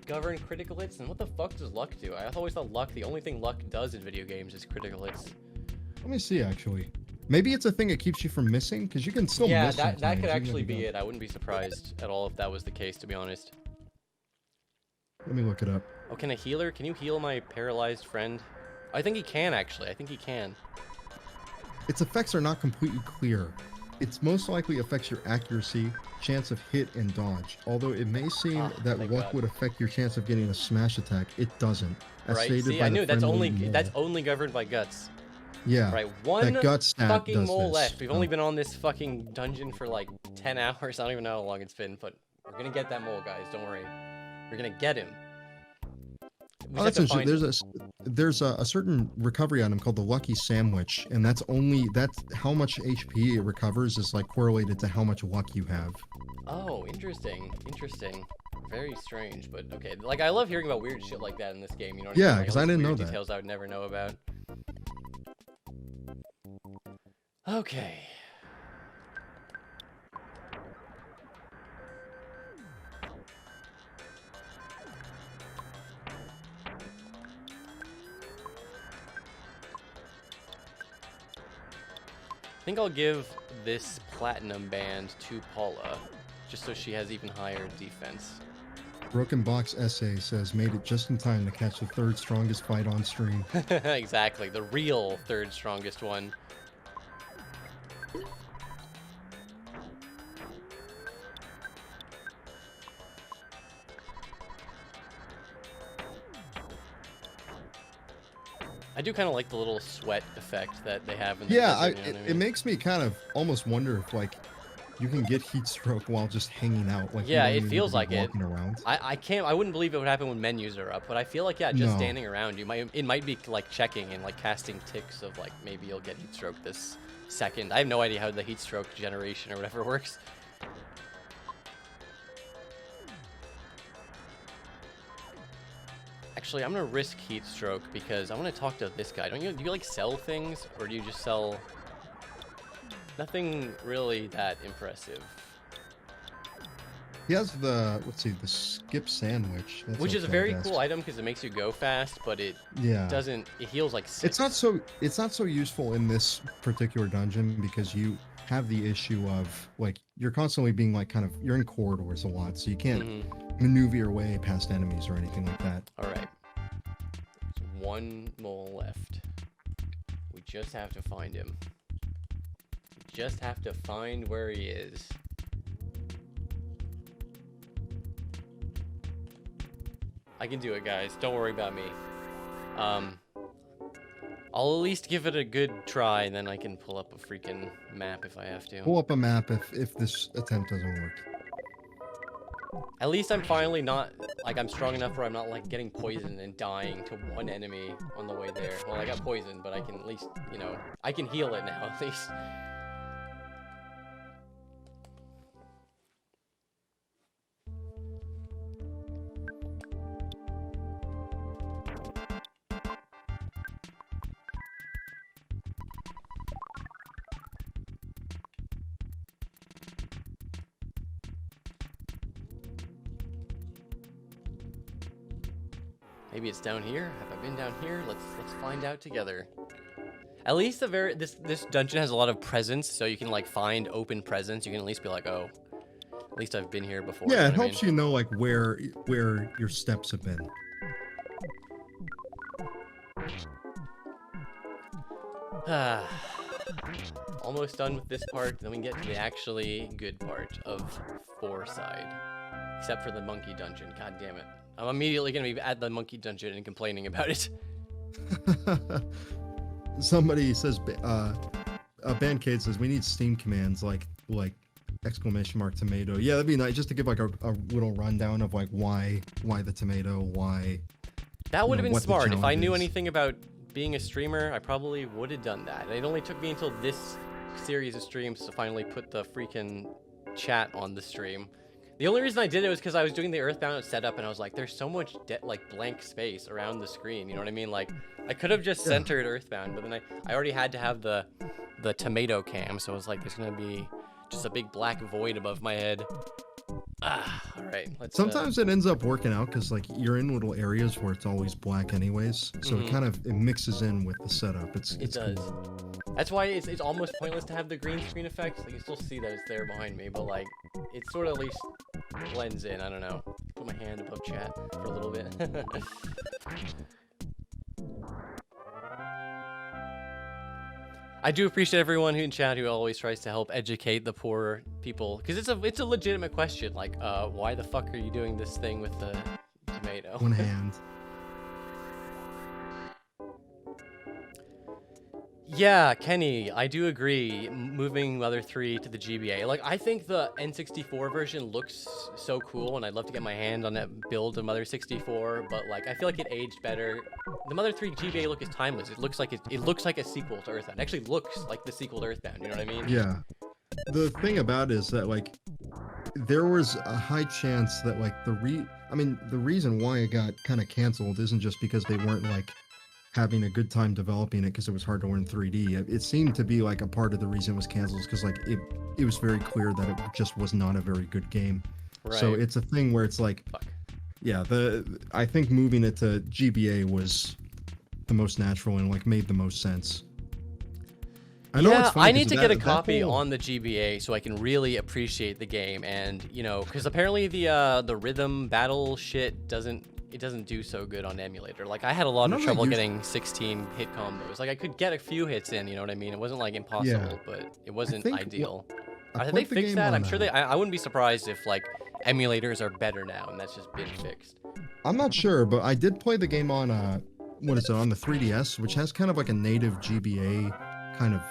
govern critical hits. And what the fuck does luck do? I always thought luck. The only thing luck does in video games is critical hits. Let me see. Actually, maybe it's a thing that keeps you from missing, because you can still miss. Yeah, that could actually be it. I wouldn't be surprised at all if that was the case, to be honest. Let me look it up. Oh, can a healer? Can you heal my paralyzed friend? I think he can, actually. I think he can. Its effects are not completely clear. It's most likely affects your accuracy, chance of hit, and dodge. Although it may seem that luck would affect your chance of getting a smash attack, it doesn't. As right? stated See, by I knew that's only mole. governed by guts. Yeah. Right. One guts fucking mole this. left. We've only been on this fucking dungeon for like 10 hours. I don't even know how long it's been, but we're gonna get that mole, guys. Don't worry. We're gonna get him. That's interesting. There's a certain recovery item called the Lucky Sandwich, and that's how much HP it recovers is like correlated to how much luck you have. Oh, interesting. Very strange, but okay. Like, I love hearing about weird shit like that in this game. You know what I mean? Yeah, because I didn't know that. Details I would never know about. Okay. I think I'll give this platinum band to Paula, just so she has even higher defense. Broken Box Essay says, made it just in time to catch the 3rd strongest fight on stream. Exactly, the real 3rd strongest one. I do kind of like the little sweat effect that they have in the it makes me kind of almost wonder if like you can get heat stroke while just hanging out. Like yeah, it feels like it. Around. I wouldn't believe it would happen when menus are up, but I feel like just standing around it might be like checking and like casting ticks of like maybe you'll get heat stroke this second. I have no idea how the heat stroke generation or whatever works. Actually, I'm gonna risk heat stroke because I want to talk to this guy. Do you like sell things, or do you just sell nothing really that impressive? He has the the skip sandwich, which is a very cool item because it makes you go fast, but it doesn't. It heals like 6. It's not so useful in this particular dungeon because you have the issue of like you're constantly being like you're in corridors a lot, so you can't maneuver your way past enemies or anything like that. All right. There's 1 mole left. We just have to find him. We just have to find where he is. I can do it, guys. Don't worry about me. I'll at least give it a good try, and then I can pull up a freaking map if I have to. Pull up a map if this attempt doesn't work. At least I'm finally not, like, I'm strong enough where I'm not, like, getting poisoned and dying to one enemy on the way there. Well, I got poisoned, but I can at least, you know, I can heal it now, at least. Maybe it's down here. Have I been down here? Let's find out together. At least this dungeon has a lot of presents, so you can like find open presents. You can at least be like, oh, at least I've been here before. Yeah, You it know what I helps you know like where your steps have been. mean? Almost done with this part. Then we can get to the actually good part of 4 side. Except for the monkey dungeon. God damn it. I'm immediately gonna be at the monkey dungeon and complaining about it. Somebody says, Bandcade says we need Steam commands like !tomato. Yeah, that'd be nice just to give like a little rundown of like why the tomato, why. That would have been what the smart. If I challenge knew is. anything about being a streamer, I probably would have done that. It only took me until this series of streams to finally put the freaking chat on the stream. The only reason I did it was because I was doing the Earthbound setup and I was like, there's so much like blank space around the screen. You know what I mean? Like, I could have just centered Earthbound, but then I already had to have the tomato cam, so I was like, there's gonna be just a big black void above my head. All right. Let's. Sometimes it ends up working out because like you're in little areas where it's always black anyways, so it mixes in with the setup. It does. Cool. That's why it's almost pointless to have the green screen effect. Like you still see that it's there behind me, but like it sort of at least blends in. I don't know. Put my hand above chat for a little bit. I do appreciate everyone who in chat who always tries to help educate the poor people, because it's a legitimate question. Like, why the fuck are you doing this thing with the tomato? One hand. Yeah, Kenny, I do agree. Moving Mother 3 to the GBA. Like, I think the N64 version looks so cool, and I'd love to get my hand on that build of Mother 64. But like, I feel like it aged better. The Mother 3 GBA look is timeless. It looks like it looks like a sequel to Earthbound. It actually looks like the sequel to Earthbound. You know what I mean? Yeah. The thing about it is that like, there was a high chance that like the reason why it got kind of canceled isn't just because they weren't like having a good time developing it because it was hard to learn 3D. It seemed to be like a part of the reason it was canceled because like it was very clear that it just was not a very good game. Right. So it's a thing where it's like, yeah, I think moving it to GBA was the most natural and like made the most sense. I know it's funny I need to get a copy on the GBA so I can really appreciate the game, and you know, because apparently the rhythm battle shit doesn't do so good on emulator. Like I had a lot of trouble getting 16 hit combos. Like I could get a few hits in, you know what I mean? It wasn't like impossible, but it wasn't ideal. Have they fixed that? I'm sure I wouldn't be surprised if like emulators are better now and that's just been fixed. I'm not sure, but I did play the game on what is it, on the 3DS, which has kind of like a native GBA kind of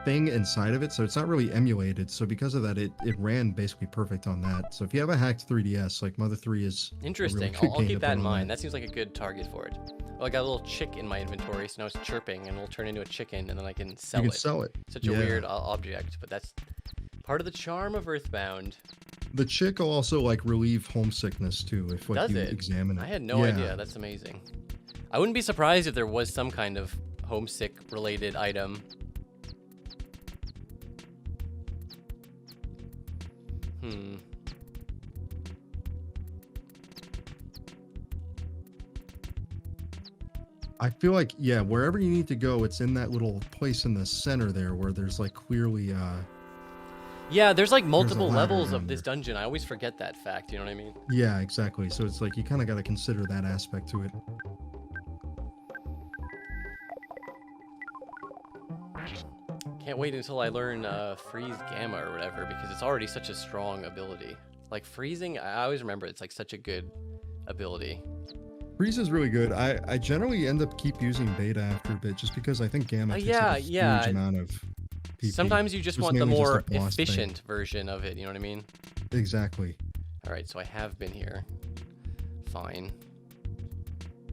thing inside of it, so it's not really emulated. So because of that, it ran basically perfect on that. So if you have a hacked 3DS, like Mother 3 is interesting. Really I'll keep that in mind. That seems like a good target for it. Well, I got a little chick in my inventory, so now it's chirping and it'll turn into a chicken, and then I can sell it. You can sell it. Such a weird object, but that's part of the charm of Earthbound. The chick will also like relieve homesickness too if like you examine it. I had no idea. That's amazing. I wouldn't be surprised if there was some kind of homesick related item. I feel like, yeah, wherever you need to go, it's in that little place in the center there where there's like clearly yeah, there's like multiple levels of this dungeon. I always forget that fact, you know what I mean? Yeah, exactly. So it's like you kind of got to consider that aspect to it. Can't wait until I learn freeze gamma or whatever, because it's already such a strong ability. Like freezing, I always remember it's like such a good ability. Freeze is really good. I generally end up keep using beta after a bit just because I think gamma takes up a huge amount of PP. Sometimes you just want the more efficient version of it, you know what I mean? Exactly. All right, so I have been here. Fine.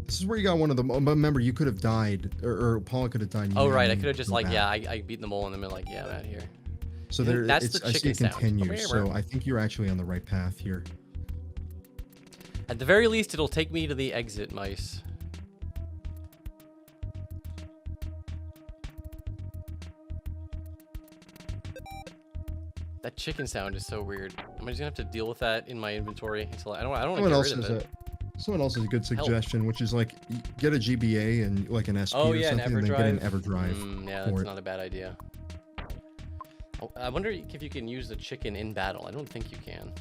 This is where you got one of them. Remember, you could have died, or Paula could have died. Oh, right. I could have just like, I beat the mole in the middle, like, yeah, I'm out of here. So that's the chicken sound. I see it continues, so I think you're actually on the right path here. At the very least, it'll take me to the exit mice. That chicken sound is so weird. I'm just gonna have to deal with that in my inventory until I don't want to get rid of it. Someone else has a good Help. suggestion, which is like get a GBA and like an SP Oh or yeah, an something, and then get an EverDrive. EverDrive Yeah, for that's it. not a bad idea. Oh, I wonder if you can use the chicken in battle. I don't think you can.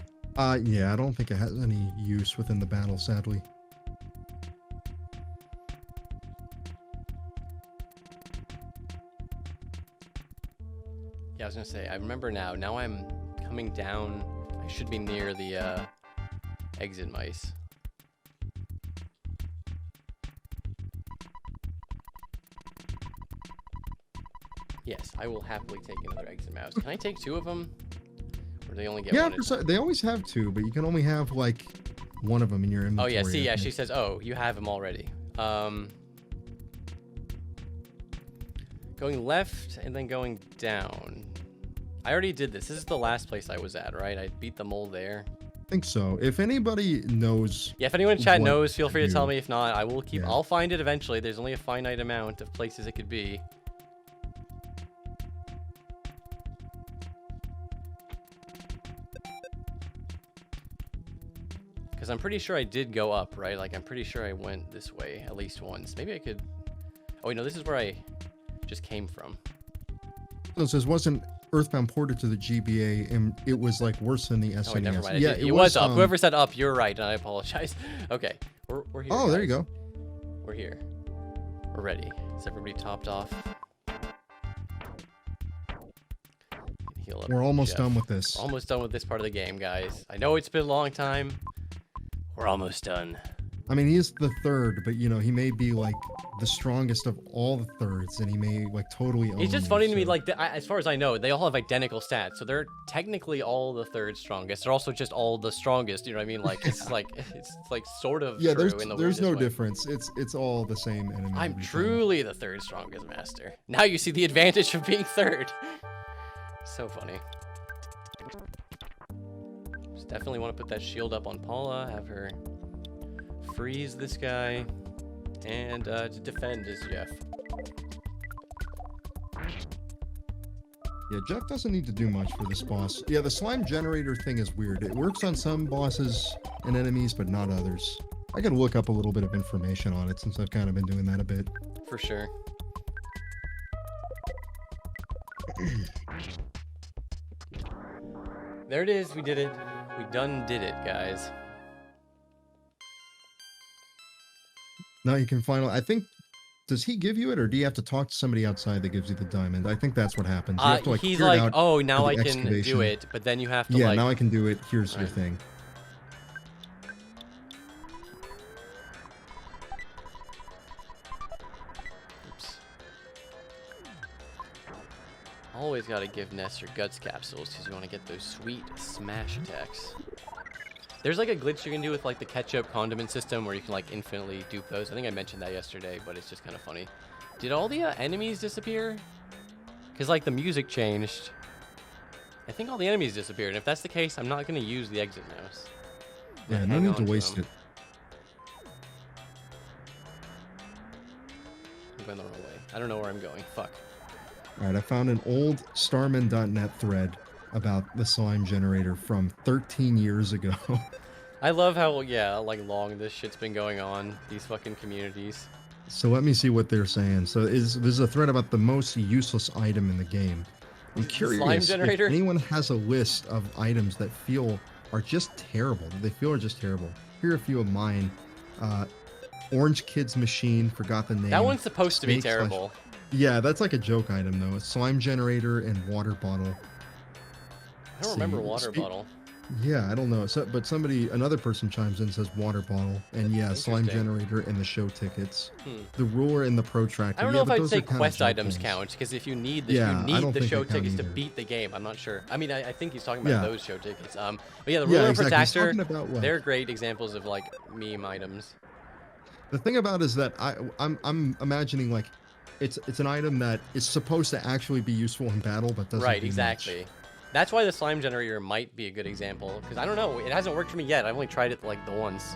Yeah, I don't think it has any use within the battle, sadly. Yeah, I was gonna say, I remember now. Now I'm coming down. I should be near the exit mice. Yes, I will happily take another exit mouse. Can I take 2 of them? Or do they only get Yeah, one at a time? they always have 2, but you can only have like one of them in your Oh inventory. yeah, see, I yeah, she think. says, oh, you have them already. Going left and then going down. I already did this. This is the last place I was at, right? I beat the mole there. I think so. If anybody knows, Yeah, if anyone in chat what knows, feel free to tell do. me. If not, I will keep. Yeah. I'll find it eventually. There's only a finite amount of places it could be. Because I'm pretty sure I did go up, right? Like, I'm pretty sure I went this way at least once. Maybe I could... Oh, wait, no, this is where I just came from. so it says wasn't Earthbound ported to the GBA, and it was like worse than the SNES. Oh, wait, never mind. Yeah, It was up. Whoever said up, you're right, and I apologize. Okay, we're here. Oh, there you guys. go. We're here. We're ready. Is everybody topped off? Heal up We're almost Jeff. done with this. We're almost done with this part of the game, guys. I know it's been a long time. We're almost done. I mean, he's the third, but you know, he may be like the strongest of all the thirds, and he may like totally own It's just you, funny to me, so- like, as far as I know, they all have identical stats, so they're technically all the third strongest. They're also just all the strongest, you know what I mean? Like, it's like, it's like sort of Yeah, true there's in the there's no weirdest way. difference. It's all the same enemy. I'm every time. truly the third strongest master. Now you see the advantage of being third. So funny. Just definitely want to put that shield up on Paula, have her freeze this guy, and to defend is Jeff. Yeah, Jeff doesn't need to do much for this boss. Yeah, the slime generator thing is weird. It works on some bosses and enemies, but not others. I gotta look up a little bit of information on it since I've kind of been doing that a bit. For sure. There it is, we did it. We done did it, guys. Now you can finally. I think. Does he give you it, or do you have to talk to somebody outside that gives you the diamond? I think that's what happens. You have to, like, He's clear it like, out oh, now for I the can do excavation. it, but then you have to Yeah, like... now I can do it. Here's your Right. thing. Oops. Always gotta give Ness your guts capsules because you want to get those sweet smash attacks. There's like a glitch you can do with like the ketchup condiment system where you can like infinitely dupe those. I think I mentioned that yesterday, but it's just kind of funny. Did all the enemies disappear? Because like the music changed. I think all the enemies disappeared. And if that's the case, I'm not going to use the exit mouse. I'm Yeah, gonna no hang need to on waste them. it. I'm going the wrong way. I don't know where I'm going. Fuck. All right, I found an old Starman.net thread about the slime generator from 13 years ago. I love how, yeah, like long this shit's been going on. These fucking communities. So let me see what they're saying. So there's a thread about the most useless item in the game. I'm curious Slime if generator? anyone has a list of items that are just terrible. That they feel are just terrible. Here are a few of mine. Orange Kids Machine, forgot the name. That one's supposed to be Snake slash- terrible. Yeah, that's like a joke item though. A slime generator and water bottle. I don't remember See, water bottle. Yeah, I don't know. So, but another person chimes in and says water bottle, and yeah, slime Interesting. generator and the show tickets, Hmm. the ruler and the protractor. I don't yeah, know if but I'd those say are kinda quest joke items things. count, because if you need the, Yeah, I don't think show they count tickets to either. beat the game, I'm not sure. I mean, I think he's talking about Yeah. those show tickets. But yeah, the Yeah, ruler and exactly. He's protractor, talking about what? they're great examples of like meme items. The thing about it is that I'm imagining like it's an item that is supposed to actually be useful in battle, but doesn't. Right, do exactly. That's why the slime generator might be a good example, because I don't know, it hasn't worked for me yet. I've only tried it like the once.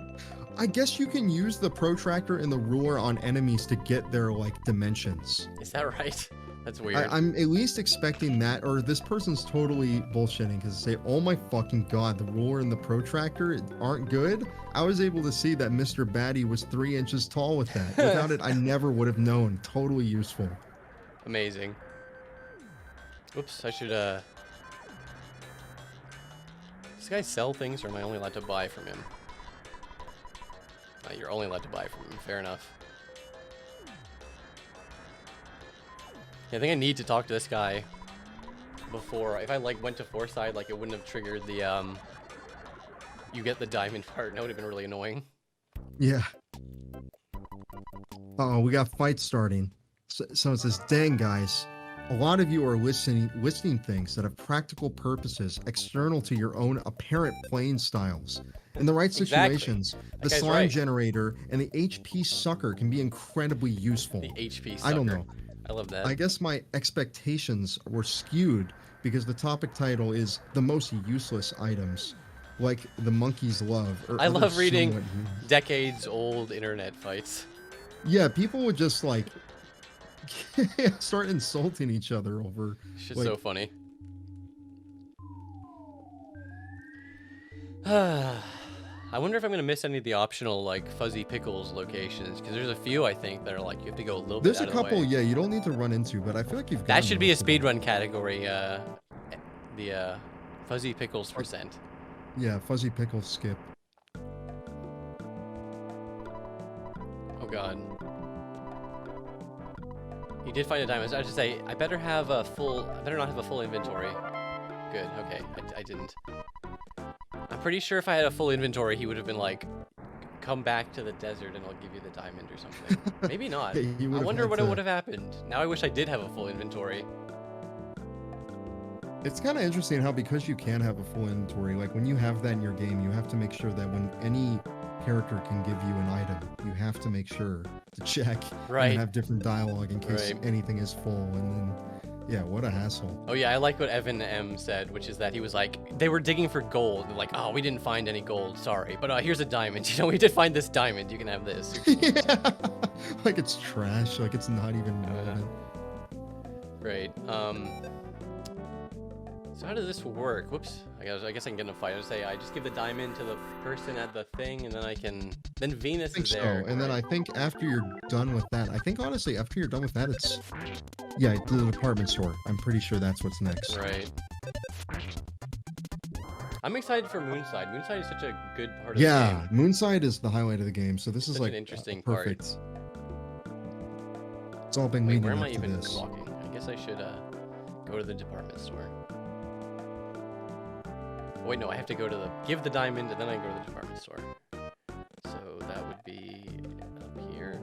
Much. I guess you can use the protractor and the ruler on enemies to get their like dimensions. Is that right? That's weird. I'm at least expecting that, or this person's totally bullshitting because they say, "Oh my fucking god, the ruler and the protractor aren't good." I was able to see that Mr. Batty was 3 inches tall with that. Without it, I never would have known. Totally useful. Amazing. Oops, I should, Does this guy sell things, or am I only allowed to buy from him? You're only allowed to buy from him. Fair enough. Yeah, I think I need to talk to this guy before. If I like went to Foresight, like it wouldn't have triggered the you get the diamond part. That would have been really annoying. Yeah. Oh, we got fights starting. So it says, "Dang guys, a lot of you are listing things that have practical purposes external to your own apparent playing styles. In the right situations, the slime right. generator and the HP sucker can be incredibly useful." The HP sucker. I don't know. I love that. I guess my expectations were skewed because the topic title is "The Most Useless Items," like the monkeys love. Or I love reading somewhat... decades-old internet fights. Yeah, people would just like start insulting each other over. Shit's like, so funny. I wonder if I'm gonna miss any of the optional like Fuzzy Pickles locations, because there's a few I think that are like you have to go a little there's bit. There's a couple, yeah, you don't need to run into, but I feel like you've. That should be a speedrun category. The Fuzzy Pickles %. Yeah, Fuzzy Pickles skip. Oh god. He did find a diamond. I should say I better have a full. I better not have a full inventory. Good. Okay, I didn't. I'm pretty sure if I had a full inventory, he would have been like, "Come back to the desert and I'll give you the diamond or something." Maybe not. Yeah, I wonder what would have happened. Now I wish I did have a full inventory. It's kind of interesting how, because you can have a full inventory, like when you have that in your game, you have to make sure that when any character can give you an item, you have to make sure to check and have different dialogue in case anything is full. And then, yeah, what a hassle. Oh yeah, I like what Evan M said, which is that he was like, they were digging for gold. They're like, "Oh, we didn't find any gold, sorry, but here's a diamond. You know, we did find this diamond. You can have this." Yeah. Like it's trash. Like it's not even relevant. Great. So how does this work? Whoops. I guess I can get in a fight. I just give the diamond to the person at the thing, and then I can. Then Venus is there. So. And then I think after you're done with that, honestly, after you're done with that, it's to the department store. I'm pretty sure that's what's next. Right. I'm excited for Moonside. Moonside is such a good part of the game. Yeah, Moonside is the highlight of the game. So this is like an interesting perfect. It's all been leading up to this. Where am I even walking? I guess I should go to the department store. Wait, no, I have to go to give the diamond, and then I go to the department store. So that would be up here.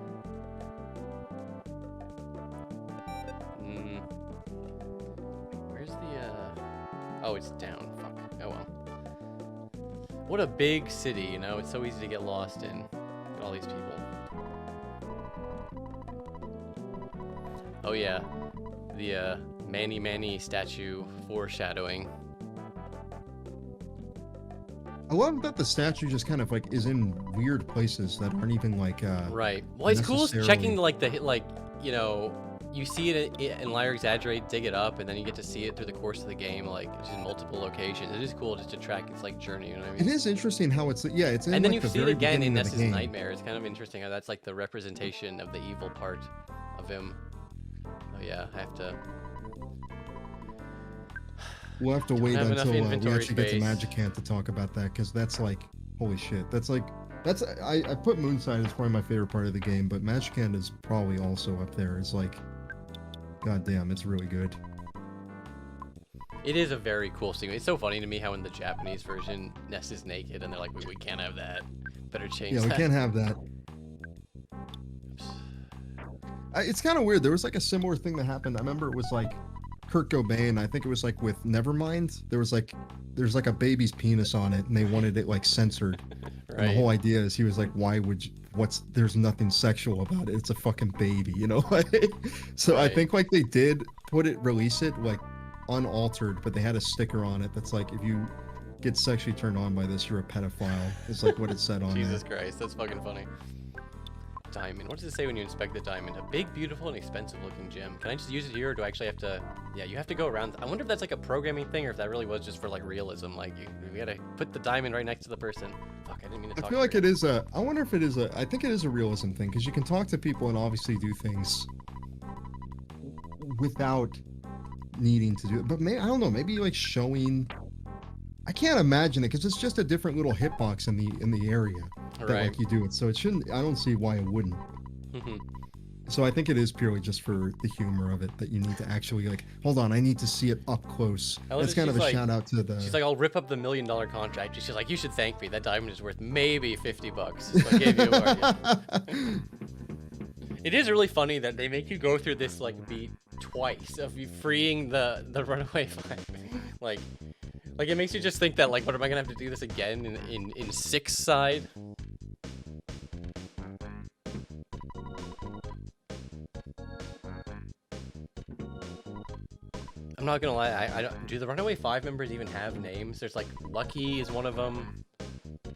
Where's the, oh, it's down. Fuck. Oh, well. What a big city, you know? It's so easy to get lost in. Look at all these people. Oh, yeah. The, Manny Manny statue foreshadowing. I love that the statue just kind of like is in weird places that aren't even like right. Well, it's cool checking you know, you see it in Liar Exaggerate, dig it up, and then you get to see it through the course of the game, like just in multiple locations. It is cool just to track its like journey. You know what I mean? It is interesting how it's it's in, and then like, you see it again in Ness's Nightmare. It's kind of interesting how that's like the representation of the evil part of him. Oh yeah, I have to. We'll have to wait until we actually get to Magicant to talk about that, because that's like, holy shit. I put Moonside as probably my favorite part of the game, but Magicant is probably also up there. It's like, goddamn, it's really good. It is a very cool scene. It's so funny to me how in the Japanese version, Ness is naked, and they're like, we can't have that. Better change that. Yeah, we can't have that. It's kind of weird. There was like a similar thing that happened. I remember it was like Kurt Cobain, I think it was like with Nevermind. There's like a baby's penis on it, and they wanted it like censored. Right. And the whole idea is he was like, why would you, there's nothing sexual about it. It's a fucking baby, you know? So right. I think like they did release it like unaltered, but they had a sticker on it that's like, if you get sexually turned on by this, you're a pedophile. It's like what it said on Jesus Christ, that's fucking funny. diamond. What does it say when you inspect the diamond? A big, beautiful, and expensive-looking gem. Can I just use it here, or do I actually have to... Yeah, you have to go around. I wonder if that's like a programming thing, or if that really was just for like realism. Like, you gotta put the diamond right next to the person. Fuck, I didn't mean to talk. I feel like it is a... I wonder if it is a... I think it is a realism thing, because you can talk to people and obviously do things without needing to do it. But maybe, I don't know, maybe like showing... I can't imagine it, because it's just a different little hitbox in the area that like you do it. So it shouldn't... I don't see why it wouldn't. So I think it is purely just for the humor of it, that you need to actually like, hold on, I need to see it up close. That's kind of a like, shout out to the... She's like, I'll rip up the $1 million contract. She's like, you should thank me. That diamond is worth maybe $50. So I gave you a bargain. It is really funny that they make you go through this like beat twice of you freeing the runaway five. like it makes you just think that like, what am I gonna have to do this again in 6 side? I'm not gonna lie, I don't, do the Runaway 5 members even have names? There's like, Lucky is one of them.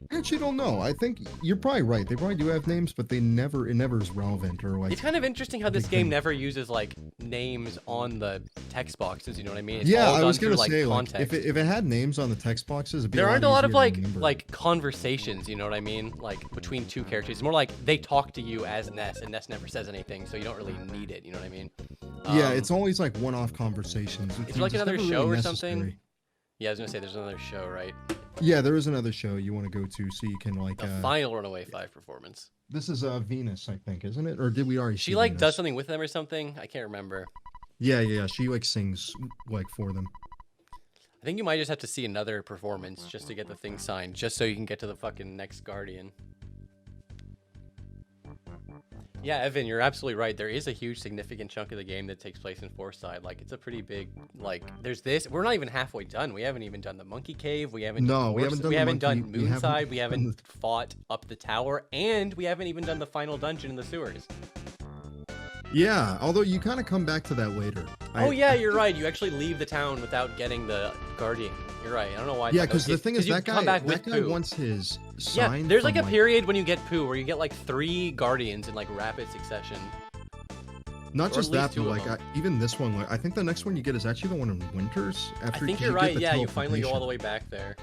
I actually don't know. I think you're probably right. They probably do have names, but it never is relevant or like... It's kind of interesting how this game never uses like names on the text boxes, you know what I mean? It's yeah, all I was gonna say, like, if it had names on the text boxes, it'd be there aren't a lot of like conversations, you know what I mean? Like between two characters. It's more like they talk to you as Ness, and Ness never says anything, so you don't really need it, you know what I mean? Yeah, it's always like one-off conversations. It's like another show or something. Yeah, I was gonna say there's another show, right? Yeah, there is another show you want to go to, so you can like the final Runaway 5 performance. This is Venus, I think, isn't it? Or did we already? She like Venus? Does something with them or something. I can't remember. Yeah. She like sings like for them. I think you might just have to see another performance just to get the thing signed, just so you can get to the fucking next Guardian. Yeah, Evan, you're absolutely right. There is a huge, significant chunk of the game that takes place in Forestside. Like, it's a pretty big, like, there's this. We're not even halfway done. We haven't even done the Monkey Cave. We haven't done Moonside. We haven't fought up the tower. And we haven't even done the final dungeon in the sewers. Yeah, although you kind of come back to that later. Yeah, you're right. You actually leave the town without getting the Guardian. You're right. I don't know why. Yeah, because the thing is, that guy wants his sign. Yeah, there's like a period when you get Pooh where you get like 3 Guardians in like rapid succession. Not just that, but like even this one, like I think the next one you get is actually the one in Winters. I think you're right. Yeah, you finally go all the way back there.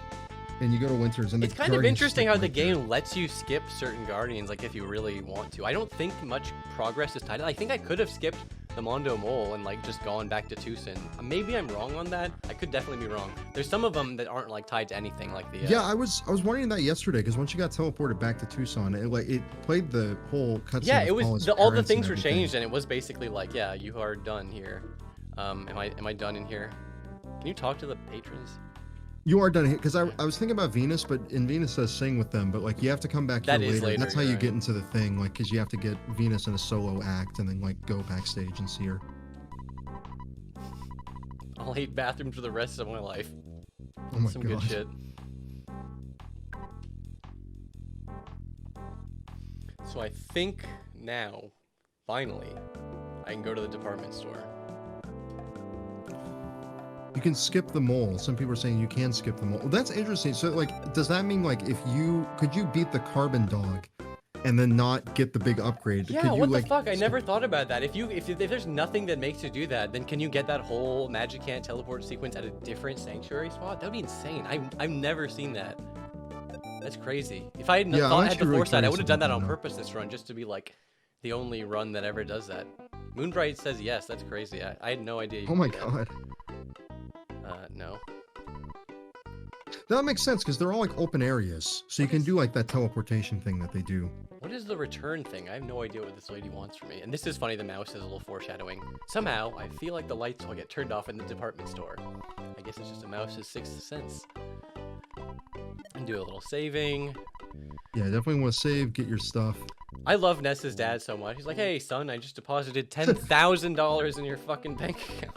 And you go to Winters, and it's kind of interesting how the game lets you skip certain Guardians, like if you really want to. I don't think much progress is tied. I think I could have skipped the Mondo Mole and like just gone back to Tucson. Maybe I'm wrong on that. I could definitely be wrong. There's some of them that aren't like tied to anything, like the. Yeah, I was wondering that yesterday because once you got teleported back to Tucson, it played the whole cutscene. Yeah, it was all the things were changed, and it was basically like, yeah, you are done here. Am I done in here? Can you talk to the patrons? You are done here, because I was thinking about Venus, but in Venus says sing with them, but like you have to come back here later. That's how you get into the thing, like because you have to get Venus in a solo act and then like go backstage and see her. I'll hate bathrooms for the rest of my life. Oh my God. Good shit. So I think now, finally, I can go to the department store. You can skip the mole. Some people are saying you can skip the mole. Well, that's interesting. So, like, does that mean, like, could you beat the carbon dog and then not get the big upgrade? Yeah, what the fuck? I never thought about that. If there's nothing that makes you do that, then can you get that whole Magicant teleport sequence at a different sanctuary spot? That would be insane. I've never seen that. That's crazy. If I had had the foresight, I would have done that on purpose this run, just to be, like, the only run that ever does that. Moonbright says yes. That's crazy. I had no idea. Oh my God. No. That makes sense because they're all like open areas, so you can do like that teleportation thing that they do. What is the return thing? I have no idea what this lady wants from me. And this is funny, the mouse has a little foreshadowing. Somehow, I feel like the lights will get turned off in the department store. I guess it's just a mouse's sixth sense. And do a little saving. Yeah, definitely want to save, get your stuff. I love Ness's dad so much. He's like, hey, son, I just deposited $10,000 in your fucking bank account.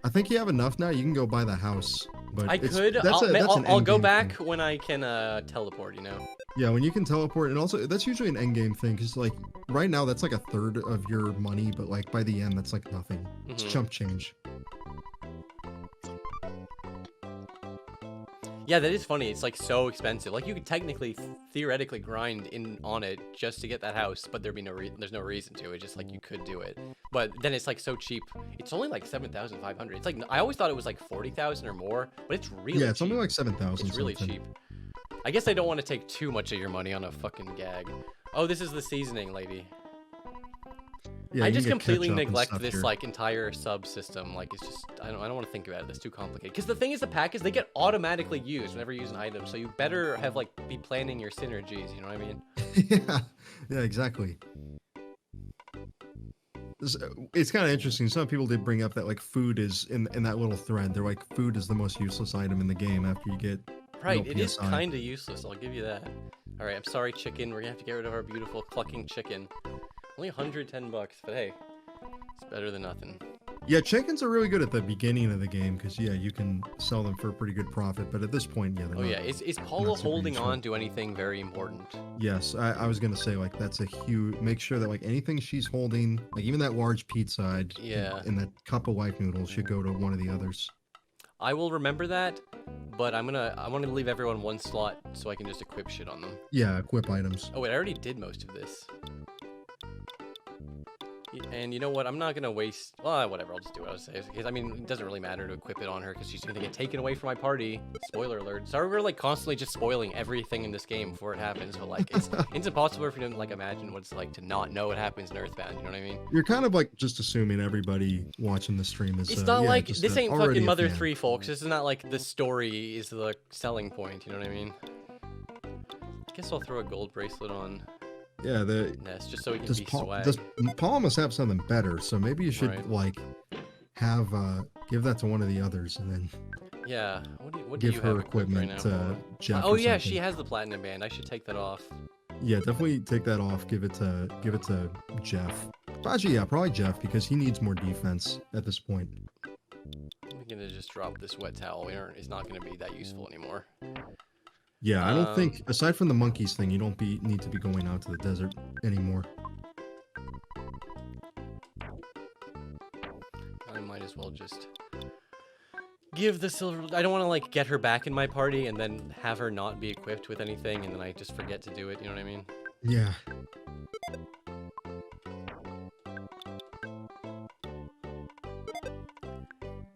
I think you have enough now. You can go buy the house. But I could. I'll go back when I can teleport, you know? Yeah, when you can teleport. And also, that's usually an endgame thing. Because, like, right now, that's like a third of your money. But, like, by the end, that's, like, nothing. It's chump change. Yeah, that is funny. It's like so expensive. Like you could technically, theoretically grind in on it just to get that house, but there'd be no reason. There's no reason to. It's just like you could do it, but then it's like so cheap. It's only like 7,500. It's like I always thought it was like 40,000 or more, but it's really Yeah, it's cheap. only like 7,000. It's really cheap. I guess I don't want to take too much of your money on a fucking gag. Oh, this is the seasoning lady. Yeah, I you just can get completely ketchup and neglect stuff this here. like entire subsystem. Like it's just I don't want to think about it. That's too complicated. Because the thing is, the pack is they get automatically used whenever you use an item. So you better have like be planning your synergies. You know what I mean? Yeah, exactly. It's kind of interesting. Some people did bring up that like food is in that little thread. They're like food is the most useless item in the game after you get Right. It is PSI. kind of useless. I'll give you that. All right. I'm sorry, chicken. We're gonna have to get rid of our beautiful clucking chicken. Only 110 bucks, but hey, it's better than nothing. Yeah, chickens are really good at the beginning of the game because yeah, you can sell them for a pretty good profit. But at this point, yeah, they're Oh not, yeah, is Paula not super holding useful. on to anything very important? Yes, I was gonna say like that's a huge. Make sure that like anything she's holding, like even that large pizza side, Yeah. and that cup of life noodles should go to one of the others. I will remember that, but I want to leave everyone one slot so I can just equip shit on them. Yeah, equip items. Oh wait, I already did most of this. And you know what? I'm not gonna waste. Well, whatever. I'll just do what I was saying. Because I mean, it doesn't really matter to equip it on her because she's gonna get taken away from my party. Spoiler alert. Sorry, we're like constantly just spoiling everything in this game before it happens. But like, it's impossible for you to like imagine what it's like to not know what happens in Earthbound. You know what I mean? You're kind of like just assuming every watching the stream is. It's not yeah, like just this ain't already fucking a Mother fan. 3, folks. This is not like the story is the selling point. You know what I mean? I guess I'll throw a gold bracelet on Yeah, Ness just so we can does be Paul swag. does Paul must have something better, so maybe you should Right. like have give that to one of the others and then Yeah. What do give you her have equipped right equipment now? to Paula? Jeff. Oh or yeah, something. she has the platinum band. I should take that off. Yeah, definitely take that off. Give it to Jeff. Actually, yeah, probably Jeff because he needs more defense at this point. I'm gonna just drop this wet towel. It's not gonna be that useful anymore. Yeah, I don't think aside from the monkeys thing, you don't need to be going out to the desert anymore. I might as well just give the silver. I don't want to like get her back in my party and then have her not be equipped with anything, and then I just forget to do it. You know what I mean? Yeah.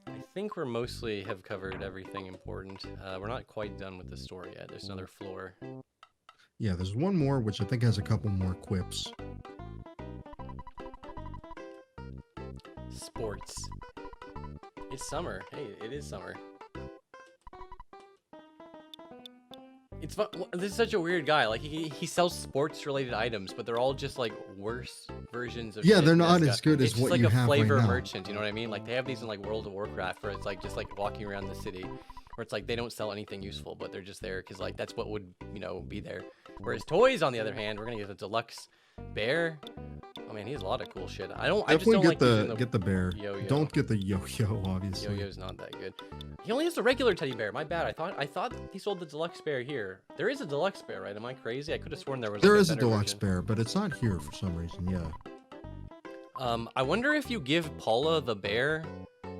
I think we're mostly have covered everything important. We're not quite done with the story yet. There's another floor. Yeah, there's one more which I think has a couple more quips. Sports. It's summer. Hey, it is summer. It's fun. This is such a weird guy. Like he sells sports-related items, but they're all just like worse versions of. Yeah, shit they're in not Nesca. as good as It's just what like you a have right flavor now. merchant. You know what I mean? Like they have these in like World of Warcraft, where it's like just like walking around the city, where it's like they don't sell anything useful, but they're just there because like that's what would be there. Whereas toys, on the other hand, we're gonna get a deluxe bear. Oh man, he has a lot of cool shit. I just Definitely don't like using get the bear. yo-yo. Don't get the yo-yo, obviously. Yo-yo's not that good. He only has the regular teddy bear. My bad. I thought he sold the deluxe bear here. There is a deluxe bear, right? Am I crazy? I could have sworn there was. There like, is a better deluxe version. bear, but it's not here for some reason. Yeah. I wonder if you give Paula the bear,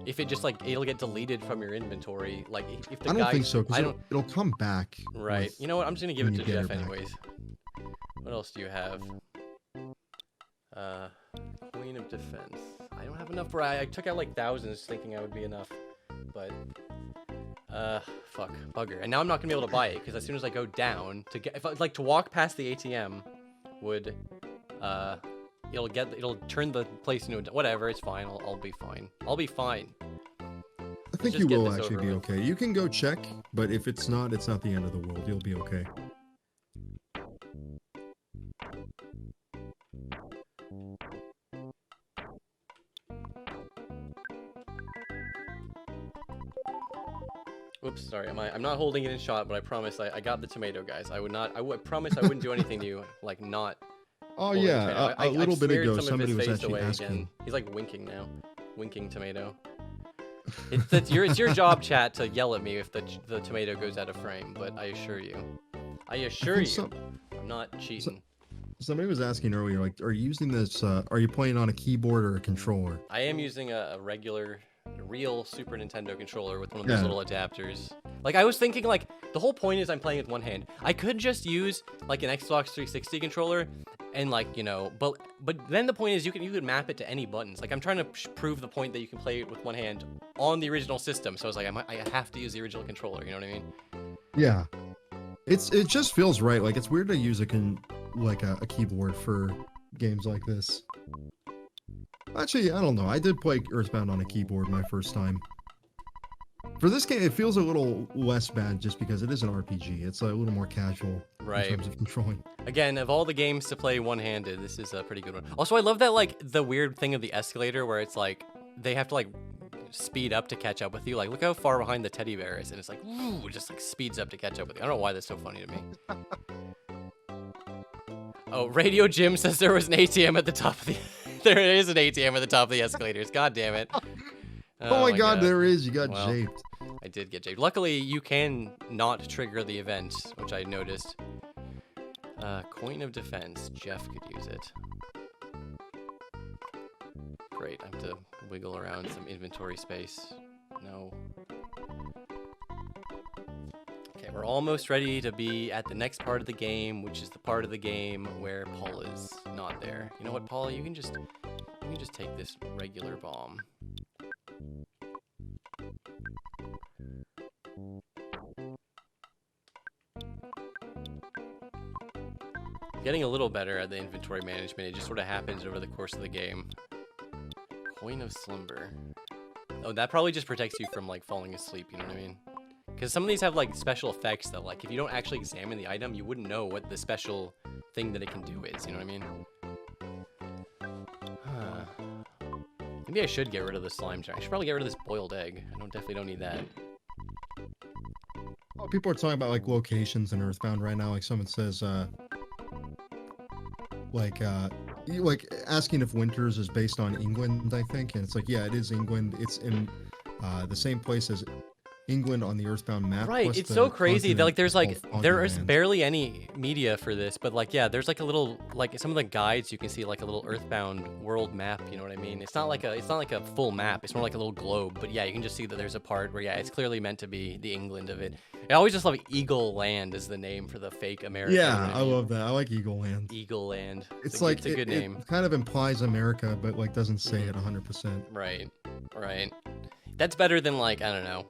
if it just like it'll get deleted from your inventory. Like if the I guy. don't think so I because don't. it'll come back. Right. with- You know what? I'm just gonna give when it you to get her Jeff back. anyways. What else do you have? Queen of Defense. I don't have enough. I took out like thousands thinking I would be enough, but fuck, bugger. And now I'm not gonna be able to buy it because as soon as I go down to get, if I like to walk past the ATM, would it'll turn the place into whatever. It's fine. I'll be fine. I'll be fine. I think just you get will this actually over be with. okay. You can go check, but if it's not the end of the world. You'll be okay. Oops, sorry. I'm not holding it in shot, but I promise I got the tomato, guys. I would promise I wouldn't do anything to you, like not. Oh holding the yeah, tomato. a little I've bit smeared ago some of somebody his was face actually away asking. again. He's like winking now, winking tomato. It's your job, chat, to yell at me if the tomato goes out of frame. But I assure you, think I'm not cheating. Somebody was asking earlier, like, are you using this? Are you playing on a keyboard or a controller? I am using a regular a real Super Nintendo controller with one of those little adapters. Like, I was thinking, like, the whole point is I'm playing with one hand. I could just use, like, an Xbox 360 controller and, like, you know, but then the point is you could map it to any buttons. Like, I'm trying to prove the point that you can play it with one hand on the original system. So I was like, I have to use the original controller, you know what I mean? Yeah. It just feels right. Like, it's weird to use a keyboard for games like this. Actually, I don't know. I did play Earthbound on a keyboard my first time. For this game, it feels a little less bad just because it is an RPG. It's a little more casual in terms of controlling. Again, of all the games to play one-handed, this is a pretty good one. Also, I love that, like, the weird thing of the escalator where it's like they have to, like, speed up to catch up with you. Like, look how far behind the teddy bear is, and it's like, woo, it just, like, speeds up to catch up with you. I don't know why that's so funny to me. Oh, Radio Jim says there was an ATM at the top of the... There is an ATM at the top of the escalators. God damn it. Oh my god, there is. You got japed. I did get japed. Luckily, you can not trigger the event, which I noticed. Coin of defense. Jeff could use it. Great. I have to wiggle around some inventory space. No. Okay, we're almost ready to be at the next part of the game, which is the part of the game where Paul is not there. You know what, Paul? You can just take this regular bomb. Getting a little better at the inventory management. It just sort of happens over the course of the game. Coin of slumber. Oh, that probably just protects you from, like, falling asleep, you know what I mean? Because some of these have, like, special effects that, like, if you don't actually examine the item, you wouldn't know what the special thing that it can do is, you know what I mean? Maybe I should get rid of the slime jar. I should probably get rid of this boiled egg. I definitely don't need that. Oh, people are talking about, like, locations in Earthbound right now. Like, someone says, like asking if Winters is based on England, I think. And it's like, yeah, it is England. It's in the same place as England on the Earthbound map. Right, it's so crazy that, like, there is barely any media for this, but, like, yeah, there's, like, a little, like, some of the guides you can see, like, a little Earthbound world map, you know what I mean? It's not like a full map, it's more like a little globe, but yeah, you can just see that there's a part where, yeah, it's clearly meant to be the England of it. I always just love Eagle Land as the name for the fake America. Yeah, you know what I mean? I love that. I like Eagle Land. Eagle Land. It's like, it's a good name. It kind of implies America, but, like, doesn't say it 100%. Right. That's better than, like, I don't know.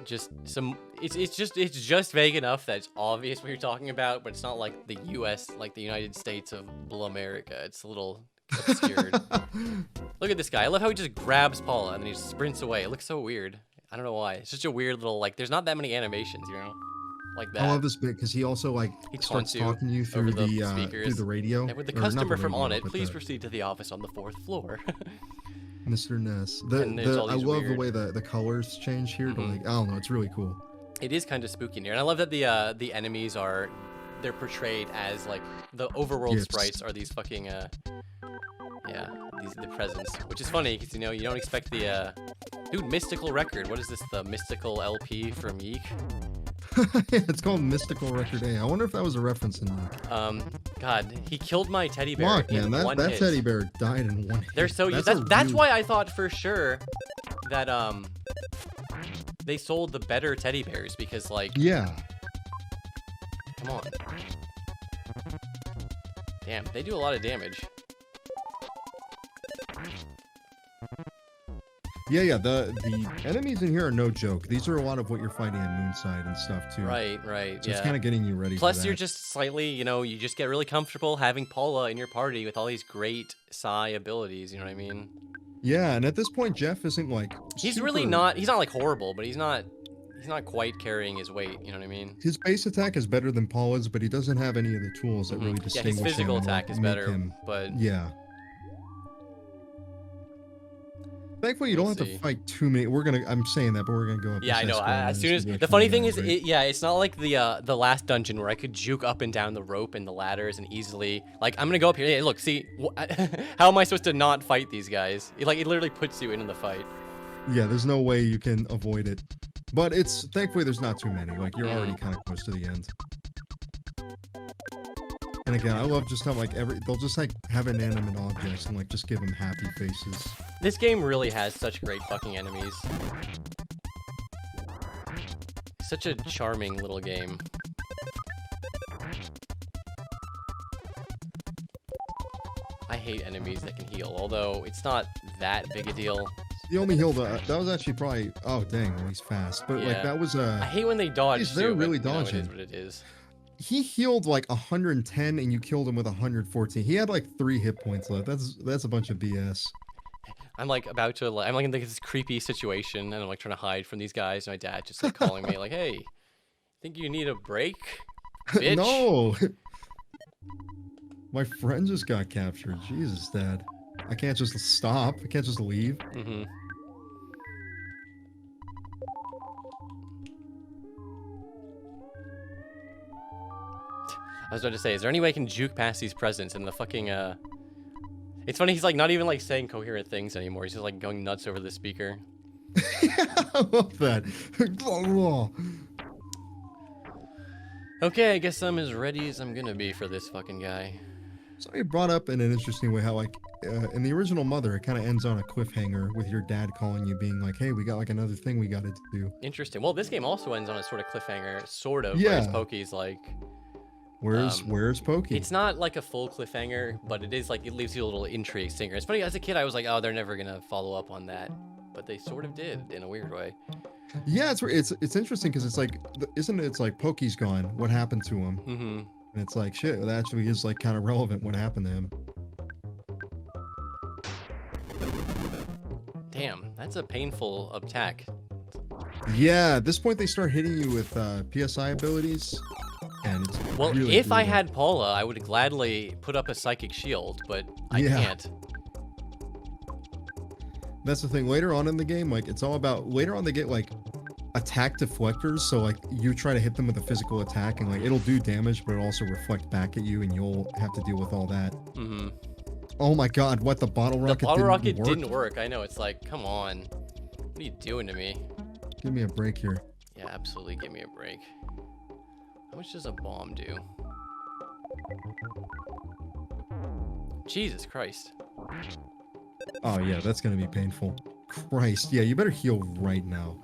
Just some it's just vague enough that it's obvious what you're talking about, but it's not like the US, like the United States of America. It's a little obscured. Look at this guy. I love how he just grabs Paula and then he just sprints away. It looks so weird. I don't know why. It's such a weird little, like, there's not that many animations, you know, like that. I love this bit because he also, like, starts talking to you through the radio. And with the customer from on it, please proceed to the office on the 4th floor. Mr. Ness. I love the way the colors change here. To, like, I don't know, it's really cool. It is kind of spooky in here, and I love that the enemies they're portrayed as, like, the overworld sprites are these fucking the presents, which is funny because, you know, you don't expect the dude, Mystical Record. What is this? The Mystical LP from Yeek? Yeah, it's called Mystical Record A. I wonder if that was a reference in there. God, he killed my teddy bear. Fuck, man, that teddy bear died in one hit. They're so that's why I thought for sure that they sold the better teddy bears because, like, yeah. Come on. Damn, they do a lot of damage. Yeah, the enemies in here are no joke. These are a lot of what you're fighting in Moonside and stuff, too. Right, so it's kind of getting you ready Plus, for that. you're just slightly, you know, you just get really comfortable having Paula in your party with all these great Psy abilities, you know what I mean? Yeah, and at this point, Jeff isn't, like, he's not, like, horrible, but he's not quite carrying his weight, you know what I mean? His base attack is better than Paula's, but he doesn't have any of the tools that really distinguish him. Yeah, his physical attack is better, but... Yeah. Thankfully, you don't have to fight too many. I'm saying that, but we're gonna go up. Yeah, I know. As soon as the funny thing is, it's not like the last dungeon where I could juke up and down the rope and the ladders and easily, like, I'm gonna go up here. Hey, look, see, how am I supposed to not fight these guys? It literally puts you into the fight. Yeah, there's no way you can avoid it. But thankfully there's not too many. Like, you're already kind of close to the end. And again, I love just how like they'll just like have inanimate objects and like just give them happy faces. This game really has such great fucking enemies. Such a charming little game. I hate enemies that can heal, although it's not that big a deal. The only heal that was actually probably, oh dang, well, he's fast, but like that was I hate when they dodge. they're too, really but, dodging. It is what it is. He healed like 110 and you killed him with 114. He had like 3 hit points left. That's a bunch of BS. I'm like about to I'm like in this creepy situation and I'm like trying to hide from these guys and my dad just like calling me like, "Hey, think you need a break?" Bitch. No. My friend just got captured. Jesus, Dad. I can't just stop. I can't just leave. Mm-hmm. I was about to say, is there any way I can juke past these presidents and the fucking, It's funny, he's like not even like saying coherent things anymore. He's just like going nuts over the speaker. I love that. Okay, I guess I'm as ready as I'm gonna be for this fucking guy. So you brought up in an interesting way how like in the original Mother, it kind of ends on a cliffhanger with your dad calling you, being like, "Hey, we got like another thing we got to do." Interesting. Well, this game also ends on a sort of cliffhanger, sort of. Yeah. Whereas Pokey's like, Where's Pokey? it's not like a full cliffhanger, but it is like it leaves you a little intrigue stinger. It's funny. As a kid, I was like, "Oh, they're never gonna follow up on that," but they sort of did in a weird way. Yeah, it's interesting because it's like, isn't it? It's like Pokey's gone. What happened to him? Mm-hmm. And it's like, shit, that actually is like kind of relevant. What happened to him? Damn, that's a painful attack. Yeah, at this point they start hitting you with PSI abilities, and it's Well, really if I brutal. had Paula, I would gladly put up a psychic shield, but I Yeah. can't. That's the thing. Later on in the game, like it's all about later on they get like attack deflectors, so like you try to hit them with a physical attack and like it'll do damage, but it'll also reflect back at you, and you'll have to deal with all that. Mm-hmm. Oh my god, what the bottle rocket? The bottle rocket work? didn't work. I know. It's like, come on. What are you doing to me? Give me a break here. Yeah, absolutely. Give me a break. How much does a bomb do? Jesus Christ. Oh yeah, that's gonna be painful. Christ, yeah, you better heal right now.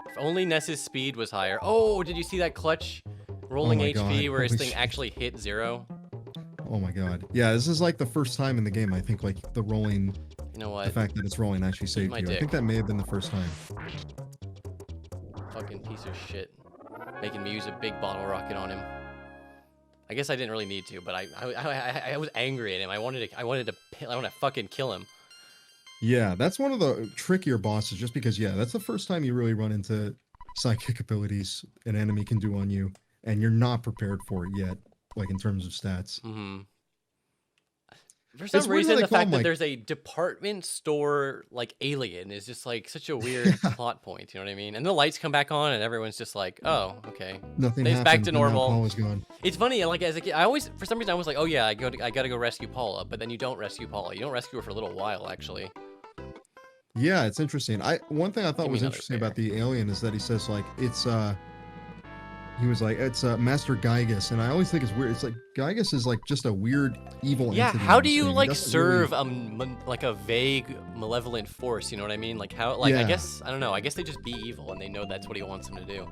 If only Ness's speed was higher. Oh, did you see that clutch rolling Oh my HP God, where his holy thing shit. actually hit 0? Oh my god. Yeah, this is like the first time in the game I think like the rolling, You know the what? fact that it's rolling actually saved my you. I dick. think that may have been the first time. Fucking piece of shit. Making me use a big bottle rocket on him. I guess I didn't really need to, but I was angry at him. I wanted to fucking kill him. Yeah, that's one of the trickier bosses just because, yeah, that's the first time you really run into psychic abilities an enemy can do on you, and you're not prepared for it yet, like in terms of stats. Mm-hmm. For It's some weird how reason, they the call fact him, that like- there's a department store like alien is just like such a weird plot point. You know what I mean? And the lights come back on, and everyone's just like, "Oh, okay." Nothing It's happened. back to but now normal. Paula's gone. It's funny, like as a kid, I always, for some reason, I was like, "Oh yeah, I gotta go rescue Paula," but then you don't rescue Paula. You don't rescue her for a little while, actually. Yeah, it's interesting. One thing I thought Give me was another interesting bear. about the alien is that he says like it's he was like it's Master Gygus, and I always think it's weird. It's like Gygus is like just a weird evil Yeah, entity how in do this you game. He like doesn't serve really- like a vague malevolent force? You know what I mean? Like how? Like I Yeah. guess I don't know. I guess they just be evil, and they know that's what he wants them to do.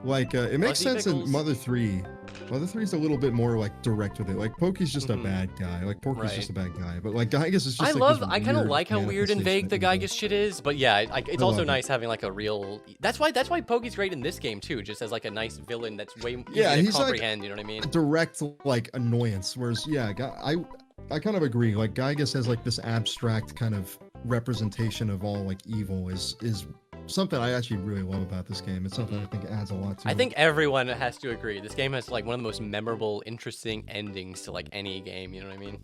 Like it makes Fuzzy sense Pickles. in Mother 3. Mother 3 is a little bit more like direct with it. Like Pokey's just a Mhm. bad guy. Like Porky's Right. just a bad guy. But like Gygus is just I like love. this I kind of weird like how weird and vague the manifestation of Gygus shit is, but yeah, it's I also love it. nice having like a real. That's why Pokey's great in this game too, just as like a nice villain that's way easy Yeah, to he's like- comprehend. You know what I mean? direct like annoyance. Whereas yeah, I kind of agree. Like Gygus has like this abstract kind of representation of all like evil is something I actually really love about this game. It's something I think adds a lot to I it. think everyone has to agree. This game has like one of the most memorable, interesting endings to like any game. You know what I mean?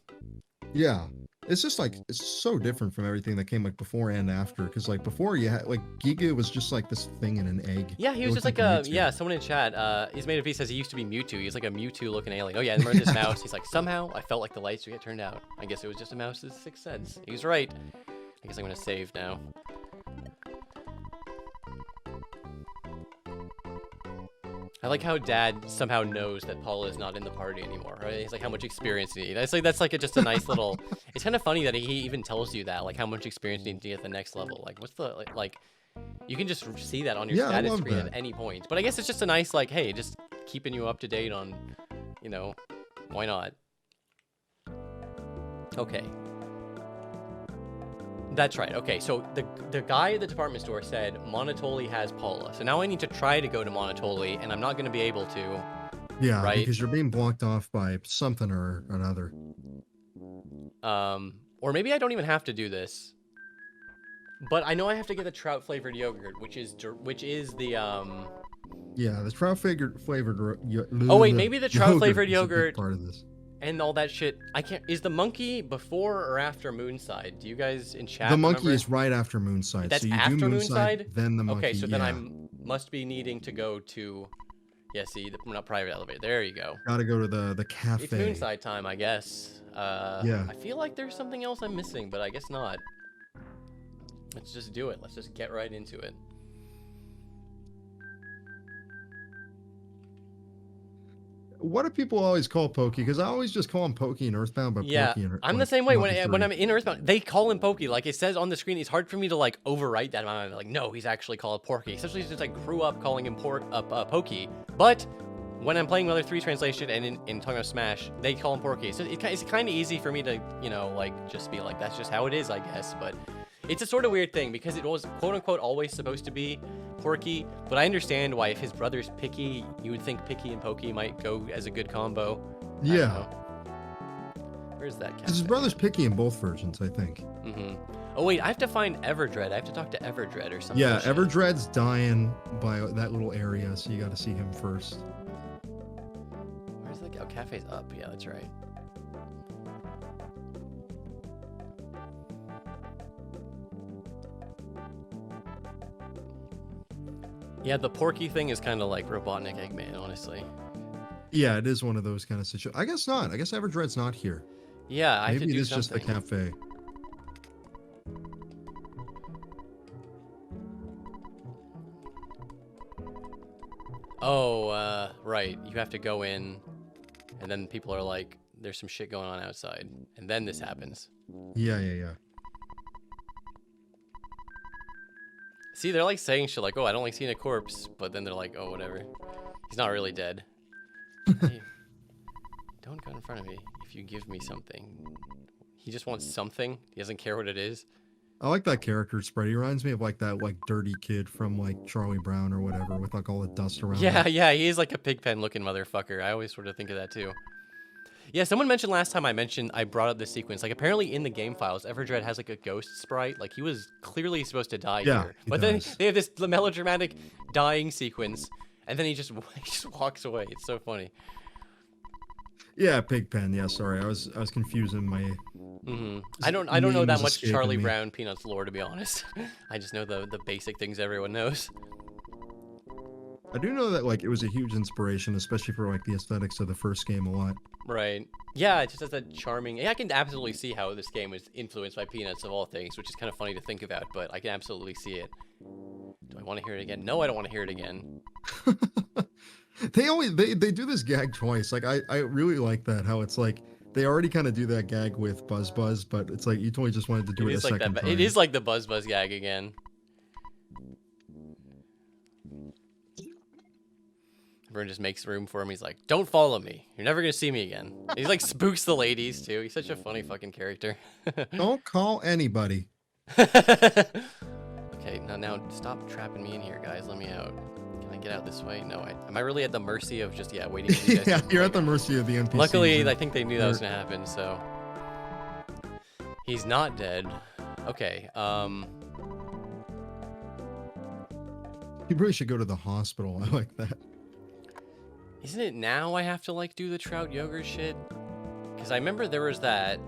Yeah. It's just like it's so different from everything that came like before and after. Because like before you had like Giga was just like this thing in an egg. Yeah, he It was looked just like a Mewtwo. someone in chat. He's made a piece says he used to be Mewtwo. He's like a Mewtwo looking alien. Oh yeah, and remember this mouse? He's like somehow I felt like the lights would get turned out. I guess it was just a mouse's sixth sense. He was right. I guess I'm gonna save now. I like how Dad somehow knows that Paula is not in the party anymore, right? He's like, how much experience do you need? That's like just a nice little. It's kind of funny that he even tells you that, like how much experience you need to get at the next level. Like, what's the like? You can just see that on your Yeah, I status love screen that. at any point. But I guess it's just a nice like, hey, just keeping you up to date on, you know, why not? Okay. That's right. Okay, so the guy at the department store said Monotoli has Paula. So now I need to try to go to Monotoli, and I'm not going to be able to. Yeah, Right? because you're being blocked off by something or another. Or maybe I don't even have to do this. But I know I have to get the trout flavored yogurt, which is the Yeah, the trout flavored. Oh wait, maybe the trout flavored is a big yogurt part of this. and all that shit. I can't. Is the monkey before or after Moonside? Do you guys in chat The monkey remember? is right after Moonside. That's so you after do Moonside? then the monkey. Okay, so then yeah. I must be needing to go to. Yeah, see, not private elevator. There you go. Gotta go to the cafe. It's Moonside time, I guess. Yeah. I feel like there's something else I'm missing, but I guess not. Let's just do it. Let's just get right into it. What do people always call Pokey? Because I always just call him Pokey in Earthbound, but Yeah, Porky in I'm the same way when I'm in Earthbound. They call him Pokey. Like it says on the screen, it's hard for me to like overwrite that. I'm like, no, he's actually called Porky. Especially since I grew up calling him Pokey. But when I'm playing Mother 3 translation and in talking about Smash, they call him Porky. So it's kind of easy for me to, you know, like just be like, that's just how it is, I guess. But it's a sort of weird thing because it was quote unquote always supposed to be Porky, but I understand why if his brother's Picky, you would think Picky and Pokey might go as a good combo. Yeah. Where's that cat? His brother's Picky in both versions, I think. Mm-hmm. Oh wait, I have to find Everdread. I have to talk to Everdread or something. Yeah, Everdread's dying by that little area, so you got to see him first. Where's the cafe's up? Yeah, that's right. Yeah, the Porky thing is kind of like Robotnik Eggman, honestly. Yeah, it is one of those kind of situations. I guess not. I guess Everdread's not here. Yeah, I have to do Maybe it is something. just the cafe. Oh, right. You have to go in, and then people are like, there's some shit going on outside. And then this happens. Yeah. See, they're like saying shit like, oh, I don't like seeing a corpse. But then they're like, oh, whatever. He's not really dead. Hey, don't go in front of me if you give me something. He just wants something. He doesn't care what it is. I like that character spread. He reminds me of like that dirty kid from like Charlie Brown or whatever with like all the dust around him. Yeah, he is like a pigpen looking motherfucker. I always sort of think of that too. Yeah, someone mentioned last time I brought up this sequence. Like apparently in the game files, Everdread has like a ghost sprite. Like he was clearly supposed to die here. But then they have this melodramatic dying sequence, and then he just walks away. It's so funny. Yeah, Pigpen. Yeah, sorry, I was confusing my. Mm-hmm. I don't know that much Charlie me. Brown Peanuts lore, to be honest. I just know the basic things everyone knows. I do know that like it was a huge inspiration, especially for like the aesthetics of the first game a lot. Right. Yeah, it just has that charming. Yeah, I can absolutely see how this game was influenced by Peanuts of all things, which is kind of funny to think about, but I can absolutely see it. Do I want to hear it again? No, I don't want to hear it again. They do this gag twice. Like I really like that, how it's like they already kind of do that gag with Buzz Buzz, but it's like you totally just wanted to do it a second time. It is like the Buzz Buzz gag again. Everyone just makes room for him. He's like, don't follow me. You're never going to see me again. He's like spooks the ladies too. He's such a funny fucking character. Don't call anybody. Okay, now stop trapping me in here, guys. Let me out. Can I get out this way? No, am I really at the mercy of just, waiting for you guys Yeah, to, you're at the mercy of the NPCs. Luckily, I think they knew that was going to happen, so. He's not dead. Okay, You really should go to the hospital. I like that. Isn't it now I have to, like, do the trout yogurt shit? Because I remember there was that.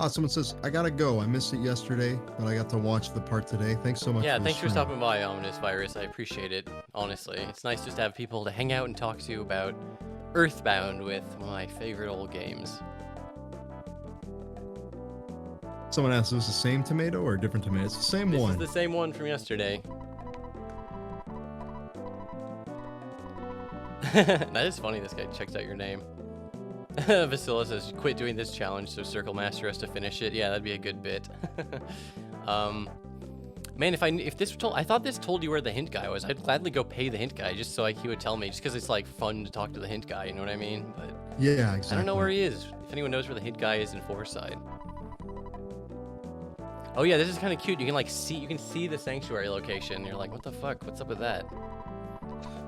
Someone says, I gotta go. I missed it yesterday, but I got to watch the part today. Thanks so much. Yeah, for thanks for stream. stopping by, Ominous Virus. I appreciate it, honestly. It's nice just to have people to hang out and talk to about Earthbound with one of my favorite old games. Someone asked, is this the same tomato or a different tomato? It's the same This one. is the same one from yesterday. That is funny. This guy checked out your name. Vasilla says, quit doing this challenge so Circle Master has to finish it. Yeah, that'd be a good bit. Man, if this told, I thought this told you where the hint guy was. I'd gladly go pay the hint guy just so like he would tell me, just because it's like fun to talk to the hint guy. You know what I mean? But yeah, exactly. I don't know where he is. If anyone knows where the hint guy is in Foreside. Oh yeah, this is kind of cute. You can like see, you can see the sanctuary location. You're like, what the fuck? What's up with that?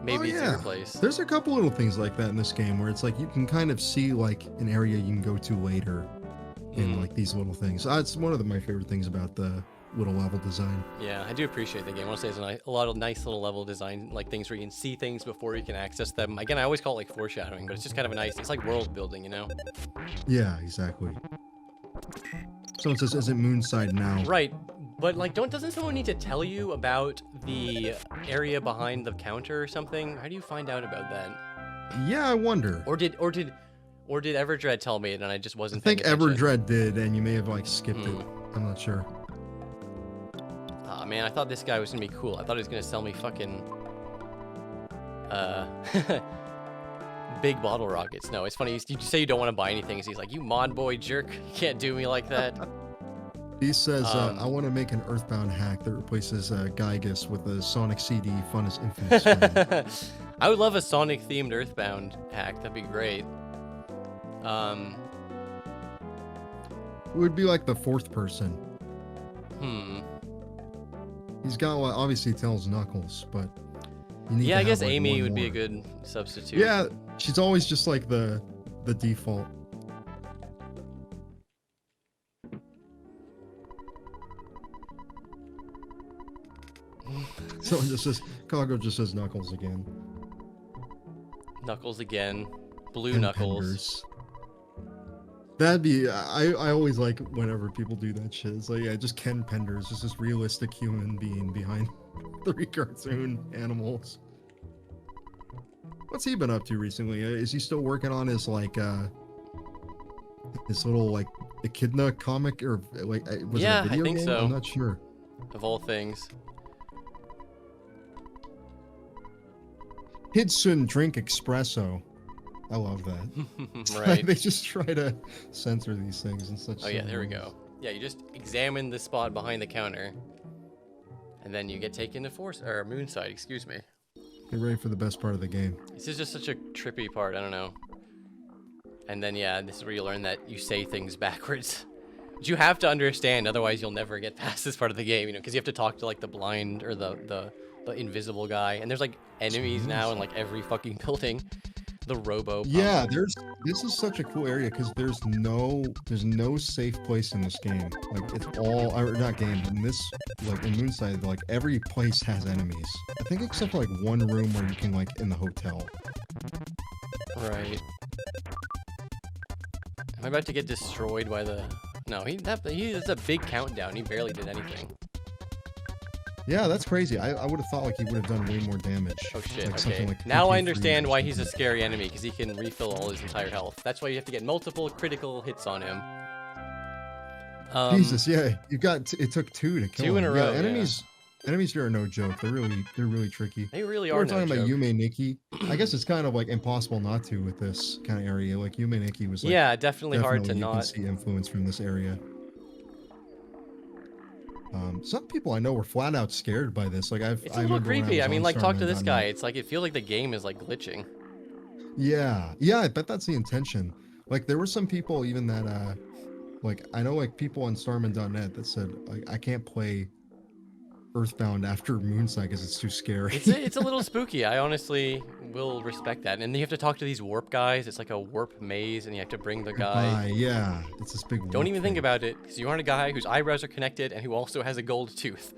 Maybe it's your place. There's a couple little things like that in this game where it's like you can kind of see like an area you can go to later in like these little things. It's one of my favorite things about the little level design. Yeah, I do appreciate the game. I want to say there's a lot of nice little level design, like things where you can see things before you can access them. Again, I always call it like foreshadowing, but it's just kind of a nice, it's like world building, you know? Yeah, exactly. Someone says, is it Moonside now? Right, but like, doesn't someone need to tell you about the area behind the counter or something? How do you find out about that? Yeah, I wonder. Or did Everdread tell me it and I just wasn't I think paying attention? Everdread did, and you may have like skipped it. I'm not sure. Aw, man, I thought this guy was gonna be cool. I thought he was gonna sell me fucking big bottle rockets. No, it's funny. You say you don't want to buy anything. He's like, you mod boy jerk. You can't do me like that. He says, I want to make an Earthbound hack that replaces Gygus with a Sonic CD fun as Infinite Swing. I would love a Sonic themed Earthbound hack. That'd be great. It would be like the fourth person. He's got what obviously tells Knuckles, but you need to I guess have, like, Amy would more. be a good substitute. Yeah, she's always just like the default. Someone just says, Cargo just says Knuckles again. Knuckles again. Blue And Knuckles. Penders. That'd be, I always like whenever people do that shit. It's like, yeah, just Ken Penders, just this realistic human being behind 3 cartoon animals. What's he been up to recently? Is he still working on his, like, his little, like, Echidna comic? Or, like, was it a video I think game? so. I'm not sure. Of all things. Hidsun drink espresso. I love that. Right. They just try to censor these things in such. Oh yeah, there we go. Yeah, you just examine the spot behind the counter, and then you get taken to Moonside. Excuse me. Get ready for the best part of the game. This is just such a trippy part. I don't know. And then yeah, this is where you learn that you say things backwards. Which you have to understand, otherwise you'll never get past this part of the game. You know, because you have to talk to like the blind or the invisible guy, and there's like enemies now in like every fucking building. The robo. Yeah, this is such a cool area because there's no safe place in this game. Like it's all, or not game, in this, like in Moonside, like every place has enemies. I think except for like one room where you can, like, in the hotel. Right. Am I about to get destroyed by the? No, that's a big countdown. He barely did anything. Yeah, that's crazy. I would have thought like he would have done way more damage. Oh shit, Like okay. something like Now I 53 understand or why he's a something. scary enemy, because he can refill all his entire health. That's why you have to get multiple critical hits on him. Jesus, yeah, it took 2 to kill 2 in him. a row, Yeah, enemies here are no joke. They're really tricky. They really We're are talking no about joke. Yume Nikki. I guess it's kind of like impossible not to with this kind of area. Like Yume Nikki was like, Yeah, definitely hard to you not. can see influence from this area. Some people I know were flat out scared by this. Like It's a I little remember when I creepy. was I mean, on like talk to this Starman.net. guy. It's like it feels like the game is like glitching. Yeah, I bet that's the intention. Like there were some people even that like I know like people on Starman.net that said like I can't play Earthbound after Moonside because it's too scary. It's a little spooky. I honestly will respect that. And then you have to talk to these warp guys. It's like a warp maze, and you have to bring the guy. Yeah, it's this big. Don't warp even think thing. about it, because you aren't a guy whose eyebrows are connected and who also has a gold tooth.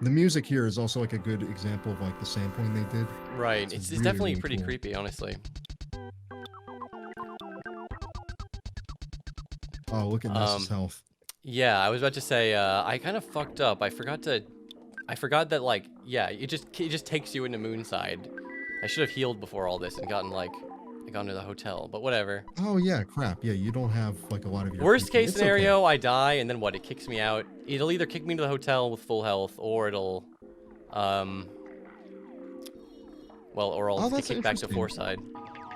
The music here is also like a good example of like the sampling they did. Right. It's really, definitely really pretty cool. creepy, honestly. Oh, look at Ness's health. Yeah, I was about to say, I kind of fucked up. I forgot that, like, yeah, it just takes you into Moonside. I should have healed before all this and gone to the hotel, but whatever. Oh yeah, crap. Yeah, you don't have like a lot of your. Worst PP. case It's scenario, okay. I die, and then what? It kicks me out. It'll either kick me to the hotel with full health, or it'll, Well, or I'll Oh, get that's kicked back to interesting. 4 side.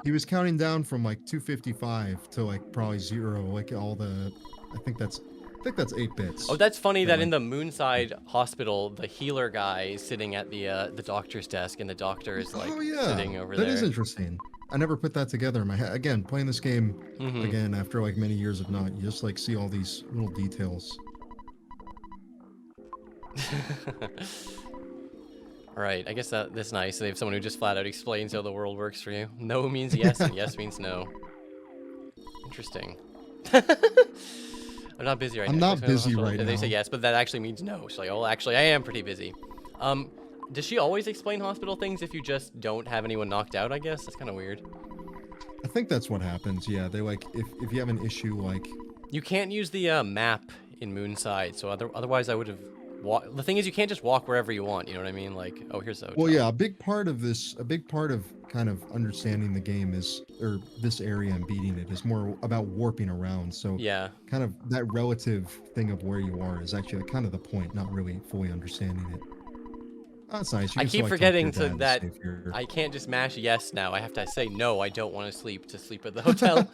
He was counting down from like 255 to like probably 0, like all the. I think that's 8 bits. Oh, that's funny That that in like. the Moonside Hospital, the healer guy is sitting at the doctor's desk, and the doctor is like Oh yeah, sitting over that is there. interesting. I never put that together in my head. Again, playing this game Mm-hmm. again after like many years of not, you just like see all these little details. Right, I guess that's nice. They have someone who just flat out explains how the world works for you. No means yes, and yes means no. Interesting. I'm not busy right I'm now. not busy right They now. say yes, but that actually means no. She's like, oh, actually, I am pretty busy. Does she always explain hospital things if you just don't have anyone knocked out, I guess? That's kind of weird. I think that's what happens. Yeah, they like if you have an issue like. You can't use the map in Moonside, so otherwise I would have the thing is, you can't just walk wherever you want, you know what I mean? Like, oh, here's the hotel. Well, yeah, a big part of kind of understanding the game is, or this area and beating it is more about warping around. So Yeah. kind of that relative thing of where you are is actually kind of the point, not really fully understanding it. Oh, that's nice. You I can still, keep like, talk forgetting your to dad that and save your- I can't just mash yes now. I have to say no, I don't want to sleep at the hotel.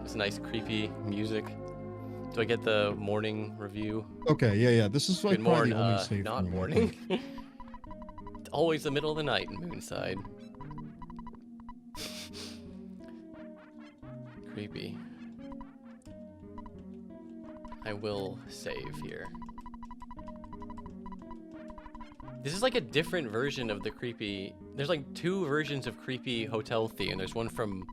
It's nice, creepy music. Do I get the morning review? Okay, yeah. This is like Good probably morning, the only save not point, I morning. think. It's always the middle of the night in Moonside. Creepy. I will save here. This is like a different version of the creepy. There's like 2 versions of creepy hotel theme. There's one from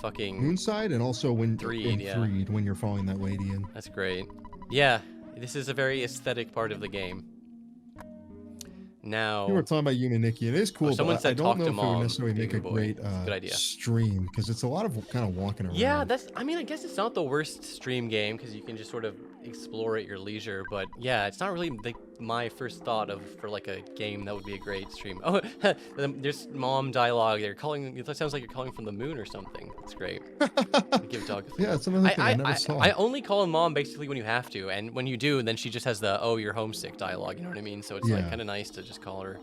fucking Moonside, and also when Threed, yeah. Threed, when you're following that lady in. That's great. Yeah, this is a very aesthetic part of the game. Now, You were talking about you and Nikki, and it is cool. someone but said I don't talk know to if it would mom, necessarily make a Big Boy. great It's a good idea. stream, because it's a lot of kind of walking around. yeah, I mean, I guess it's not the worst stream game because you can just sort of explore at your leisure. But yeah, it's not really my first thought for like a game that would be a great stream. Oh, there's mom dialogue. They're calling. It sounds like you're calling from the moon or something. That's great. Give dog a Yeah, it's another thing I never saw. I only call him mom basically when you have to, and when you do, then she just has the "oh, you're homesick" dialogue. You know what I mean? So it's like Yeah. kind of nice to just call her.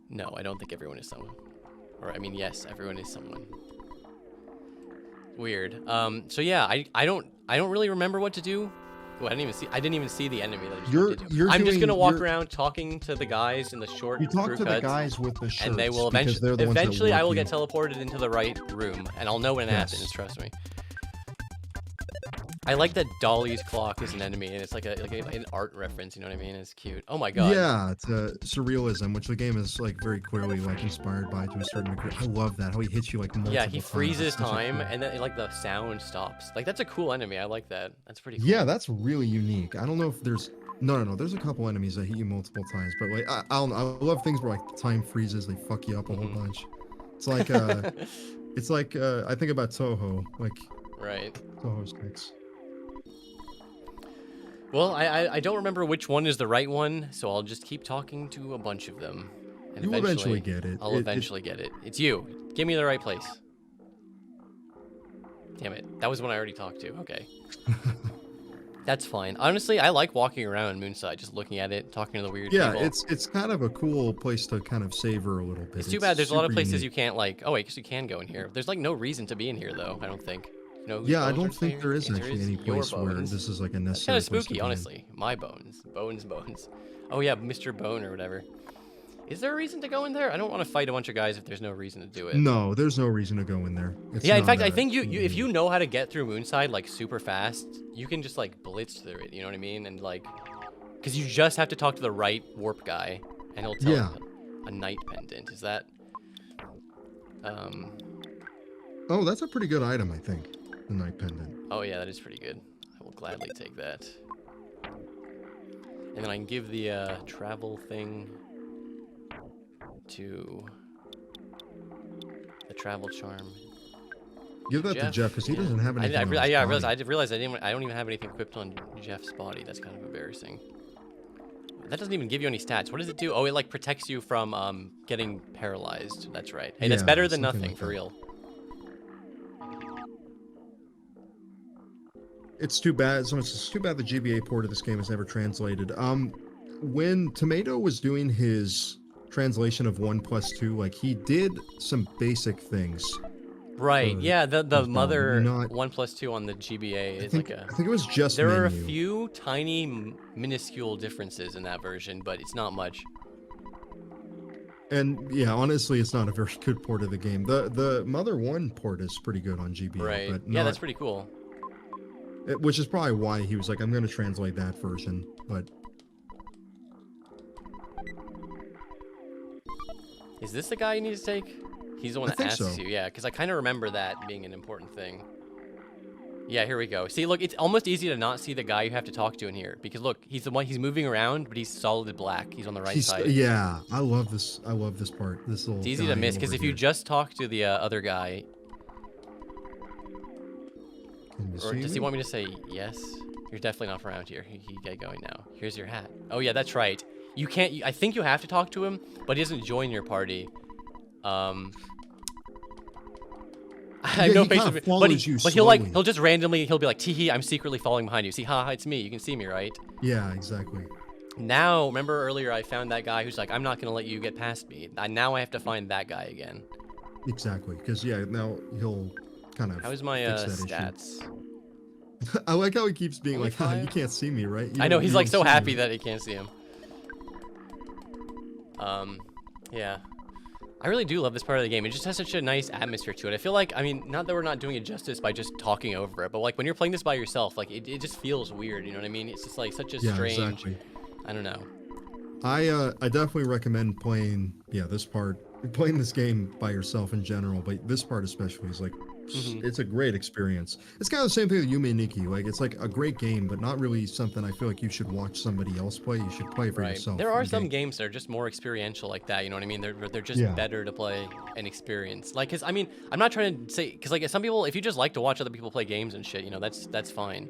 No, I don't think everyone is someone. Or I mean, yes, everyone is someone. Weird. So yeah, I don't really remember what to do. Oh, I didn't even see the enemy that I just bumped into. I'm just gonna walk around talking to the guys in the short You talk crew to the cuts, guys with the shirts, and they will because they're the ones that eventually I will warp get you. teleported into the right room, and I'll know when it Yes. happens. Trust me. I like that Dolly's clock is an enemy, and it's like an art reference. You know what I mean? It's cute. Oh my god. Yeah, it's surrealism, which the game is like very clearly like inspired by to a certain degree. I love that, how he hits you like multiple Yeah, times. he It's freezes such a time, cool- and then like the sound stops. Like that's a cool enemy. I like that. That's pretty cool. Yeah, that's really unique. I don't know if there's no. There's a couple enemies that hit you multiple times, but like I don't know. I love things where like time freezes, they fuck you up a whole bunch. It's like I think about Toho, like Right. Toho sticks. Well, I don't remember which one is the right one, so I'll just keep talking to a bunch of them. And You'll eventually get it. I'll eventually get it. It's you. Give me the right place. Damn it. That was one I already talked to. Okay. That's fine. Honestly, I like walking around Moonside, just looking at it, talking to the weird Yeah, people. it's kind of a cool place to kind of savor a little bit. It's too bad there's a lot of super places unique. you can't like. Oh wait, because you can go in here. There's like no reason to be in here though. I don't think. No. Yeah, I don't think there is actually any Your place where bones. this is like a It's necessary. kind of place to spooky, be in. honestly. My bones. Bones. Oh yeah, Mr. Bone or whatever. Is there a reason to go in there? I don't want to fight a bunch of guys if there's no reason to do it. No, there's no reason to go in there. It's Yeah, in not fact, I a- think you if you know how to get through Moonside like super fast, you can just like blitz through it. You know what I mean? And like, because you just have to talk to the right warp guy, and he'll tell Yeah. you a night pendant. Is that? Oh, that's a pretty good item, I think. The night pendant. Oh yeah, that is pretty good. I will gladly take that. And then I can give the travel thing to the travel charm. Give that to Jeff because he doesn't have anything. I on his realized body. I don't even have anything equipped on Jeff's body. That's kind of embarrassing. That doesn't even give you any stats. What does it do? Oh, it like protects you from getting paralyzed. That's right. Hey, that's Yeah, better than something nothing like for that. real. It's too bad. So it's too bad the GBA port of this game is never translated. when Tomato was doing his translation of 1+2, like he did some basic things. Right. Yeah. The mother not 1+2 on the GBA is I think it was just There are a menu. few tiny, minuscule differences in that version, but it's not much. And yeah, honestly, it's not a very good port of the game. The Mother 1 port is pretty good on GBA, Right. but Yeah, that's pretty cool. which is probably why he was like, I'm going to translate that version. But is this the guy you need to take? He's the one I that think asks so. you. Yeah, because I kind of remember that being an important thing. Yeah, here we go. See, look, it's almost easy to not see the guy you have to talk to in here because look, he's the one. He's moving around, but he's solid black. He's on the right side. Yeah, I love this. I love this part. This little. It's easy to miss because if you just talk to the other guy, or does he want me to say yes? You're definitely not from around here. He get going now. Here's your hat. Oh yeah, that's right. You can't. I think you have to talk to him, but he doesn't join your party. I have no patience. But he'll just randomly he'll be like, "Teehee, I'm secretly falling behind you. See, haha, it's me. You can see me, right?" Yeah, exactly. Now, remember earlier I found that guy who's like, "I'm not gonna let you get past me." Now I have to find that guy again. Exactly, because yeah, now he'll kind of. How's my stats? I like how he keeps being Only like, "Huh, you 5? can't see me, right?" I know he's like so happy that he can't see him. Yeah. I really do love this part of the game. It just has such a nice atmosphere to it. I feel like, I mean, not that we're not doing it justice by just talking over it, but like when you're playing this by yourself, like it just feels weird, you know what I mean? It's just like such a strange, exactly. I don't know. I definitely recommend playing this part, playing this game by yourself in general, but this part especially is like it's a great experience. It's kind of the same thing with Yume Nikki. Like it's like a great game, but not really something I feel like you should watch somebody else play. You should play for yourself. There are some games that are just more experiential like that. You know what I mean? They're just better to play and experience. Like, cause I mean, I'm not trying to say, cause like some people, if you just like to watch other people play games and shit, you know, that's fine.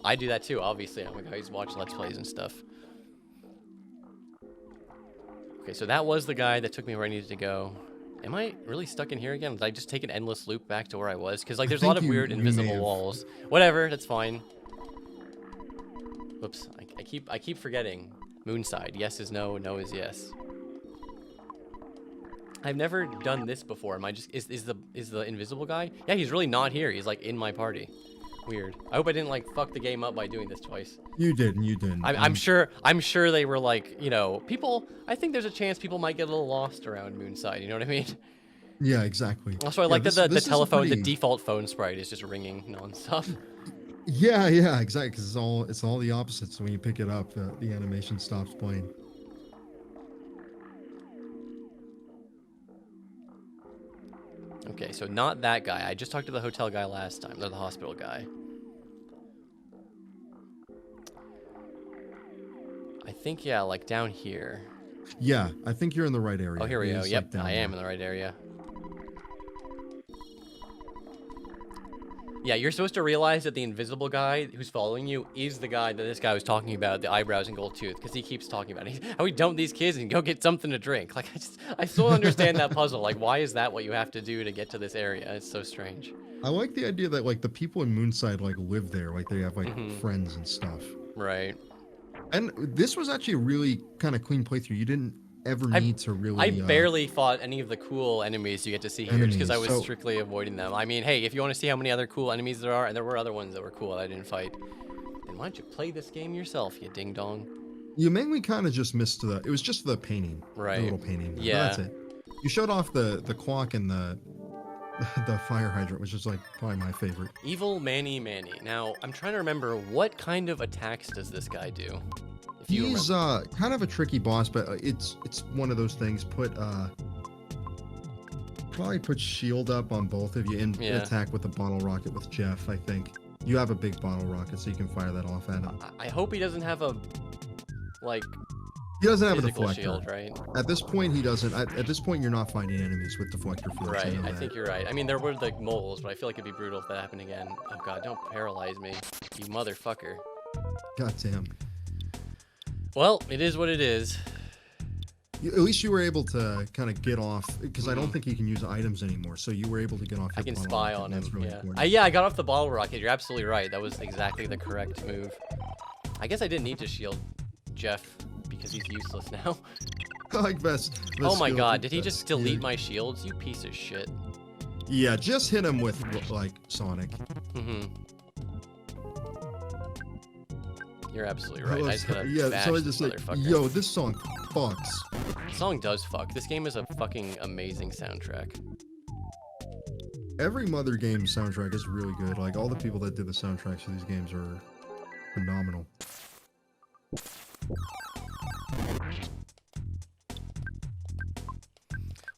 I do that too. Obviously, I'm a guy who's watched Let's Plays and stuff. Okay, so that was the guy that took me where I needed to go. Am I really stuck in here again? Did I just take an endless loop back to where I was? Because like there's a lot of weird invisible walls. Whatever, that's fine. Whoops, I keep forgetting. Moonside. Yes is no, no is yes. I've never done this before. Am I just is the invisible guy? Yeah, he's really not here. He's like in my party. Weird. I hope I didn't like fuck the game up by doing this twice. You didn't. I'm sure they were like, you know, people. I think there's a chance people might get a little lost around Moonside. You know what I mean? Yeah, exactly. Also, I like that the telephone, the default phone sprite is just ringing nonstop. Yeah, exactly. Because it's all the opposites. So when you pick it up, the animation stops playing. Okay, so not that guy. I just talked to the hotel guy last time. They're the hospital guy. I think, yeah, like down here. Yeah, I think you're in the right area. Oh, here we go. Yep, I am in the right area. Yeah, you're supposed to realize that the invisible guy who's following you is the guy that this guy was talking about, the eyebrows and gold tooth, because he keeps talking about it. How we dump these kids and go get something to drink. Like, I still don't understand that puzzle. Like, why is that what you have to do to get to this area? It's so strange. I like the idea that, like, the people in Moonside, like, live there. Like, they have, like, friends and stuff. Right. And this was actually a really kind of clean playthrough. You didn't ever need to really... I barely fought any of the cool enemies you get to see here because I was strictly avoiding them. I mean, hey, if you want to see how many other cool enemies there are, and there were other ones that were cool that I didn't fight, then why don't you play this game yourself, you ding-dong? You mainly kind of just missed it was just the painting. Right. The little painting. Yeah. That's it. You showed off the clock and the fire hydrant, which is like probably my favorite. Evil Manny Manny. Now, I'm trying to remember what kind of attacks does this guy do? He's kind of a tricky boss, but it's one of those things. Probably put shield up on both of you and attack with a bottle rocket with Jeff. I think you have a big bottle rocket, so you can fire that off at him. I hope he doesn't have a He doesn't have a deflector. Shield, right? At this point, he doesn't. At this point, you're not fighting enemies with deflector fields. Right. I think you're right. I mean, there were like moles, but I feel like it'd be brutal if that happened again. Oh god, don't paralyze me, you motherfucker. God damn. Well, it is what it is. At least you were able to kind of get off, because I don't think you can use items anymore. So you were able to get off. I can spy on him. Really yeah. I got off the bottle rocket. You're absolutely right. That was exactly the correct move. I guess I didn't need to shield Jeff because he's useless now. Like best Oh my skill- god, did he best just skill. delete my shields? You piece of shit. Yeah, just hit him with like Sonic. You're absolutely right. I just gotta bash so I this just like, motherfucker. yo, this song fucks. The song does fuck. This game is a fucking amazing soundtrack. Every Mother game soundtrack is really good. Like all the people that did the soundtracks of these games are phenomenal.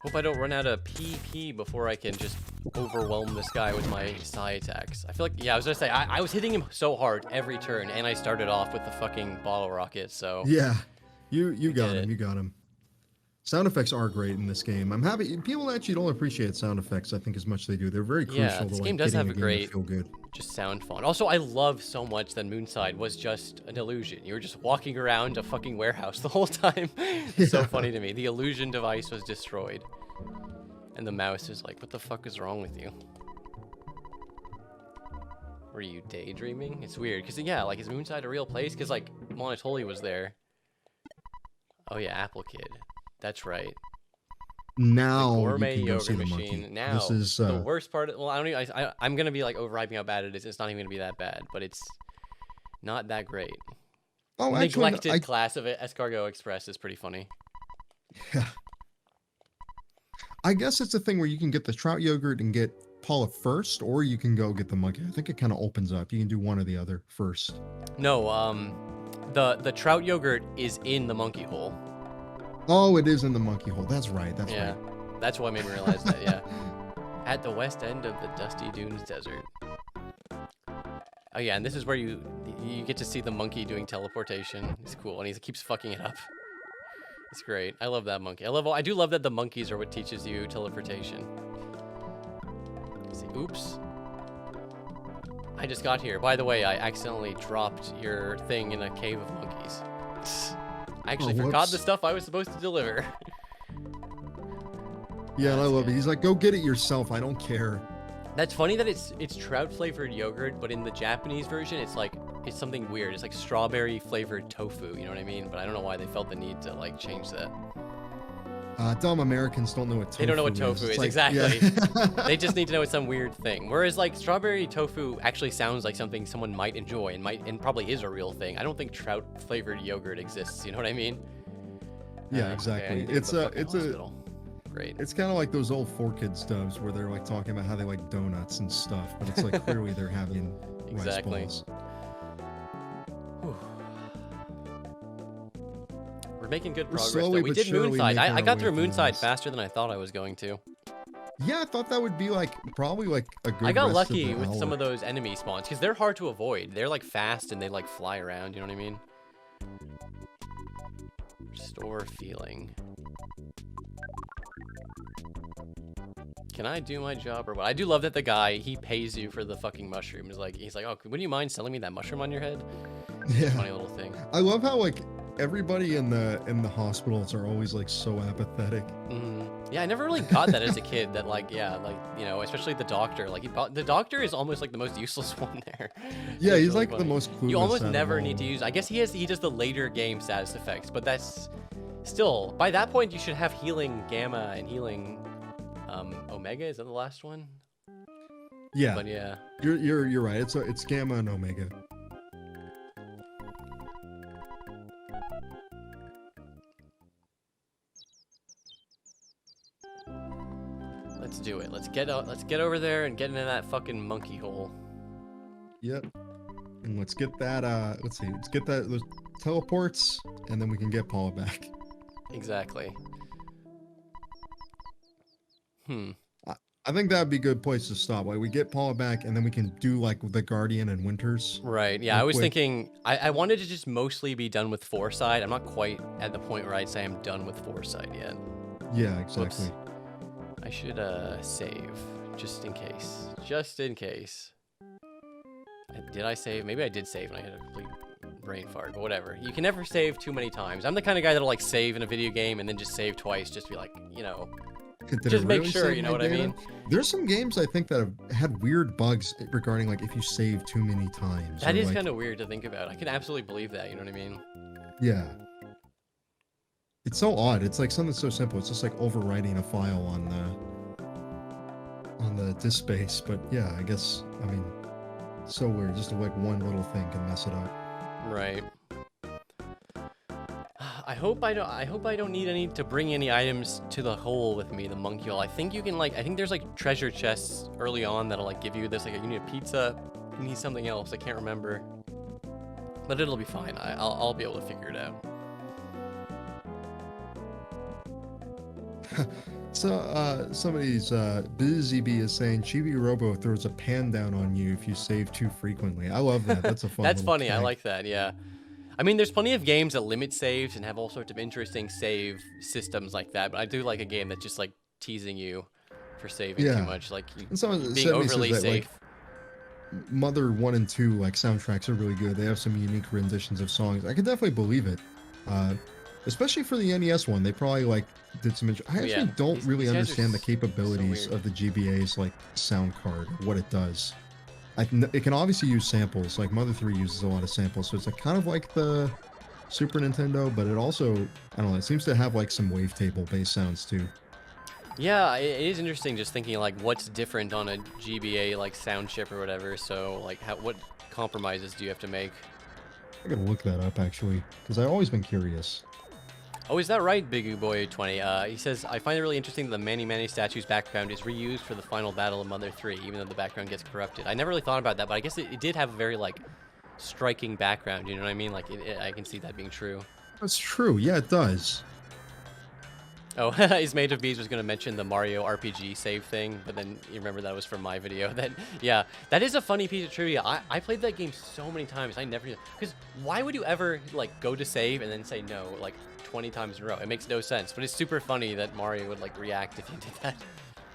Hope I don't run out of PP before I can just overwhelm this guy with my psi attacks. I feel like, yeah, I was gonna say, I was hitting him so hard every turn, and I started off with the fucking bottle rocket, so... Yeah, you got him, it. you got him. Sound effects are great in this game. I'm happy people actually don't appreciate sound effects, I think, as much as they do. They're very crucial Yeah, this to game like, does getting have a game to great, feel good. just sound font. Also, I love so much that Moonside was just an illusion. You were just walking around a fucking warehouse the whole time. It's so funny to me. The illusion device was destroyed. And the mouse is like, what the fuck is wrong with you? Were you daydreaming? It's weird, because yeah, like, is Moonside a real place? Because, like, Monotoli was there. Oh yeah, Apple Kid. That's right. Now Gourmet you can go see yogurt the monkey. machine. Now, This is the worst part of, well, I don't even, I'm gonna be, like, overhyping how bad it is. It's not even gonna be that bad, but it's not that great. oh, actually, Neglected class of it, Escargot Express is pretty funny. Yeah. I guess it's a thing where you can get the trout yogurt and get Paula first, or you can go get the monkey. I think it kind of opens up. You can do one or the other first. No, the trout yogurt is in the monkey hole. Oh, it is in the monkey hole. That's right. That's Yeah, right. that's what made me realize that. Yeah, at the west end of the Dusty Dunes Desert. Oh yeah, and this is where you get to see the monkey doing teleportation. It's cool, and he keeps fucking it up. It's great. I love that monkey. I do love that the monkeys are what teaches you teleportation. See, oops. I just got here. By the way, I accidentally dropped your thing in a cave of monkeys. I actually forgot whoops. the stuff I was supposed to deliver. Yeah, and I That's love good. it. He's like, go get it yourself. I don't care. That's funny that it's trout flavored yogurt, but in the Japanese version, it's something weird. It's like strawberry flavored tofu. You know what I mean? But I don't know why they felt the need to like change that. Dumb Americans don't know what tofu is. They don't know what tofu is, It's like- exactly. yeah. They just need to know it's some weird thing. Whereas like strawberry tofu actually sounds like something someone might enjoy and probably is a real thing. I don't think trout flavored yogurt exists. You know what I mean? Yeah, Okay, I exactly. need to go to the fucking It's a hospital. Great. It's kind of like those old 4Kids dubs where they're like talking about how they like donuts and stuff, but it's like clearly they're having Exactly. rice balls. Whew. We're making good We're progress. slowly Though. We but did surely Moonside. making I our got way through through Moonside this. faster than I thought I was going to. Yeah, I thought that would be like probably like a good. I got rest of lucky the with some hour. of those enemy spawns because they're hard to avoid. They're like fast and they like fly around. You know what I mean? Restore feeling. Can I do my job or what? I do love that the guy, he pays you for the fucking mushroom. He's like, oh, wouldn't you mind selling me that mushroom on your head? Yeah. Funny little thing. I love how like everybody in the hospitals are always like so apathetic. Yeah, I never really got that as a kid. That like, yeah, like you know, especially the doctor. Like the doctor is almost like the most useless one there. Yeah, It's he's really like the funny. most clueless. You almost out of never all need of to them. use. I guess he does the later game status effects, but that's still by that point you should have healing gamma and healing omega. Is that the last one? Yeah, But yeah. you're right. It's Gamma and Omega. Let's do it. Let's get over there and get into that fucking monkey hole. Yep. And let's get that. Let's see. Let's get those teleports, and then we can get Paula back. Exactly. I think that'd be a good place to stop. Like we get Paula back, and then we can do like the Guardian and Winters. Right. Yeah, real I was quick. thinking I wanted to just mostly be done with Foresight. I'm not quite at the point where I'd say I'm done with Foresight yet. Yeah, exactly. Whoops. I should save just in case. Just in case. Did I save? Maybe I did save and I had a complete brain fart, but whatever. You can never save too many times. I'm the kind of guy that'll like save in a video game and then just save twice, just be like, you know, Did it just make really sure, save you know my what I data? mean? There's some games I think that have had weird bugs regarding like if you save too many times. That or, is like, kind of weird to think about. I can absolutely believe that, you know what I mean? Yeah. It's so odd. It's like something so simple. It's just like overwriting a file on the disk space. But yeah, I guess I mean, so weird. Just like one little thing can mess it up. Right. I hope I don't need any to bring any items to the hole with me, the monkey hole. I think you can like I think there's like treasure chests early on that'll like give you this, like you need a pizza, you need something else. I can't remember. But it'll be fine. I'll be able to figure it out. So somebody's Busy Bee is saying Chibi Robo throws a pan down on you if you save too frequently. I love that. That's a fun. That's little funny. I gag. like that. Yeah. I mean, there's plenty of games that limit saves and have all sorts of interesting save systems like that. But I do like a game that's just like teasing you for saving too Yeah. much, like And someone being somebody says overly that, safe. like, Mother 1 and 2 like soundtracks are really good. They have some unique renditions of songs. I could definitely believe it. Especially for the NES one, they probably like did some. I actually Yeah, don't really these guys are understand the so capabilities weird. of the GBA's like sound card, what it does. It can obviously use samples. Like Mother 3 uses a lot of samples, so it's like kind of like the Super Nintendo, but it also, I don't know, it seems to have like some wavetable based sounds too. Yeah, it is interesting just thinking like what's different on a GBA like sound chip or whatever. So like what compromises do you have to make? I gotta look that up actually, because I've always been curious. Oh, is that right, Bigoo Boy 20? He says, I find it really interesting that the Manny Manny statue's background is reused for the final battle of Mother 3, even though the background gets corrupted. I never really thought about that, but I guess it did have a very, like, striking background, you know what I mean? Like, I can see that being true. That's true. Yeah, it does. Oh, Ismate of Bees was going to mention the Mario RPG save thing, but then you remember that was from my video. That, yeah, that is a funny piece of trivia. I played that game so many times. I never, because why would you ever, like, go to save and then say no, like, 20 times in a row? It makes no sense, but it's super funny that Mario would, like, react if you did that.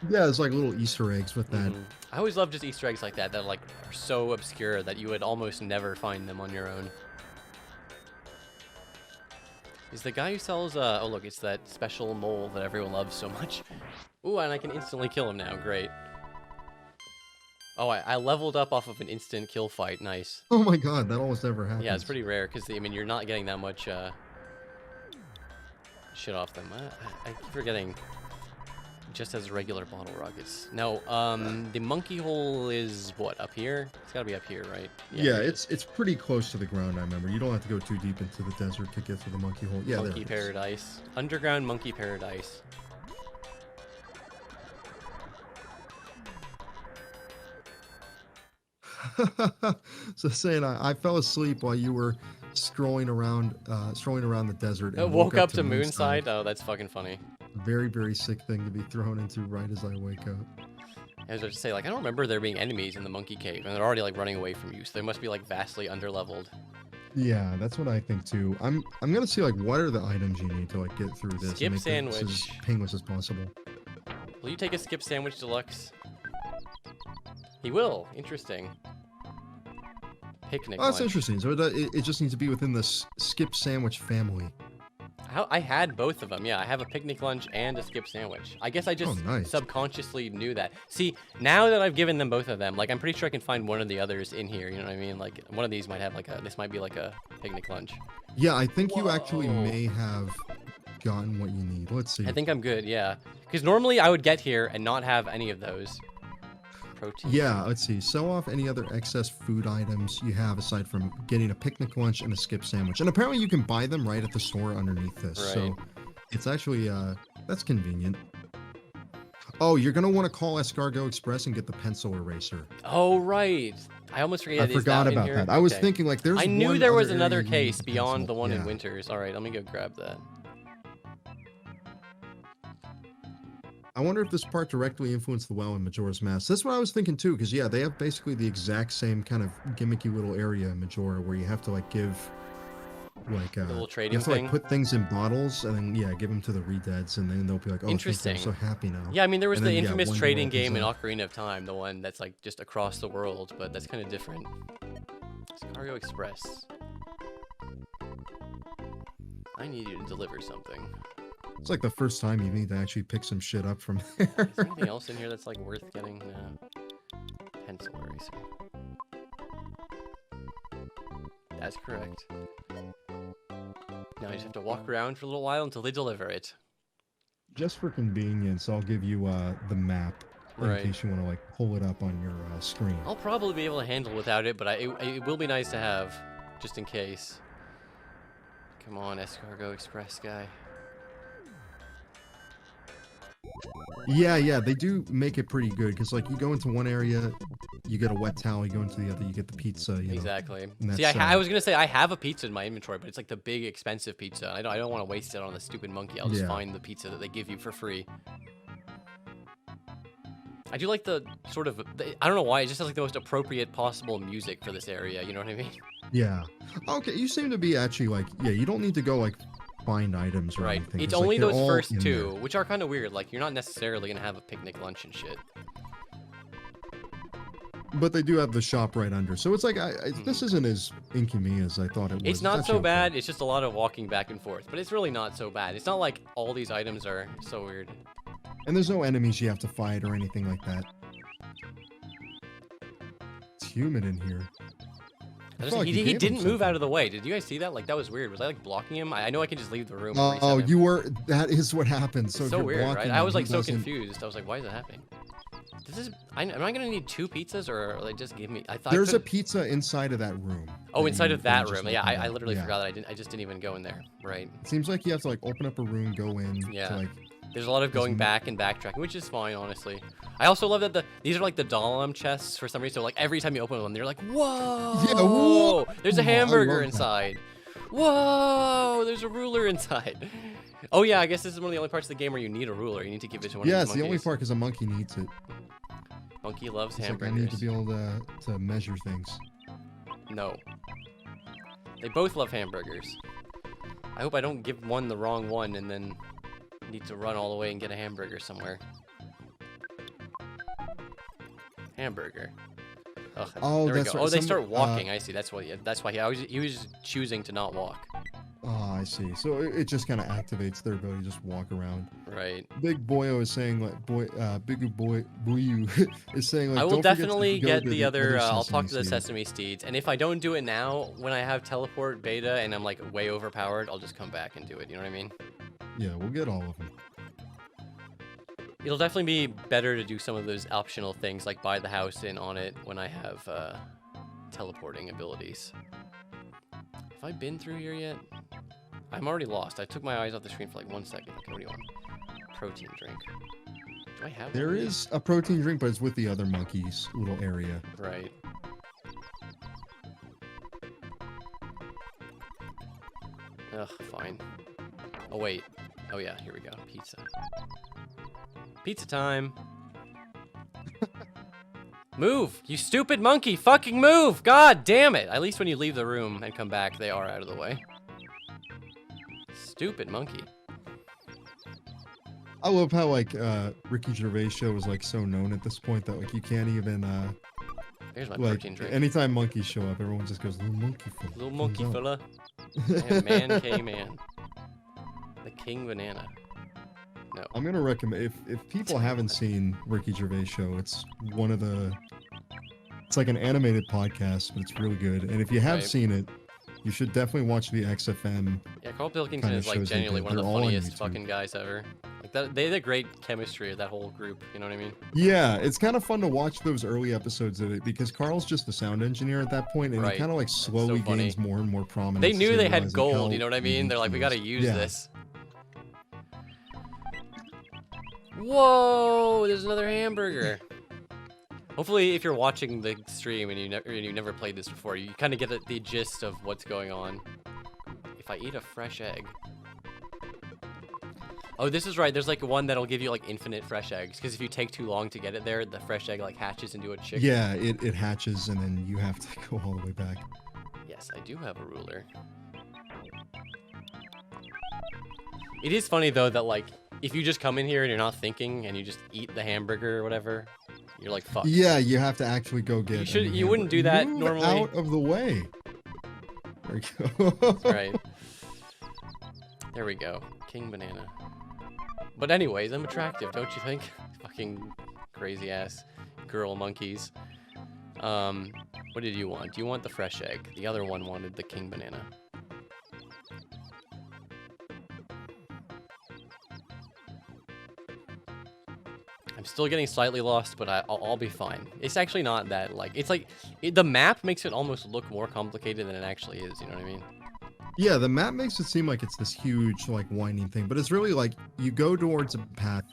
Yeah, it's like little Easter eggs with that. I always love just Easter eggs like that that, like, are so obscure that you would almost never find them on your own. Is the guy who sells, oh look, it's that special mole that everyone loves so much. Ooh, and I can instantly kill him now, great. Oh, I leveled up off of an instant kill fight, nice. Oh my god, that almost never happens. Yeah, it's pretty rare, because, I mean, you're not getting that much, shit off them. I keep forgetting, just as regular bottle rockets. No, the monkey hole is, what, up here? It's gotta be up here, right? Yeah, it's pretty close to the ground, I remember. You don't have to go too deep into the desert to get to the monkey hole. Yeah, Monkey there it is. Paradise. Underground Monkey Paradise. So saying I fell asleep while you were strolling around the desert and Woke up to Moonside? Oh, that's fucking funny. Very, very sick thing to be thrown into right as I wake up. I was about to say, like, I don't remember there being enemies in the monkey cave, and they're already, like, running away from you, so they must be, like, vastly underleveled. Yeah, that's what I think too. I'm gonna see like what are the items you need to like get through this Skip and make this as sandwich. painless as possible. Will you take a skip sandwich deluxe? He will. Interesting. Picnic Oh, that's lunch. interesting. So it just needs to be within the skip sandwich family. I had both of them. Yeah, I have a picnic lunch and a skip sandwich. I guess I just nice. subconsciously knew that. See, now that I've given them both of them, like, I'm pretty sure I can find one of the others in here. You know what I mean? Like, one of these might have, like, this might be, like, a picnic lunch. Yeah, I think you actually Whoa. may have gotten what you need. Let's see. I think I'm good, yeah. Because normally I would get here and not have any of those. Protein. Yeah, let's see. Sell off any other excess food items you have aside from getting a picnic lunch and a skip sandwich. And apparently you can buy them right at the store underneath this. Right. So it's actually, that's convenient. Oh, you're going to want to call Escargot Express and get the pencil eraser. Oh, right. I almost forget. I forgot in about here? that. I was Okay. thinking like there's I knew one there was other another area you need case the beyond pencil. the one in Yeah. Winters. All right, let me go grab that. I wonder if this part directly influenced the well in Majora's Mask. That's what I was thinking too, because yeah, they have basically the exact same kind of gimmicky little area in Majora where you have to like give like The little you trading have to like thing. put things in bottles and then yeah, give them to the redeads and then they'll be like, oh, thank you, Interesting. I'm so happy now. Yeah, I mean, there was And the then, yeah, infamous one door trading opens game in up. Ocarina of Time, the one that's like just across the world, but that's kind of different. Escargot Express. I need you to deliver something. It's like the first time you need to actually pick some shit up from Is there. there anything else in here that's like worth getting? No. Pencil eraser. That's correct. Now I just have to walk around for a little while until they deliver it. Just for convenience, I'll give you the map in Right. case you want to like pull it up on your screen. I'll probably be able to handle without it, but it will be nice to have, just in case. Come on, Escargot Express guy. Yeah, they do make it pretty good because like you go into one area, you get a wet towel. You go into the other, you get the pizza. You know, Exactly. and See, that's, I was gonna say I have a pizza in my inventory, but it's like the big expensive pizza. I don't want to waste it on the stupid monkey. I'll just find the pizza that they give you for free. I do like the sort of, I don't know why, it just has like the most appropriate possible music for this area, you know what I mean? Yeah. Okay, you seem to be actually like, yeah, you don't need to go like find items or Right. anything. It's 'cause, like, only they're those all first in two, there. which are kind of weird. Like, you're not necessarily gonna have a picnic lunch and shit. But they do have the shop right under. So it's like, this isn't as inconvenient as I thought it was. It's not actually so okay. bad, it's just a lot of walking back and forth. But it's really not so bad. It's not like all these items are so weird. And there's no enemies you have to fight or anything like that. It's humid in here. He didn't move out of the way. Did you guys see that? Like, that was weird. Was I like blocking him? I know I can just leave the room. And reset Oh, him. you were. That is what happened. So, It's if so you're weird, right? blocking I was him, like he so doesn't- confused. I was like, why is that happening? Am I gonna need 2 pizzas or like just give me? I thought There's a pizza inside of that room. Oh, inside you of that can just room. Yeah, open I up. literally Yeah. forgot that I just didn't even go in there. Right. It seems like you have to like open up a room, go in. Yeah. To, like, There's a lot of going back and backtracking, which is fine, honestly. I also love that these are like the Dahlem chests for some reason. So like every time you open one, they're like, whoa! Yeah, whoa! There's a I hamburger love that. inside. Whoa! There's a ruler inside. Oh yeah, I guess this is one of the only parts of the game where you need a ruler. You need to give it to one yeah, of it's these the only monkeys. part because a monkey needs it. Monkey loves It's hamburgers. like I need to be able to measure things. No. They both love hamburgers. I hope I don't give one the wrong one and then need to run all the way and get a hamburger somewhere. Hamburger. Ugh, Oh, there we that's go. right. Oh, they Some- start walking. I see. That's why he was choosing to not walk. Oh, I see. So it just kind of activates their ability to just walk around. Right. Big Boyo is saying like Big Boy Boyu is saying like I will don't forget to definitely go get to the other. I'll Sesame talk to the Seed. Sesame Steeds, and if I don't do it now, when I have teleport beta and I'm like way overpowered, I'll just come back and do it. You know what I mean? Yeah, we'll get all of them. It'll definitely be better to do some of those optional things like buy the house and on it when I have teleporting abilities. Have I been through here yet? I'm already lost. I took my eyes off the screen for like 1 second. Okay, what do you want? Protein drink. Do I have There one? is a protein drink, but it's with the other monkeys' little area. Right. Ugh, fine. Oh, wait. Oh, yeah, here we go. Pizza. Pizza time. Move! You stupid monkey! Fucking move! God damn it! At least when you leave the room and come back, they are out of the way. Stupid monkey. I love how like Ricky Gervais show is like so known at this point that like you can't even Here's my like protein drink. anytime monkeys show up, everyone just goes little monkey fella. Little monkey comes fella. out." Man, K-man. The king banana. No. I'm gonna recommend if people haven't seen Ricky Gervais show, it's one of the it's like an animated podcast, but it's really good. And if you have Right. seen it, you should definitely watch the XFM. Yeah, Carl Pilkington Kinda is like shows they genuinely do. one of the They're all on funniest YouTube. fucking guys ever. Like that, they had a great chemistry of that whole group. You know what I mean? Yeah, it's kind of fun to watch those early episodes of it because Carl's just the sound engineer at that point, and Right. he kind of like so slowly funny. gains more and more prominence. They as knew they had realize, like, gold. how You know what I mean? They're like, we unique gotta he use is. Yeah. this. Whoa! There's another hamburger. Hopefully, if you're watching the stream and you never played this before, you kind of get the gist of what's going on. If I eat a fresh egg. Oh, this is right. There's like one that'll give you like infinite fresh eggs because if you take too long to get it there, the fresh egg like hatches into a chicken. Yeah, it hatches, and then you have to go all the way back. Yes, I do have a ruler. It is funny though that like if you just come in here and you're not thinking and you just eat the hamburger or whatever, you're like fuck. Yeah, you have to actually go get. You a should- new you wouldn't do that Move normally. Out of the way. There we go. Right. There we go. King banana. But anyways, I'm attractive, don't you think? Fucking crazy ass girl monkeys. What did you want? You want the fresh egg. The other one wanted the king banana. still getting slightly lost, but I'll be fine. It's actually not that, like, it's like, the map makes it almost look more complicated than it actually is, you know what I mean? Yeah, the map makes it seem like it's this huge, like, winding thing, but it's really like you go towards a path.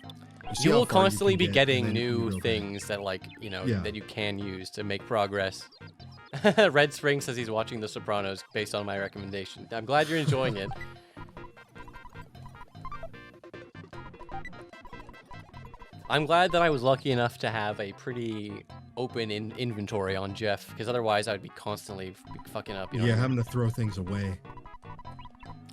You will constantly be get, getting new things back. that, like, you know, Yeah. that you can use to make progress. Red Spring says he's watching The Sopranos based on my recommendation. I'm glad you're enjoying it. I'm glad that I was lucky enough to have a pretty open inventory on Jeff, because otherwise I would be constantly fucking up. You know Yeah, what I mean? having to throw things away.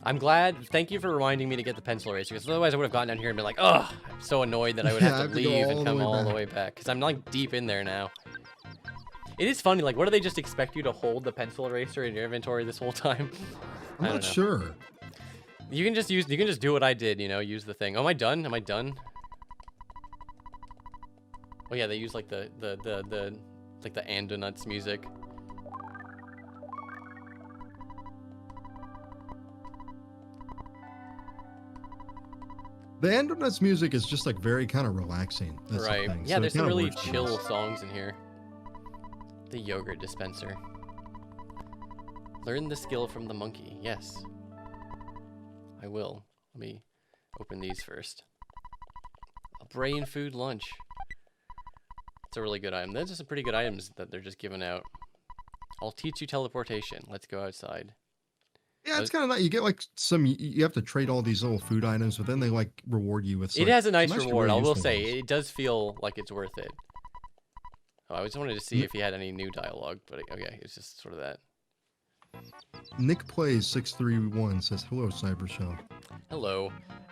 I'm glad. Thank you for reminding me to get the pencil eraser, because otherwise I would have gotten down here and been like, ugh, I'm so annoyed that I would have to leave and come all the way back, because I'm like deep in there now. It is funny, like, what do they just expect you to hold the pencil eraser in your inventory this whole time? I'm not sure. You can just do what I did, you know, use the thing. Oh, am I done? Am I done? Oh yeah, they use like the Andonuts music. The Andonuts music is just like very kind of relaxing. That's right. The thing. Yeah, So there's some really chill songs in here. The yogurt dispenser. Learn the skill from the monkey. Yes. I will. Let me open these first. A brain food lunch. It's a really good item. Those are some pretty good items that they're just giving out. I'll teach you teleportation. Let's go outside. Yeah, it's kind of nice. You get like some. You have to trade all these little food items, but then they like reward you with. It has a nice reward. Really I will say it does feel like it's worth it. Oh, I just wanted to see if he had any new dialogue, but okay, it's just sort of that. Nick Plays 631 says hello, Cyber Show. Hello.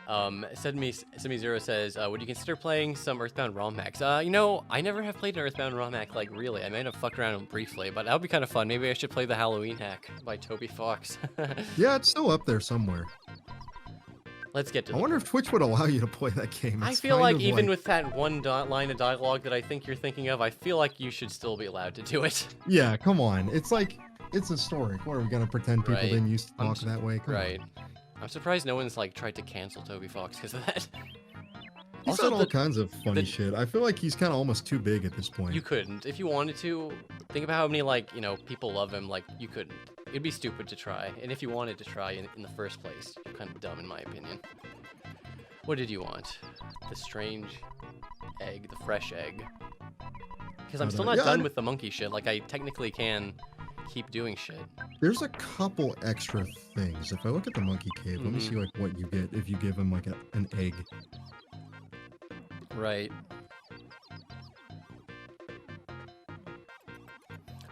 Semi0 says, would you consider playing some Earthbound ROM hacks? You know, I never have played an Earthbound ROM hack, like, really. I might have fucked around briefly, but that would be kind of fun. Maybe I should play the Halloween hack by Toby Fox. Yeah, it's still up there somewhere. Let's get to it. I wonder if Twitch would allow you to play that game. I feel like even with that one line of dialogue that I think you're thinking of, I feel like you should still be allowed to do it. Yeah, come on. It's like, it's historic. What, are we going to pretend people didn't used to talk that way? Come on. I'm surprised no one's like tried to cancel Toby Fox because of that. He's said all kinds of funny shit. I feel like he's kind of almost too big at this point. You couldn't. If you wanted to, think about how many, like, you know, people love him. Like, you couldn't. It'd be stupid to try. And if you wanted to try in the first place, you're kind of dumb in my opinion. What did you want? The strange egg, the fresh egg. Because I'm still not done with the monkey shit. Like, I technically can keep doing shit. There's a couple extra things. If I look at the monkey cave, let me see like what you get if you give him like an egg. Right.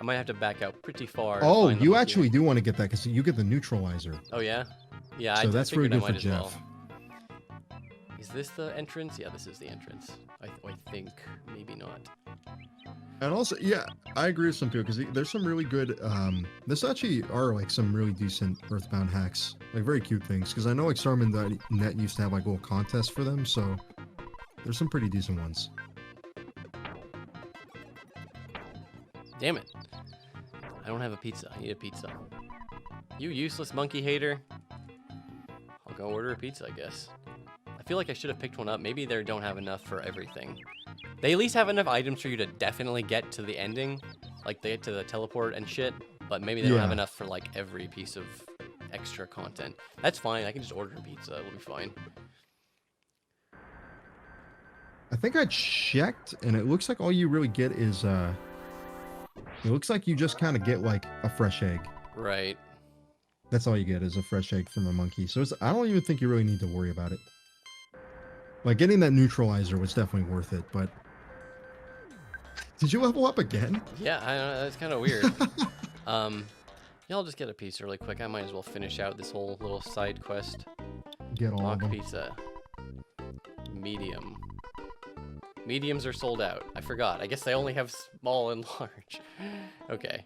I might have to back out pretty far. Oh, you actually do want to get that because you get the neutralizer. Oh yeah? Yeah, so that's really good for Jeff. Well. Is this the entrance? Yeah, this is the entrance. I think. Maybe not. And also, yeah, I agree with some people because there's some really good, this actually are like some really decent Earthbound hacks, like very cute things. Because I know like Starman.net used to have like little contests for them, so there's some pretty decent ones. Damn it. I don't have a pizza. I need a pizza. You useless monkey hater. I'll go order a pizza, I guess. I feel like I should have picked one up. Maybe they don't have enough for everything. They at least have enough items for you to definitely get to the ending. Like, they get to the teleport and shit. But maybe they don't have enough for, like, every piece of extra content. That's fine. I can just order a pizza. It'll be fine. I think I checked, and it looks like all you really get is, it looks like you just kind of get, like, a fresh egg. Right. That's all you get is a fresh egg from a monkey. So I don't even think you really need to worry about it. Like, getting that neutralizer was definitely worth it, but... Did you level up again? Yeah, I know, that's kind of weird. Yeah, I'll just get a pizza really quick. I might as well finish out this whole little side quest. Get all of them. Pizza. Medium. Mediums are sold out. I forgot. I guess they only have small and large. Okay.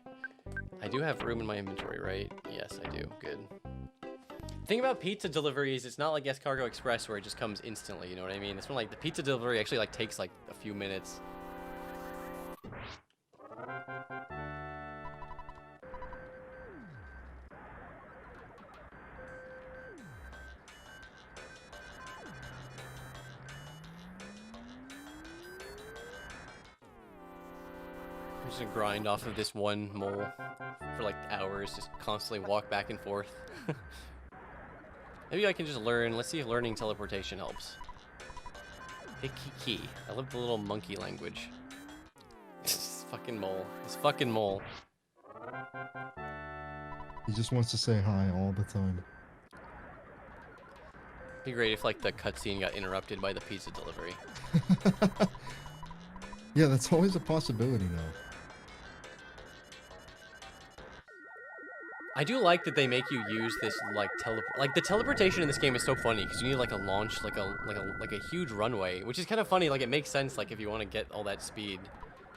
I do have room in my inventory, right? Yes, I do. Good. The thing about pizza deliveries, it's not like Cargo Express where it just comes instantly, you know what I mean? It's when, like, the pizza delivery actually, like, takes, like, a few minutes. I'm just gonna grind off of this one mole for like hours, just constantly walk back and forth. Maybe I can just learn. Let's see if learning teleportation helps. Hikiki. I love the little monkey language. This fucking mole. This fucking mole. He just wants to say hi all the time. It'd be great if like the cutscene got interrupted by the pizza delivery. Yeah, that's always a possibility now. I do like that they make you use this like the teleportation in this game is so funny because you need like a launch like a huge runway, which is kind of funny. Like it makes sense like if you want to get all that speed,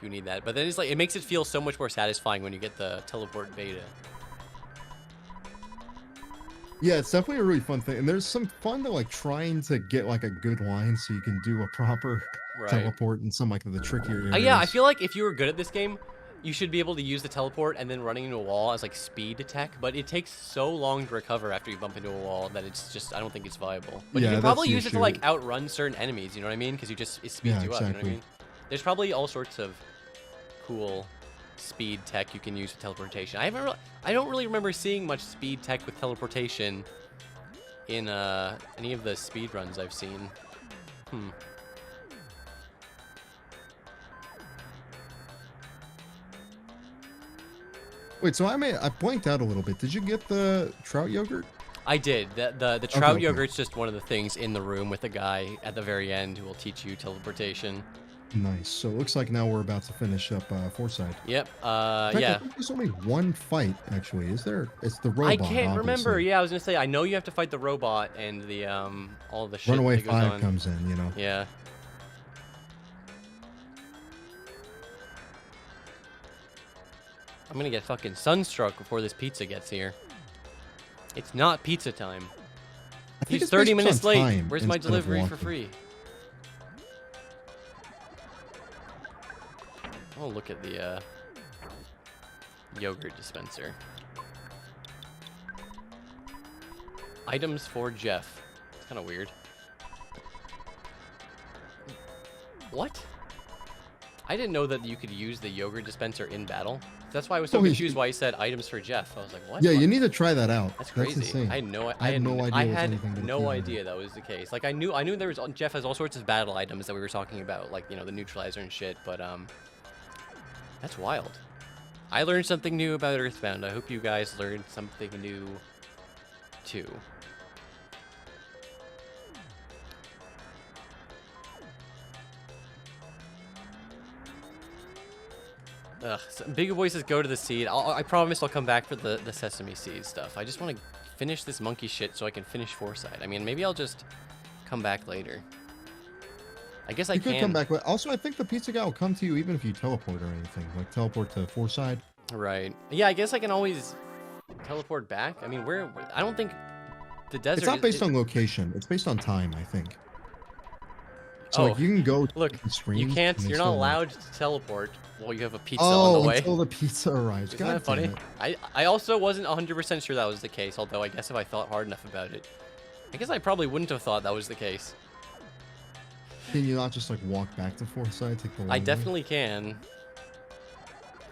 you need that. But then it's like it makes it feel so much more satisfying when you get the teleport beta. Yeah, it's definitely a really fun thing, and there's some fun to like trying to get like a good line so you can do a proper teleport in some like the trickier areas. Yeah, I feel like if you were good at this game, you should be able to use the teleport and then running into a wall as like speed tech, but it takes so long to recover after you bump into a wall that it's just, I don't think it's viable. But yeah, you can probably use it to like outrun certain enemies, you know what I mean? Because it speeds you up, you know what I mean? There's probably all sorts of cool speed tech you can use with teleportation. I don't really remember seeing much speed tech with teleportation in any of the speed runs I've seen. Wait, so I blanked out a little bit. Did you get the trout yogurt? I did. The trout yogurt's just one of the things in the room with the guy at the very end who will teach you teleportation. Nice. So it looks like now we're about to finish up Forsyth. Yep. I think there's only one fight, actually. Is there? It's the robot. I can't obviously. remember. Yeah, I was gonna say. I know you have to fight the robot and the all the shit. Runaway that goes 5 on. comes in, you know. Yeah. I'm gonna get fucking sunstruck before this pizza gets here. It's not pizza time. He's 30 minutes late. Where's my delivery for free? Oh, look at the yogurt dispenser. Items for Jeff. It's kind of weird. What? I didn't know that you could use the yogurt dispenser in battle. That's why I was so confused why he said items for Jeff. I was like, what? Yeah, you need to try that out. That's crazy. That's insane. I had no idea that was the case. Like I knew there was Jeff has all sorts of battle items that we were talking about, like, you know, the neutralizer and shit, but that's wild. I learned something new about Earthbound. I hope you guys learned something new too. Ugh, so bigger voices go to the seed. I promise I'll come back for the sesame seed stuff. I just want to finish this monkey shit so I can finish Foresight. I mean, maybe I'll just come back later. I guess I can. You could come back, but also I think the pizza guy will come to you even if you teleport or anything. Like teleport to Foresight. Right. Yeah, I guess I can always teleport back. I mean, where I don't think the desert. It's not based on location. It's based on time, I think. So like you can go. Look, you can't. You're not allowed to teleport while you have a pizza on the way. Until the pizza arrives. Isn't that funny? I also wasn't 100% sure that was the case. Although I guess if I thought hard enough about it, I guess I probably wouldn't have thought that was the case. Can you not just like walk back to Foresight? Take the long I definitely can.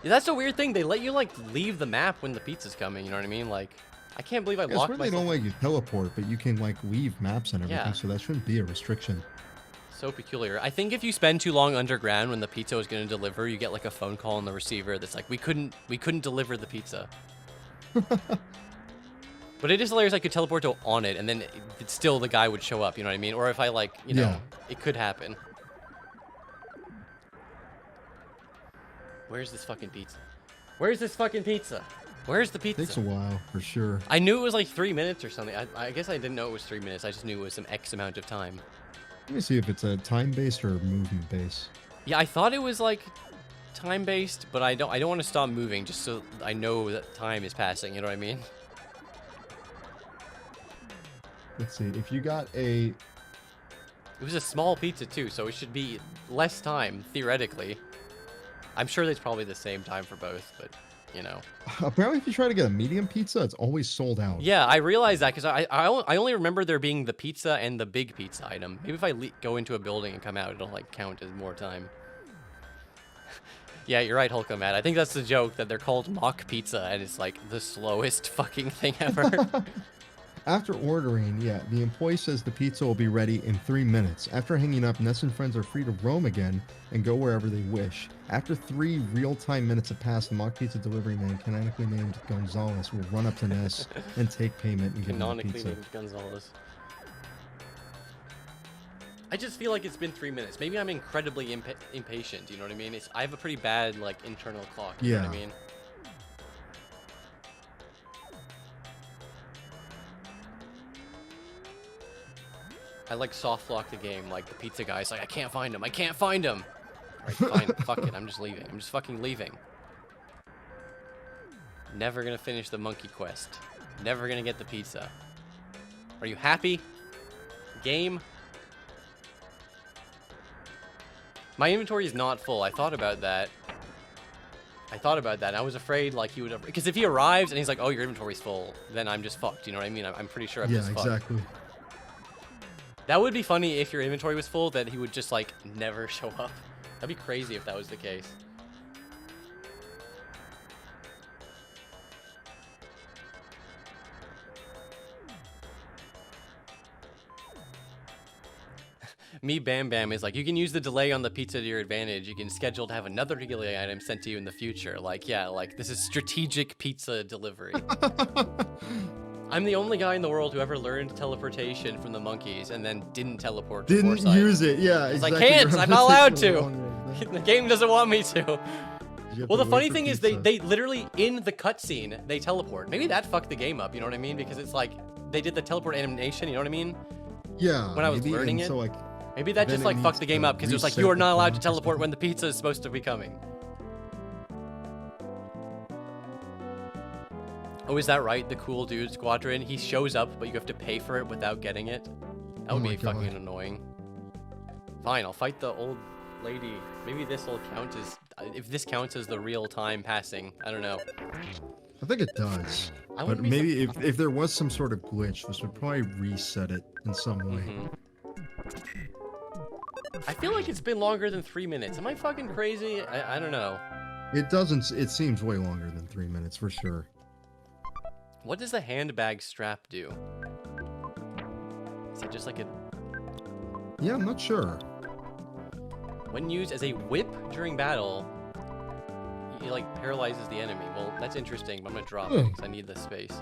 Yeah, that's a weird thing. They let you like leave the map when the pizza's coming. You know what I mean? Like, I can't believe I locked myself. They don't let you teleport, but you can like leave maps and everything. Yeah. So that shouldn't be a restriction. So peculiar. I think if you spend too long underground when the pizza is going to deliver, you get like a phone call on the receiver that's like, we couldn't deliver the pizza. But it is hilarious. I could teleport to on it, and then it's still the guy would show up. You know what I mean? Or if I like, you know, it could happen. Where's this fucking pizza? Where's this fucking pizza? Where's the pizza? It takes a while for sure. I knew it was like 3 minutes or something. I guess I didn't know it was 3 minutes. I just knew it was some X amount of time. Let me see if it's a time-based or movement-based. Yeah, I thought it was like time-based, but I don't want to stop moving just so I know that time is passing. You know what I mean? Let's see. If you got a... It was a small pizza too, so it should be less time theoretically. I'm sure it's probably the same time for both, but you know. Apparently, if you try to get a medium pizza, it's always sold out. Yeah, I realized that because I only remember there being the pizza and the big pizza item. Maybe if I go into a building and come out, it'll like count as more time. Yeah, you're right, Hulk-O-Mad. I think that's the joke, that they're called mock pizza, and it's like the slowest fucking thing ever. After ordering, yeah, the employee says the pizza will be ready in 3 minutes. After hanging up, Ness and friends are free to roam again and go wherever they wish. After 3 real-time minutes have passed, the mock pizza delivery man, canonically named Gonzalez, will run up to Ness and take payment and give him the Canonically pizza. named Gonzalez. I just feel like it's been 3 minutes. Maybe I'm incredibly impatient, you know what I mean? I have a pretty bad, like, internal clock, you know what I mean? I like soft lock the game, like the pizza guy's like, I can't find him, I can't find him! Alright, fine, fuck it, I'm just leaving. I'm just fucking leaving. Never gonna finish the monkey quest. Never gonna get the pizza. Are you happy? Game? My inventory is not full. I thought about that. And I was afraid, like, he would... Because if he arrives and he's like, oh, your inventory's full, then I'm just fucked, you know what I mean? I'm pretty sure I'm just fucked. Yeah, exactly. That would be funny if your inventory was full, that he would just, like, never show up. That'd be crazy if that was the case. Me Bam Bam is like, you can use the delay on the pizza to your advantage. You can schedule to have another delay item sent to you in the future. Like, yeah, like, this is strategic pizza delivery. I'm the only guy in the world who ever learned teleportation from the monkeys and then didn't teleport to Foresight. Didn't use it, yeah, exactly. I can't, I'm not allowed to. The game doesn't want me to. Well, the funny thing is they literally, in the cutscene, they teleport. Maybe that fucked the game up, you know what I mean? Because it's like, they did the teleport animation, you know what I mean? Yeah. When I was learning it. So, like, maybe that just, like, fucked the game up, because it was like, you are not allowed to teleport when the pizza is supposed to be coming. Oh, is that right? The cool dude squadron? He shows up, but you have to pay for it without getting it? That would be fucking annoying. Fine, I'll fight the old lady. Maybe this will count as... If this counts as the real time passing. I don't know. I think it does. But maybe if there was some sort of glitch, this would probably reset it in some way. I feel like it's been longer than 3 minutes. Am I fucking crazy? I don't know. It doesn't... It seems way longer than 3 minutes, for sure. What does the handbag strap do? Is it just like a... Yeah, I'm not sure. When used as a whip during battle, it, like, paralyzes the enemy. Well, that's interesting, but I'm gonna drop it because I need the space.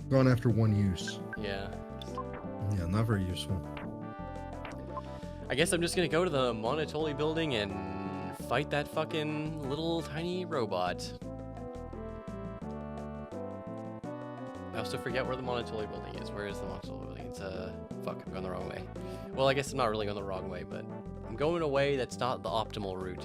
Gone after one use. Yeah. Yeah, not very useful. I guess I'm just gonna go to the Monotoli building and fight that fucking little tiny robot. I also forget where the Monotoli building is. Where is the Monotoli building? It's fuck, I'm going the wrong way. Well, I guess I'm not really going the wrong way, but I'm going a way that's not the optimal route.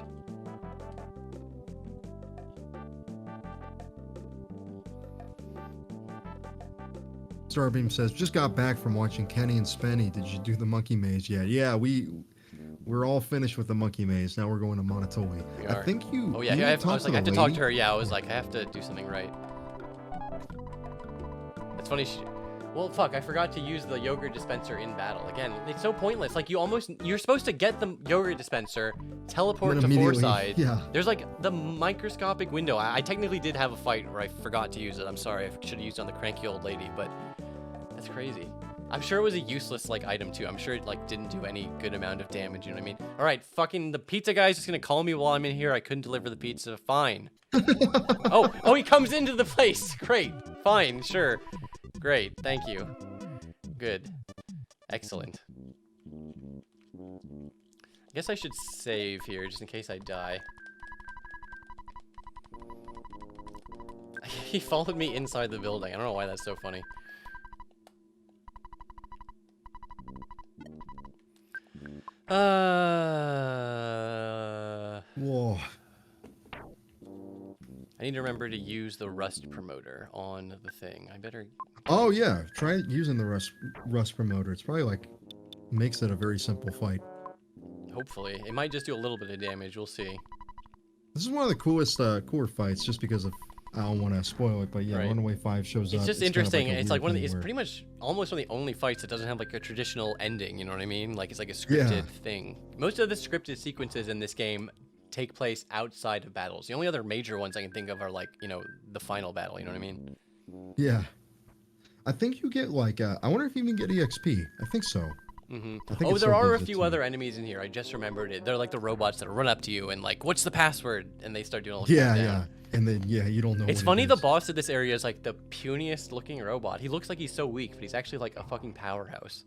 Starbeam says, just got back from watching Kenny and Spenny. Did you do the monkey maze yet? Yeah, we're all finished with the monkey maze. Now we're going to Monotoli. I think you... Oh, yeah, I was like, I have to talk to her. Yeah, I was like, I have to do something right. It's funny, well, fuck, I forgot to use the yogurt dispenser in battle. Again, it's so pointless. Like, you're supposed to get the yogurt dispenser, teleport to Foresight. Yeah. There's, like, the microscopic window. I technically did have a fight where I forgot to use it. I'm sorry, I should have used it on the cranky old lady, but that's crazy. I'm sure it was a useless, like, item, too. I'm sure it, like, didn't do any good amount of damage, you know what I mean? All right, fucking the pizza guy's just gonna call me while I'm in here. I couldn't deliver the pizza. Fine. Oh, he comes into the place. Great. Fine, sure. Great, thank you. Good. Excellent. I guess I should save here, just in case I die. He followed me inside the building. I don't know why that's so funny. Whoa. I need to remember to use the rust promoter on the thing. I better... Oh, yeah. Try using the rust promoter. It's probably, like, makes it a very simple fight. Hopefully. It might just do a little bit of damage. We'll see. This is one of the coolest, cooler fights, just because of... I don't want to spoil it, but yeah, Runaway 5 shows up. It's just interesting. Kind of like it's like one of the... It's pretty much almost one of the only fights that doesn't have, like, a traditional ending, you know what I mean? Like, it's like a scripted thing. Most of the scripted sequences in this game take place outside of battles. The only other major ones I can think of are like, you know, the final battle. You know what I mean? Yeah. I think you get like, I wonder if you even get EXP. I think so. I think Oh, it there still are a gives it few to you. other enemies in here. I just remembered it. They're like the robots that run up to you and like, what's the password? And they start doing all the Yeah, countdown. yeah. And then, yeah, you don't know It's what funny, it the is. boss of this area is like the puniest looking robot. He looks like he's so weak, but he's actually like a fucking powerhouse.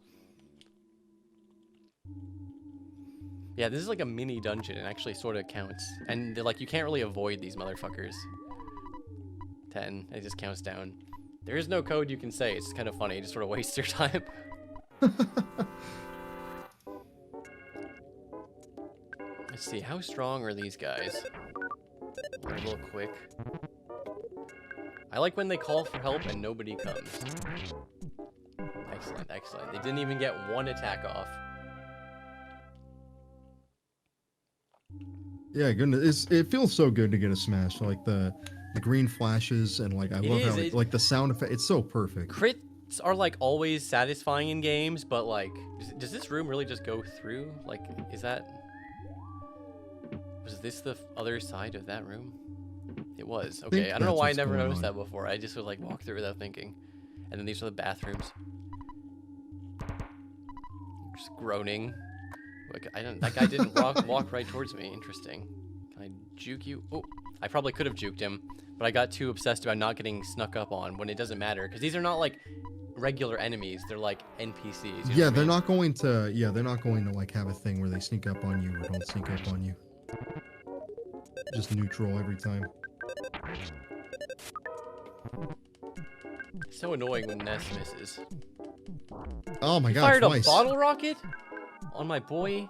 Yeah, this is like a mini dungeon. It actually sort of counts. And like, you can't really avoid these motherfuckers. 10. It just counts down. There is no code you can say. It's kind of funny. You just sort of waste your time. Let's see. How strong are these guys? They're a little quick. I like when they call for help and nobody comes. Excellent, excellent. They didn't even get one attack off. Yeah, goodness, it feels so good to get a smash. Like the green flashes and like I love how like the sound effect. It's so perfect. Crits are like always satisfying in games, but like, does this room really just go through? Like, was this the other side of that room? It was. Okay, I don't know why I never noticed that before. I just would like walk through without thinking. And then these are the bathrooms. Just groaning. Like, that guy didn't walk right towards me. Interesting. Can I juke you? Oh, I probably could have juked him, but I got too obsessed about not getting snuck up on when it doesn't matter. Because these are not like regular enemies. They're like NPCs. Yeah, they're not going to. Yeah, they're not going to like have a thing where they sneak up on you or don't sneak up on you. Just neutral every time. So annoying when Ness misses. Oh my god, Fired twice. a bottle rocket on my boy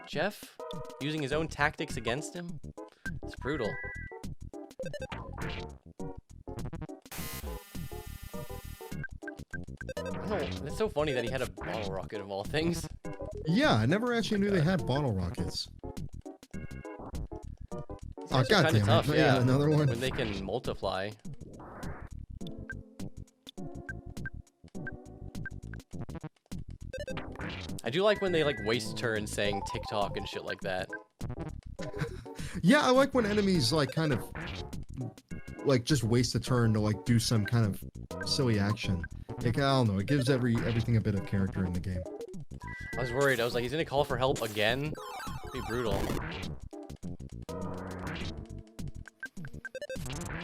Jeff, using his own tactics against him. It's brutal. Oh, it's so funny that he had a bottle rocket of all things. Yeah, I never actually knew they had bottle rockets. Oh god damn tough, it! yeah. Another one. When they can multiply. I do like when they like waste turns saying TikTok and shit like that. Yeah, I like when enemies like kind of like just waste a turn to like do some kind of silly action. Like, I don't know, it gives everything a bit of character in the game. I was worried. I was like, he's gonna call for help again? It'd be brutal.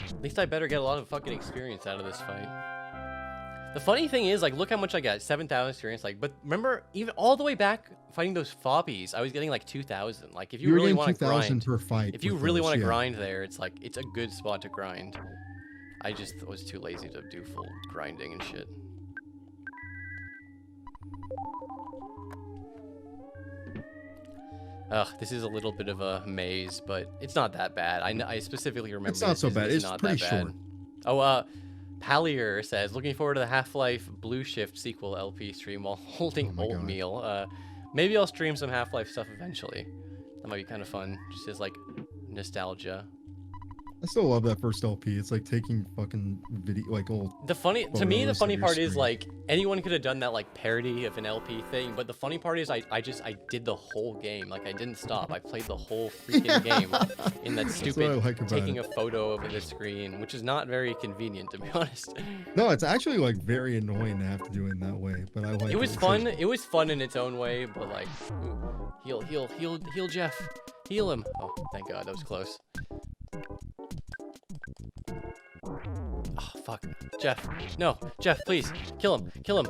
At least I better get a lot of fucking experience out of this fight. The funny thing is, like, look how much I got. 7,000 experience. Like, but remember, even all the way back fighting those foppies, I was getting like 2,000. Like, if you really want to grind, per fight. if you really want to grind there, it's like, it's a good spot to grind. I just was too lazy to do full grinding and shit. Ugh, this is a little bit of a maze, but it's not that bad. I specifically remember it's not so bad. It's not pretty that bad. short. Oh, Pallier says, looking forward to the Half-Life Blue Shift sequel LP stream while holding oatmeal. Maybe I'll stream some Half-Life stuff eventually. That might be kind of fun. Just as, like, nostalgia. I still love that first LP. It's like taking fucking video, like old. To me, the funny part is like anyone could have done that like parody of an LP thing, but the funny part is I did the whole game. Like I didn't stop. I played the whole freaking game in that stupid taking a photo of the screen, which is not very convenient to be honest. No, it's actually like very annoying to have to do it in that way, but I like it. It was fun. It was fun in its own way, but like, ooh, heal Jeff, heal him. Oh, thank God, that was close. Oh, fuck. Jeff. No. Jeff, please. Kill him. Kill him.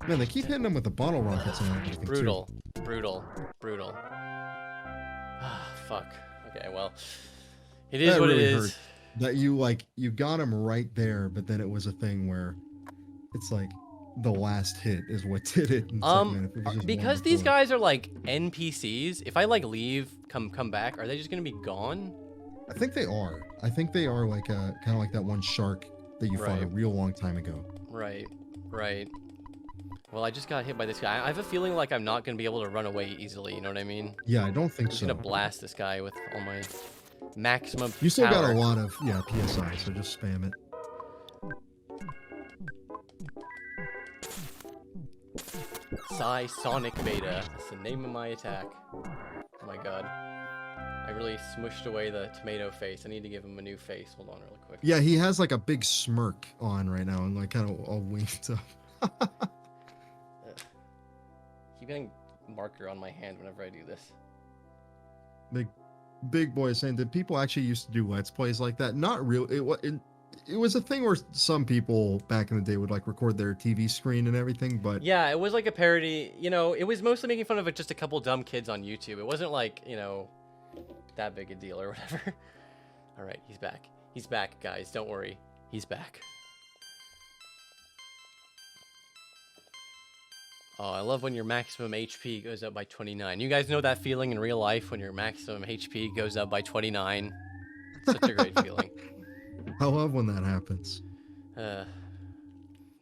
Man, they keep hitting him with the bottle rockets and everything. Brutal. Brutal. Brutal. Ah, fuck. Okay, well. It is what it is. That you got him right there, but then it was a thing where it's like the last hit is what did it. Because these guys are like NPCs, if I like leave, come back, are they just gonna be gone? I think they are. I think they are like kind of like that one shark that you fought a real long time ago. Right, right. Well, I just got hit by this guy. I have a feeling like I'm not going to be able to run away easily, you know what I mean? Yeah, I don't think so. I'm just going to blast this guy with all my maximum You still power. got a lot of, PSI, so just spam it. Sonic Beta. That's the name of my attack. My my god. I really smushed away the tomato face. I need to give him a new face. Hold on real quick. Yeah, he has like a big smirk on right now and like kind of all winked up. Keep getting marker on my hand whenever I do this. Big boy is saying, did people actually used to do let's plays like that? Not real. It was a thing where some people back in the day would like record their TV screen and everything, but yeah, it was like a parody. You know, it was mostly making fun of just a couple dumb kids on YouTube. It wasn't like, you know, that big a deal or whatever. All right, he's back. He's back, guys. Don't worry. He's back. Oh, I love when your maximum HP goes up by 29. You guys know that feeling in real life when your maximum HP goes up by 29? Such a great feeling. I love when that happens.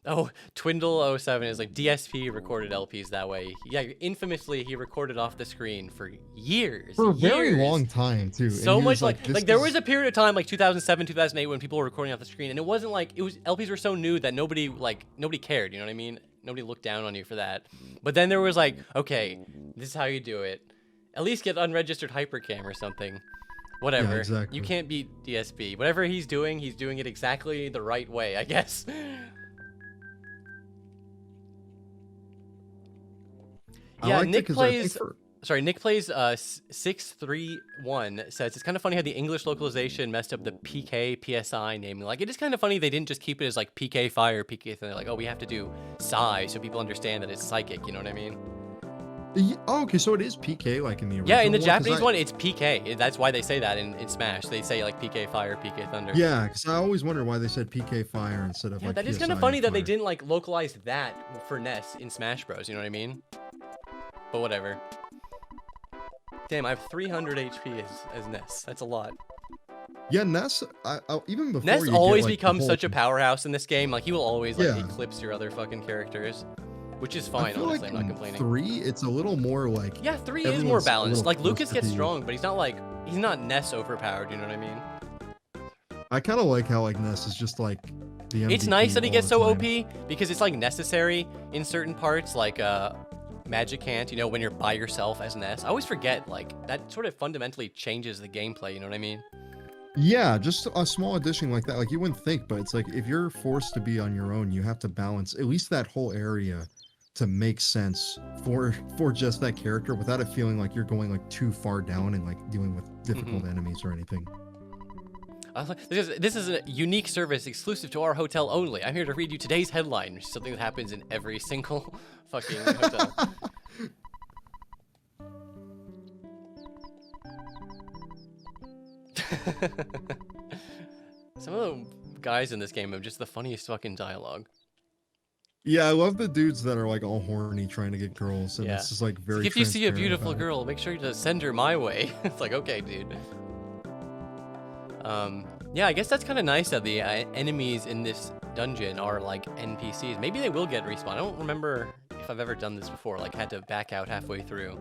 Oh, Twindle07 is like, DSP recorded LPs that way. Yeah, infamously, he recorded off the screen for years. For a very long time, too. So much like there was a period of time, like 2007, 2008, when people were recording off the screen, and it wasn't like, LPs were so new that nobody cared, you know what I mean? Nobody looked down on you for that. But then there was like, okay, this is how you do it. At least get unregistered hypercam or something. Whatever. Yeah, exactly. You can't beat DSP. Whatever he's doing it exactly the right way, I guess. Yeah, like Nick plays. Sorry, Nick plays 631 says it's kind of funny how the English localization messed up the PK PSI naming. Like, it is kind of funny they didn't just keep it as like PK Fire, PK. They're like, oh, we have to do Psi so people understand that it's psychic. You know what I mean? Oh, okay, so it is PK like in the original. Yeah, in the one, Japanese one, it's PK. That's why they say that in Smash. They say like PK Fire, PK Thunder. Yeah, because I always wonder why they said PK Fire instead of like. That is kind of funny that they didn't like localize that for NES in Smash Bros. You know what I mean? But whatever. Damn, I have 300 HP as Ness. That's a lot. Yeah, Ness. Even before Ness you always get, like, becomes such a powerhouse in this game. Like, he will always like Yeah. eclipse your other fucking characters, which is I fine. feel Honestly, like I'm not in complaining. 3, it's a little more like. Yeah, 3 is more everyone's a balanced. little Like, Lucas close to gets the- strong, but he's not Ness overpowered. You know what I mean? I kind of like how like Ness is just like the. It's MVP nice that he all gets the so time. OP because it's like necessary in certain parts, like Magic Can't, you know, when you're by yourself as Ness. I always forget, like, that sort of fundamentally changes the gameplay, you know what I mean? Yeah, just a small addition like that. Like you wouldn't think, but it's like if you're forced to be on your own, you have to balance at least that whole area to make sense for just that character without it feeling like you're going like too far down and like dealing with difficult enemies or anything. This is a unique service exclusive to our hotel only. I'm here to read you today's headline, which is something that happens in every single fucking hotel. Some of the guys in this game have just the funniest fucking dialogue. Yeah, I love the dudes that are like all horny trying to get girls, and Yeah. it's just like very. If you see a transparent beautiful about it. girl, make sure to send her my way. It's like, okay, dude. Yeah, I guess that's kind of nice that the enemies in this dungeon are like NPCs. Maybe they will get respawn. I don't remember if I've ever done this before, like had to back out halfway through.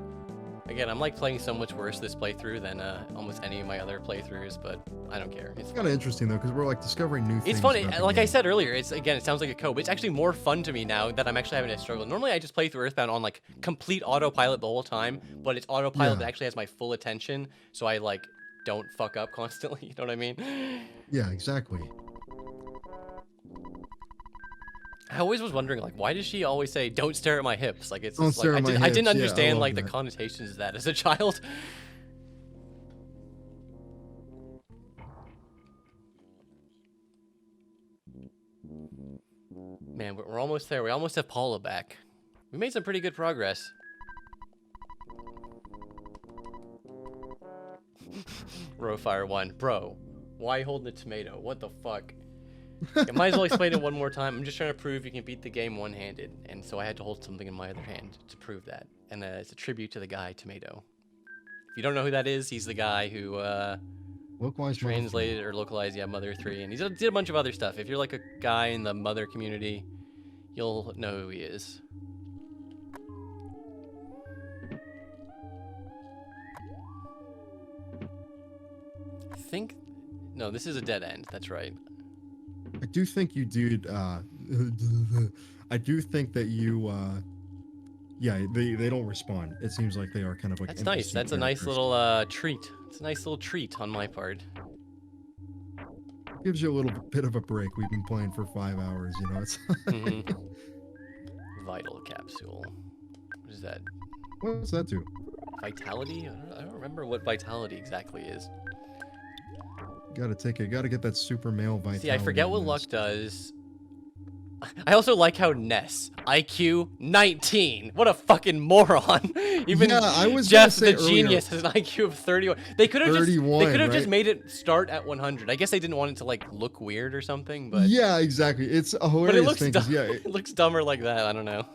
Again, I'm like playing so much worse this playthrough than almost any of my other playthroughs, but I don't care. It's kind of interesting though, because we're like discovering new things. It's funny, about the like I game. said earlier, it sounds like a code, but it's actually more fun to me now that I'm actually having to struggle. Normally I just play through Earthbound on like complete autopilot the whole time, but it's autopilot that actually has my full attention, so I like don't fuck up constantly, you know what I mean? Yeah, exactly. I always was wondering, like, why does she always say, don't stare at my hips? Like, it's Don't just, stare like, at my I didn't hips. Yeah, I understand, love like, the that. connotations of that as a child. Man, we're almost there. We almost have Paula back. We made some pretty good progress. Rowfire 1. Bro, why holding the tomato? What the fuck? I might as well explain it one more time. I'm just trying to prove you can beat the game one-handed, and so I had to hold something in my other hand to prove that. And it's a tribute to the guy, Tomato. If you don't know who that is, he's the guy who Localized translated or localized, yeah, Mother 3. And he did a bunch of other stuff. If you're like a guy in the Mother community, you'll know who he is. I think... No, this is a dead end. That's right. I do think you did. I do think that you Yeah, they don't respond. It seems like they are kind of like That's nice. NPC That's a nice characters. little treat. It's a nice little treat on my part. Gives you a little bit of a break. We've been playing for 5 hours, you know. It's Vital capsule. What is that? What's that do? Vitality? I don't remember what vitality exactly is. Gotta get that super male vitality. See, I forget what luck does. I also like how Ness, IQ 19. What a fucking moron. Even I was Jeff the earlier, genius has an IQ of 31. They could have just right? made it start at 100. I guess they didn't want it to like look weird or something, but yeah, exactly. It's a hilarious but it looks thing. dumb. Yeah, it looks dumber like that. I don't know.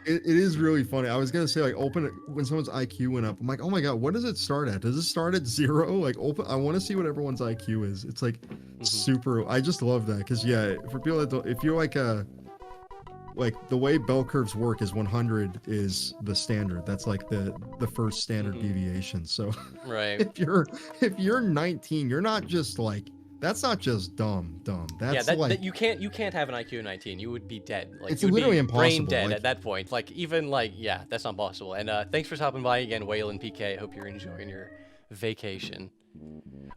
it is really funny. I was gonna say like open it when someone's IQ went up. I'm like, oh my god, what does it start at? Does it start at 0? Like open. I want to see what everyone's IQ is. It's like super. I just love that because yeah, for people that don't, if you're like the way bell curves work is 100 is the standard. That's like the first standard deviation. So right. if you're 19, you're not just like that's not just dumb. That's that you can't have an IQ of 19. You would be dead. Like it's you would literally be impossible. Brain dead like, at that point. Like even like yeah, that's not possible. And thanks for stopping by again, Whale and PK. I hope you're enjoying your vacation.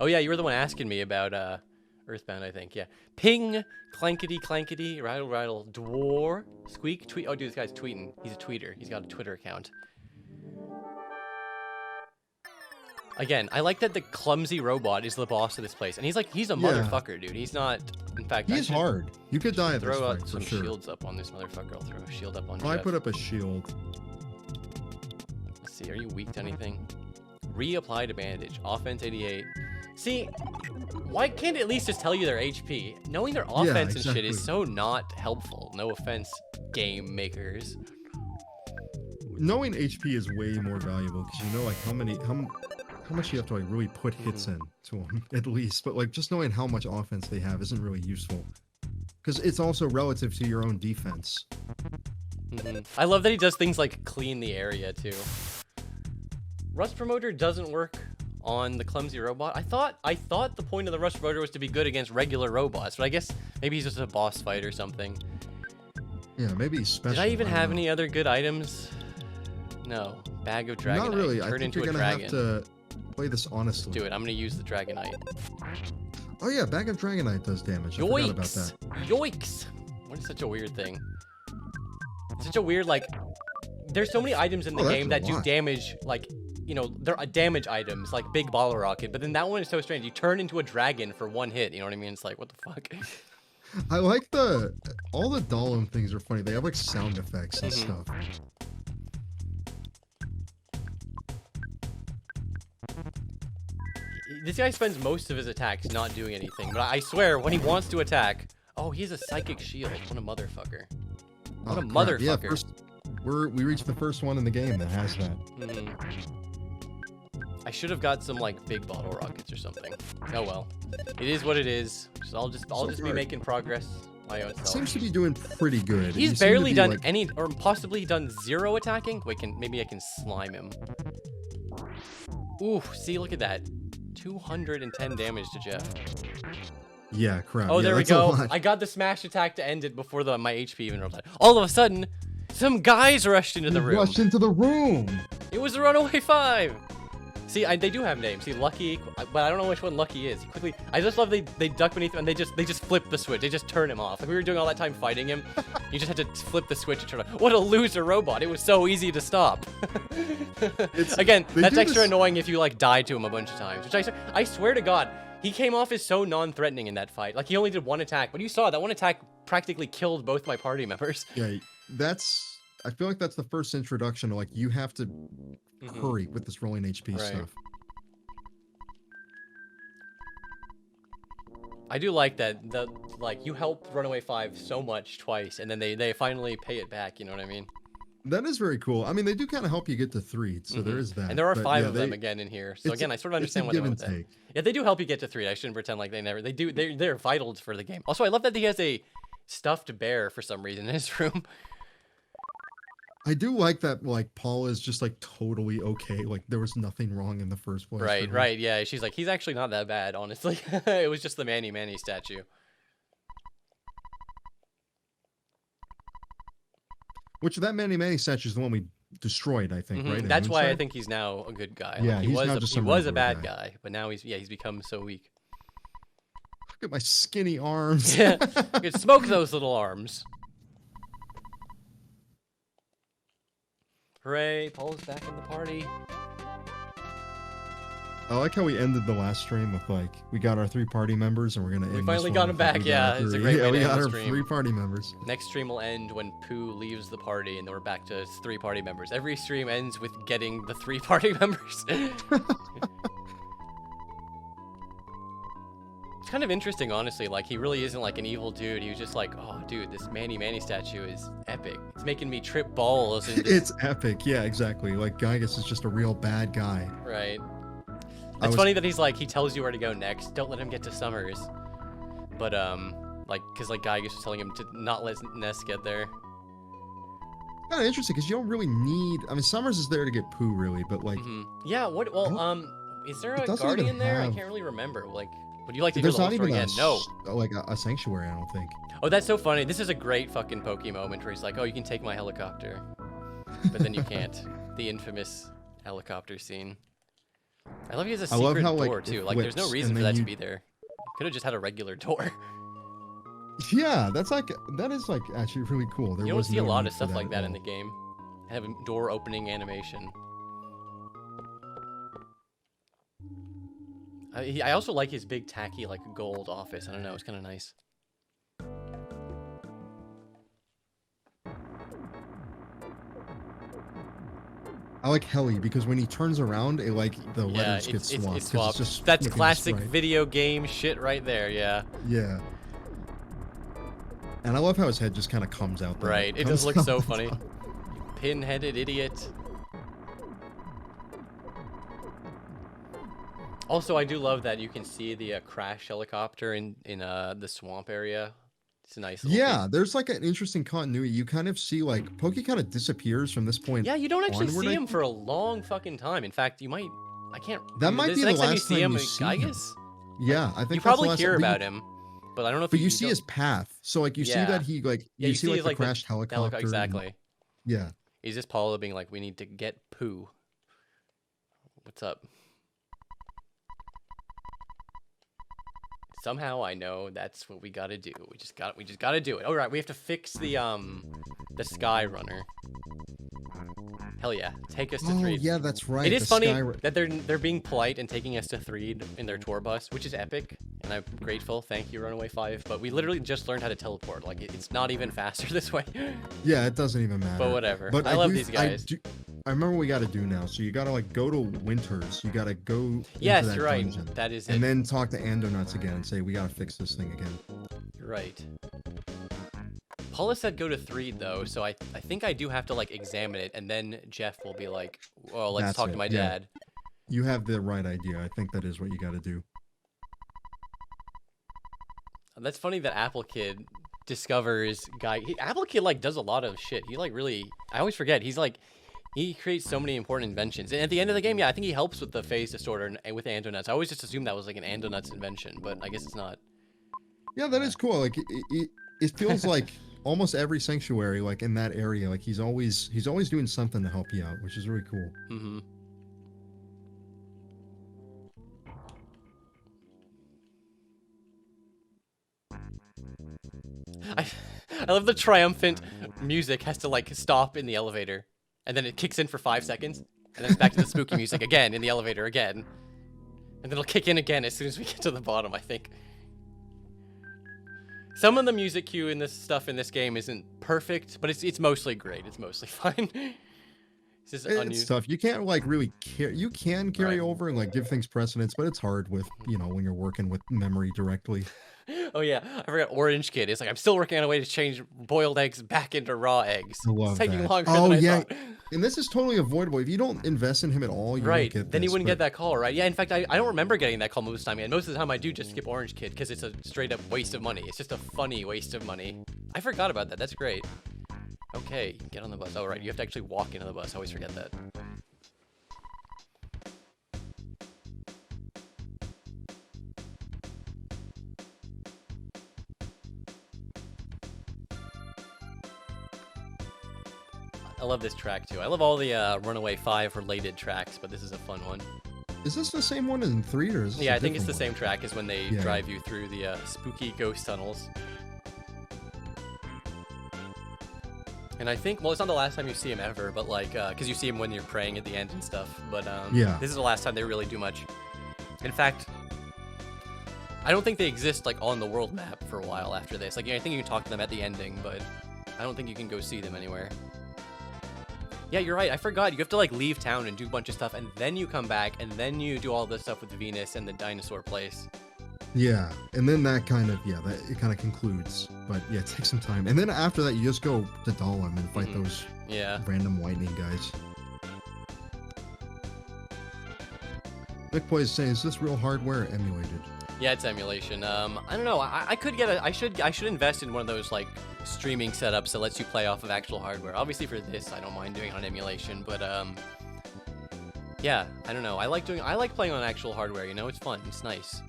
Oh yeah, you were the one asking me about Earthbound, I think. Yeah. Ping, clankety, clankety, rattle, rattle, dwar, squeak, tweet. Oh, dude, this guy's tweeting. He's a tweeter. He's got a Twitter account. Again, I like that the clumsy robot is the boss of this place, and he's a motherfucker, dude. He's not. In fact, he's hard. You could die at this throw fight, out some for sure. shields up on this motherfucker. I'll throw a shield up on. I Jeff. put up a shield. Let's see. Are you weak to anything? Reapply to bandage. Offense 88. See, why can't it at least just tell you their HP? Knowing their offense and shit is so not helpful. No offense, game makers. Knowing HP is way more valuable because you know like how much you have to like really put hits in to them at least. But like just knowing how much offense they have isn't really useful because it's also relative to your own defense. I love that he does things like clean the area too. Rust promoter doesn't work on the clumsy robot. I thought the point of the rust promoter was to be good against regular robots, but I guess maybe he's just a boss fight or something. Yeah, maybe he's special. Did I even have any other good items? No. Bag of Dragonite. Not really. Turn I think into you're a gonna dragon. have to play this honestly. Do it. I'm gonna use the Dragonite. Oh yeah, Bag of Dragonite does damage. I forgot about that. Yoinks! What is such a weird thing? Such a weird like. There's so many items in the game that do damage like. You know, they're damage items, like Big Bottle Rocket, but then that one is so strange. You turn into a dragon for one hit, you know what I mean? It's like, what the fuck? I like all the Dahlem things are funny. They have like sound effects and stuff. This guy spends most of his attacks not doing anything, but I swear, when he wants to attack... Oh, he has a psychic shield. What a motherfucker. What a motherfucker. Yeah, we reached the first one in the game that has that. I should have got some like big bottle rockets or something. Oh well, it is what it is. So I'll just be making progress my own self. Seems to be doing pretty good. He's barely done any, or possibly done 0 attacking. Wait, maybe I can slime him. Ooh, see, look at that, 210 damage to Jeff. Yeah, crap. Oh, yeah, there we go. I got the smash attack to end it before my HP even rolled out. All of a sudden, some guys rushed into the room. Rushed into the room. It was a Runaway 5. See, they do have names. See, Lucky, but I don't know which one Lucky is. I just love they duck beneath him and they just flip the switch. They just turn him off. Like we were doing all that time fighting him. You just had to flip the switch and turn it off. What a loser robot. It was so easy to stop. Again, that's extra annoying if you like died to him a bunch of times. Which I swear to God, he came off as so non-threatening in that fight. Like he only did 1 attack, but you saw that 1 attack practically killed both my party members. Yeah, I feel like that's the first introduction to like you have to hurry with this rolling HP stuff. I do like that you helped Runaway 5 so much twice and then they finally pay it back, you know what I mean? That is very cool. I mean, they do kind of help you get to 3, so there is that. And there are 5 of them again in here. So again, I sort of understand what they want with that. Yeah, they do help you get to 3. I shouldn't pretend like they do. They're vital for the game. Also, I love that he has a stuffed bear for some reason in his room. I do like that, like, Paul is just, like, totally okay. Like, there was nothing wrong in the first place. Right, yeah. She's like, he's actually not that bad, honestly. It was just the Manny statue. Which, that Manny statue is the one we destroyed, I think, right? In That's why I Moonside? think he's now a good guy. Yeah, Like he's now just he a was a regular bad guy, but now he's become so weak. Look at my skinny arms. Yeah, you could smoke those little arms. Hooray! Paul's back in the party. I like how we ended the last stream with like we got our 3 party members and we're gonna. We end finally this got one them with, like, back. we got our Yeah, it's a 3. great way Yeah, to we end got the our stream. 3 party members. Next stream will end when Pooh leaves the party, and then we're back to 3 party members. Every stream ends with getting the 3 party members. It's kind of interesting, honestly. Like, he really isn't like an evil dude. He was just like, oh, dude, this Manny statue is epic. It's making me trip balls. And just... It's epic. Yeah, exactly. Like Gygus is just a real bad guy. Right. It's funny that he's like, he tells you where to go next. Don't let him get to Summers. But, like, because, like, Gygus was telling him to not let Ness get there. Kind of interesting, because you don't really need... I mean, Summers is there to get Pooh, really, but, like... Yeah, what... Well, is there a Guardian there? I can't really remember. Like, would you like to hear the whole story again? No. Like, a Sanctuary, I don't think. Oh, that's so funny. This is a great fucking Pokey moment where he's like, oh, you can take my helicopter. But then you can't. The infamous helicopter scene. I love he has a secret door, too. Like, there's no reason for that to be there. Could have just had a regular door. Yeah, that is like actually really cool. You don't see a lot of stuff like that in the game. Have a door opening animation. I also like his big tacky like gold office. I don't know, it's kind of nice. I like Heli because when he turns around, the letters get swapped. It's swapped. Just That's classic video game shit right there. Yeah. Yeah. And I love how his head just kind of comes out there. Right. It does look so funny. You pin-headed idiot. Also, I do love that you can see the crash helicopter in the swamp area. It's a nice little thing. There's like an interesting continuity. You kind of see like Pokey kind of disappears from this point. Yeah, you don't actually see him for a long fucking time. In fact, you might. I can't. That might be the last time you see him. Gygus? Yeah, I think you probably hear about him, but I don't know if. But you see his path, so like you see that he like you see like the crashed helicopter. Exactly. Yeah. He's just Paula being like, "We need to get Pooh." What's up? Somehow I know that's what we gotta do. We just gotta do it. All right, we have to fix the Sky Runner. Hell yeah, take us to Threed. Yeah, that's right. It is funny that they're being polite and taking us to Threed in their tour bus, which is epic, and I'm grateful. Thank you, Runaway 5. But we literally just learned how to teleport. Like it's not even faster this way. Yeah, it doesn't even matter. But whatever. But I love these guys. I remember what we got to do now. So you got to like go to Winters. You got to go into yes, that you're right. dungeon, that is and it. then talk to Andonuts again and say we got to fix this thing again. You're right. Paula said go to Threed though, so I think I do have to like examine it, and then Jeff will be like, "Well, let's talk to my dad." You have the right idea. I think that is what you got to do. That's funny that Apple Kid discovers Apple Kid like does a lot of shit. He like really, I always forget. He's like, he creates so many important inventions. And at the end of the game, yeah, I think he helps with the phase disorder and with Andonuts. I always just assumed that was like an Andonuts invention, but I guess it's not. Yeah, that is cool. Like it feels like almost every sanctuary, like in that area, like he's always doing something to help you out, which is really cool. Mm-hmm. I love the triumphant music has to like stop in the elevator, and then it kicks in for 5 seconds, and then it's back to the spooky music again in the elevator again, and then it'll kick in again as soon as we get to the bottom. I think some of the music cue in this stuff in this game isn't perfect, but it's mostly great. It's mostly fine. It's tough. You can't like really you can carry over and like give things precedence, but it's hard with when you're working with memory directly. Oh yeah, I forgot Orange Kid. It's like I'm still working on a way to change boiled eggs back into raw eggs. I love it's taking that. longer than I thought. And this is totally avoidable. If you don't invest in him at all, you right, won't get then you wouldn't get that call, right? Yeah, in fact, I don't remember getting that call most of the time. And most of the time I do just skip Orange Kid because it's a straight up waste of money. It's just a funny waste of money. I forgot about that. That's great. Okay, get on the bus. Oh, right, you have to actually walk into the bus. I always forget that. I love this track too. I love all the Runaway 5 related tracks, but this is a fun one. Is this the same one in 3 or is this Yeah, a I think it's the different same track as when they Yeah. drive you through the spooky ghost tunnels. And I think, well, it's not the last time you see him ever, but like, because you see him when you're praying at the end and stuff. But Yeah. this is the last time they really do much. In fact, I don't think they exist like on the world map for a while after this. Like, I think you can talk to them at the ending, but I don't think you can go see them anywhere. Yeah, you're right. I forgot. You have to like leave town and do a bunch of stuff, and then you come back, and then you do all this stuff with Venus and the dinosaur place. Yeah, and then that kind of it kind of concludes. But yeah, it takes some time, and then after that, you just go to Dahlem and fight those Yeah. random lightning guys. Nick Boy is saying, is this real hardware or emulated? Yeah, it's emulation. I don't know. I could get I should invest in one of those like streaming setups that lets you play off of actual hardware. Obviously for this, I don't mind doing it on emulation, but yeah, I don't know. I like playing on actual hardware. You know, it's fun. It's nice.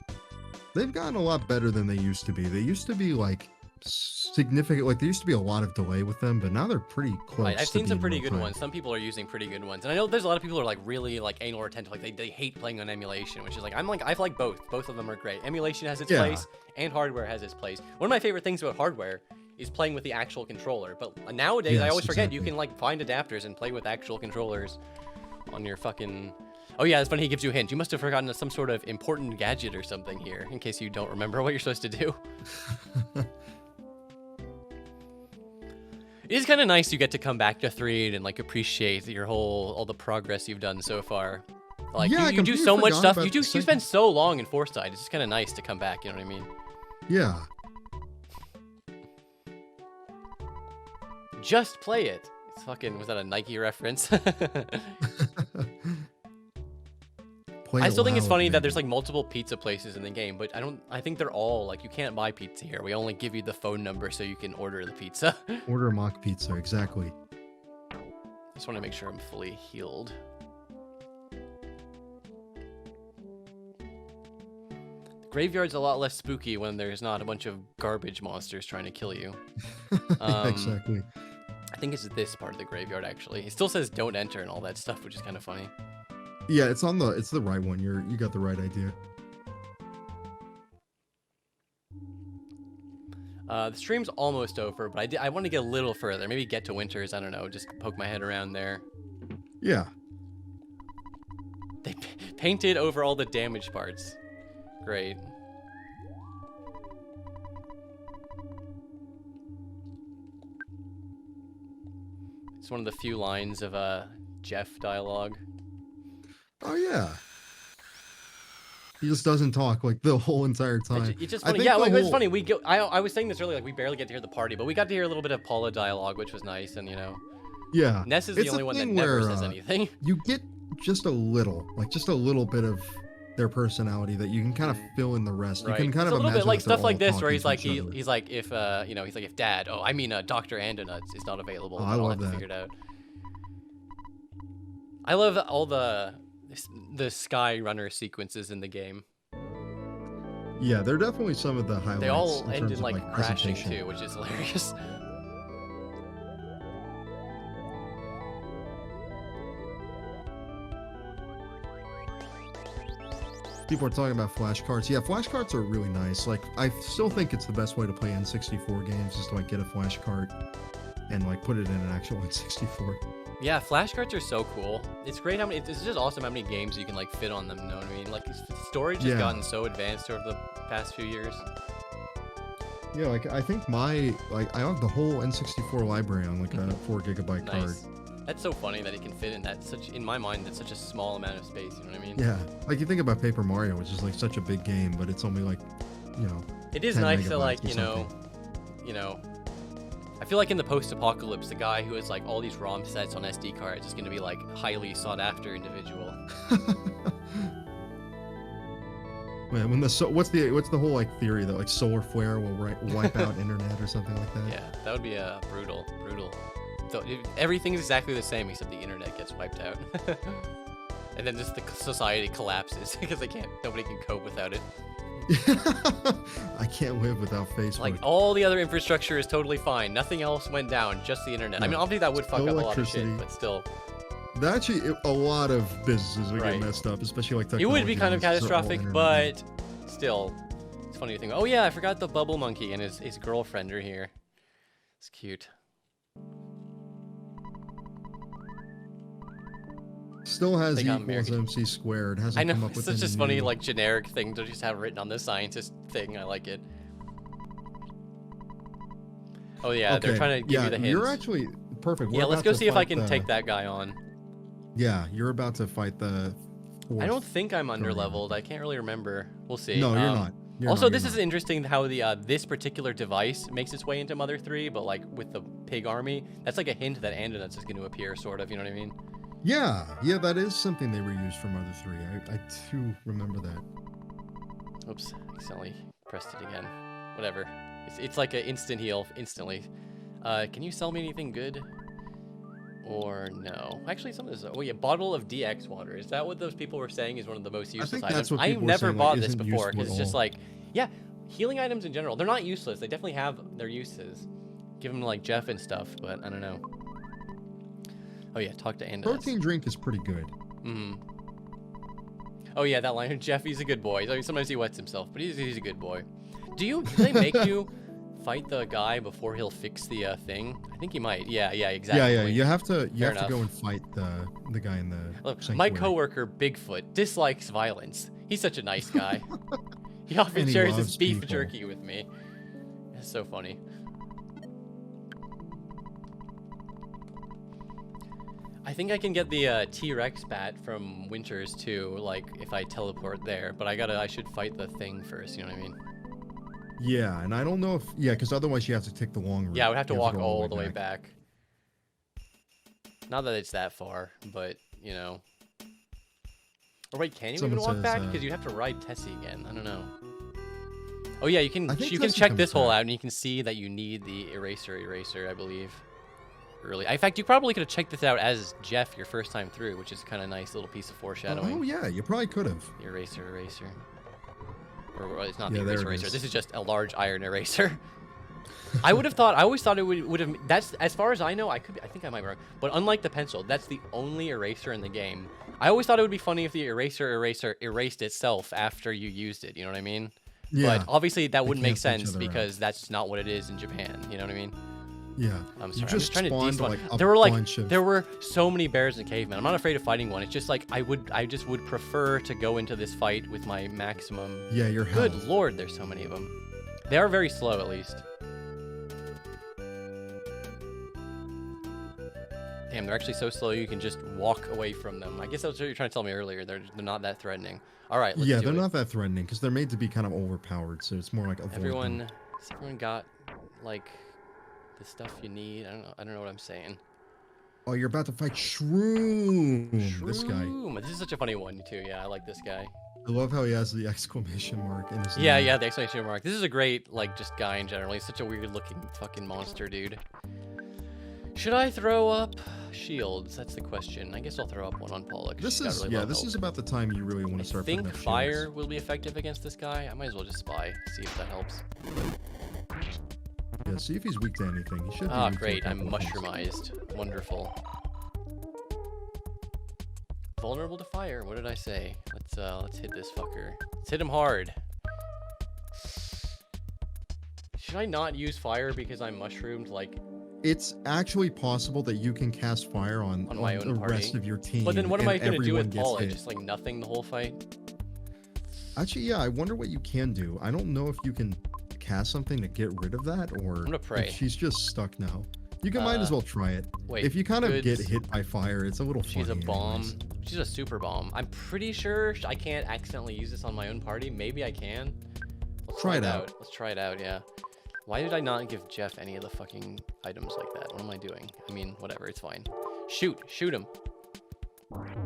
They've gotten a lot better than they used to be. They used to be like significant, like there used to be a lot of delay with them, but now they're pretty close. Right, I've to seen some being pretty real good time. ones. Some people are using pretty good ones, and I know there's a lot of people who are like really like anal retentive. Like they hate playing on emulation, which is like I like both. Both of them are great. Emulation has its Yeah. place, and hardware has its place. One of my favorite things about hardware is playing with the actual controller. But nowadays, I Yes, always forget exactly. you can like find adapters and play with actual controllers on your fucking. Oh yeah, it's funny. He gives you a hint. You must have forgotten some sort of important gadget or something here, in case you don't remember what you're supposed to do. It is kind of nice you get to come back to 3 and like appreciate all the progress you've done so far. Like Yeah, I you do completely so much forgot stuff. about You the spend so long in Foresight. It's just kind of nice to come back. You know what I mean? Yeah. Just play it. It's fucking. Was that a Nike reference? Play I it still think it's loud, funny that man. there's like multiple pizza places in the game, but I think they're all like you can't buy pizza here. We only give you the phone number so you can order the pizza. Order a mock pizza, exactly. Just want to make sure I'm fully healed. The graveyard's a lot less spooky when there's not a bunch of garbage monsters trying to kill you. Yeah, exactly. I think it's this part of the graveyard actually. It still says don't enter and all that stuff, which is kind of funny. Yeah, it's the right one. You got the right idea. The stream's almost over, but I want to get a little further. Maybe get to Winters. I don't know. Just poke my head around there. Yeah. They painted over all the damaged parts. Great. It's one of the few lines of Jeff dialogue. Oh yeah. He just doesn't talk like the whole entire time. It's just I funny. think Yeah, the like, it's whole- funny. I was saying this earlier. Like we barely get to hear the party, but we got to hear a little bit of Paula dialogue, which was nice. And you know, Yeah. Ness is the It's only a one that thing never where, says anything. You get just a little bit of their personality that you can kind of fill in the rest. Right. You can kind It's of a little bit imagine like that they're stuff like all this, where talking he's like to each other. he's like if you know he's like if Dad. Oh, I mean Dr. Andonuts is not available. Oh, but I I'll love have to that. figure it out. I love all the Sky Runner sequences in the game. Yeah, they're definitely some of the highlights. They all in end terms in of, like crashing presentation. too, which is hilarious. People are talking about flashcards. Yeah, flashcards are really nice. Like, I still think it's the best way to play N64 games is to like get a flashcard and like put it in an actual N64. Yeah, flashcards are so cool. It's great how many. It's just awesome how many games you can like fit on them. You know what I mean? Like storage has Yeah. gotten so advanced over the past few years. Yeah, like I think I have the whole N64 library on like a 4 gigabyte card. Nice. That's so funny that it can fit in that in my mind, that's such a small amount of space. You know what I mean? Yeah, like you think about Paper Mario, which is like such a big game, but it's only like, you know. It is 10 nice to megabytes like or you know. I feel like in the post-apocalypse, the guy who has like all these ROM sets on SD cards is going to be like highly sought-after individual. Man, when what's the whole like theory that like solar flare will wipe out internet or something like that? Yeah, that would be brutal. So everything's exactly the same except the internet gets wiped out, and then just the society collapses because nobody can cope without it. I can't live without Facebook. Like, all the other infrastructure is totally fine. Nothing else went down, just the internet. I mean, obviously that would fuck up a lot of shit, but still. Actually, a lot of businesses would Right. get messed up, especially like technology. It would be kind of businesses are all catastrophic, internet. but still. It's funny to think. Oh yeah, I forgot the bubble monkey and his girlfriend are here. It's cute. Still has They got equals married. MC squared. Hasn't I know, come up it's with such a any funny, new- like, generic thing to just have written on the scientist thing. I like it. Oh yeah, they're trying to give you the hints. You're actually perfect. Yeah, let's go see if I can take that guy on. Yeah, you're about to fight the. I don't think I'm under-leveled. I can't really remember. We'll see. No, you're not. Also, this is interesting how the this particular device makes its way into Mother 3, but like with the pig army, that's like a hint that Andonuts is going to appear, sort of. You know what I mean? Yeah, that is something they reused from Mother 3. I too remember that. Oops, accidentally pressed it again. Whatever. It's like an instant heal instantly. Can you sell me anything good? Or no? Actually, some of this. Oh yeah, bottle of DX water. Is that what those people were saying is one of the most useless items? I've never bought this before because it's just like, yeah, healing items in general. They're not useless. They definitely have their uses. Give them to like Jeff and stuff, but I don't know. Oh yeah, talk to Andonuts. Protein drink is pretty good. Oh yeah, that line. Jeff, he's a good boy. I mean, sometimes he wets himself, but he's a good boy. Do they make you fight the guy before he'll fix the thing? I think he might. Yeah, exactly. Yeah. You have to enough. go and fight the guy in the. Look, sanctuary. my coworker Bigfoot dislikes violence. He's such a nice guy. He often And he shares his loves beef people. jerky with me. It's so funny. I think I can get the T-Rex bat from Winters too, like if I teleport there. But I should fight the thing first. You know what I mean? Yeah, and I don't know if because otherwise you have to take the long route. Yeah, I would have to You walk go all the way back. Not that it's that far, but you know. Or wait, can you Someone even walk says, back? Because you have to ride Tessie again. I don't know. Oh yeah, you can. I think You can Tessie check comes this hole back. out, and you can see that you need the eraser, I believe. Early. In fact, you probably could have checked this out as Jeff your first time through, which is kind of nice little piece of foreshadowing. Oh yeah, you probably could have. Eraser. Or it's not Yeah, the there it eraser. is. This is just a large iron eraser. I would have thought. I always thought it would have. That's as far as I know. I think I might be wrong. But unlike the pencil, that's the only eraser in the game. I always thought it would be funny if the eraser erased itself after you used it. You know what I mean? Yeah. But obviously that wouldn't make cancel each sense other out. because that's not what it is in Japan. You know what I mean? Yeah. I'm You sorry. I'm just just trying to spawned, despawn. like, a There were bunch of- there were so many bears in Caveman. I'm not afraid of fighting one. It's just like I just would prefer to go into this fight with my maximum. Yeah, your health. Good lord, there's so many of them. They are very slow, at least. Damn, they're actually so slow you can just walk away from them. I guess that's what you're trying to tell me earlier. They're not that threatening. All right, let's Yeah, do they're it. not that threatening because they're made to be kind of overpowered, so it's more like avoid them. Has everyone got like the stuff you need? I don't know what I'm saying. Oh, you're about to fight Shroom. This guy. Shroom. This is such a funny one too. Yeah, I like this guy. I love how he has the exclamation mark in his name. Yeah, the exclamation mark. This is a great like just guy in general. He's such a weird looking fucking monster, dude. Should I throw up shields? That's the question. I guess I'll throw up one on Pollock. This She's got is really low this health. is about the time you really want to I start. think putting up fire shields. will be effective against this guy. I might as well just spy, see if that helps. Yeah, see if he's weak to anything. He should. Be Ah, weak to a great. I'm couple of things. mushroomized. Wonderful. Vulnerable to fire. What did I say? Let's hit this fucker. Let's hit him hard. Should I not use fire because I'm mushroomed? Like, It's actually possible that you can cast fire on my own the party. rest of your team. but then what am I and gonna do everyone with gets Paula? hit. Just like nothing the whole fight? Actually, yeah, I wonder what you can do. I don't know if you can cast something to get rid of that, or gonna pray. if she's just stuck now. You can might as well try it. Wait, If you kind of get goods. hit by fire, it's a little funny. She's a bomb. anyways. She's a super bomb. I'm pretty sure I can't accidentally use this on my own party. Maybe I can. Let's Try it out. Let's try it out, yeah. Why did I not give Jeff any of the fucking items like that? What am I doing? I mean, whatever, it's fine. Shoot him.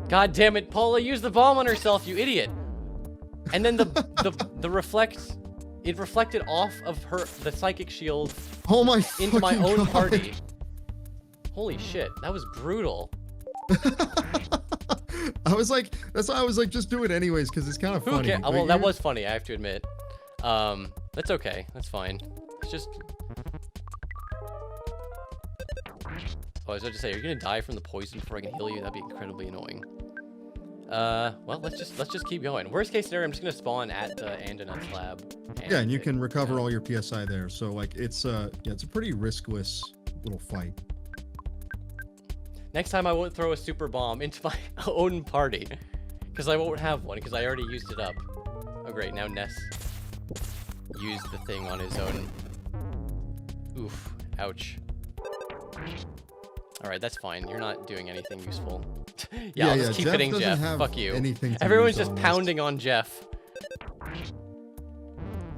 God damn it, Paula used the bomb on herself, you idiot. And then the reflect, it reflected off of the psychic shield Oh my into my fucking own God. party. Holy shit, that was brutal. I was like, that's why I was like, just do it anyways, because it's kind of Who funny. cares? but Well, that you- was funny, I have to admit. That's okay. That's fine. It's just. Oh, I was about to say, are you gonna die from the poison before I can heal you? That'd be incredibly annoying. Well, let's just keep going. Worst case scenario, I'm just gonna spawn at Andonut's lab. Yeah, and you can recover all your PSI there. So like it's yeah, it's a pretty riskless little fight. Next time I won't throw a super bomb into my own party, because I won't have one because I already used it up. Oh great, now Ness used the thing on his own. Oof, ouch. All right, that's fine. You're not doing anything useful. Yeah, I'll just keep Jeff hitting Jeff. Fuck you. Everyone's just pounding on Jeff.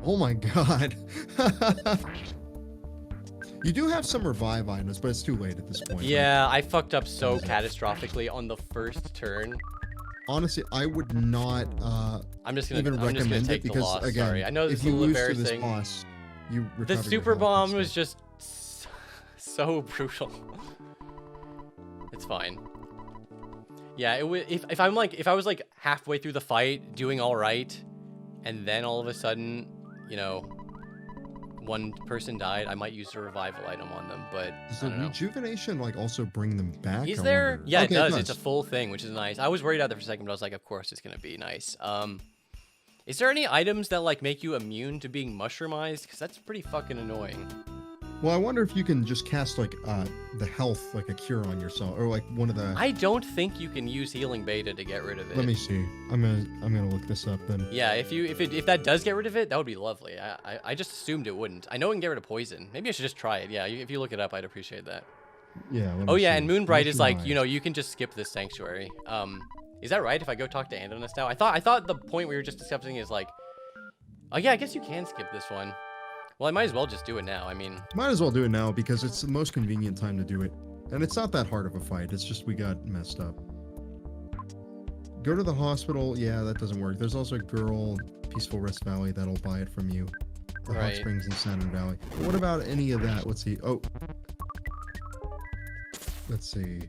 Oh my god. You do have some revive items, but it's too late at this point. Yeah, I fucked up so catastrophically on the first turn. Honestly, I would not I'm just gonna recommend take it because the loss. again, Sorry. I know this if is a you little lose embarrassing. to this boss, you The super bomb was just so brutal. It's fine. Yeah, it would if I was like halfway through the fight doing all right, and then all of a sudden, you know, one person died, I might use a revival item on them, but does the rejuvenation like also bring them back? Is there? Yeah, okay, it does. It's a full thing, which is nice. I was worried out there for a second, but I was like, of course it's gonna be nice. Is there any items that like make you immune to being mushroomized? Because that's pretty fucking annoying. Well, I wonder if you can just cast like the health, like a cure on yourself, or like one of the. I don't think you can use healing beta to get rid of it. Let me see. I'm gonna look this up then. Yeah, if that does get rid of it, that would be lovely. I just assumed it wouldn't. I know it can get rid of poison. Maybe I should just try it. Yeah, if you look it up, I'd appreciate that. Yeah. Oh yeah, and Moonbright is like, you know, you can just skip this sanctuary. Is that right? If I go talk to Andonus now, I thought the point we were just discussing is like, oh yeah, I guess you can skip this one. Well, I might as well just do it now. I mean... Might as well do it now because it's the most convenient time to do it. And it's not that hard of a fight. It's just we got messed up. Go to the hospital. Yeah, that doesn't work. There's also a girl, Peaceful Rest Valley, that'll buy it from you. Or Hot Springs in Saturn Valley. But what about any of that? Let's see. Oh. Let's see.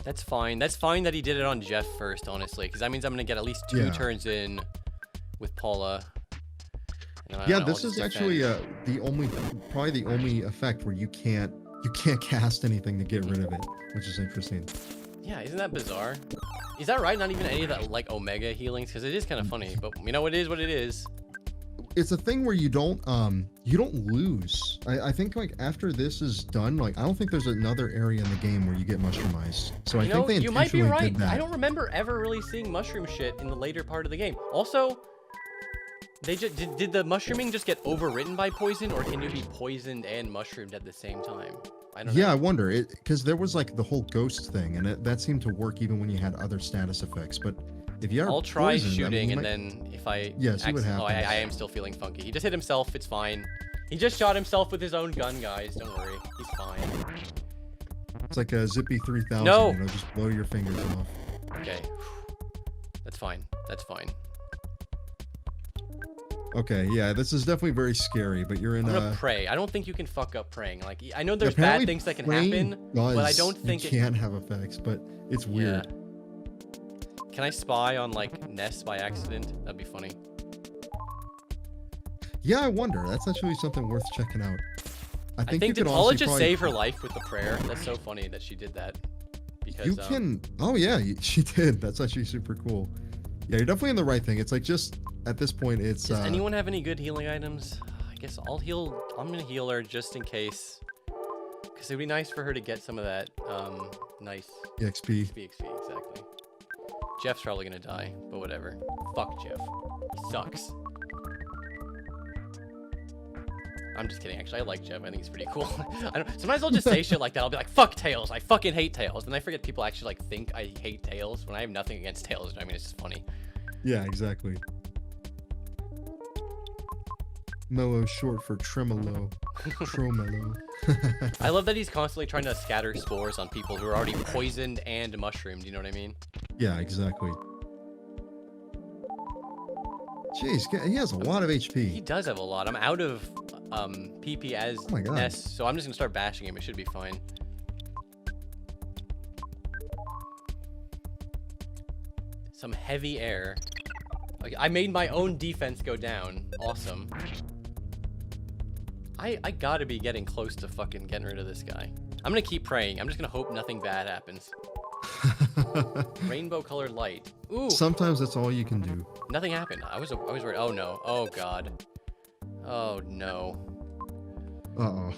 That's fine. That's fine that he did it on Jeff first, honestly. Because that means I'm going to get at least 2 turns in with Paula. Yeah, this is actually probably the only effect where you can't cast anything to get rid of it, which is interesting. Yeah, isn't that bizarre? Is that right? Not even any of that like Omega healings, because it is kind of funny, but you know, it is what it is. It's a thing where you don't lose. I think like after this is done, like I don't think there's another area in the game where you get mushroomized. So I think they you might be intentionally right. did that. I don't remember ever really seeing mushroom shit in the later part of the game. Also, they just did the mushrooming just get overwritten by poison, or can you be poisoned and mushroomed at the same time? I don't know. Yeah, I wonder it because there was like the whole ghost thing, and that seemed to work even when you had other status effects. But if you are I'll try poisoned, shooting, and then if I see what happens. Oh, I am still feeling funky. He just hit himself. It's fine. He just shot himself with his own gun, guys. Don't worry. He's fine. It's like a Zippy 3000. No. You know, just blow your fingers off. Okay. That's fine. That's fine. Okay, yeah, this is definitely very scary, but you're in I'm gonna pray. I don't think you can fuck up praying. Like, I know there's apparently bad things that can happen, but I don't think it can have effects, but it's weird. Can I spy on like Ness by accident? That'd be funny. Yeah, I wonder. That's actually something worth checking out. I think you did could Paula also just save her life with the prayer? That's so funny that she did that. Because you can. Oh yeah, she did. That's actually super cool. Yeah, you're definitely in the right thing. It's like just at this point, it's. Does anyone have any good healing items? I guess I'll heal. I'm gonna heal her just in case, because it'd be nice for her to get some of that nice EXP. XP, exactly. Jeff's probably gonna die, but whatever. Fuck Jeff. He sucks. I'm just kidding. Actually, I like Jeff. I think he's pretty cool. Sometimes I'll just say shit like that. I'll be like, "Fuck Tails. I fucking hate Tails." And I forget people actually like think I hate Tails when I have nothing against Tails. I mean, it's just funny. Yeah, exactly. Mellow short for tremolo. Tremolo. I love that he's constantly trying to scatter spores on people who are already poisoned and mushroomed. You know what I mean? Yeah, exactly. Jeez, he has a lot of HP. He does have a lot. I'm out of PP as Ness, so I'm just gonna start bashing him. It should be fine. Some heavy air. Okay, I made my own defense go down. Awesome. I gotta be getting close to fucking getting rid of this guy. I'm gonna keep praying. I'm just gonna hope nothing bad happens. Rainbow colored light. Ooh. Sometimes that's all you can do. Nothing happened. I was worried. Oh no. Oh god. Oh no. Uh-oh.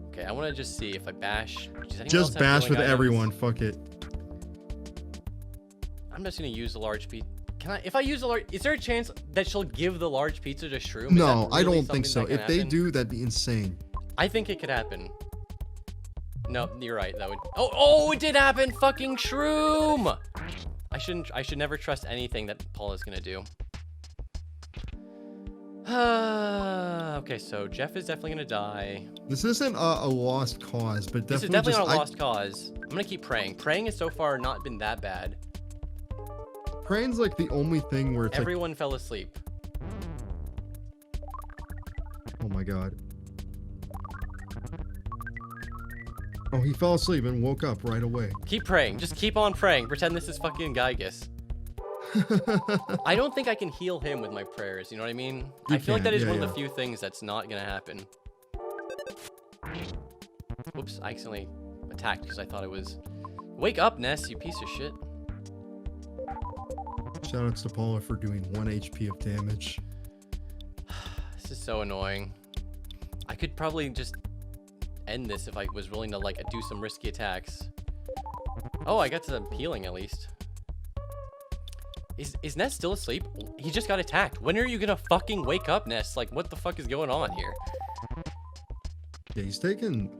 Okay, I want to just see if I bash. Just bash with everyone. Fuck it. I'm just gonna use the large pizza. Can I? If I use the large, is there a chance that she'll give the large pizza to Shroom? No, I don't think so. If they do, that'd be insane. I think it could happen. No, you're right. That would. Oh, it did happen. Fucking Shroom. I should never trust anything that Paula's gonna do. Okay, so Jeff is definitely gonna die. This isn't a lost cause, but definitely this is definitely not a lost cause. I'm gonna keep praying. Praying has so far not been that bad. Praying's like the only thing where it's everyone fell asleep. Oh my god. Oh, he fell asleep and woke up right away. Keep praying. Just keep on praying. Pretend this is fucking Gygus. I don't think I can heal him with my prayers. You know what I mean? I feel like that is one of the few things that's not gonna happen. Whoops! I accidentally attacked because I thought it was. Wake up, Ness! You piece of shit. Shoutouts to Paula for doing 1 HP of damage. This is so annoying. I could probably just end this if I was willing to like do some risky attacks. Oh, I got some healing at least. Is Ness still asleep? He just got attacked. When are you gonna fucking wake up, Ness? Like, what the fuck is going on here? Yeah, he's taken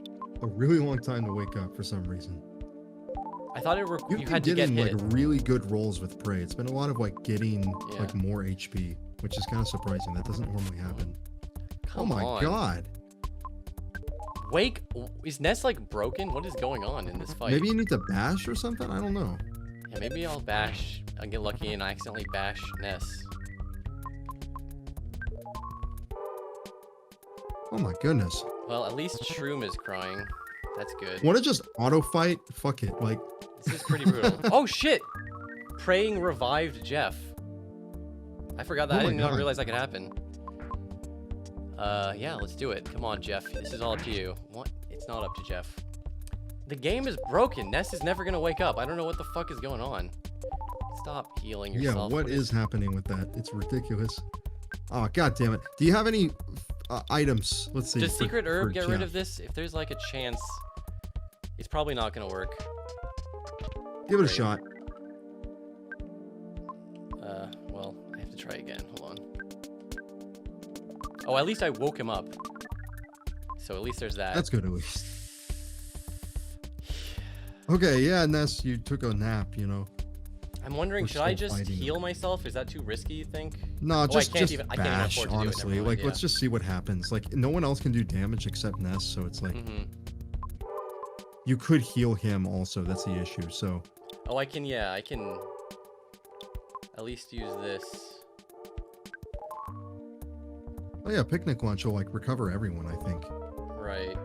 a really long time to wake up for some reason. I thought you had to get hit. Like really good rolls with prey. It's been a lot of like getting like more HP, which is kind of surprising. That doesn't normally happen. Come on. Oh my god. Wake, is Ness like broken? What is going on in this fight? Maybe you need to bash or something? I don't know. Yeah, maybe I'll bash. I'll get lucky and I accidentally bash Ness. Oh my goodness. Well, at least Shroom is crying. That's good. Want to just auto fight? Fuck it. Like. This is pretty brutal. Oh shit! Praying revived Jeff. I forgot that. I didn't realize that could happen. Yeah, let's do it. Come on, Jeff. This is all up to you. What? It's not up to Jeff. The game is broken. Ness is never gonna wake up. I don't know what the fuck is going on. Stop healing yourself. Yeah, what is happening with that? It's ridiculous. Oh, god damn it. Do you have any items? Let's see. Does Secret Herb get rid of this? If there's like a chance, it's probably not gonna work. Give it a shot. Well, I have to try again. Hold on. Oh, at least I woke him up. So at least there's that. That's good at least. Okay, yeah, Ness, you took a nap, you know. I'm wondering, should I just heal myself? Is that too risky, you think? No, just bash, I can't even afford to honestly. do it. Like, let's just see what happens. Like, no one else can do damage except Ness, so it's like... You could heal him also, that's the issue, so... Oh, I can at least use this. Oh yeah, picnic lunch will like recover everyone, I think. Right.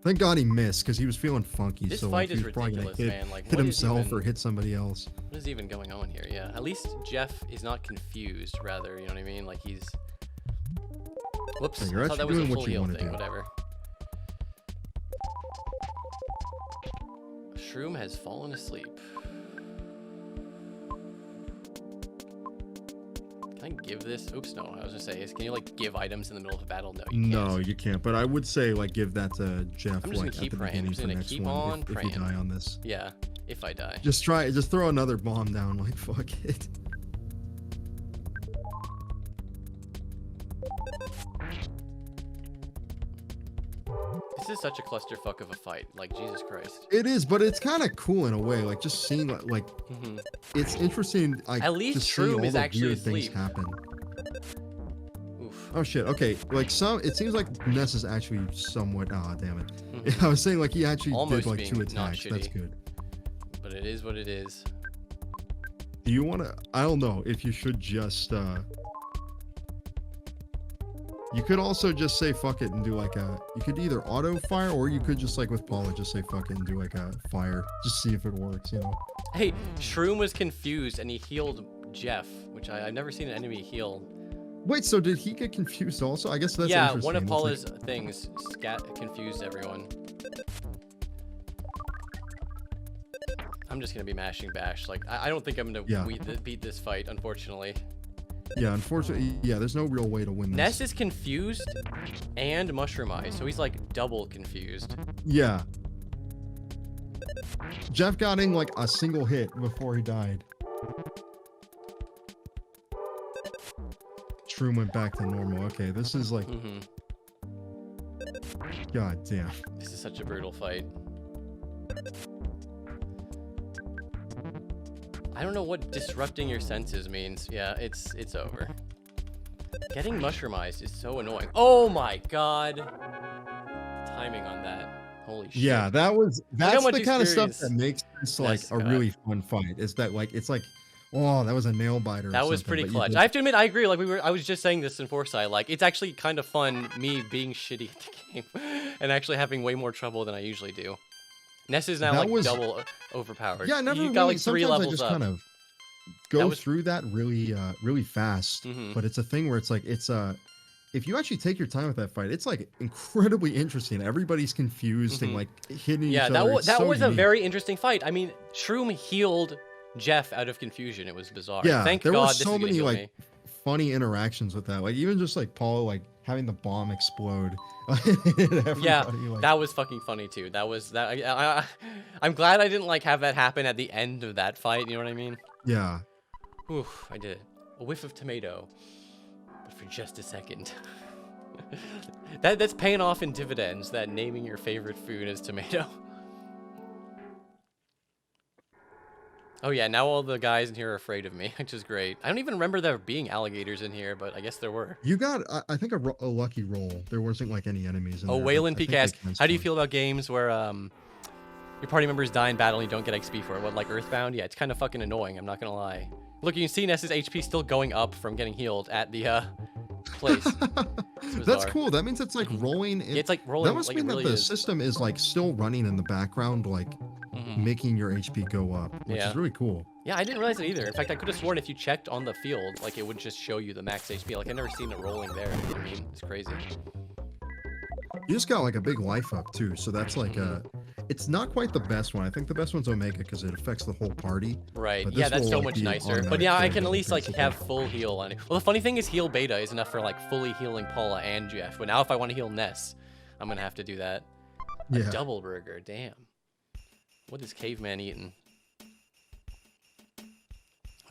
Thank God he missed, because he was feeling funky. This so fight like, is ridiculous, man. Like, hit himself or hit somebody else. What is even going on here? Yeah, at least Jeff is not confused, rather, you know what I mean? Like, he's... Whoops, yeah, I thought that was a full heal thing, whatever. Shroom has fallen asleep. Can I give this? Oops, no. I was gonna say, can you like give items in the middle of a battle? No, you can't. No, you can't. But I would say like give that to Jeff. I'm just gonna keep praying. I'm just gonna keep on praying. If you die on this. Yeah, if I die. Just throw another bomb down. Like fuck it. This is such a clusterfuck of a fight. Like, Jesus Christ. It is, but it's kind of cool in a way. Like, just seeing, like, it's interesting. Like, at least Shroom is actually asleep. Things happen. Oof. Oh, shit. Okay. Like, it seems like Ness is actually somewhat, damn it. I was saying, like, he actually almost did, like, 2 attacks. That's good. But it is what it is. Do you want to, I don't know if you should just, You could also just say fuck it and do like a. You could either auto fire or you could just like with Paula just say fuck it and do like a fire. Just see if it works, you know. Hey, Shroom was confused and he healed Jeff, which I've never seen an enemy heal. Wait, so did he get confused also? I guess that's yeah. interesting. One of It's Paula's things confused everyone. I'm just gonna be mashing bash. Like I don't think I'm gonna beat this fight, unfortunately. Yeah, unfortunately, yeah. There's no real way to win this. Ness is confused and mushroom eyes, so he's like double confused. Yeah. Jeff got in like a single hit before he died. Shroom went back to normal. Okay, this is like. God damn. This is such a brutal fight. I don't know what disrupting your senses means. Yeah, it's over. Getting mushroomized is so annoying. Oh my god. Timing on that. Holy shit. Yeah, that's the kind of stuff that makes this like a really fun fight. Is that like it's like, oh, that was a nail biter. That was pretty clutch. I have to admit, I agree. Like I was just saying this in Foresight. Like it's actually kind of fun me being shitty at the game and actually having way more trouble than I usually do. Ness is now like double overpowered. Yeah, never you got like 3 levels I just up. Kind of go through that really fast. But it's a thing where it's like if you actually take your time with that fight, it's like incredibly interesting. Everybody's confused and like hitting each other. Yeah, that was a very interesting fight. I mean, Shroom healed Jeff out of confusion. It was bizarre. Yeah, thank there God were so many like funny interactions with that. Like even just like Paul like having the bomb explode. Yeah, like, that was fucking funny too. That was that. I'm glad I didn't like have that happen at the end of that fight. You know what I mean? Yeah. Oof, I did. A whiff of tomato, but for just a second. That's paying off in dividends. That naming your favorite food as tomato. Oh yeah, now all the guys in here are afraid of me, which is great. I don't even remember there being alligators in here, but I guess there were. You got, I think, a lucky roll. There wasn't like any enemies in there. Oh, Waylon PK asks, how do you feel about games where your party members die in battle and you don't get XP for it? What, like Earthbound? Yeah, it's kind of fucking annoying, I'm not gonna lie. Look, you can see Ness's HP still going up from getting healed at the place. That's cool. That means it's like rolling. Yeah, it's like rolling. That must like mean really that the system is like still running in the background, like making your HP go up, which is really cool. Yeah, I didn't realize it either. In fact, I could have sworn if you checked on the field, like it would just show you the max HP. Like I never seen it rolling there. You know what I mean, it's crazy. You just got like a big life up too, so that's like it's not quite the best one. I think the best one's Omega because it affects the whole party. Right. Yeah, that's so much nicer. But yeah, I can at least like have full heal on it. Well, the funny thing is heal beta is enough for like fully healing Paula and Jeff. But now if I want to heal Ness, I'm gonna have to do that. A double burger, damn. What is caveman eating?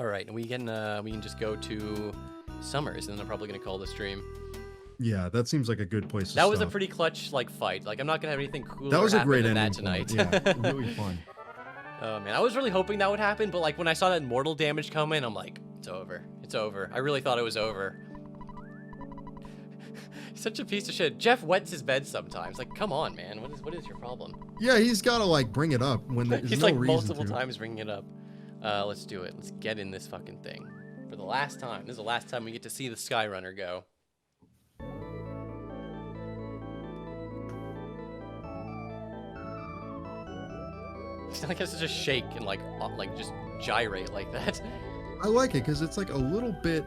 All right, and we can just go to Summers, and then I'm probably gonna call the stream. Yeah, that seems like a good place to That was stop. a pretty clutch like fight. Like I'm not gonna have anything cool. That was a great ending that tonight. Yeah, really fun. Oh man, I was really hoping that would happen, but like when I saw that mortal damage coming, I'm like, it's over. It's over. I really thought it was over. Such a piece of shit. Jeff wets his bed sometimes. Like, come on, man. What is your problem? Yeah, he's got to like bring it up when there's he's no like reason multiple to. times bringing it up. Let's do it. Let's get in this fucking thing for the last time. This is the last time we get to see the Skyrunner go. It's not like it has to just shake and like just gyrate like that. I like it because it's like a little bit.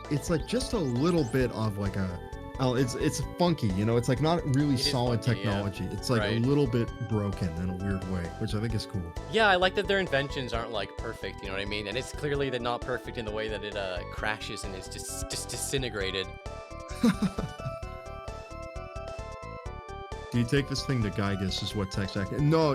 It's like just a little bit of like a. Oh, it's funky, you know. It's like not really solid funky, technology. Yeah. It's like a little bit broken in a weird way, which I think is cool. Yeah, I like that their inventions aren't like perfect. You know what I mean? And it's clearly they're not perfect in the way that it crashes and is just disintegrated. Do you take this thing to Gygas is what text jacket? No,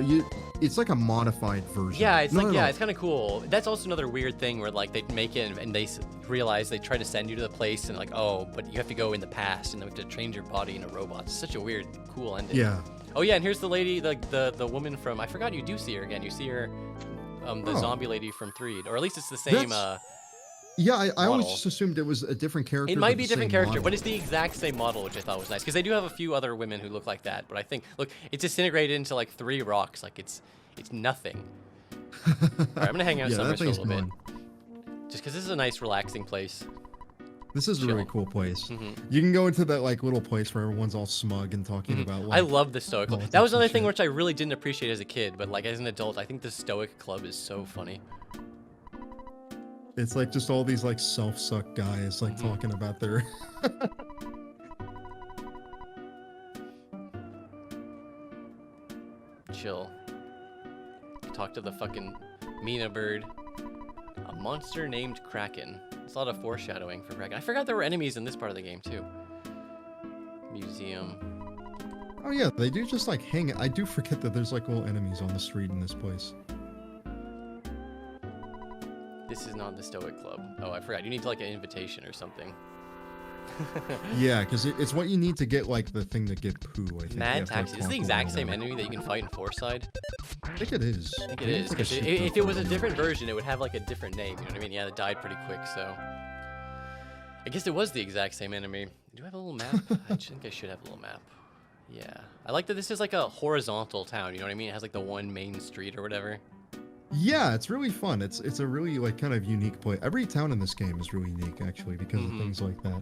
it's like a modified version. Yeah, it's it's kind of cool. That's also another weird thing where like they make it and they realize they try to send you to the place and like, oh, but you have to go in the past and you have to change your body into robots. It's such a weird, cool ending. Yeah. Oh yeah, and here's the lady, the woman from, I forgot you do see her again. You see her, the zombie lady from 3, or at least it's the same. Yeah, I always just assumed it was a different character. It might be a different character, but it's the exact same model, which I thought was nice. Because they do have a few other women who look like that, but I think, look, it's disintegrated into like 3 rocks. Like it's nothing. All right, I'm gonna hang out Summers for a little bit, just because this is a nice, relaxing place. This is a really chill. cool place. Hmm. You can go into that like little place where everyone's all smug and talking about. I Like, love the Stoic Club. politics That was and another thing shit. which I really didn't appreciate as a kid, but like as an adult, I think the Stoic Club is so funny. It's like just all these like self-suck guys like talking about their. Chill. Talk to the fucking Mina bird. A monster named Kraken. There's a lot of foreshadowing for Kraken. I forgot there were enemies in this part of the game too. Museum. Oh yeah, they do just like hang. I do forget that there's like little enemies on the street in this place. This is not the Stoic Club. Oh, I forgot. You need like an invitation or something. Yeah, because it's what you need to get like the thing to get poo. I think. You Mad have to, like, Taxi. Is this the talk exact around same them. enemy that you can fight in Fourside? I think it is. I think it Maybe is. it's like a 'Cause shit if ton it was a of different version, it would have like a different name. You know what I mean? Yeah, it died pretty quick, so. I guess it was the exact same enemy. Do I have a little map? I think I should have a little map. Yeah. I like that this is like a horizontal town, you know what I mean? It has like the one main street or whatever. Yeah, it's really fun. It's a really like kind of unique place. Every town in this game is really unique actually because of things like that.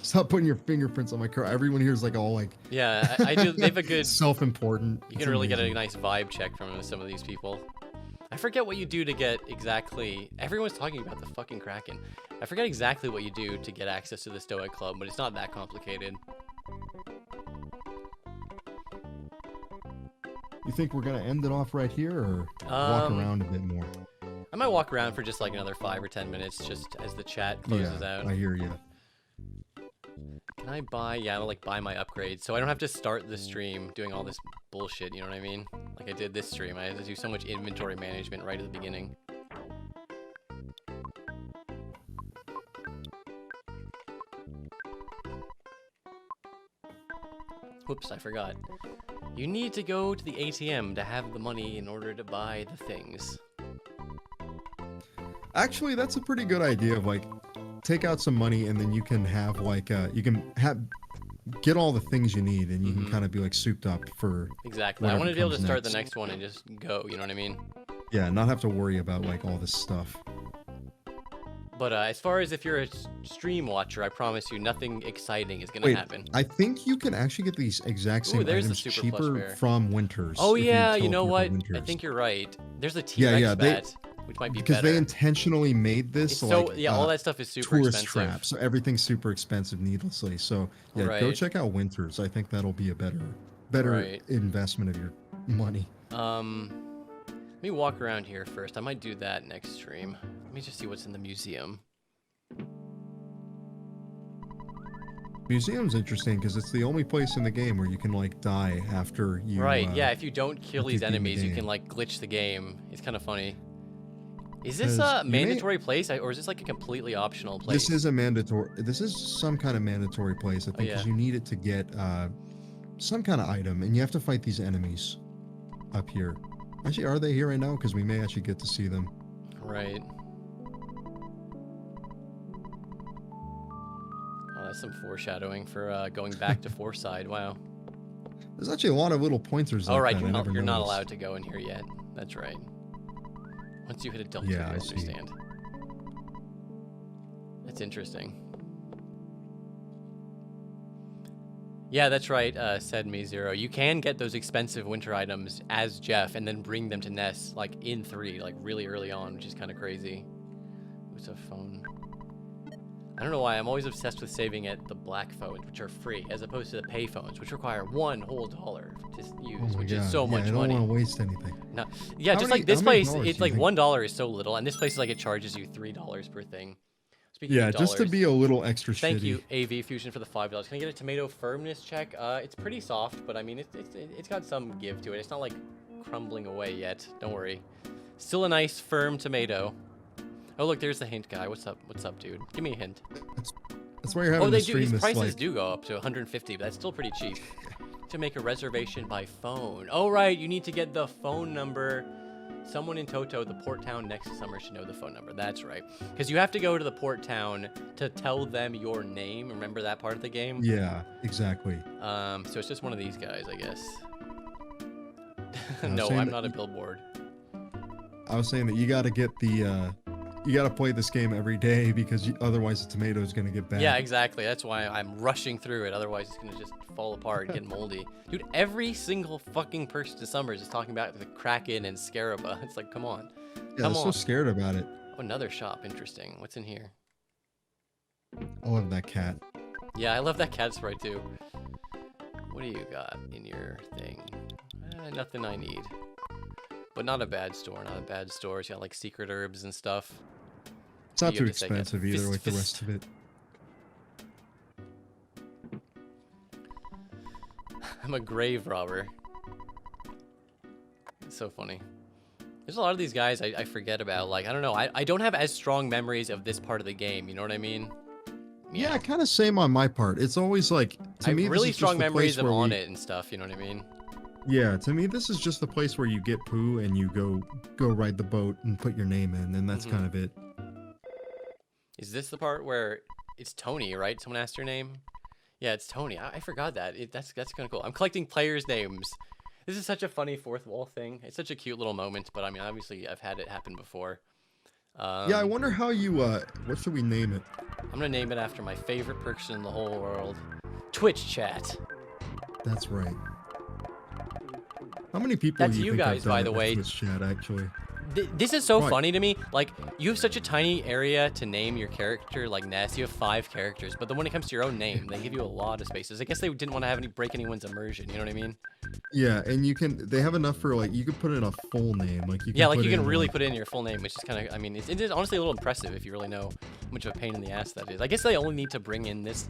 Stop putting your fingerprints on my car. Everyone here is like all like Yeah, I do. They have a good. self-important. You It's can really get a amazing. nice vibe check from some of these people. I forget what you do to get exactly. Everyone's talking about the fucking Kraken. I forget exactly what you do to get access to the Stoic Club, but it's not that complicated. You think we're gonna end it off right here, or walk around a bit more? I might walk around for just like another 5 or 10 minutes, just as the chat closes out. I hear you. Can I buy? Yeah, I'll like buy my upgrades, so I don't have to start the stream doing all this bullshit. You know what I mean? Like I did this stream, I had to do so much inventory management right at the beginning. Whoops, I forgot. You need to go to the ATM to have the money in order to buy the things. Actually, that's a pretty good idea of like take out some money and then you can have like you can have get all the things you need and you can kind of be like souped up for Exactly. I whatever want to be able to comes start the next. next one and just go, you know what I mean? Yeah, not have to worry about like all this stuff. But as far as if you're a stream watcher, I promise you nothing exciting is going to Wait, happen. I think you can actually get these exact same there's the items super plush cheaper bear. from Winters. Oh if yeah, you know teleport to what? I Winters. think you're right. There's a Yeah, T-Rex yeah, they- bat, which might be because better. they intentionally made this It's so like yeah, all that stuff is super tourist expensive. trap, so everything's super expensive needlessly. So yeah, go Right. check out Winters. I think that'll be a better Right. investment of your money. Let me walk around here first. I might do that next stream. Let me just see what's in the museum. Museum's interesting because it's the only place in the game where you can like die after you. Right, yeah, if you don't kill if these you beat the enemies, you game. can like glitch the game. It's kind of funny. Is this 'Cause a you may- mandatory place, or is this like a completely optional place? This is a mandatory. This is some kind of mandatory place, I think, yeah. because you need it to get some kind of item, and you have to fight these enemies up here. Actually, are they here right now? Because we may actually get to see them. Right. Oh, that's some foreshadowing for going back to Fourside. Wow. There's actually a lot of little pointers. All like right, that, I you're not never noticed. allowed to go in here yet. That's right. Once you hit adult, Yeah, you'll I see. understand. That's interesting. Yeah, that's right, said me Zero. You can get those expensive winter items as Jeff and then bring them to Ness like in 3, like really early on, which is kind of crazy. What's a phone? I don't know why, I'm always obsessed with saving at the black phones, which are free, as opposed to the pay phones, which require $1 whole to use, Oh my which God. is so Yeah, much I don't money. want to waste anything. No, yeah, How just many- like this how many place, dollars it's do you like think? $1 is so little, and this place like it charges you $3 per thing. Speaking Yeah, of just to dollars, be a little extra thank shitty. you, AV Fusion, for the $5. Can I get a tomato firmness check? It's pretty soft, but I mean, it's got some give to it. It's not like crumbling away yet. Don't worry. Still a nice firm tomato. Oh look, there's the hint guy. What's up? What's up, dude? Give me a hint. That's why you're having Oh, they to do. stream These this prices like. do go up to 150, but that's still pretty cheap. To make a reservation by phone. Oh right, you need to get the phone number. Someone in Toto, the port town next to Summer, should know the phone number. That's right. Because you have to go to the port town to tell them your name. Remember that part of the game? Yeah, exactly. So it's just one of these guys, I guess. I was No, saying I'm that not a billboard. I was saying that you got to get the. you got to play this game every day because otherwise the tomato is gonna get bad. Yeah, exactly. That's why I'm rushing through it. Otherwise, it's gonna just fall apart and get moldy. Dude, every single fucking person in Summers is talking about the Kraken and Scaraba. It's like, come on. Yeah, I'm so scared about it. Oh, another shop. Interesting. What's in here? I love that cat. Yeah, I love that cat sprite too. What do you got in your thing? Nothing I need. But not a bad store. Not a bad store. It's got like secret herbs and stuff. It's not too expensive either, like the rest of it. I'm a grave robber. It's so funny. There's a lot of these guys I forget about. Like, I don't know. I don't have as strong memories of this part of the game. You know what I mean? Yeah, kind of same on my part. It's always like, to me, really this is strong just the memories place of where on it and stuff. You know what I mean? Yeah, to me, this is just the place where you get poo and you go ride the boat and put your name in, and that's kind of it. Is this the part where it's Tony, right? Someone asked your name? Yeah, it's Tony. I forgot that. That's kind of cool. I'm collecting players' names. This is such a funny fourth wall thing. It's such a cute little moment, but I mean, obviously, I've had it happen before. Yeah, I wonder how you, what should we name it? I'm gonna name it after my favorite person in the whole world. Twitch chat. That's right. How many people That's do you you think guys, by the way. Twitch chat, actually? This is so funny to me. Like, you have such a tiny area to name your character, like Ness. You have 5 characters, but then when it comes to your own name, they give you a lot of spaces. I guess they didn't want to have break anyone's immersion. You know what I mean? Yeah, and they have enough for, like, you could put in a full name. Like, you can yeah, like you can in, really like, put in your full name, which is kind of, I mean, it is honestly a little impressive if you really know how much of a pain in the ass that is. I guess they only need to bring in this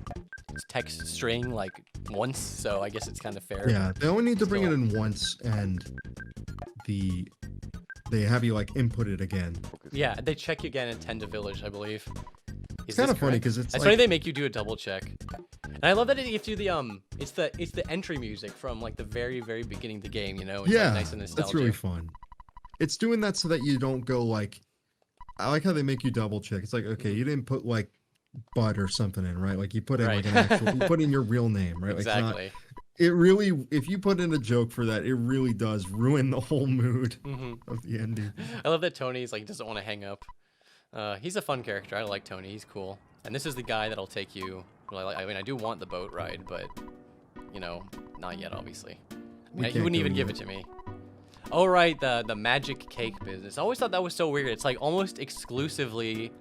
text string like once, so I guess it's kind of fair. Yeah, they only need to bring it in once, and they have you like input it again. Yeah, they check you again at Tenda Village, I believe. It's kind of funny because it's funny they make you do a double check. And I love that it gives you the it's the entry music from like the very beginning of the game, you know? It's yeah, like nice and nostalgic. that's really fun. It's doing that so that you don't go like, I like how they make you double check. It's like, okay, you didn't put like Bud or something in, right? Like you put in like an actual, you put in your real name, right? Exactly. Like it really, if you put in a joke for that, it really does ruin the whole mood of the ending. I love that Tony's like doesn't want to hang up. He's a fun character. I like Tony. He's cool. And this is the guy that'll take you. Well, I mean, I do want the boat ride, but you know, not yet, obviously. I mean, he wouldn't even give it to me. Oh right, the magic cake business. I always thought that was so weird. It's like almost exclusively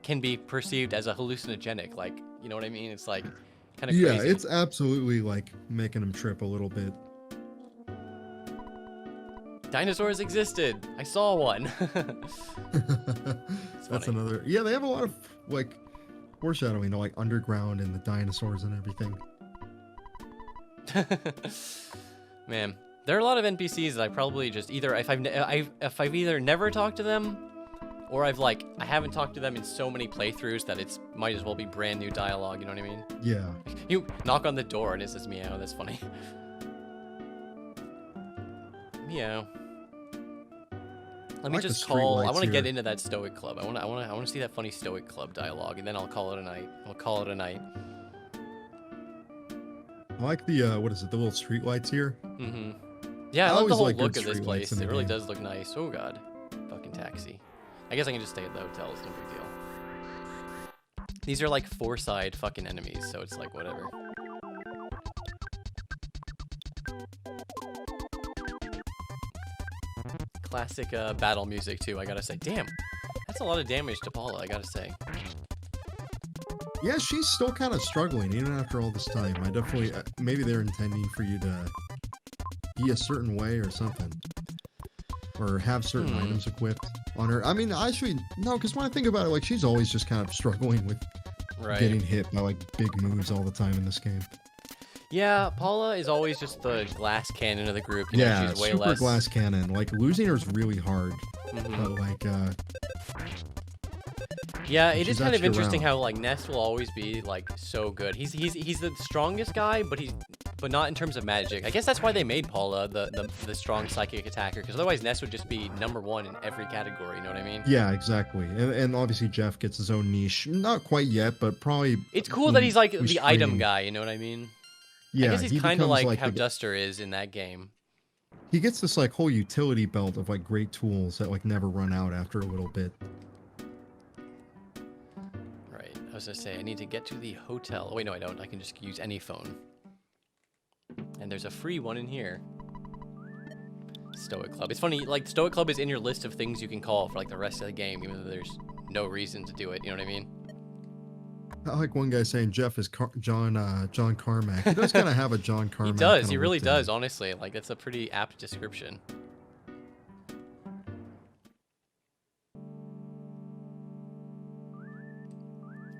can be perceived as a hallucinogenic. Like, you know what I mean? It's like kind of crazy. Yeah, it's absolutely like making him trip a little bit. Dinosaurs existed. I saw one. That's another. Yeah, they have a lot of like foreshadowing, like underground and the dinosaurs and everything. Man, there are a lot of NPCs that I probably just either if I've either never talked to them, or I haven't talked to them in so many playthroughs that it's might as well be brand new dialogue. You know what I mean? Yeah. You knock on the door and it says meow. That's funny. Meow. Let me just call. I want to get into that Stoic Club. I want to see that funny Stoic Club dialogue, and then I'll call it a night. I'll call it a night. I like the what is it? The little street lights here. Yeah, I love the whole like look of this streetlights place. in the It really game. does look nice. Oh god, fucking taxi. I guess I can just stay at the hotel. It's no big deal. These are like 4-side fucking enemies, so it's like whatever. Classic battle music too, I gotta say. Damn, that's a lot of damage to Paula, I gotta say. Yeah, she's still kind of struggling even after all this time. I definitely maybe they're intending for you to be a certain way or something, or have certain items equipped on her. I mean, actually, no, because when I think about it, like she's always just kind of struggling with getting hit by like big moves all the time in this game. Yeah, Paula is always just the glass cannon of the group. You know, Yeah, she's way super less. glass cannon. Like losing her is really hard, but like yeah, it is she's kind of actually interesting around. how like Ness will always be like so good. He's the strongest guy, but not in terms of magic. I guess that's why they made Paula the strong psychic attacker, because otherwise Ness would just be #1 in every category. You know what I mean? Yeah, exactly. And obviously Jeff gets his own niche. Not quite yet, but probably. It's cool that he's like the stream. item guy. You know what I mean? Yeah, I guess he's he kind of becomes, like how the- Duster is in that game. He gets this like whole utility belt of like great tools that like never run out after a little bit. I was gonna say, I need to get to the hotel. Oh, wait, no, I don't. I can just use any phone. And there's a free one in here. Stoic Club. It's funny, like, Stoic Club is in your list of things you can call for, like, the rest of the game, even though there's no reason to do it, you know what I mean? I like one guy saying Jeff is John Carmack. He does kind of have a John Carmack. He does, he really does, honestly. Like, that's a pretty apt description.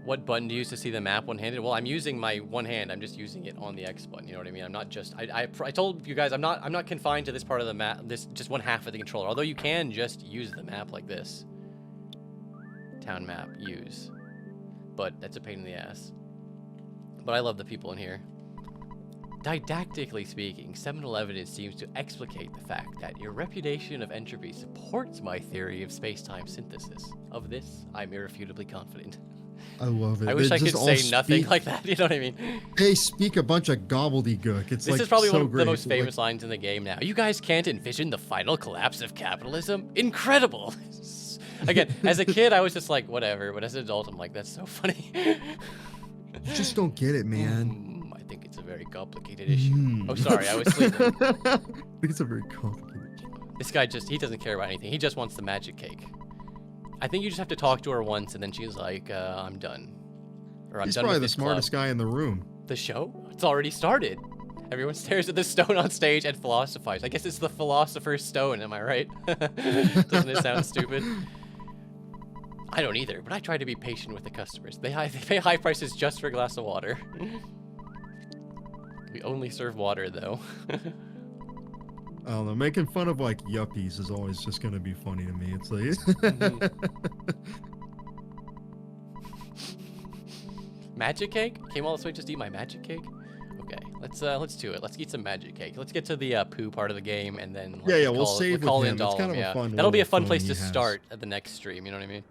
What button do you use to see the map one-handed? Well, I'm using my one hand. I'm just using it on the X button. You know what I mean? I'm not just. I told you guys I'm not confined to this part of the map. This just one half of the controller. Although you can just use the map like this. Town map use, but that's a pain in the ass. But I love the people in here. Didactically speaking, 7-Eleven seems to explicate the fact that your reputation of entropy supports my theory of space-time synthesis. Of this, I'm irrefutably confident. I love it. I wish I could say nothing like that. You know what I mean? They speak a bunch of gobbledygook. It's this like is probably so one of great. the most famous lines in the game now. You guys can't envision the final collapse of capitalism? Incredible! Again, as a kid, I was just like, whatever. But as an adult, I'm like, that's so funny. You just don't get it, man. I think it's a very complicated issue. Oh, sorry, I was sleeping. I think it's a very complicated issue. This guy he doesn't care about anything. He just wants the magic cake. I think you just have to talk to her once, and then she's like, I'm done. Or I'm He's done probably with the this smartest club. guy in the room. The show? It's already started. Everyone stares at the stone on stage and philosophizes. I guess it's the philosopher's stone, am I right? Doesn't it sound stupid? I don't either, but I try to be patient with the customers. They pay high prices just for a glass of water. We only serve water, though. I don't know. Making fun of like yuppies is always just gonna be funny to me. It's like magic cake? Came all this way just to eat my magic cake? Okay, let's do it. Let's eat some magic cake. Let's get to the poo part of the game, and then we'll save call with in him. It's kind Dollum, of a fun. That'll be a fun little place phone to he has. start at the next stream. You know what I mean?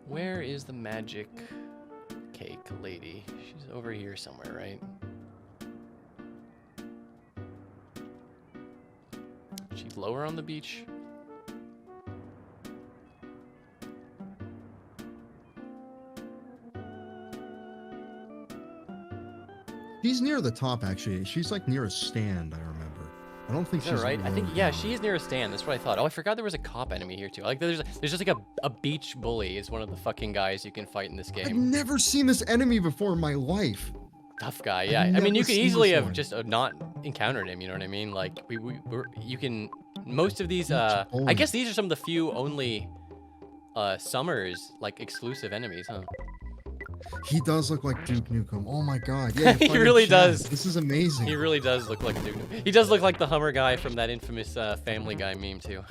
Where is the magic cake lady? She's over here somewhere, right? She's lower on the beach. She's near the top, actually. She's like near a stand, I remember. I don't think Is she's that right? I think, low yeah, down. she is near a stand. That's what I thought. Oh, I forgot there was a cop enemy here, too. Like, there's just like a beach bully is one of the fucking guys you can fight in this I've game. never seen this enemy before in my life. Tough guy, yeah. I've I mean, you never could seen easily this have one. just not encountered him, you know what I mean? Like, you can, most of these, Beach I bully. guess these are some of the few only, Summers, like, exclusive enemies, huh? He does look like Duke Nukem. Oh my god. Yeah, He really does. This is amazing. He really does look like a dude. He does look like the Hummer guy from that infamous Family Guy meme, too.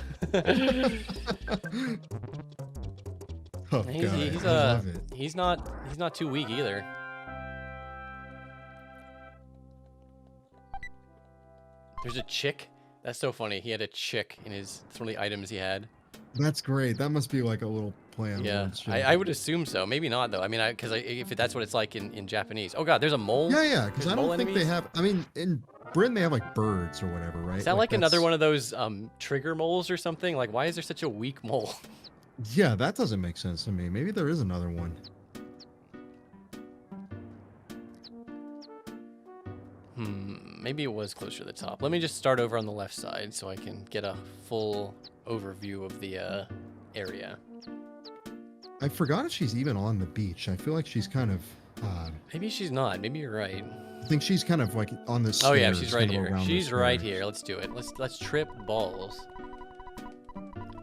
Tough guy. I love it. He's not too weak either. There's a chick. That's so funny. He had a chick in his. It's one of the items he had. That's great. That must be like a little play on Yeah, words. I would assume so. Maybe not though. I mean, because if that's what it's like in Japanese. Oh god, there's a mole. Yeah, because There's I don't mole think they enemies? have. I mean, in Britain they have like birds or whatever, right? Is that like another that's- one of those trigger moles or something? Like, why is there such a weak mole? Yeah, that doesn't make sense to me. Maybe there is another one. Maybe it was closer to the top. Let me just start over on the left side so I can get a full overview of the area. I forgot if she's even on the beach. I feel like she's kind of. Maybe she's not. Maybe you're right. I think she's kind of like on the. Oh yeah, stairs, she's right kind of here. around the She's right stairs. here. Let's do it. Let's trip balls.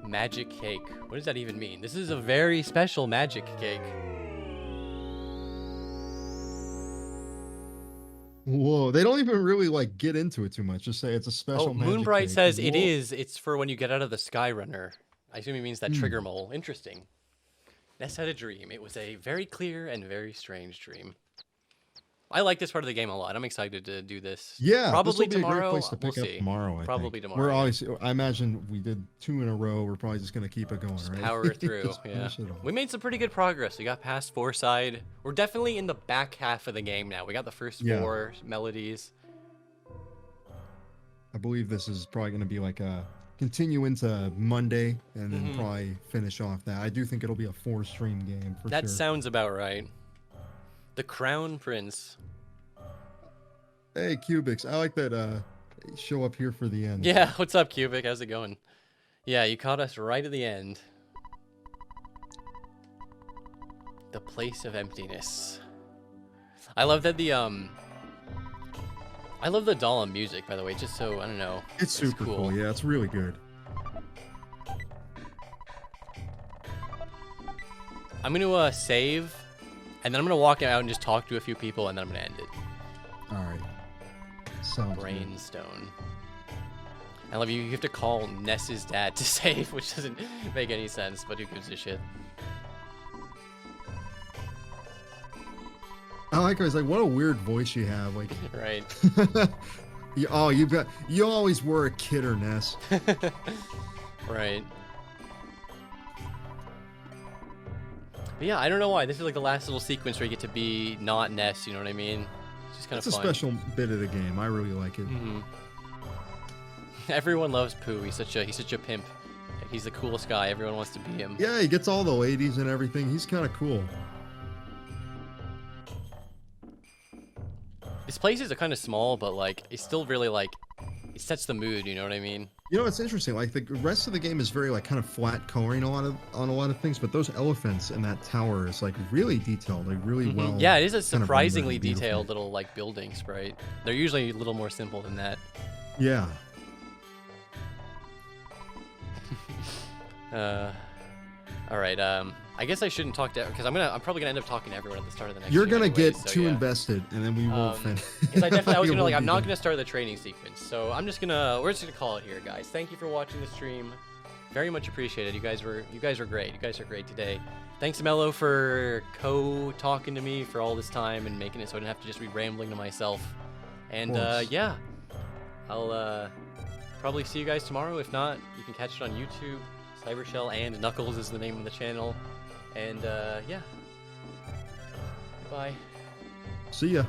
Magic cake. What does that even mean? This is a very special magic cake. Whoa, they don't even really like get into it too much. Just say it's a special. Oh, magic Moonbright cake. says it Whoa. is. It's for when you get out of the Skyrunner. I assume he means that Hmm. trigger mole. Interesting. Ness had a dream. It was a very clear and very strange dream. I like this part of the game a lot. I'm excited to do this. Yeah, probably this will be tomorrow. a great place to We'll pick up see. tomorrow. I Probably think. tomorrow. We're yeah. always. I imagine we did 2 in a row. We're probably just gonna keep it going, right? Power through. Just Yeah. finish it all. We made some pretty good progress. We got past 4 side. We're definitely in the back half of the game now. We got the first Yeah. 4 melodies. I believe this is probably gonna be like a continue into Monday and then Mhm. probably finish off that. I do think it'll be a 4-stream game for That sure. sounds about right. The Crown Prince. Hey, Cubics, I like that show up here for the end. Yeah, what's up, Cubic? How's it going? Yeah, you caught us right at the end. The place of emptiness. I love that the I love the doll and music, by the way. Just so I don't know. It's super cool. Yeah, it's really good. I'm gonna save, and then I'm gonna walk out and just talk to a few people, and then I'm gonna end it. All right. Sounds good. Brainstone. I love you. You have to call Ness's dad to save, which doesn't make any sense, but who gives a shit? I like how he's like, what a weird voice you have. Like, Right. you always were a kidder, Ness. Right. But yeah, I don't know why. This is like the last little sequence where you get to be not Ness, you know what I mean? It's just kind of It's fun. a special bit of the game. I really like it. Mm-hmm. Everyone loves Pooh. He's such a pimp. He's the coolest guy. Everyone wants to be him. Yeah, he gets all the ladies and everything. He's kind of cool. This place is kind of small, but like it's still really like it sets the mood. You know what I mean? You know, it's interesting. Like the rest of the game is very like kind of flat coloring on a lot of things, but those elephants in that tower is like really detailed, like really well. Yeah, it is a kind of rendered surprisingly and beautiful. detailed little like building sprite. They're usually a little more simple than that. Yeah. All right. I guess I shouldn't talk to because I'm probably gonna end up talking to everyone at the start of the next. You're stream gonna anyway, get so too yeah. invested, and then we won't finish. Because I was You gonna won't I'm be not done. gonna start the training sequence, so we're just gonna call it here, guys. Thank you for watching the stream. Very much appreciated. You guys were great. You guys are great today. Thanks, Mello, for talking to me for all this time and making it so I didn't have to just be rambling to myself. And course. yeah, I'll probably see you guys tomorrow. If not, you can catch it on YouTube. Cybershell and Knuckles is the name of the channel. And yeah. Bye. See ya.